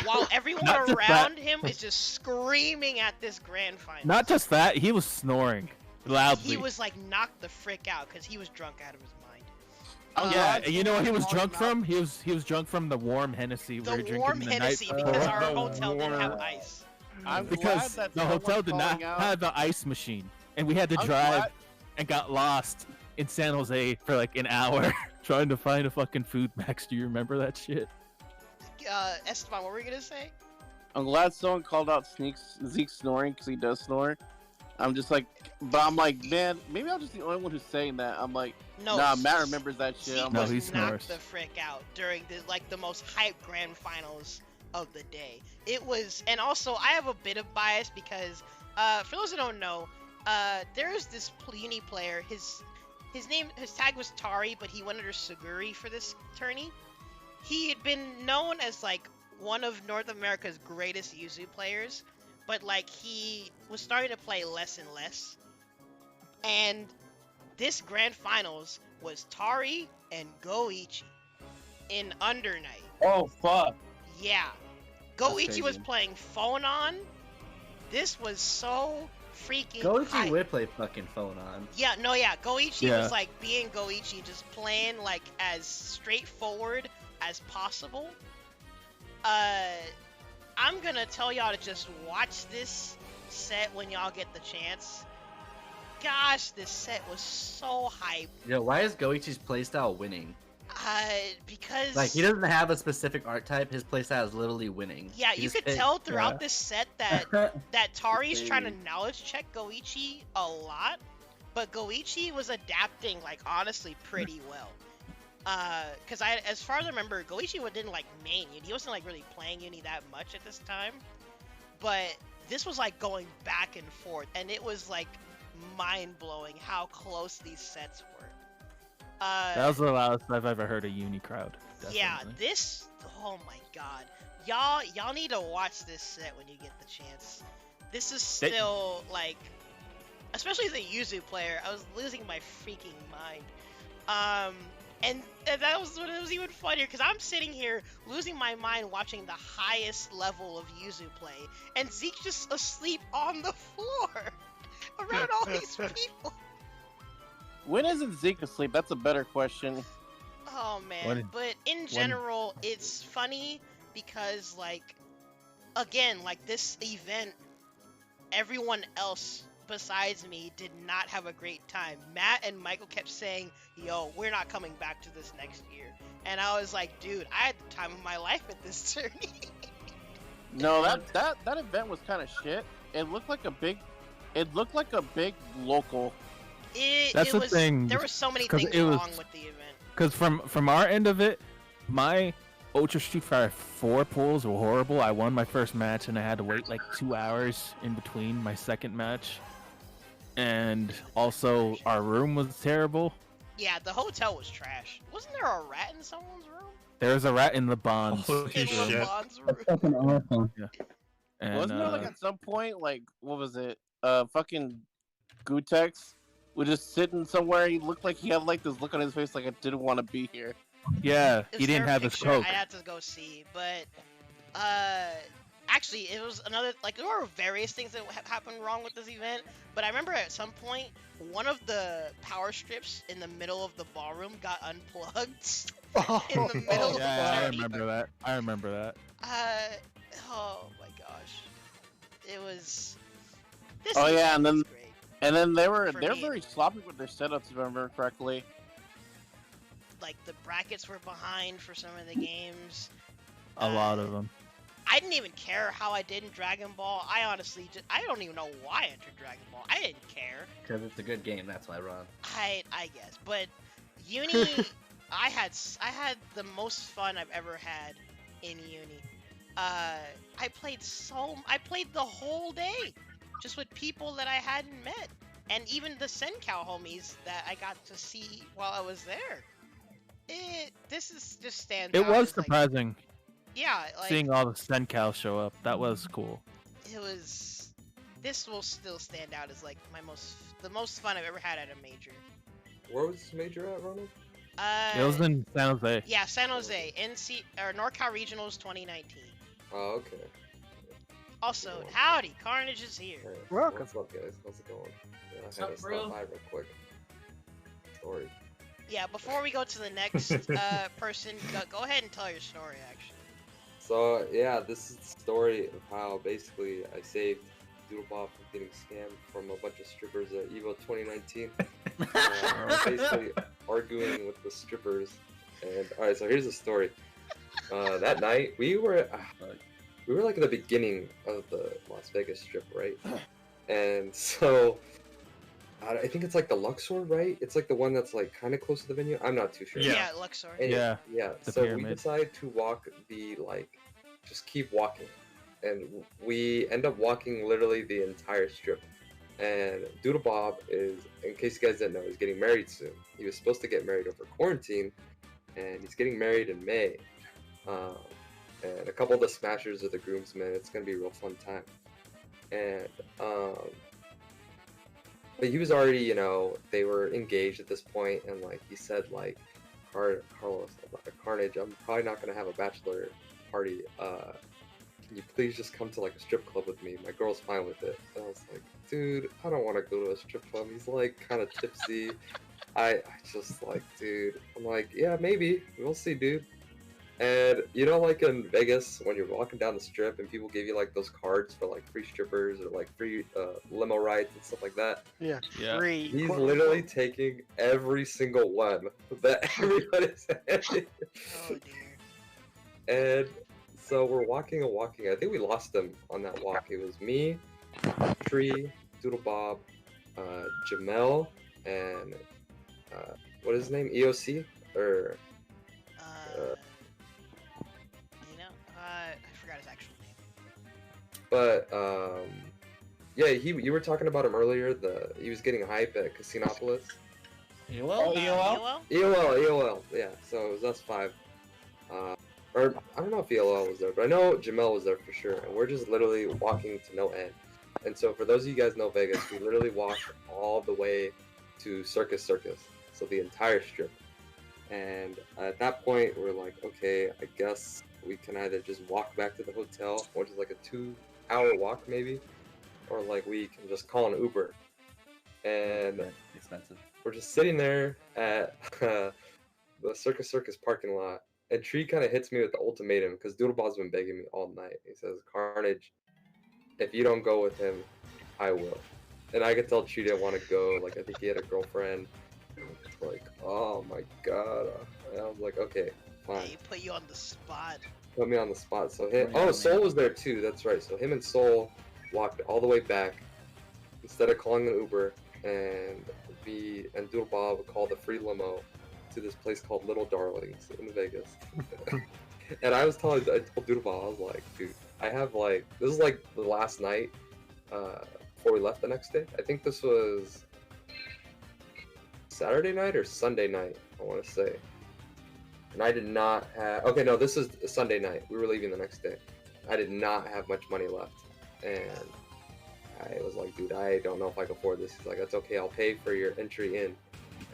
while everyone Not just around that. him is just screaming at this grand final. Not just that, he was snoring loudly. He was like knocked the frick out because he was drunk out of his mind. Yeah, and you know what he was drunk from? He was drunk from the warm Hennessy we were The drinking warm the Hennessy night because before. our hotel didn't have ice. I'm Because glad that the hotel someone's did not calling out. have the ice machine, and we had to I'm drive glad- and got lost in San Jose for like an hour trying to find a fucking food max. Do you remember that shit? Esteban, what were you gonna say? I'm glad someone called out Zeke snoring because he does snore. I'm just like, but I'm like, man, maybe I'm just the only one who's saying that. I'm like, No, nah, Matt remembers that shit. Zeke I'm No, like, he was snores. knocked the frick out during the most hype grand finals of the day. It was, and also I have a bit of bias because, for those who don't know, there's this uni player. His tag was Tari, but he went under Suguri for this tourney. He had been known as like one of North America's greatest Yuzu players, but like he was starting to play less and less. And this grand finals was Tari and Goichi in Under Night. Oh fuck. Yeah. That's Goichi was crazy. playing phone on. This was so freaking Goichi hype. would play fucking phone on. Yeah, no, yeah. Goichi Yeah. was like being Goichi, just playing like as straightforward as possible. I'm gonna tell y'all to just watch this set when y'all get the chance. Gosh, this set was so hype. Yo, why is Goichi's playstyle winning? Because Like, he doesn't have a specific art type. His playstyle is literally winning. yeah, He you just could hit- tell throughout yeah. this set that Tari's trying to knowledge check Goichi a lot, but Goichi was adapting like honestly pretty well. Cause as far as I remember, Goichi didn't like main Uni. He wasn't like really playing Uni that much at this time, but this was like going back and forth, and it was like mind blowing how close these sets were. That was the loudest I've ever heard a uni crowd. Yeah, definitely. this. Oh my god, y'all need to watch this set when you get the chance. This is still like, especially as a Yuzu player, I was losing my freaking mind. And that was when it was even funnier because I'm sitting here losing my mind watching the highest level of Yuzu play, and Zeke's just asleep on the floor around all these people. when isn't Zeke asleep? That's a better question. Oh man, but in general, it's funny because like, again, like this event, everyone else besides me did not have a great time. Matt and Michael kept saying, yo, we're not coming back to this next year. And I was like, dude, I had the time of my life at this tourney. No, that event was kind of shit. It looked like a big local. That's the was, thing, there were so many 'cause things it was- wrong with the event. Because from our end of it, my Ultra Street Fighter 4 pulls were horrible. I won my first match and I had to wait like 2 hours in between my second match. And also, our room was terrible. Yeah, the hotel was trash. Wasn't there a rat in someone's room? There was a rat in the bonds. Holy In shit. LeBron's room. Fucking awesome. And, Wasn't there like at some point like what was it? Fucking Gutex was just sitting somewhere. He looked like he had like this look on his face like I didn't want to be here. yeah, Is he didn't there a have his picture? coke. I had to go see, but actually, it was another like there were various things that happened wrong with this event. But I remember at some point, one of the power strips in the middle of the ballroom got unplugged in the middle of the Yeah, I tourney. remember that. I remember that. Oh my gosh, it was. This Oh yeah, and event then was great. they were For they're me, very sloppy with their setups if I remember correctly. like the brackets were behind for some of the games. A lot of them. I didn't even care how I did in Dragon Ball. I honestly I don't even know why I entered Dragon Ball. I didn't care. Because it's a good game, that's why, Ron. I guess, but Uni, I had the most fun I've ever had in Uni. I played the whole day, just with people that I hadn't met, and even the Sencow homies that I got to see while I was there. This is just stands It out was as like, surprising yeah, like seeing all the Sencal show up. That was cool. it was. This will still stand out as like the most fun I've ever had at a major. Where was this major at, Ronald? It was in San Jose. Yeah, San Jose, NorCal Regionals 2019. Oh, okay. Also, howdy, Carnage is here. Hey, what's up, guys? How's it going? Yeah, What's I had up, to bro? stop by real quick. Sorry. Yeah, before we go to the next person, go ahead and tell your story, actually. So, yeah, this is the story of how basically I saved Doodlebob from getting scammed from a bunch of strippers at EVO 2019. I was basically arguing with the strippers. And, alright, so here's the story. That night, we were like at the beginning of the Las Vegas Strip, right? And so I think it's like the Luxor, right? It's like the one that's like kind of close to the venue. I'm not too sure. Yeah, Luxor. And Yeah, yeah. the So we pyramid. decided to walk just keep walking, and we end up walking literally the entire strip. And Doodlebob is, in case you guys didn't know, he's getting married soon. He was supposed to get married over quarantine, and he's getting married in May. And a couple of the smashers are the groomsmen. It's gonna be a real fun time. And but he was already, you know, they were engaged at this point, and like he said, like Carlos, Carnage, I'm probably not gonna have a bachelor party. Can you please just come to like a strip club with me? My girl's fine with it. And I was like, dude, I don't want to go to a strip club. He's like kind of tipsy. I just like, dude. I'm like, yeah, maybe. We'll see, dude. And you know, like in Vegas, when you're walking down the strip and people give you like those cards for like free strippers or like free limo rides and stuff like that. Yeah. Free. He's literally taking every single one that everybody's having. Oh dear. And so we're walking and walking. I think we lost him on that walk. It was me, Tree, Doodlebob, Jamel, and what is his name? EOC or I forgot his actual name. But yeah, you were talking about him earlier. He was getting hype at Casinopolis. EOL? EOL. Yeah. So it was us five. Or I don't know if ELL was there, but I know Jamel was there for sure. And we're just literally walking to no end. And so for those of you guys know Vegas, we literally walked all the way to Circus, so the entire strip. And at that point, we're like, okay, I guess we can either just walk back to the hotel, which is like a 2-hour walk maybe, or like we can just call an Uber. And expensive. We're just sitting there at the Circus parking lot, and Tree kind of hits me with the ultimatum because Doodlebob's been begging me all night. He says, Carnage, if you don't go with him, I will. And I could tell Tree didn't want to go. Like, I think he had a girlfriend. Like, oh my god. And I was like, okay, fine. He put you on the spot. Put me on the spot. So Soul was there too. That's right. So him and Soul walked all the way back instead of calling an Uber, and Doodlebob called a free limo to this place called Little Darlings in Vegas. And I told Doodlebob, I was like, dude, I have like, this is like the last night before we left the next day. I think this was Saturday night or Sunday night, I want to say. And I did not have, okay, no, this is Sunday night. We were leaving the next day. I did not have much money left. And I was like, dude, I don't know if I can afford this. He's like, that's okay, I'll pay for your entry in.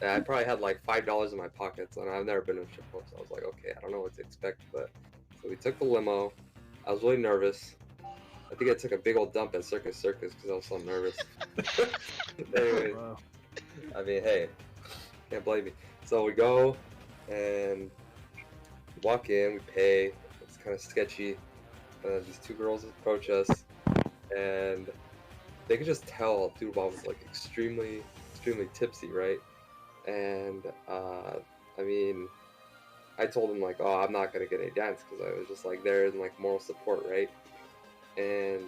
And I probably had like $5 in my pockets, and I've never been to a strip club, so I was like, okay, I don't know what to expect. But so we took the limo. I was really nervous. I think I took a big old dump at Circus because I was so nervous. Anyways, I mean, hey, can't blame me. So we go and walk in, we pay. It's kind of sketchy. These two girls approach us, and they could just tell Doodlebob was like extremely tipsy, right? And I mean, I told him like, oh, I'm not gonna get any dance because I was just like there in like moral support, right? And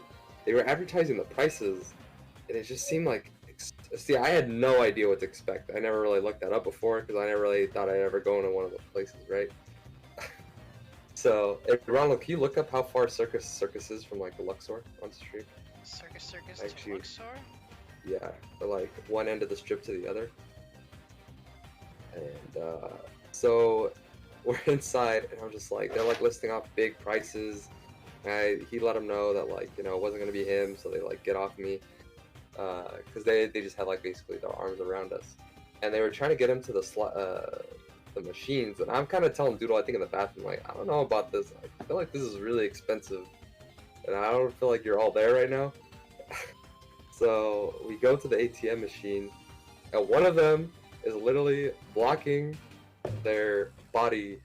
they were advertising the prices, and it just seemed like, see, I had no idea what to expect. I never really looked that up before because I never really thought I'd ever go into one of those places, right? So, hey, Ronald, can you look up how far Circus is from like the Luxor on the street? Circus Actually, to Luxor? Yeah, like one end of the strip to the other. And so we're inside, and I'm just like, they're like listing off big prices. And he let them know that like, you know, it wasn't gonna be him, so they like get off me, because they just had like basically their arms around us, and they were trying to get him to the machines, and I'm kind of telling Doodle, I think in the bathroom, like, I don't know about this. I feel like this is really expensive, and I don't feel like you're all there right now. So we go to the ATM machine, and one of them is literally blocking their body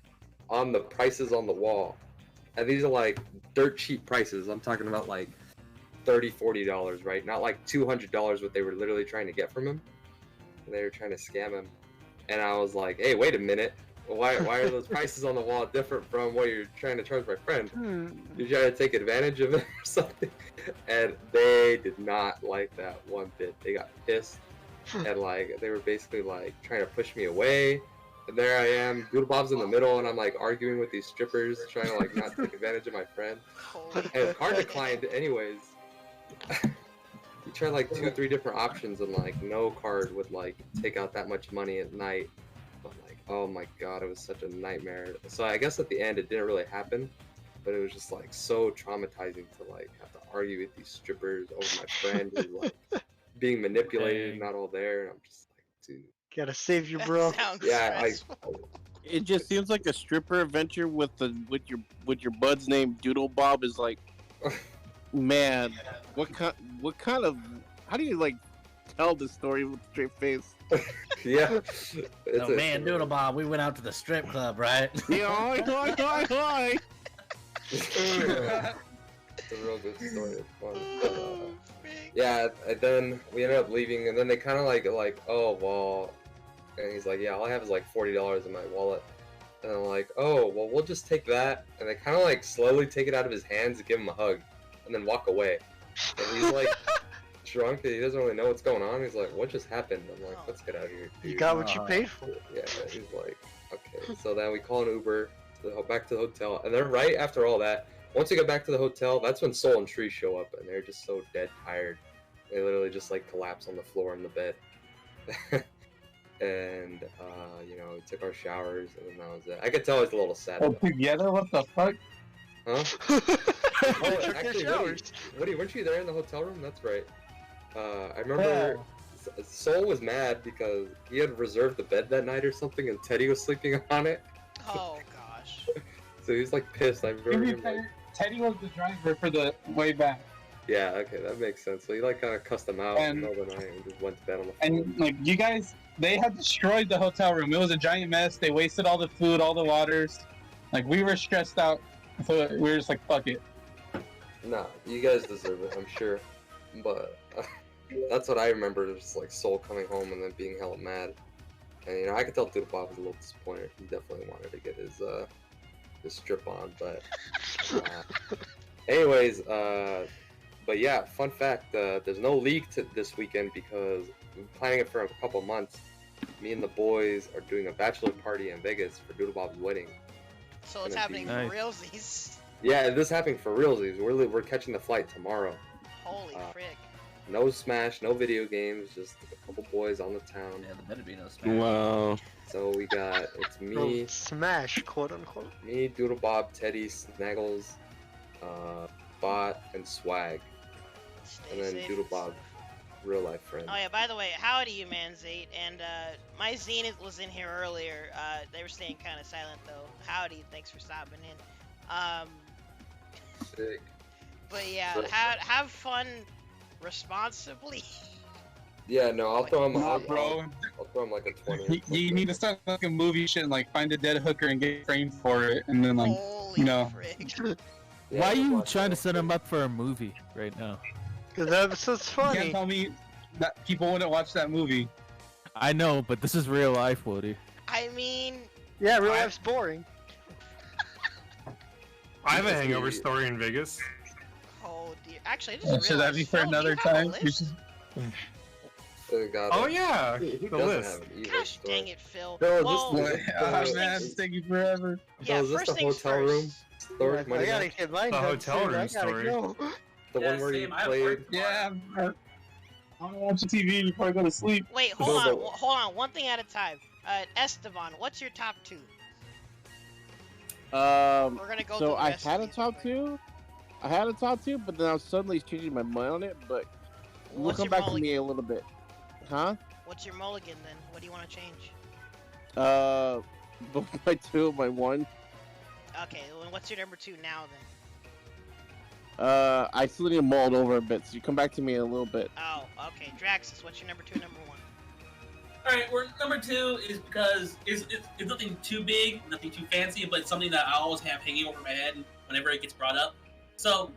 on the prices on the wall. And these are like dirt cheap prices. I'm talking about like $30, $40, right? Not like $200 what they were literally trying to get from him. And they were trying to scam him. And I was like, hey, wait a minute. Why are those prices on the wall different from what you're trying to charge my friend? You're trying to take advantage of it or something? And they did not like that one bit. They got pissed. And like, they were basically like trying to push me away. And there I am, Doodle Bob's in the middle, and I'm like arguing with these strippers, trying to like not take advantage of my friend. And card declined anyways. You try like 2-3 different options, and like no card would like take out that much money at night. But like, oh my god, it was such a nightmare. So I guess at the end it didn't really happen, but it was just like so traumatizing to like have to argue with these strippers over my friend who's like being manipulated, not all there, and I'm just like, dude. Gotta save your bro. Yeah, It just seems like a stripper adventure with your bud's name Doodle Bob is like, man, what kind of how do you like tell the story with a straight face? Yeah. Oh man, Doodle Bob, we went out to the strip club, right? Yeah, It's a real good story. It's fun. Yeah, and then we ended up leaving, and then they kind of like, oh, well, and he's like, yeah, all I have is like $40 in my wallet. And I'm like, oh, well, we'll just take that. And they kind of like slowly take it out of his hands and give him a hug, and then walk away. And he's like drunk, and he doesn't really know what's going on. He's like, what just happened? I'm like, let's get out of here. You got what you paid for. Yeah, he's like, okay. So then we call an Uber back to the hotel, and then right after all that, once we get back to the hotel, that's when Soul and Tree show up, and they're just so dead tired. They literally just like collapse on the floor in the bed. And you know, we took our showers, and then that was it. I could tell he's a little sad. Oh, together? What the fuck? Huh? Oh, actually, Woody, weren't you there in the hotel room? That's right. I remember Soul was mad because he had reserved the bed that night or something, and Teddy was sleeping on it. Oh gosh. So he was like pissed. I remember him like. Teddy was the driver for the way back. Yeah, okay, that makes sense. So he like kind of cussed them out in the middle of the night and just went to bed on the floor. And like you guys, they had destroyed the hotel room. It was a giant mess. They wasted all the food, all the waters. Like we were stressed out, so we were just like, fuck it. Nah, you guys deserve it, I'm sure. But that's what I remember, just like Soul coming home and then being hella mad. And you know, I could tell Doodle Bob was a little disappointed. He definitely wanted to get his strip on, but anyways, but yeah, fun fact, there's no league this weekend because we're planning it for a couple months. Me and the boys are doing a bachelor party in Vegas for Doodle Bob's wedding. So it's happening for realsies. Yeah, this is happening for realsies. We're catching the flight tomorrow. Holy frick. No Smash, no video games, just a couple boys on the town. Yeah, there better be no Smash. Wow. So we got, it's me, Smash, quote unquote. me, Doodle Bob, Teddy, Snaggles, Bot, and Swag. And then Doodle Bob, real life friend. Oh yeah, by the way, howdy you Manzate, and my Zenith was in here earlier. They were staying kind of silent though. Howdy, thanks for stopping in. Sick. But yeah, have fun responsibly. Yeah, no, I'll throw him. Nah, bro. I'll throw him like a 20. You need to start like a movie shit and like find a dead hooker and get framed for it, and then like, you know. Why are you trying to set him up for a movie right now? Because that's funny. You can't tell me that people wouldn't watch that movie. I know, but this is real life, Woody. I mean, yeah, real life's boring. I have a hangover story in Vegas. Oh dear. Actually, I just Should that be for another time? Oh yeah, Who the doesn't list. have an evil Gosh story? dang it, Phil. Phil, Well, is this the, first man, things- taking forever. Yeah, Phil, is this first the things hotel room first. story? I Money gotta Match? get mine The done hotel soon. room I gotta story. go. The Yeah, one where same. you I have played. work tomorrow. Yeah, I'm watching TV before I go to sleep. Wait, No, hold on, but- hold on. One thing at a time. Esteban, what's your top 2? We're gonna go through So the I rest had of a these top real 2. I had a top 2, but then I was suddenly changing my mind on it. But we'll What's come your back to mulligan? me a little bit, huh? What's your mulligan then? What do you want to change? Both my 2 and my 1. Okay, well, what's your number 2 now then? I still need to mull it over a bit, so you come back to me in a little bit. Oh, okay. Draxus, what's your number 2 and number 1? Alright, well, number 2 is because it's nothing too big, nothing too fancy, but it's something that I always have hanging over my head whenever it gets brought up. So,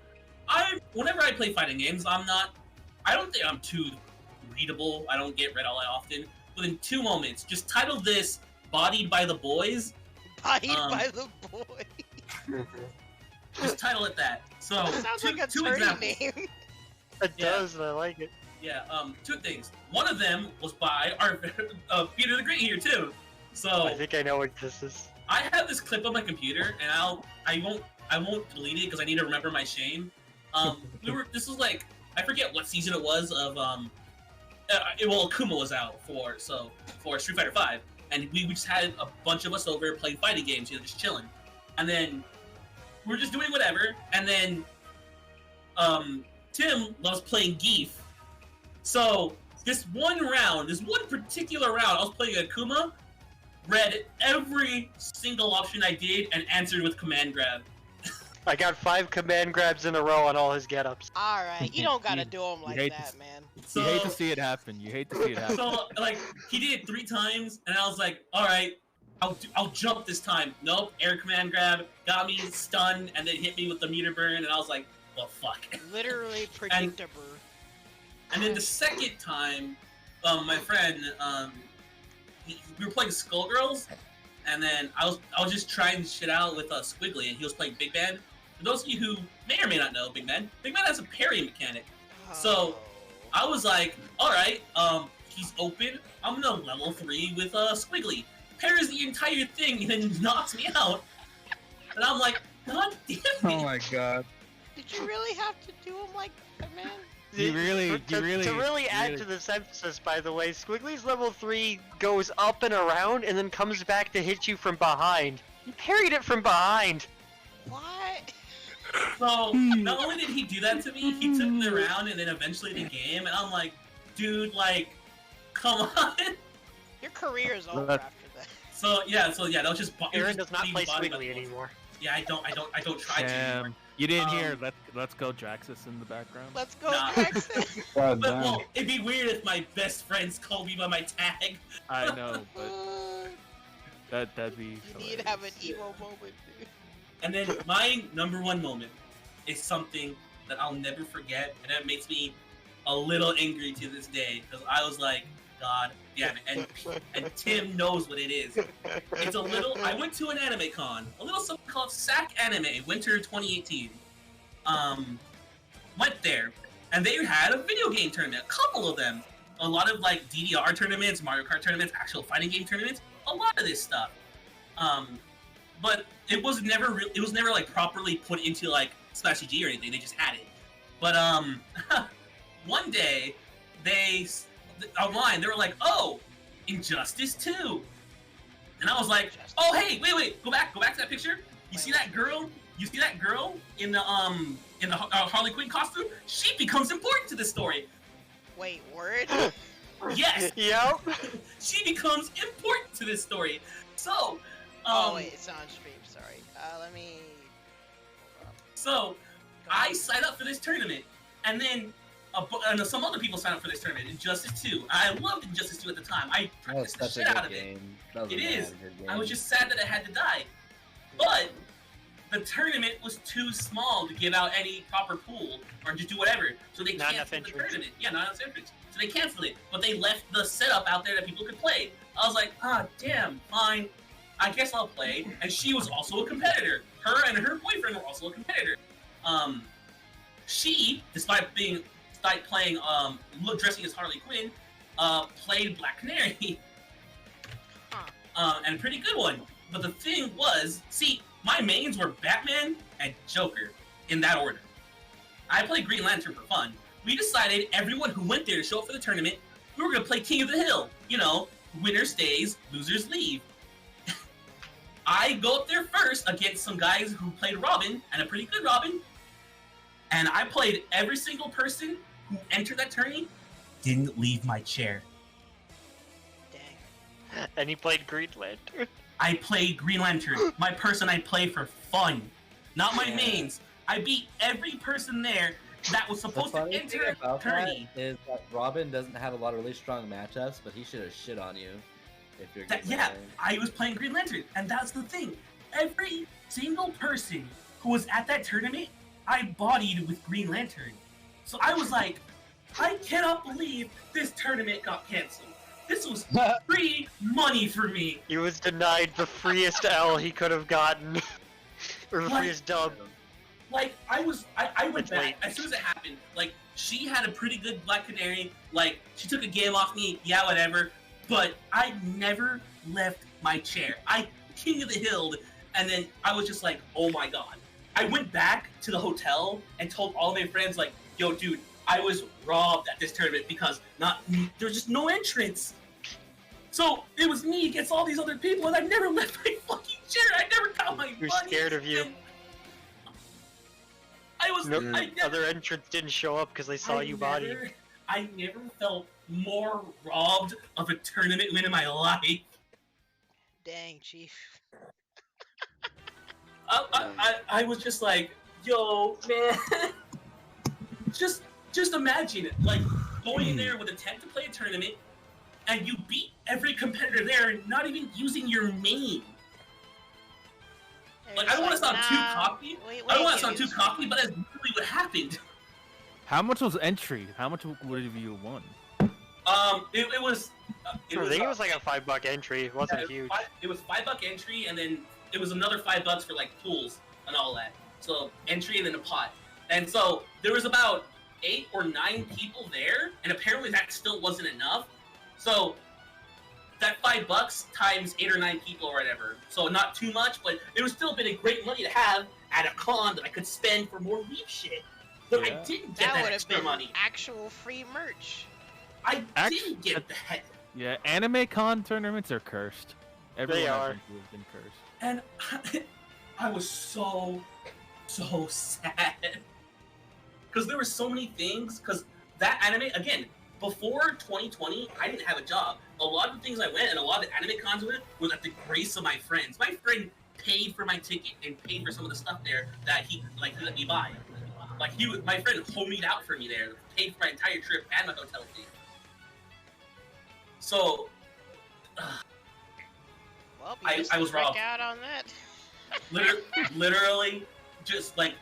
whenever I play fighting games, I don't think I'm too readable. I don't get read all that often. But in 2 moments, just title this "Bodied by the Boys." Bodied by the Boys. Just title it that. So, Sounds two, like a two turdy examples. name. It does, and I like it. Yeah, 2 things. One of them was by our Peter the Great here too. So I think I know what this is. I have this clip on my computer, and I won't delete it because I need to remember my shame. This was like, I forget what season it was of Akuma was out for Street Fighter V, and we just had a bunch of us over playing fighting games, just chilling, and then we were just doing whatever, and then Tim loves playing Geef. So, this one particular round, I was playing Akuma, read every single option I did, and answered with command grab. I got 5 command grabs in a row on all his get-ups. Alright, you don't gotta do them like hate that, to- man. You hate to see it happen. You hate to see it happen. So, like, he did it 3 times, and I was like, alright, I'll jump this time. Nope, air command grab, got me stunned, and then hit me with the meter burn, and I was like, well, fuck. Literally predictable. And then the second time, my friend, we were playing Skullgirls, and then I was just trying shit out with Squiggly, and he was playing Big Man. For those of you who may or may not know Big Man has a parry mechanic. So I was like, all right, he's open. I'm gonna level 3 with Squiggly. Parries the entire thing and then knocks me out. And I'm like, God damn it! Oh my god. Did you really have to do them like that, man? To really add to this emphasis, by the way, Squiggly's level 3 goes up and around and then comes back to hit you from behind. You parried it from behind. What? So, not only did he do that to me, he took me around and then eventually the game, and I'm like, dude, like, come on. Your career is over That- after that. So yeah, that was just. Aaron does not play Squiggly anymore. Yeah, I don't try to. anymore. Damn. You didn't hear let's go Draxus in the background? Let's go, Nah. Draxus. But well, it'd be weird if my best friends called me by my tag. I know, but that'd be You need to have an emo moment, dude. And then my number 1 moment is something that I'll never forget, and it makes me a little angry to this day because I was like, God damn it, and Tim knows what it is. It's a little. I went to an anime con, a little something called SAC Anime Winter 2018. Went there, and they had a video game tournament, a couple of them. A lot of like DDR tournaments, Mario Kart tournaments, actual fighting game tournaments, a lot of this stuff. But it was never like properly put into like Smash GG or anything. They just had it. But one day online they were like, "Oh, Injustice 2," and I was like, "Oh, hey, wait, go back to that picture. You see that girl? You see that girl in the Harley Quinn costume? She becomes important to the story." Wait, word? Yes. Yep. She becomes important to this story. So. Oh wait, it's on stream. Sorry. Let me. So, I signed up for this tournament, and then some other people signed up for this tournament, Injustice 2. I loved Injustice 2 at the time. I That was practiced the such shit a out good of it. game. That was It a is. good game. I was just sad that it had to die. But the tournament was too small to give out any proper pool or just do whatever. So they Not enough canceled the entrants. tournament. Yeah, not enough entrants. So they canceled it. But they left the setup out there that people could play. I was like, damn, fine. I guess I'll play. And she was also a competitor. Her and her boyfriend were also a competitor. She, despite playing, dressing as Harley Quinn, played Black Canary. And a pretty good one. But the thing was, see, my mains were Batman and Joker in that order. I played Green Lantern for fun. We decided everyone who went there to show up for the tournament, we were going to play King of the Hill. You know, winner stays, losers leave. I go up there first against some guys who played Robin, and a pretty good Robin. And I played every single person who entered that tourney, didn't leave my chair. And he played Green Lantern. I played Green Lantern. My person I play for fun, not my mains. I beat every person there that was supposed to enter a tourney. Is that Robin doesn't have a lot of really strong matchups, but he should have shit on you if you're getting I was playing Green Lantern, and that's the thing. Every single person who was at that tournament, I bodied with Green Lantern. So I was like, I cannot believe this tournament got canceled. This was free money for me. He was denied the freest L he could have gotten. Or the freest dub. Like, I went back as soon as it happened. Like, she had a pretty good Black Canary. Like, she took a game off me, yeah, whatever. But I never left my chair. I King of the Hill, and then I was just like, oh my god. I went back to the hotel and told all my friends, like, yo, dude, I was robbed at this tournament because there's just no entrance. So it was me against all these other people, and I never left my fucking chair. I never got my money. You're scared of you. Other entrants didn't show up because they saw you body. I never felt more robbed of a tournament win in my life. Dang, Chief. I was just like, yo, man. Just imagine it, like going in there with intent to play a tournament, and you beat every competitor there, not even using your main. Like, I don't want to sound too cocky. I don't want to sound too cocky, but that's really what happened. How much was entry? How much would have you won? It was. I think it was like a $5 entry. It wasn't huge. It was $5 entry, and then it was another $5 for like pools and all that. So entry and then a pot. And so there was about 8 or 9 people there, and apparently that still wasn't enough. So that $5 times 8 or 9 people or whatever. So not too much, but it was still been a great money to have at a con that I could spend for more Leaf shit. But I didn't get that extra money. Actual free merch. I didn't get that. Yeah, anime con tournaments are cursed. Everyone They I've are. been to has been cursed. And I was so sad. Because there were so many things, because that anime, again, before 2020, I didn't have a job. A lot of the things I went, and a lot of the anime cons I went, was at the grace of my friends. My friend paid for my ticket and paid for some of the stuff there that he let me buy. Like, my friend homied out for me there, paid for my entire trip and my hotel fee. So, well, I was robbed. Out on that. Literally, just like,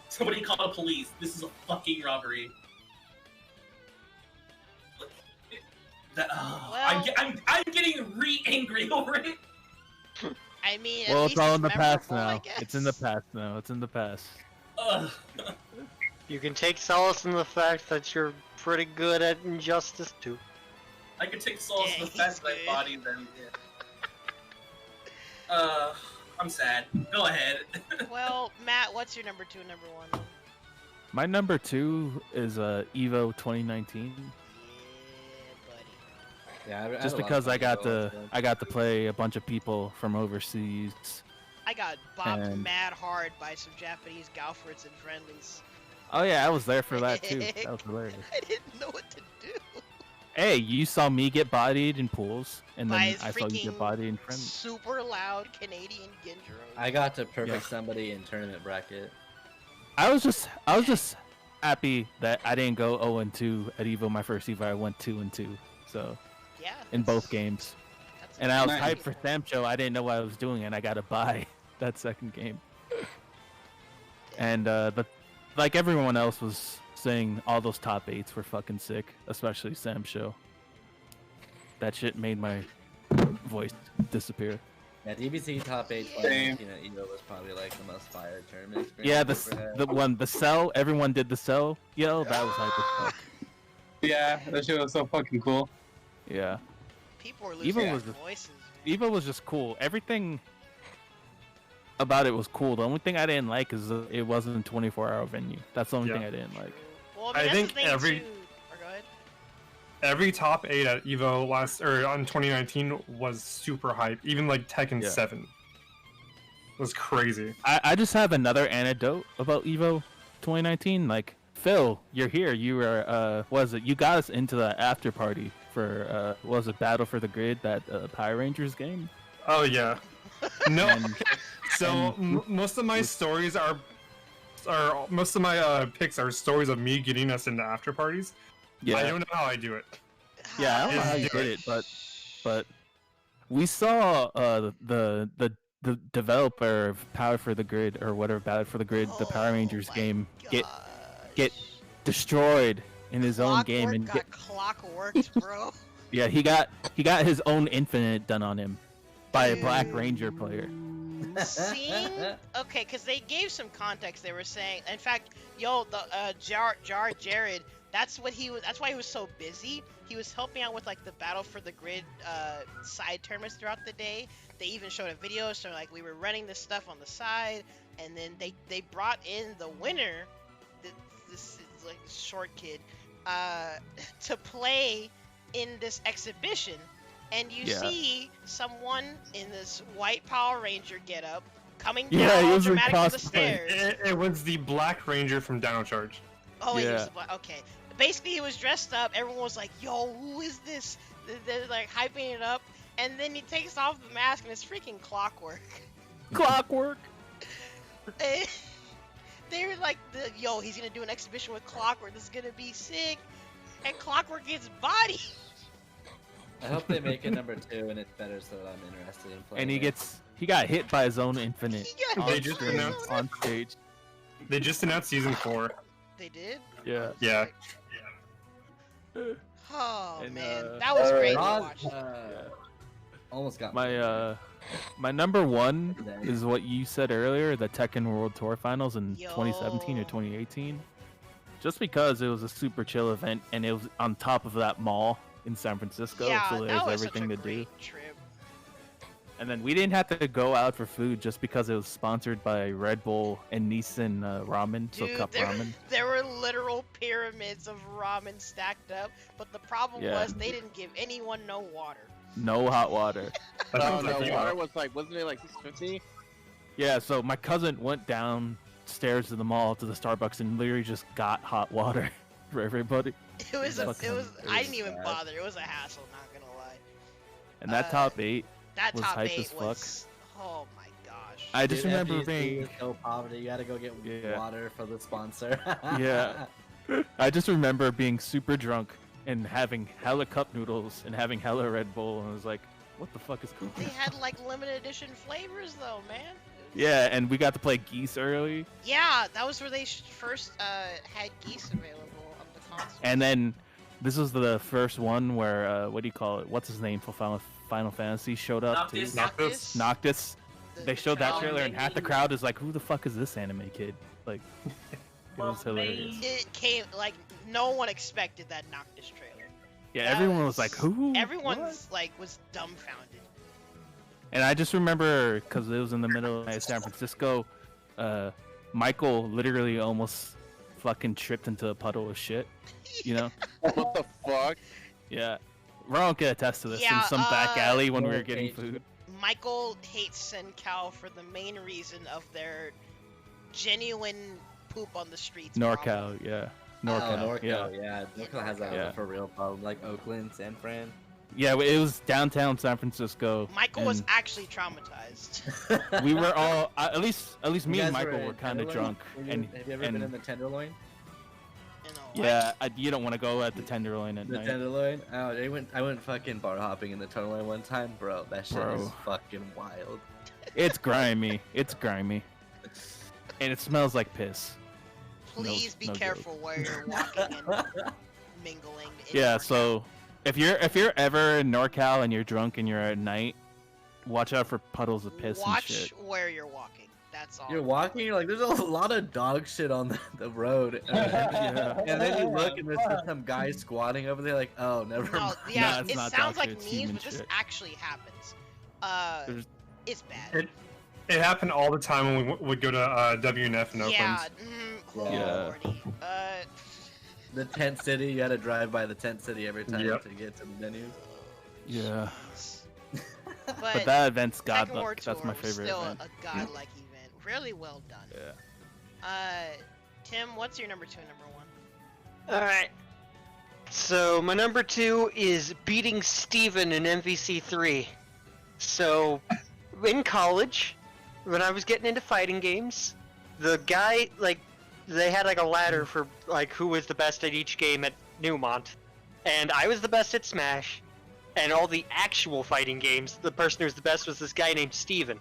somebody call the police. This is a fucking robbery. I'm getting re-angry over it. I mean, Well, it's all in the past now. It's in the past now. It's in the past. You can take solace in the fact that you're pretty good at Injustice too. I can take solace in the fact that I bodied them. Yeah. I'm sad. Go ahead. Well, Matt, what's your number 2 and number 1? My number 2 is Evo 2019. Yeah, just because I got to play a bunch of people from overseas. I got bopped mad hard by some Japanese Galfords and friendlies. Oh yeah, I was there for that too. That was hilarious. I didn't know what to do. Hey, you saw me get bodied in pools, and then By I saw you get bodied in friends. Super loud Canadian Ginjiro. I got to perfect somebody in tournament bracket. I was just happy that I didn't go 0-2 at Evo. My first Evo, I went 2-2. So yeah, in both games, and I was hyped for SamSho. I didn't know what I was doing, and I got to buy that second game. And like everyone else was saying, all those top 8s were fucking sick, especially SamSho. That shit made my voice disappear. Yeah, DBC top 8 playing at Evo was probably like the most fire tournament experience. Yeah, the cell. Everyone did the cell. Yo, that was hype as fuck. Yeah, that shit was so fucking cool. Yeah. People were losing their was just, voices. Eva was just cool. Everything about it was cool. The only thing I didn't like is it wasn't a 24-hour venue. That's the only thing I didn't like. Well, I that's think the thing every- too. Or go ahead. Every top 8 at Evo on 2019 was super hype. Even like Tekken 7 was crazy. I just have another anecdote about Evo 2019. Like, Phil, you're here. You were you got us into the after party for was it Battle for the Grid, that Power Rangers game? Oh yeah. No. So and- most of my stories are most of my picks are stories of me getting us into after parties. Yeah. I don't know how I do it. Yeah, I don't know how you did it, but we saw the developer of Power for the Grid, or whatever, Battle for the Grid, the Power Rangers game, get destroyed in his own game, and got clockworked, bro. yeah, he got his own Infinite done on him by a Black Ranger player. Seeing okay, because they gave some context. They were saying, in fact, the Jared. That's why he was so busy. He was helping out with like the Battle for the Grid side tournaments throughout the day. They even showed a video, so like we were running this stuff on the side, and then they brought in the winner. This is like this short kid to play in this exhibition. And you see someone in this white Power Ranger getup coming down all dramatic to the stairs. It was the Black Ranger from Dino Charge. Oh, he was okay. Basically, he was dressed up. Everyone was like, "Yo, who is this?" They're like hyping it up, and then he takes off the mask, and it's freaking Clockwork. Clockwork. They were like, "Yo, he's gonna do an exhibition with Clockwork. This is gonna be sick." And Clockwork gets body. I hope they make it number 2 and it's better, so that I'm interested in playing. And he got hit by his own Infinite on stage. They just announced season 4. They did? Yeah. Yeah. Oh And, man, that was great to Roz, watch. almost got my number 1 is what you said earlier, the Tekken World Tour Finals in 2017 or 2018. Just because it was a super chill event and it was on top of that mall in San Francisco, Yeah, so that there's was everything such a to do. great trip. And then we didn't have to go out for food just because it was sponsored by Red Bull and Nissan ramen, so Dude, cup ramen. there were literal pyramids of ramen stacked up, but the problem was they didn't give anyone no water. No hot water. No, water was like, wasn't it like $6.50? Yeah, so my cousin went downstairs to the mall to the Starbucks and literally just got hot water for everybody. It was I didn't even bother. It was a hassle, not gonna lie. And that top 8 That was top hype 8 as fuck. was, oh my gosh. I just remember FGC being is so poverty. You gotta go get water for the sponsor. yeah. I just remember being super drunk and having hella cup noodles and having hella Red Bull, and I was like, what the fuck is going on? They had like limited edition flavors though, man. Yeah, and we got to play Geese early. Yeah, that was where they first had Geese available on the console. And then this was the first one where, what do you call it? What's his name for Final Fantasy showed up too? Noctis. They showed that trailer and half the crowd is like, who the fuck is this anime kid? Like, it was hilarious. It came, like, no one expected that Noctis trailer. Yeah, everyone was like, who? Everyone's, like, was dumbfounded. And I just remember, because it was in the middle of San Francisco, Michael literally almost fucking tripped into a puddle of shit, you know? What the fuck? Yeah. Ron can attest to this in some back alley when we were getting food. Michael hates SenCal for the main reason of their genuine poop on the streets problem. NorCal, yeah. NorCal, yeah. NorCal has that for real problem, like Oakland, San Fran. Yeah, it was downtown San Francisco. Michael was actually traumatized. We were all, at least me and Michael were kind of drunk. Have you ever been in the Tenderloin? Yeah, you don't want to go at the Tenderloin at night. The Tenderloin? Oh, I went fucking bar hopping in the Tenderloin one time, bro. That shit is fucking wild. It's grimy. It's grimy. And it smells like piss. Please be careful where you're walking and mingling. Yeah, so if you're ever in NorCal and you're drunk and you're at night, watch out for puddles of piss and shit. Watch where you're walking. That's all. You're walking, you're like, there's a lot of dog shit on the road. And then you look and there's just some guy squatting over there, like, oh, never No, mind. yeah, it sounds like memes, but this actually happens. It's bad. It happened all the time when we would go to WNF in Oakland. Yeah. Yeah. Lordy. The tent city, you had to drive by the tent city every time Yep. to get to the venue. Yeah. But that event's Second godlike. World That's my Tour was favorite still event. a godlike event. Really well done. Yeah. Tim, what's your number 2 and number 1? Alright. So, my number 2 is beating Steven in MVC 3. So, in college, when I was getting into fighting games, the guy, like, they had, like, a ladder for, like, who was the best at each game at Newmont. And I was the best at Smash. And all the actual fighting games, the person who was the best was this guy named Steven.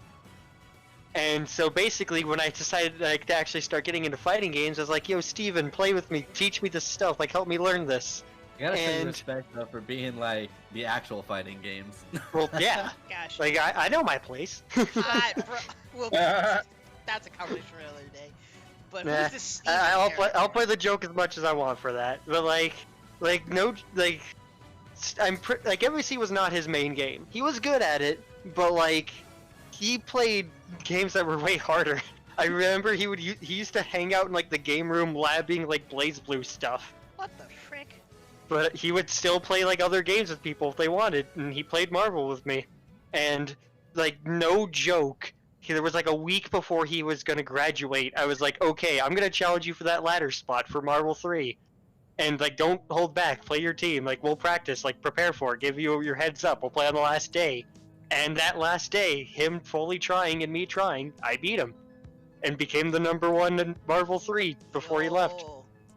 And so basically, when I decided like to actually start getting into fighting games, I was like, "Yo, Steven, play with me, teach me this stuff, like help me learn this." You gotta show respect though for being like the actual fighting games. Well, yeah. Gosh. Like I know my place. Well, that's a conversation for another day. But Nah, who's this Steven I'll play the joke as much as I want for that. But like no, like like MVC was not his main game. He was good at it, but like he played games that were way harder. I remember he used to hang out in like the game room labbing like BlazBlue stuff. What the frick? But he would still play like other games with people if they wanted, and he played Marvel with me. And like no joke, there was like a week before he was gonna graduate. I was like, okay, I'm gonna challenge you for that ladder spot for Marvel 3. And like, don't hold back. Play your team. Like, we'll practice. Like, prepare for it. Give you your heads up. We'll play on the last day. And that last day, him fully trying and me trying, I beat him, and became the #1 in Marvel 3 before he left.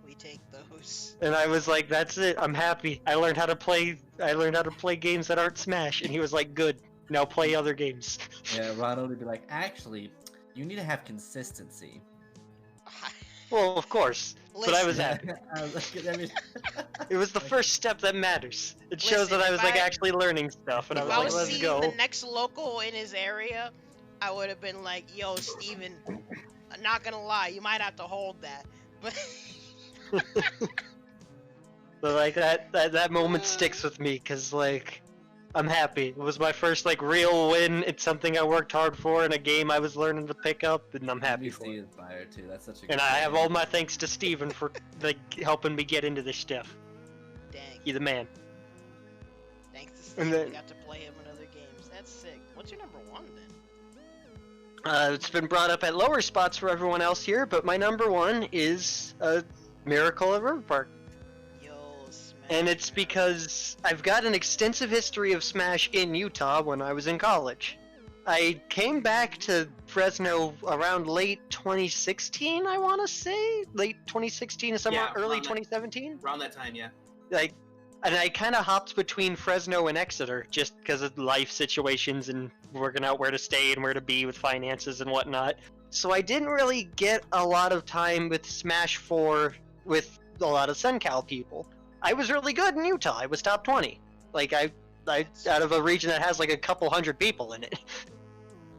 We take those. And I was like, "That's it. I'm happy. I learned how to play. I learned how to play games that aren't Smash." And he was like, "Good. Now play other games." Yeah, Ronald would be like, actually, you need to have consistency. Well, of course. But I was Listen. happy. It was the first step that matters. It shows Listen, that I was if like I- actually learning stuff, and I If was I like, was "Let's seeing go." the next local in his area, I would have been like, "Yo, Steven, I'm not gonna lie, you might have to hold that." But But like that moment sticks with me because like I'm happy. It was my first like real win. It's something I worked hard for in a game I was learning to pick up, and I'm happy for it. is fire too. That's such a good And I have game. all my thanks to Steven for like helping me get into this stuff. dang, He's the man. thanks to And Steven, then- we got to play him in other games. That's sick. What's your number 1 then? It's been brought up at lower spots for everyone else here, but my #1 is Miracle at River Park. And it's because I've got an extensive history of Smash in Utah when I was in college. I came back to Fresno around late 2016, I want to say? Late 2016 or somewhere, Yeah, early around that- 2017? Around that time, yeah. Like, and I kind of hopped between Fresno and Exeter just because of life situations and working out where to stay and where to be with finances and whatnot. So I didn't really get a lot of time with Smash 4 with a lot of SunCal people. I was really good in Utah. I was top 20. Like I out of a region that has like a couple hundred people in it.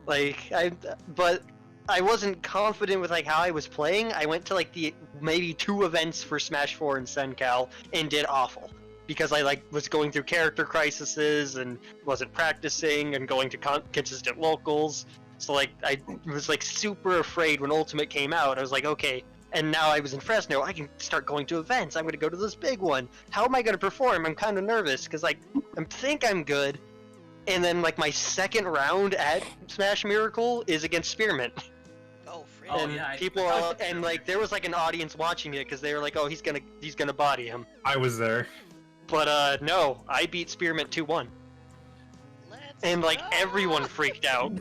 But I wasn't confident with like how I was playing. I went to like the maybe 2 events for Smash 4 in SunCal and did awful because I like was going through character crises and wasn't practicing and going to consistent locals. So like I was like super afraid when Ultimate came out. I was like, okay. And now I was in Fresno, I can start going to events. I'm going to go to this big one. How am I going to perform? I'm kind of nervous because like I think I'm good. And then like my second round at Smash Miracle is against Spearmint. Oh, frick. And people are and like there was like an audience watching it because they were like, oh, he's gonna body him. I was there. But no, I beat Spearmint 2-1. And like everyone freaked out.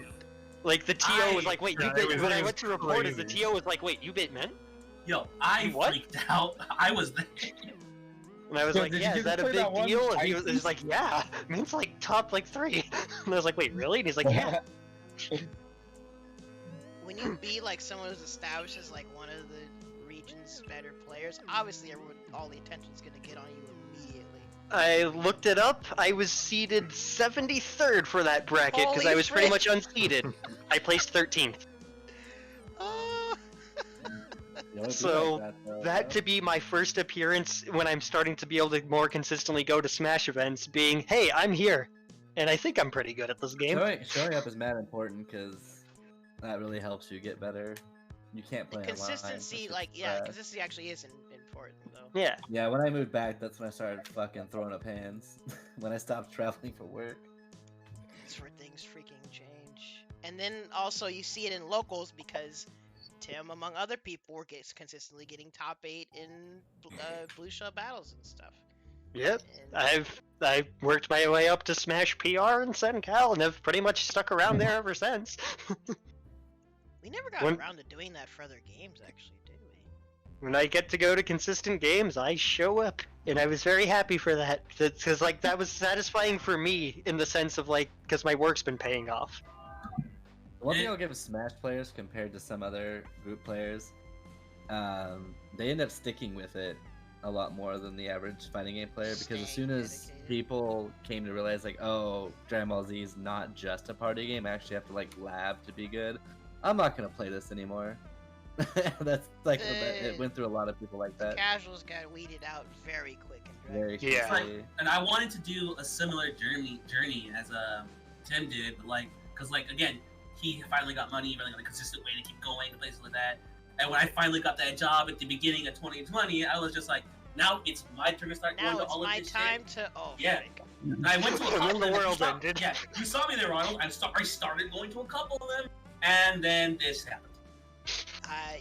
Like the TO was like, wait, you bit. When I went to report it, the TO was like, wait, you bit Mint? Yo, I freaked out. I was there. And I was like, yeah, is that a big deal? And he was like, yeah, Mint's like top like 3. And I was like, wait, really? And he's like, yeah. When you beat like someone who's established as like one of the region's better players, obviously all the attention's gonna get on you immediately. I looked it up. I was seeded 73rd for that bracket because I was pretty much unseeded. I placed 13th. So that to be my first appearance when I'm starting to be able to more consistently go to Smash events, being, hey, I'm here, and I think I'm pretty good at this game. Showing up is mad important because that really helps you get better. You can't play Consistency, online. consistency actually is important though. Yeah. Yeah, when I moved back, that's when I started fucking throwing up hands. When I stopped traveling for work. That's where things freaking change. And then also you see it in locals because Tim, among other people, gets consistently getting top 8 in Blue Shell battles and stuff. Yep, I've worked my way up to Smash PR in SenCal and have pretty much stuck around there ever since. We never got around to doing that for other games, actually, did we? When I get to go to consistent games, I show up, and I was very happy for that, because like that was satisfying for me in the sense of like, because my work's been paying off. One thing I'll give Smash players compared to some other group players, they end up sticking with it a lot more than the average fighting game player, because as soon as people came to realize like, oh, Dragon Ball Z is not just a party game, I actually have to like lab to be good, I'm not gonna play this anymore. That's like it went through a lot of people like that. Casuals got weeded out very quick and very quickly. And I wanted to do a similar journey as Tim did, but like, cause like again, he finally got money, really got a consistent way to keep going, and places like that. And when I finally got that job at the beginning of 2020, I was just like, now it's my turn to start going to all of this shit. Now it's my time to. Oh, yeah. I went to a couple. The world ended. Yeah, you saw me there, Ronald. I started going to a couple of them, and then this happened.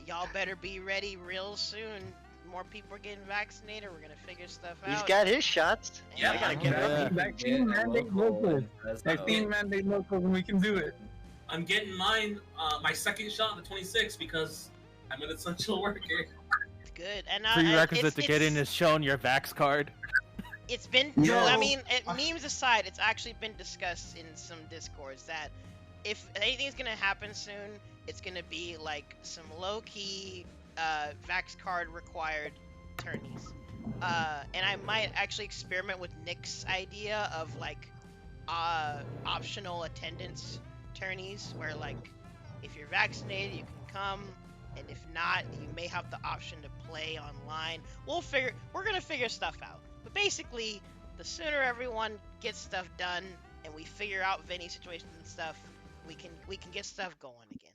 Y'all better be ready real soon. More people are getting vaccinated. We're gonna figure stuff out. He's got his shots. Yeah, I gotta get up. Vaccine mandate local. Vaccine mandate local, and we can do it. I'm getting mine, my second shot on the 26th because I'm an essential worker. Good. And prerequisite to get in is showing your Vax card. It's been. I mean, memes aside, it's actually been discussed in some discords that if anything's gonna happen soon, it's gonna be like some low-key Vax card required tourneys. And I might actually experiment with Nick's idea of like optional attendance tourneys, where like if you're vaccinated, you can come, and if not, you may have the option to play online. We're gonna figure stuff out. But basically, the sooner everyone gets stuff done and we figure out venue situations and stuff, we can get stuff going again.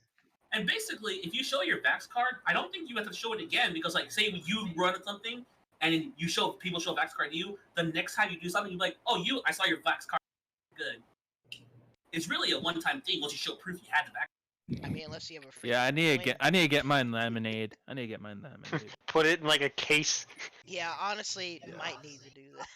And basically, if you show your Vax card, I don't think you have to show it again, because like say you run something and people show a Vax card to you, the next time you do something, you're like, oh, I saw your Vax card. Good. It's really a one-time thing once you show proof you had the Vax. I mean, unless you have a free. Yeah, I need to get mine lemonade. Put it in like a case. Yeah, honestly, might need to do that.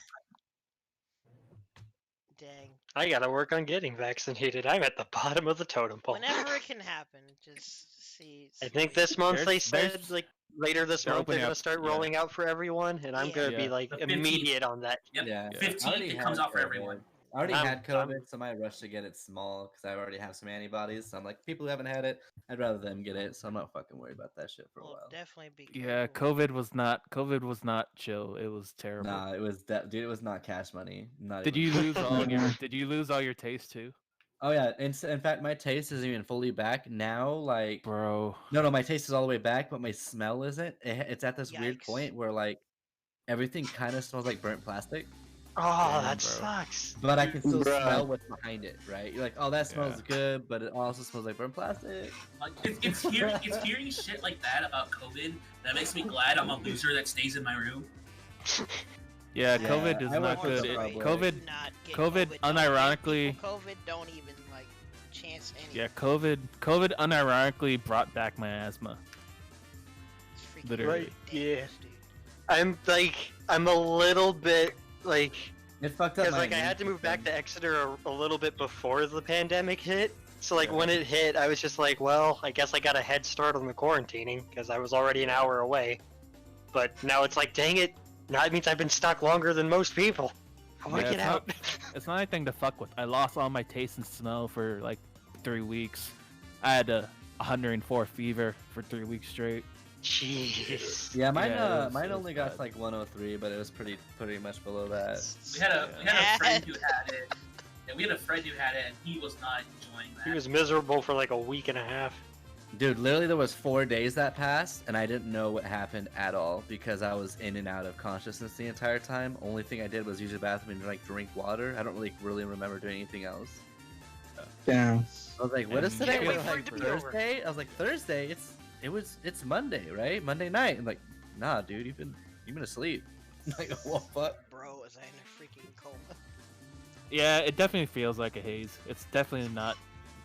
Dang. I gotta work on getting vaccinated. I'm at the bottom of the totem pole. Whenever it can happen, just see. I think this month they said like later this month they're gonna start rolling out for everyone, and I'm gonna be like immediate on that. Yep. Yeah. 15th it comes out for everyone. I already had COVID, so my rush to get it small because I already have some antibodies. So I'm like, people who haven't had it, I'd rather them get it. So I'm not fucking worried about that shit for a while. Definitely be. Yeah, COVID was not chill. It was terrible. Nah, it was dude. It was not cash money. Not. Did you lose all your taste too? Oh yeah. In fact, my taste isn't even fully back now. Like, bro. No, my taste is all the way back, but my smell isn't. It's at this weird point where like everything kind of smells like burnt plastic. Oh, that sucks. But I can still smell what's behind it, right? You're like, oh, that smells good, but it also smells like burnt plastic. Like, it's hearing shit like that about COVID that makes me glad I'm a loser that stays in my room. Yeah, COVID is not good. COVID, unironically. COVID don't even like chance anything. Yeah, COVID unironically brought back my asthma. Literally. Right, yeah. I'm a little bit like it fucked up because like I had to move back to Exeter a little bit before the pandemic hit. So like when it hit, I was just like, well, I guess I got a head start on the quarantining because I was already an hour away. But now it's like, dang it, now it means I've been stuck longer than most people. I want to get out. It's not anything to fuck with. I lost all my taste and smell for like 3 weeks. I had a 104 fever for 3 weeks straight. Jeez. Yeah, mine only got to like 103, but it was pretty much below that. We had a friend who had it. Yeah, we had a friend who had it, and he was not enjoying that. He was miserable for like a week and a half. Dude, literally there was 4 days that passed, and I didn't know what happened at all because I was in and out of consciousness the entire time. Only thing I did was use the bathroom and like drink water. I don't really remember doing anything else. Damn. I was like, what is today? Can't wait Like, for it to be over. Thursday? I was like, Thursday? It's Monday, right? Monday night. I'm like, nah, dude, you've been asleep. Like, what fuck? Bro, was I in a freaking coma? Yeah, it definitely feels like a haze. It's definitely not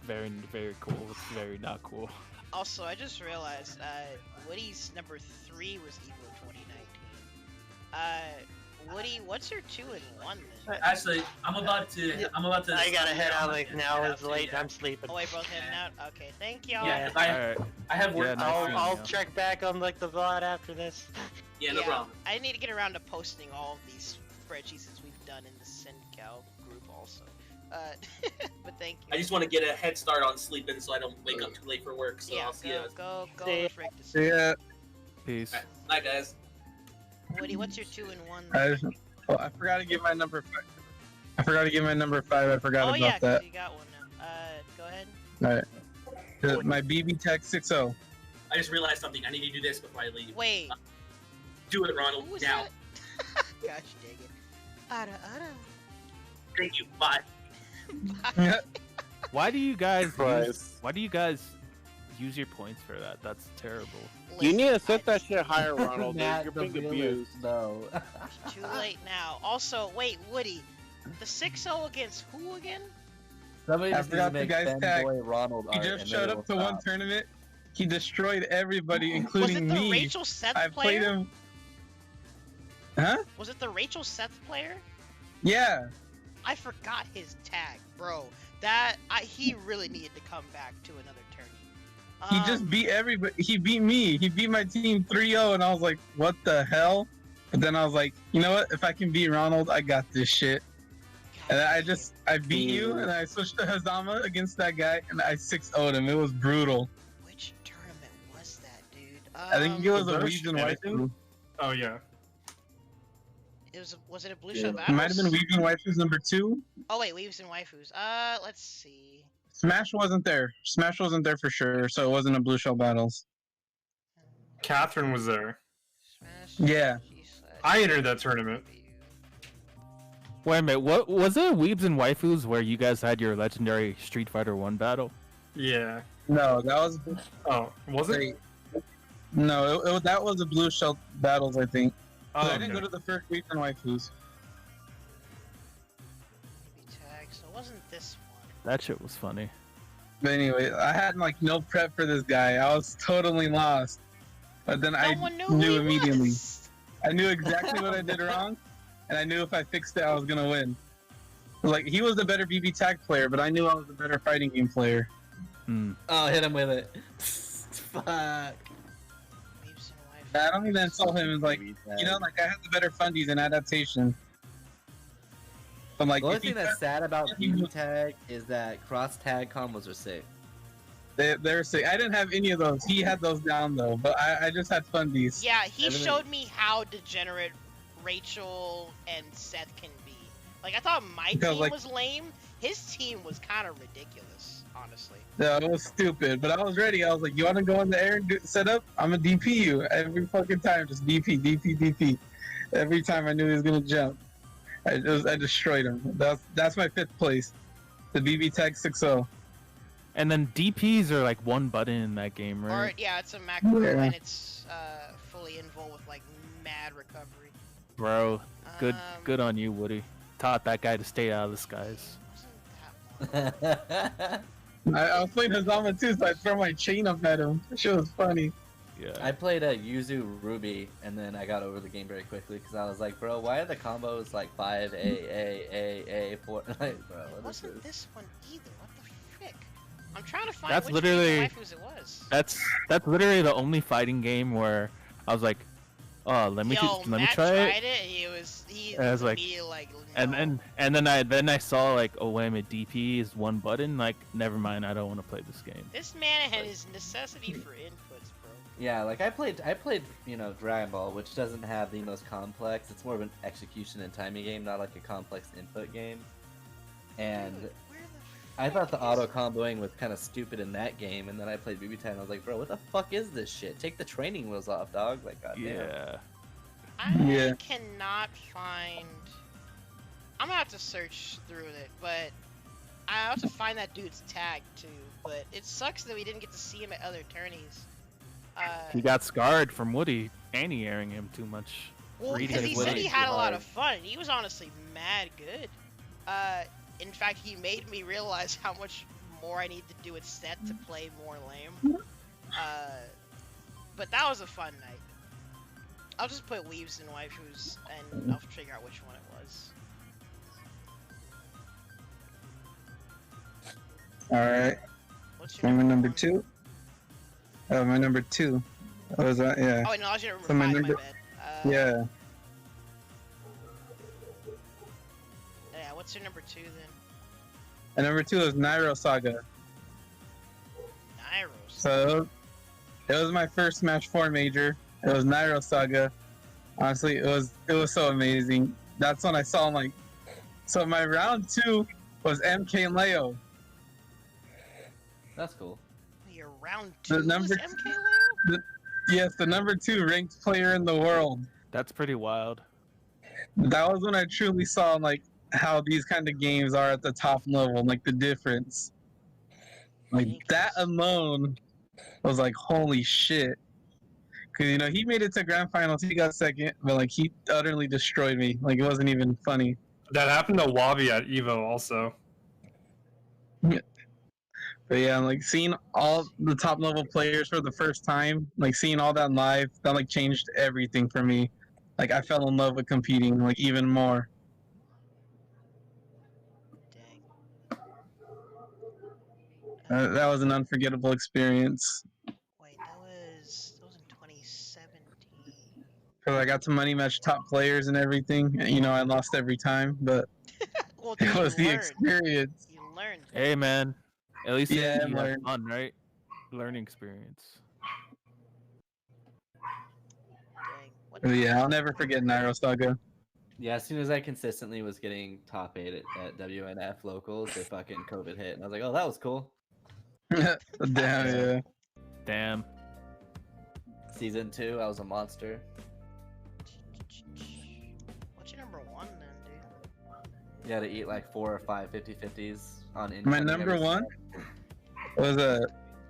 very, very cool. It's very not cool. Also, I just realized, Woody's number 3 was Evo 2019. Woody, what's your 2 and 1 then? Actually, I'm about to. I gotta head out like now. It's late. I'm sleeping. Oh, wait, both heading out? Okay, thank y'all. Yeah, Alright. I have work. Yeah, nice seeing I'll you. check back on like the VOD after this. Yeah, no problem. I need to get around to posting all of these spreadsheets as we've done in the SendCal group also. But thank you. I just want to get a head start on sleeping so I don't wake up too late for work. So Yeah, I'll see you. go, See ya. Frick. Yeah. Peace. Bye, guys. Woody, what's your 2 and 1? I forgot to give my number 5. I forgot I forgot Oh about yeah, 'cause that. you got one now. Go ahead. Alright. My BB Tech 6.0. I just realized something. I need to do this before I leave. Wait. Do it, Ronald. Who was Now. that? Gosh dang it. Ada. Thank you. Bye. Why do you guys Christ. why do you guys use your points for that? That's terrible. You need to set that shit higher, Ronald. Dude. Matt, You're the being realist, abused. No. Too late now. Also, wait, Woody. The 6-0 against who again? Somebody I just needs to forgot the make guy's tag. fanboy Ronald He art, just and showed then up to it'll one stop. tournament. He destroyed everybody, Was including it the me. Rachel Seth I player? played him. Huh? Was it the Rachel Seth player? Yeah. I forgot his tag, bro. He really needed to come back to another tourney. He just beat everybody. He beat me. He beat my team 3-0, and I was like, what the hell? But then I was like, you know what? If I can beat Ronald, I got this shit. And I beat you, and I switched to Hazama against that guy, and I 6-0'd him. It was brutal. Which tournament was that, dude? I think it was a Those Weeds and Waifus. Oh yeah. Was it a Blue Yeah. Shell It Battles? might have been Weeds and Waifus number 2. Oh wait, Weaves and Waifus. Let's see. Smash wasn't there. Smash wasn't there for sure, so it wasn't a Blue Shell Battles. Catherine was there. Yeah. I entered that tournament. Wait a minute, what was it Weebs and Waifus where you guys had your legendary Street Fighter 1 battle? Yeah. No, that was. Oh, was it? No, that was a Blue Shell Battles, I think. Oh, I didn't okay. go to the first Weeds and Waifus. Tag, so it wasn't this one. That shit was funny. But anyway, I had like no prep for this guy. I was totally lost. But then No one I knew knew who he immediately. was. I knew exactly what I did wrong, and I knew if I fixed it, I was gonna win. Like he was the better BB tag player, but I knew I was the better fighting game player. Oh, hit him with it. Fuck. I don't even insult him. It's like, you know, like I had the better fundies and adaptation. But like, The only if he thing that's cut- sad about BB tag is that cross tag combos are sick. they're sick. I didn't have any of those. He had those down though, but I just had fundies. Yeah, he showed me how degenerate Rachel and Seth can be. Like I thought my Because, team like- was lame. His team was kind of ridiculous, honestly. No, it was stupid, but I was ready. I was like, you want to go in the air and set up? I'm going to DP you. Every fucking time, just DP, DP, DP. Every time I knew he was going to jump. I destroyed him. That's my 5th place. The BB Tag 6-0. And then DPs are like one button in that game, Or right? yeah, it's a macro Yeah. and it's fully involved with like mad recovery. Bro, good on you, Woody. Taught that guy to stay out of the skies. I was playing Hazama too, so I throw my chain up at him. That shit was funny. Yeah. I played a Yuzu Ruby, and then I got over the game very quickly because I was like, bro, why are the combos like 5 A 4? Like, bro, It what is wasn't this? this one either. What the frick? I'm trying to find That's which literally waifus it was. that's literally the only fighting game where I was like, oh, let me Yo, let me Matt try tried it. He And I was like, immediately like, and then I saw like, oh wait a minute, DP is one button. Like, never mind, I don't want to play this game. this man had his necessity for inputs, bro. Yeah, like I played, you know, Dragon Ball, which doesn't have the most complex. It's more of an execution and timing game, not like a complex input game. And I thought the auto comboing was kind of stupid in that game, and then I played BB and I was like, bro, what the fuck is this shit? Take the training wheels off, dog. Like, goddamn. I cannot find. I'm gonna have to search through it, but I have to find that dude's tag too. But it sucks that we didn't get to see him at other tourneys. He got scarred from Woody anti-airing him too much. Well, because he said he had a lot of fun. He was honestly mad good. In fact, he made me realize how much more I need to do with set to play more lame. But that was a fun night. I'll just put weaves and waifus, and I'll figure out which one it was. Alright. What's your my number 2? Oh, my number 2. What was that? Yeah. Oh, no, I was your number So 5, my number... my bad. Yeah. Yeah, what's your number 2 then? And number 2 is Nairo Saga. Nairo Saga? So, it was my first Smash 4 major. It was Nairo Saga. Honestly, it was so amazing. That's when I saw him, like... So my round 2 was MK and Leo. That's cool. Your round 2 was MK Leo? Yes, the number 2 ranked player in the world. That's pretty wild. That was when I truly saw, like, how these kind of games are at the top level, like the difference. Like, that alone was like, holy shit. Because, you know, he made it to grand finals, he got second, but, like, he utterly destroyed me. Like, it wasn't even funny. That happened to Wabi at Evo also. Yeah. But yeah, like, seeing all the top level players for the first time, like, seeing all that live, that, like, changed everything for me. Like, I fell in love with competing, like, even more. That was an unforgettable experience. Wait, that was in 2017. Because I got to money match top players and everything. You know, I lost every time, but well, it was the experience. You learned. Hey, man. At least you I had learned. fun, right? Learning experience. But yeah, I'll never forget Nairo Saga. Yeah, as soon as I consistently was getting top 8 at WNF locals, the fucking COVID hit, and I was like, oh, that was cool. Damn, yeah. Damn. Season 2, I was a monster. What's your number 1 then, dude? You had to eat like 4 or 5 50-50s on My incoming number every 1 was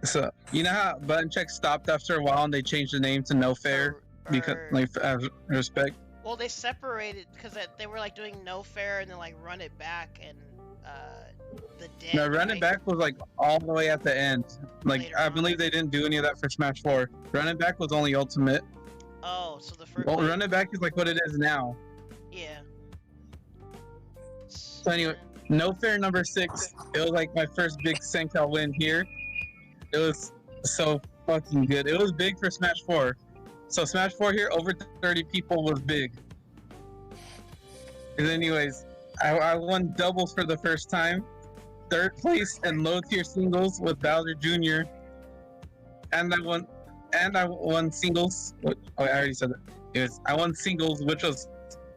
so you know how button check stopped after a while and they changed the name to No Fair because like respect. Well, they separated because they were like doing No Fair and then like Run It Back and the dead. No, Run It Back was like all the way at the end. Like I believe they didn't do any of that for Smash 4. Run It Back was only Ultimate. Oh, so the first. Well, Run It Back is like what it is now. Yeah. So anyway, No Fair number 6. It was like my first big Senka win here. It was so fucking good. It was big for Smash 4. So Smash 4 here, over 30 people was big. And anyways, I won doubles for the first time. 3rd place in low tier singles with Bowser Jr. And I won singles. I already said that. I won singles, which was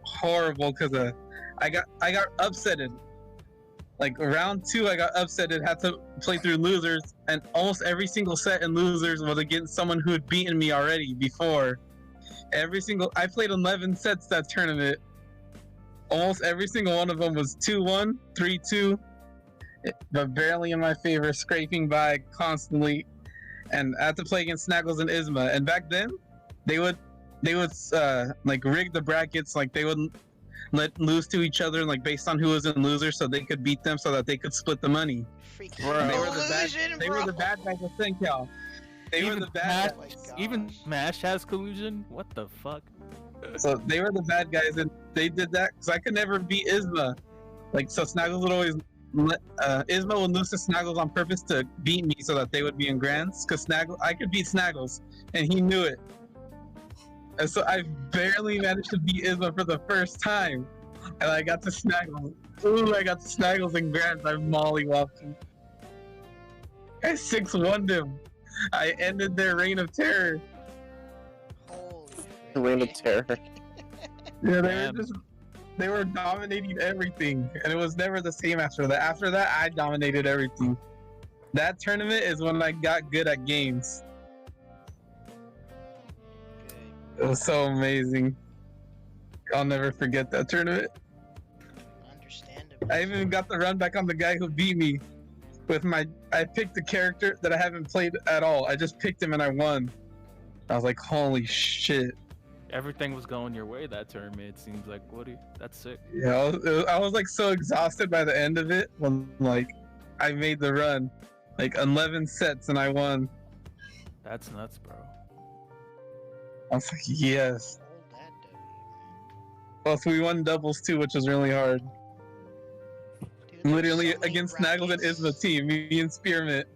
horrible because I got upsetted. Like round 2, I got upsetted, had to play through losers, and almost every single set in losers was against someone who had beaten me already before. I played 11 sets that tournament. Almost every single one of them was 2-1, 3-2, but barely in my favor, scraping by constantly. And I had to play against Snaggles and Isma. And back then, they would like rig the brackets, like they would let lose to each other, like based on who was in loser, so they could beat them, so that they could split the money. Bro. They were the bad guys of Senkel. They were the bad guys. Even Smash has collusion? What the fuck? So they were the bad guys, and they did that because I could never beat Isma. Like, so Snaggles would always Isma would lose to Snaggles on purpose to beat me, so that they would be in grands. Because I could beat Snaggles, and he knew it. And so I barely managed to beat Isma for the first time, and I got to Snaggles. Ooh, I got to Snaggles in grands. I mollywopped him. I 6-1'd him. I ended their reign of terror. Reign of terror. Yeah, they were just They were dominating everything, and it was never the same after that. After that, I dominated everything. That tournament is when I got good at games. It was so amazing. I'll never forget that tournament. Understandable. I even got the run back on the guy who beat me with my. I picked a character that I haven't played at all. I just picked him and I won. I was like, holy shit. Everything was going your way that tournament. It seems like Woody. That's sick. Yeah, I was like so exhausted by the end of it when like I made the run, like 11 sets and I won. That's nuts, bro. I was like, yes. Plus, we won doubles too, which was really hard. Dude, Literally so many against Snaggles and brackets. Isma team, me and Spearmint.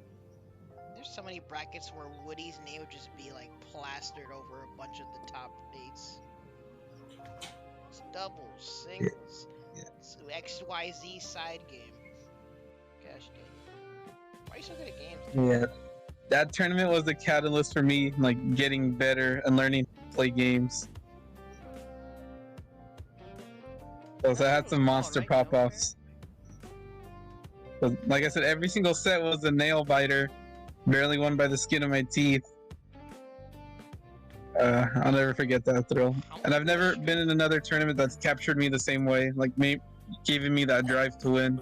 There's so many brackets where Woody's name would just be like plastered over a bunch of the top eights. It's doubles, singles, so XYZ side game. Gosh dang. Why are you so good at games? Yeah, that tournament was the catalyst for me, like getting better and learning to play games. So I had some monster pop-offs. But like I said, every single set was a nail biter. Barely won by the skin of my teeth. I'll never forget that thrill. And I've never been in another tournament that's captured me the same way, like me, giving me that drive to win.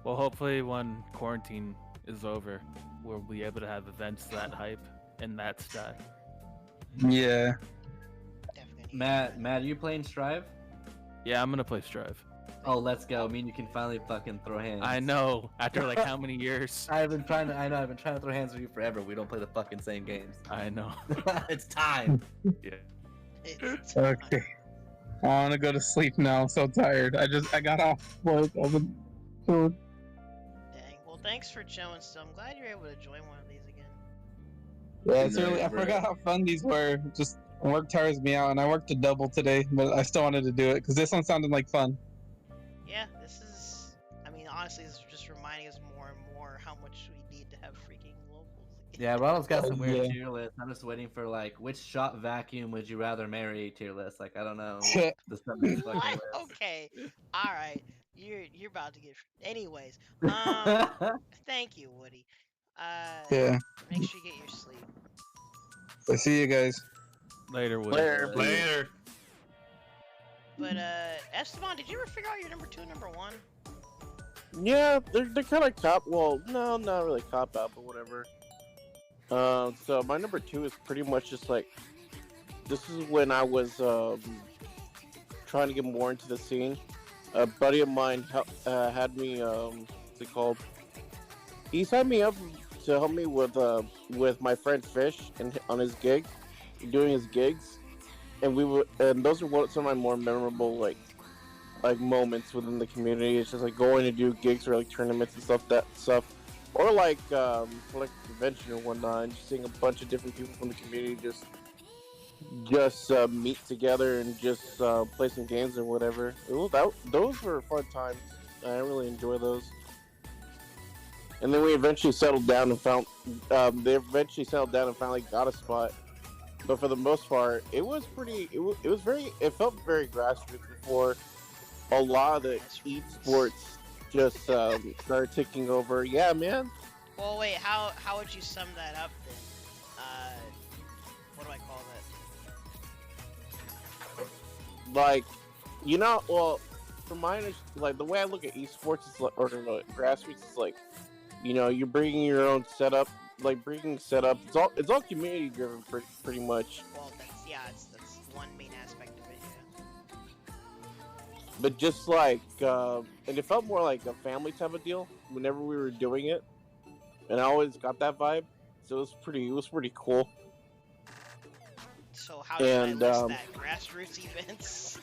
Well, hopefully when quarantine is over, we'll be able to have events that hype and that stack. Yeah. Matt, are you playing Strive? Yeah, I'm gonna play Strive. Oh, let's go. I mean, you can finally fucking throw hands. I know. After like how many years? I've been trying to throw hands with you forever. We don't play the fucking same games. I know. It's time. Yeah. Okay. I want to go to sleep now. I'm so tired. I got off work. Dang. Well, thanks for showing still. I'm glad you're able to join one of these again. Yeah, it's really. I forgot how fun these were. Just work tires me out, and I worked a double today, but I still wanted to do it because this one sounded like fun. Yeah, this is. I mean, honestly, this is just reminding us more and more how much we need to have freaking locals. Yeah, Ronald's got some weird tier list. I'm just waiting for like which shot vacuum would you rather marry tier list. Like I don't know. The stuff is fucking What? list. Okay. All right. You're about to get. Anyways, thank you, Woody. Yeah. Make sure you get your sleep. I see you guys. Later, Woody. Later. But Esteban, did you ever figure out your number 2 and number 1? Yeah, they're kind of cop. Well, no, not really cop out, but whatever. So my number 2 is pretty much just like this is when I was trying to get more into the scene. A buddy of mine had me what's it called? He signed me up to help me with my friend Fish and on his gig, doing his gigs, and those are some of my more memorable like moments within the community. It's just like going to do gigs or like tournaments and stuff, or like convention or whatnot, and just seeing a bunch of different people from the community just meet together and just play some games or whatever. Those were fun times. I really enjoy those. And then we eventually settled down and found. They eventually settled down and finally got a spot. But for the most part, it was pretty. It felt very grassroots before a lot of the esports just started taking over. Yeah, man. Well, wait. How would you sum that up then? What do I call that? Like, well, from my like the way I look at esports is like, or grassroots is like, you're bringing your own setup, like bringing setup. It's all community driven, pretty much. Well, that's one main aspect of it. Yeah. But just like, and it felt more like a family type of deal whenever we were doing it, and I always got that vibe. So it was pretty cool. So how should I list that? Grassroots events?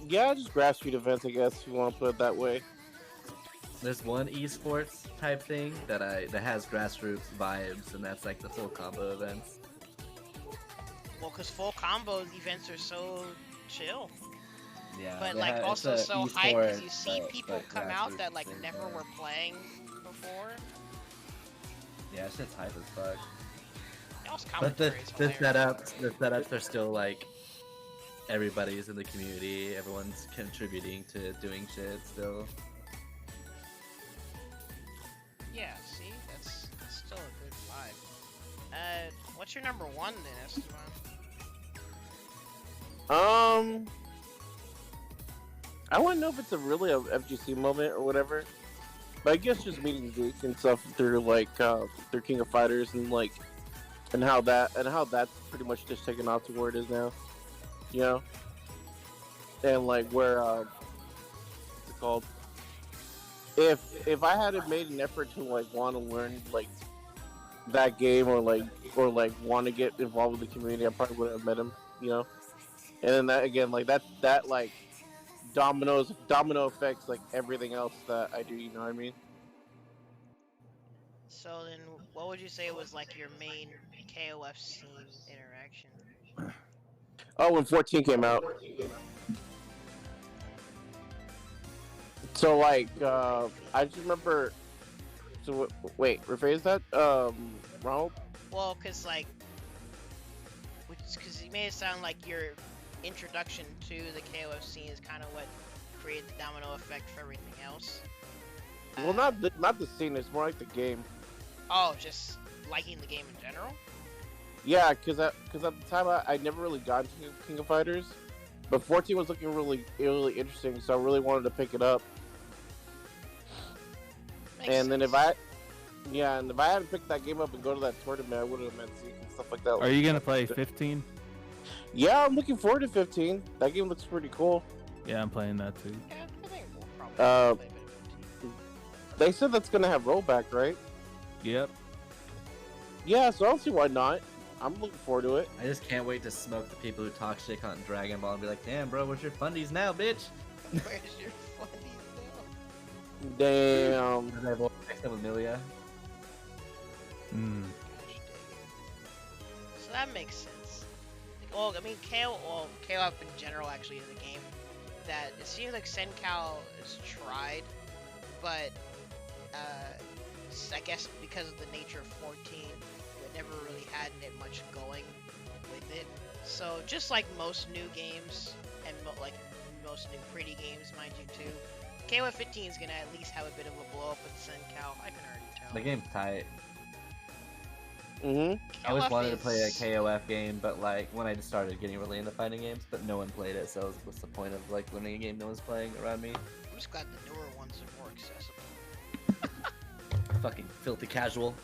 Yeah, just grassroots events, I guess, if you want to put it that way. There's one esports type thing that has grassroots vibes, and that's like the full combo events. Well, because full combo events are so chill. Yeah. But like also so hype because you see people come out that like never were playing before. Yeah, shit's hype as fuck. Y'all's But the commentary is hilarious. setups are still like everybody's in the community. Everyone's contributing to doing shit still. Yeah, see, that's still a good vibe. What's your number one then, Esteban? I want to know if it's really a FGC moment or whatever. But I guess just meeting Zeke and stuff through through King of Fighters and how that's pretty much just taken off to where it is now, you know. And where what's it called? If I hadn't made an effort to want to learn that game or want to get involved with the community, I probably wouldn't have met him, you know. And then that again, that domino effects everything else that I do, you know what I mean? So then, what would you say was your main KOF scene interaction? Oh, when 14 came out. So I just remember. So wait, rephrase that, Ronald. Well, cause you made it sound like your introduction to the KOF scene is kind of what created the domino effect for everything else. Well, not the scene. It's more like the game. Oh, just liking the game in general? Yeah, because at the time I never really got into King of Fighters, but 14 was looking really interesting, so I really wanted to pick it up. And then if I hadn't picked that game up and go to that tournament, I would have met Zeke and stuff like that. Are you gonna play 15? Yeah, I'm looking forward to 15. That game looks pretty cool. Yeah, I'm playing that too. Yeah, I think we'll probably play a bit of 15. They said that's gonna have rollback, right? Yep. Yeah, so I don't see why not. I'm looking forward to it. I just can't wait to smoke the people who talk shit on Dragon Ball and be like, damn, bro, where's your fundies now, bitch? Where's your fundies now? Damn. Next up with Milia. So that makes sense. Well, I mean, KOF in general actually is a game that it seems like Sencal is tried, but I guess because of the nature of 14, it never really had much going with it. So just like most new games, and most new pretty games, mind you too, KOF 15 is gonna at least have a bit of a blow up with Sencal. I can already tell. The game's tight. Mm-hmm. I always wanted to play a KOF game, but when I just started getting really into fighting games, but no one played it, so what's the point of learning a game no one's playing around me? I'm just glad the newer ones are more accessible. Fucking filthy casual.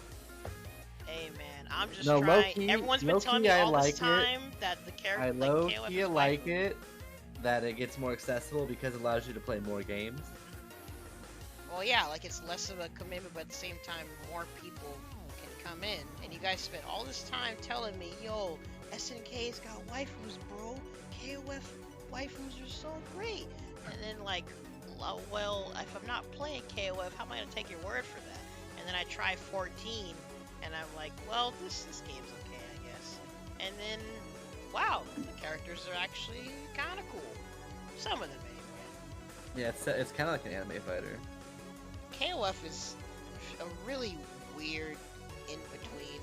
Hey man, I'm just No, trying. low-key- Everyone's been telling me low-key, I all this like it. time that the character, I KOF low-key is like it that it gets more accessible because it allows you to play more games. Well, yeah, it's less of a commitment, but at the same time, more people can come in. And you guys spent all this time telling me, yo, SNK's got waifus, bro. KOF waifus are so great. And then well, if I'm not playing KOF, how am I gonna take your word for that? And then I try 14, and I'm like, well, this game's okay, I guess. And then, wow, the characters are actually kind of cool. Some of them, anyway. Yeah, it's kind of like an anime fighter. KOF is a really weird in-between.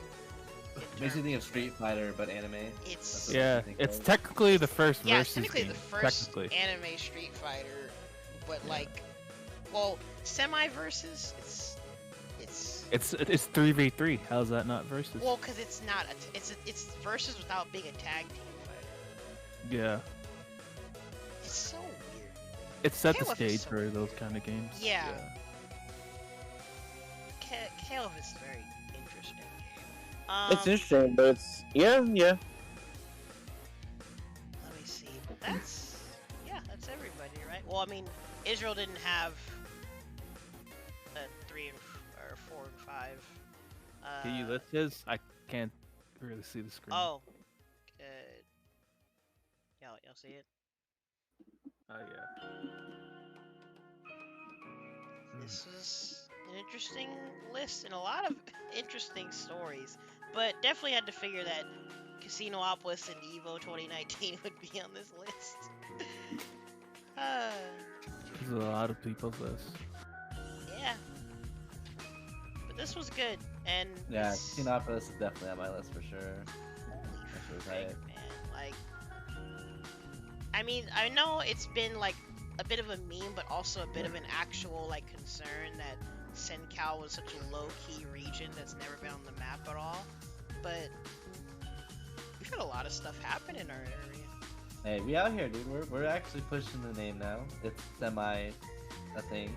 Makes you think of Street Fighter, but anime. It's it's technically the first yeah, versus technically game. the first Technically. anime Street Fighter, but well, semi-versus. It's 3v3. How's that not versus? Well, because it's not. It's versus without being a tag team fighter. Yeah. It's so weird. It set the KOF is stage so for those kind of games. Yeah. KOF is a very interesting game. It's interesting, but it's yeah. Let me see. That's everybody, right? Well, I mean, Israel didn't have 3 and 4 and 5. Can you list his? I can't really see the screen. Oh. Y'all see it? Oh yeah. This was an interesting list and a lot of interesting stories, but definitely had to figure that Casinopolis and Evo 2019 would be on this list. There's a lot of people's list. Yeah. But this was good, and Yeah, this- Casinopolis is definitely on my list for sure. That's really tight. man, I mean, I know it's been like a bit of a meme, but also a bit of an actual like concern that SenCal was such a low-key region that's never been on the map at all. But we've had a lot of stuff happen in our area. Hey, we out here, dude. We're actually pushing the name now. It's semi a thing.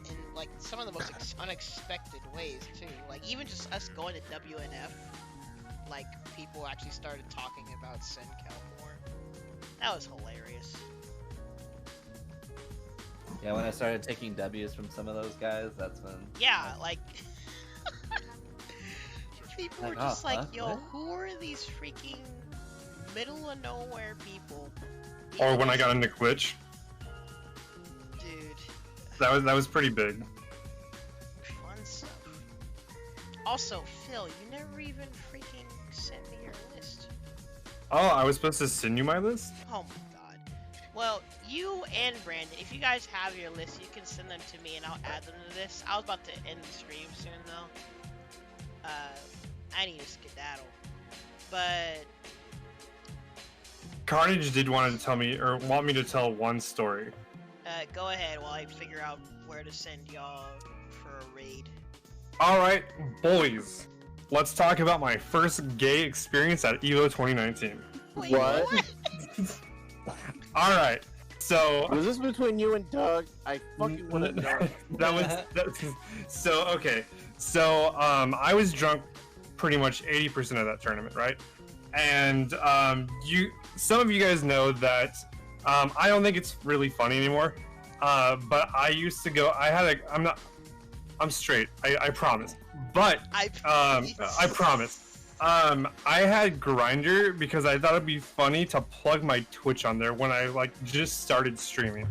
In like some of the most unexpected ways too. Like even just us going to WNF, like people actually started talking about SenCal more. That was hilarious. Yeah, when I started taking W's from some of those guys, that's when. Yeah, like people were Like, just like, "Yo, what? who are these freaking middle of nowhere people?" Or when I got into Glitch. Dude. That was pretty big. Fun stuff. Also, Phil, you never even freaking sent me your list. Oh, I was supposed to send you my list? Oh my god. Well, you and Brandon, if you guys have your list, you can send them to me and I'll add them to this. I was about to end the stream soon though. I need to skedaddle. But Carnage did want to tell me, or want me to tell one story. go ahead while I figure out where to send y'all for a raid. Alright, boys. Let's talk about my first gay experience at EVO 2019. Wait, What? Alright, so... Was this between you and Doug? I fucking would have known. Okay. So, I was drunk pretty much 80% of that tournament, right? And, some of you guys know that, I don't think it's really funny anymore. But I used to go, I'm straight, I promise. But, I promise. I had Grindr because I thought it'd be funny to plug my Twitch on there when I, like, just started streaming.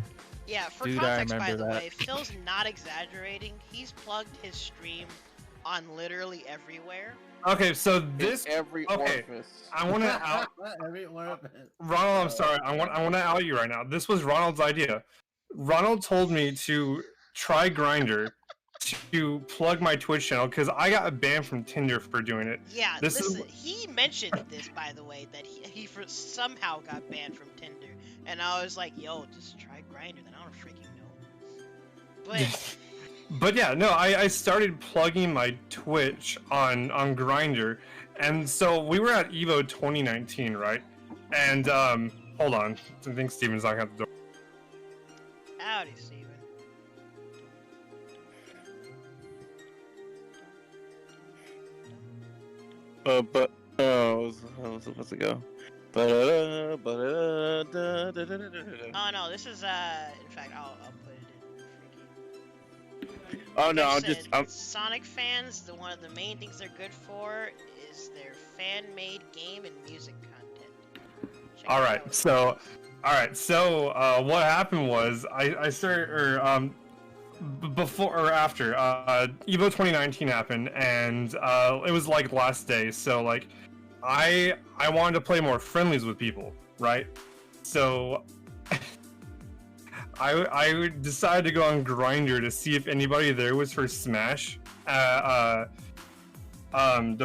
Yeah, for Dude, context, I by remember the that. way, Phil's not exaggerating. He's plugged his stream on literally everywhere. Okay, so this every okay, orifice. I want to out Every orifice. Ronald. I'm sorry. I want to out you right now. This was Ronald's idea. Ronald told me to try Grindr to plug my Twitch channel because I got banned from Tinder for doing it. Yeah, he mentioned this, by the way, that he somehow got banned from Tinder, and I was like, yo, just try Grindr, then I don't freaking know. But But yeah, no, I started plugging my Twitch on Grindr, and so we were at EVO 2019, right? And hold on, I think Steven's knocking at the door. howdy, Steven. I was supposed to go. Oh no, this is in fact, I'll put it in. Oh no, Like I I'm just. said, Sonic fans, one of the main things they're good for is their fan-made game and music content. Check it All right, so what happened was I started before or after EVO 2019 happened, and it was like last day, so like I wanted to play more friendlies with people, right? So I decided to go on Grindr to see if anybody there was for Smash, to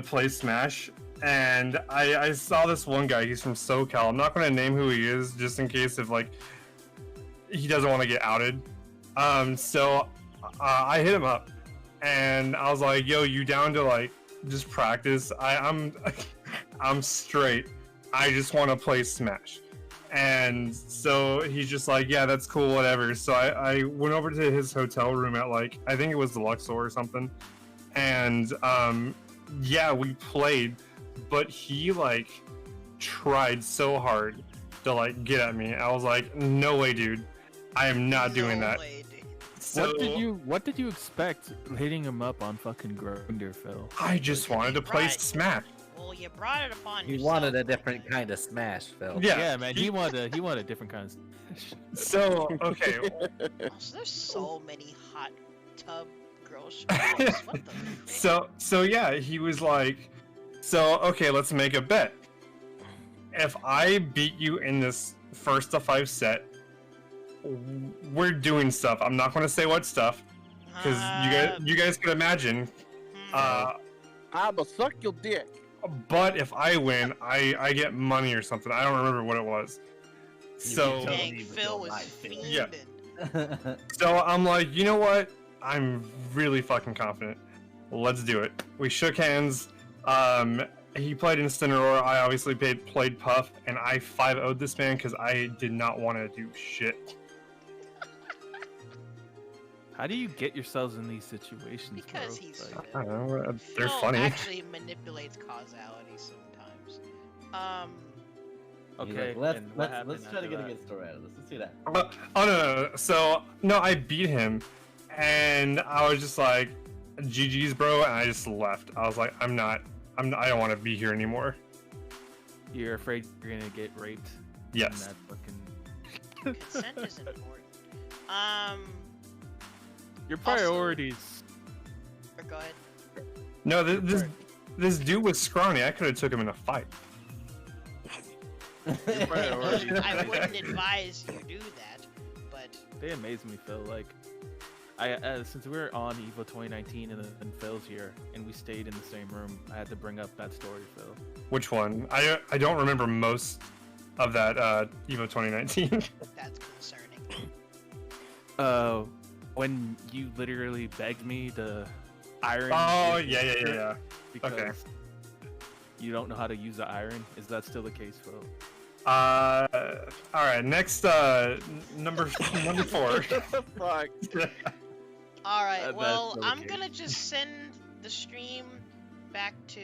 play Smash, and I saw this one guy. He's from SoCal. I'm not going to name who he is, just in case if like he doesn't want to get outed. So I hit him up, and I was like, "Yo, you down to like just practice? I'm straight. I just want to play Smash." And so he's just like, "Yeah, that's cool, whatever." So I went over to his hotel room at like, I think it was the Luxor or something, and yeah, we played, but he like tried so hard to like get at me. I was like, "No way, dude. I am not doing that." So, What did you expect hitting him up on fucking Grindr, Phil? I just wanted to play Smash. Well, you brought it upon He yourself. wanted a different kind of Smash, Phil. Yeah, man. He wanted a different kind of. So okay. Also, there's so many hot tub girl shows. What the So yeah, he was like, "So okay, let's make a bet. If I beat you in this first to 5 set, we're doing stuff. I'm not going to say what stuff, because you guys can imagine." I'ma suck your dick. but if I win, I get money or something. I don't remember what it was. So Dang, Phil was yeah. fiending. So I'm like, you know what? I'm really fucking confident. Let's do it. We shook hands. He played Incineroar. I obviously played Puff, and I 5-0'd this man because I did not want to do shit. How do you get yourselves in these situations, Because bro? he's Like, I don't know. They're Phil funny. actually manipulates causality sometimes. He's okay, like, and what let's happened try to after get a that? good story out of this. Let's see that. Oh no. So no, I beat him, and I was just like, "GG's, bro," and I just left. I was like, I don't want to be here anymore. You're afraid you're gonna get raped? Yes. And that fucking... Consent is important. Your priorities. Or go ahead. No, this dude was scrawny. I could have took him in a fight. Your priorities. I wouldn't advise you do that, but They amaze me, Phil. Like, since we were on Evo 2019 and Phil's here, and we stayed in the same room, I had to bring up that story, Phil. Which one? I don't remember most of that Evo 2019. that's concerning. When you literally begged me to iron. Oh, your yeah. shirt Because Okay. you don't know how to use the iron. Is that still the case, Phil? All right. Next, number 4. Fuck. All right, That's well, so I'm cute. gonna just send the stream back to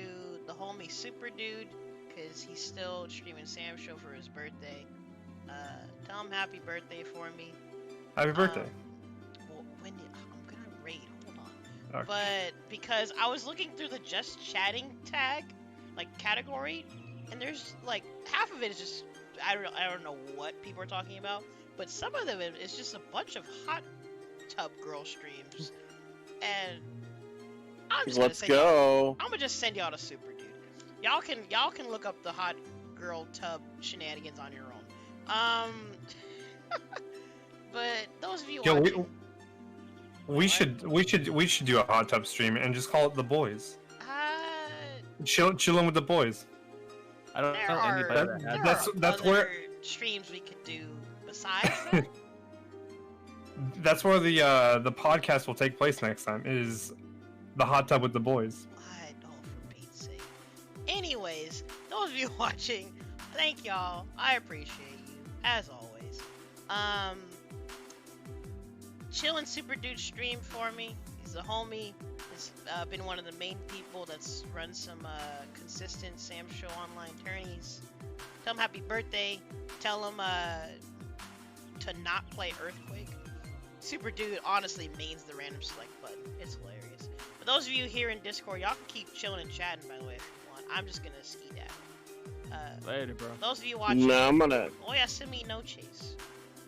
the homie Super Dude, because he's still streaming SamSho for his birthday. Tell him happy birthday for me. Happy birthday. Well, I'm gonna raid, hold on. Okay. But because I was looking through the just chatting tag, like category, and there's like half of it is just I don't know what people are talking about, but some of them is just a bunch of hot tub girl streams, and I'm just Let's gonna send go. I'm gonna just send y'all to Super Dude. Y'all can look up the hot girl tub shenanigans on your own. But those of you Yo, watching, we should do a hot tub stream and just call it the boys. Chilling with the boys. I don't there know are, anybody there that has are that's other where streams we could do besides that. that's where the podcast will take place next time. Is the hot tub with the boys. I know, for Pete's sake. Anyways, those of you watching, thank y'all. I appreciate you, as always. Chillin' Super Dude stream for me. He's a homie. He's been one of the main people that's run some consistent SamSho online tourneys. Tell him happy birthday. Tell him to not play Earthquake. Super Dude honestly mains the random select button. It's hilarious. For those of you here in Discord, y'all can keep chilling and chatting, by the way, if you want. I'm just gonna ski that. Later, bro. Those of you watching, No, I'm gonna. oh yeah, send me no chase.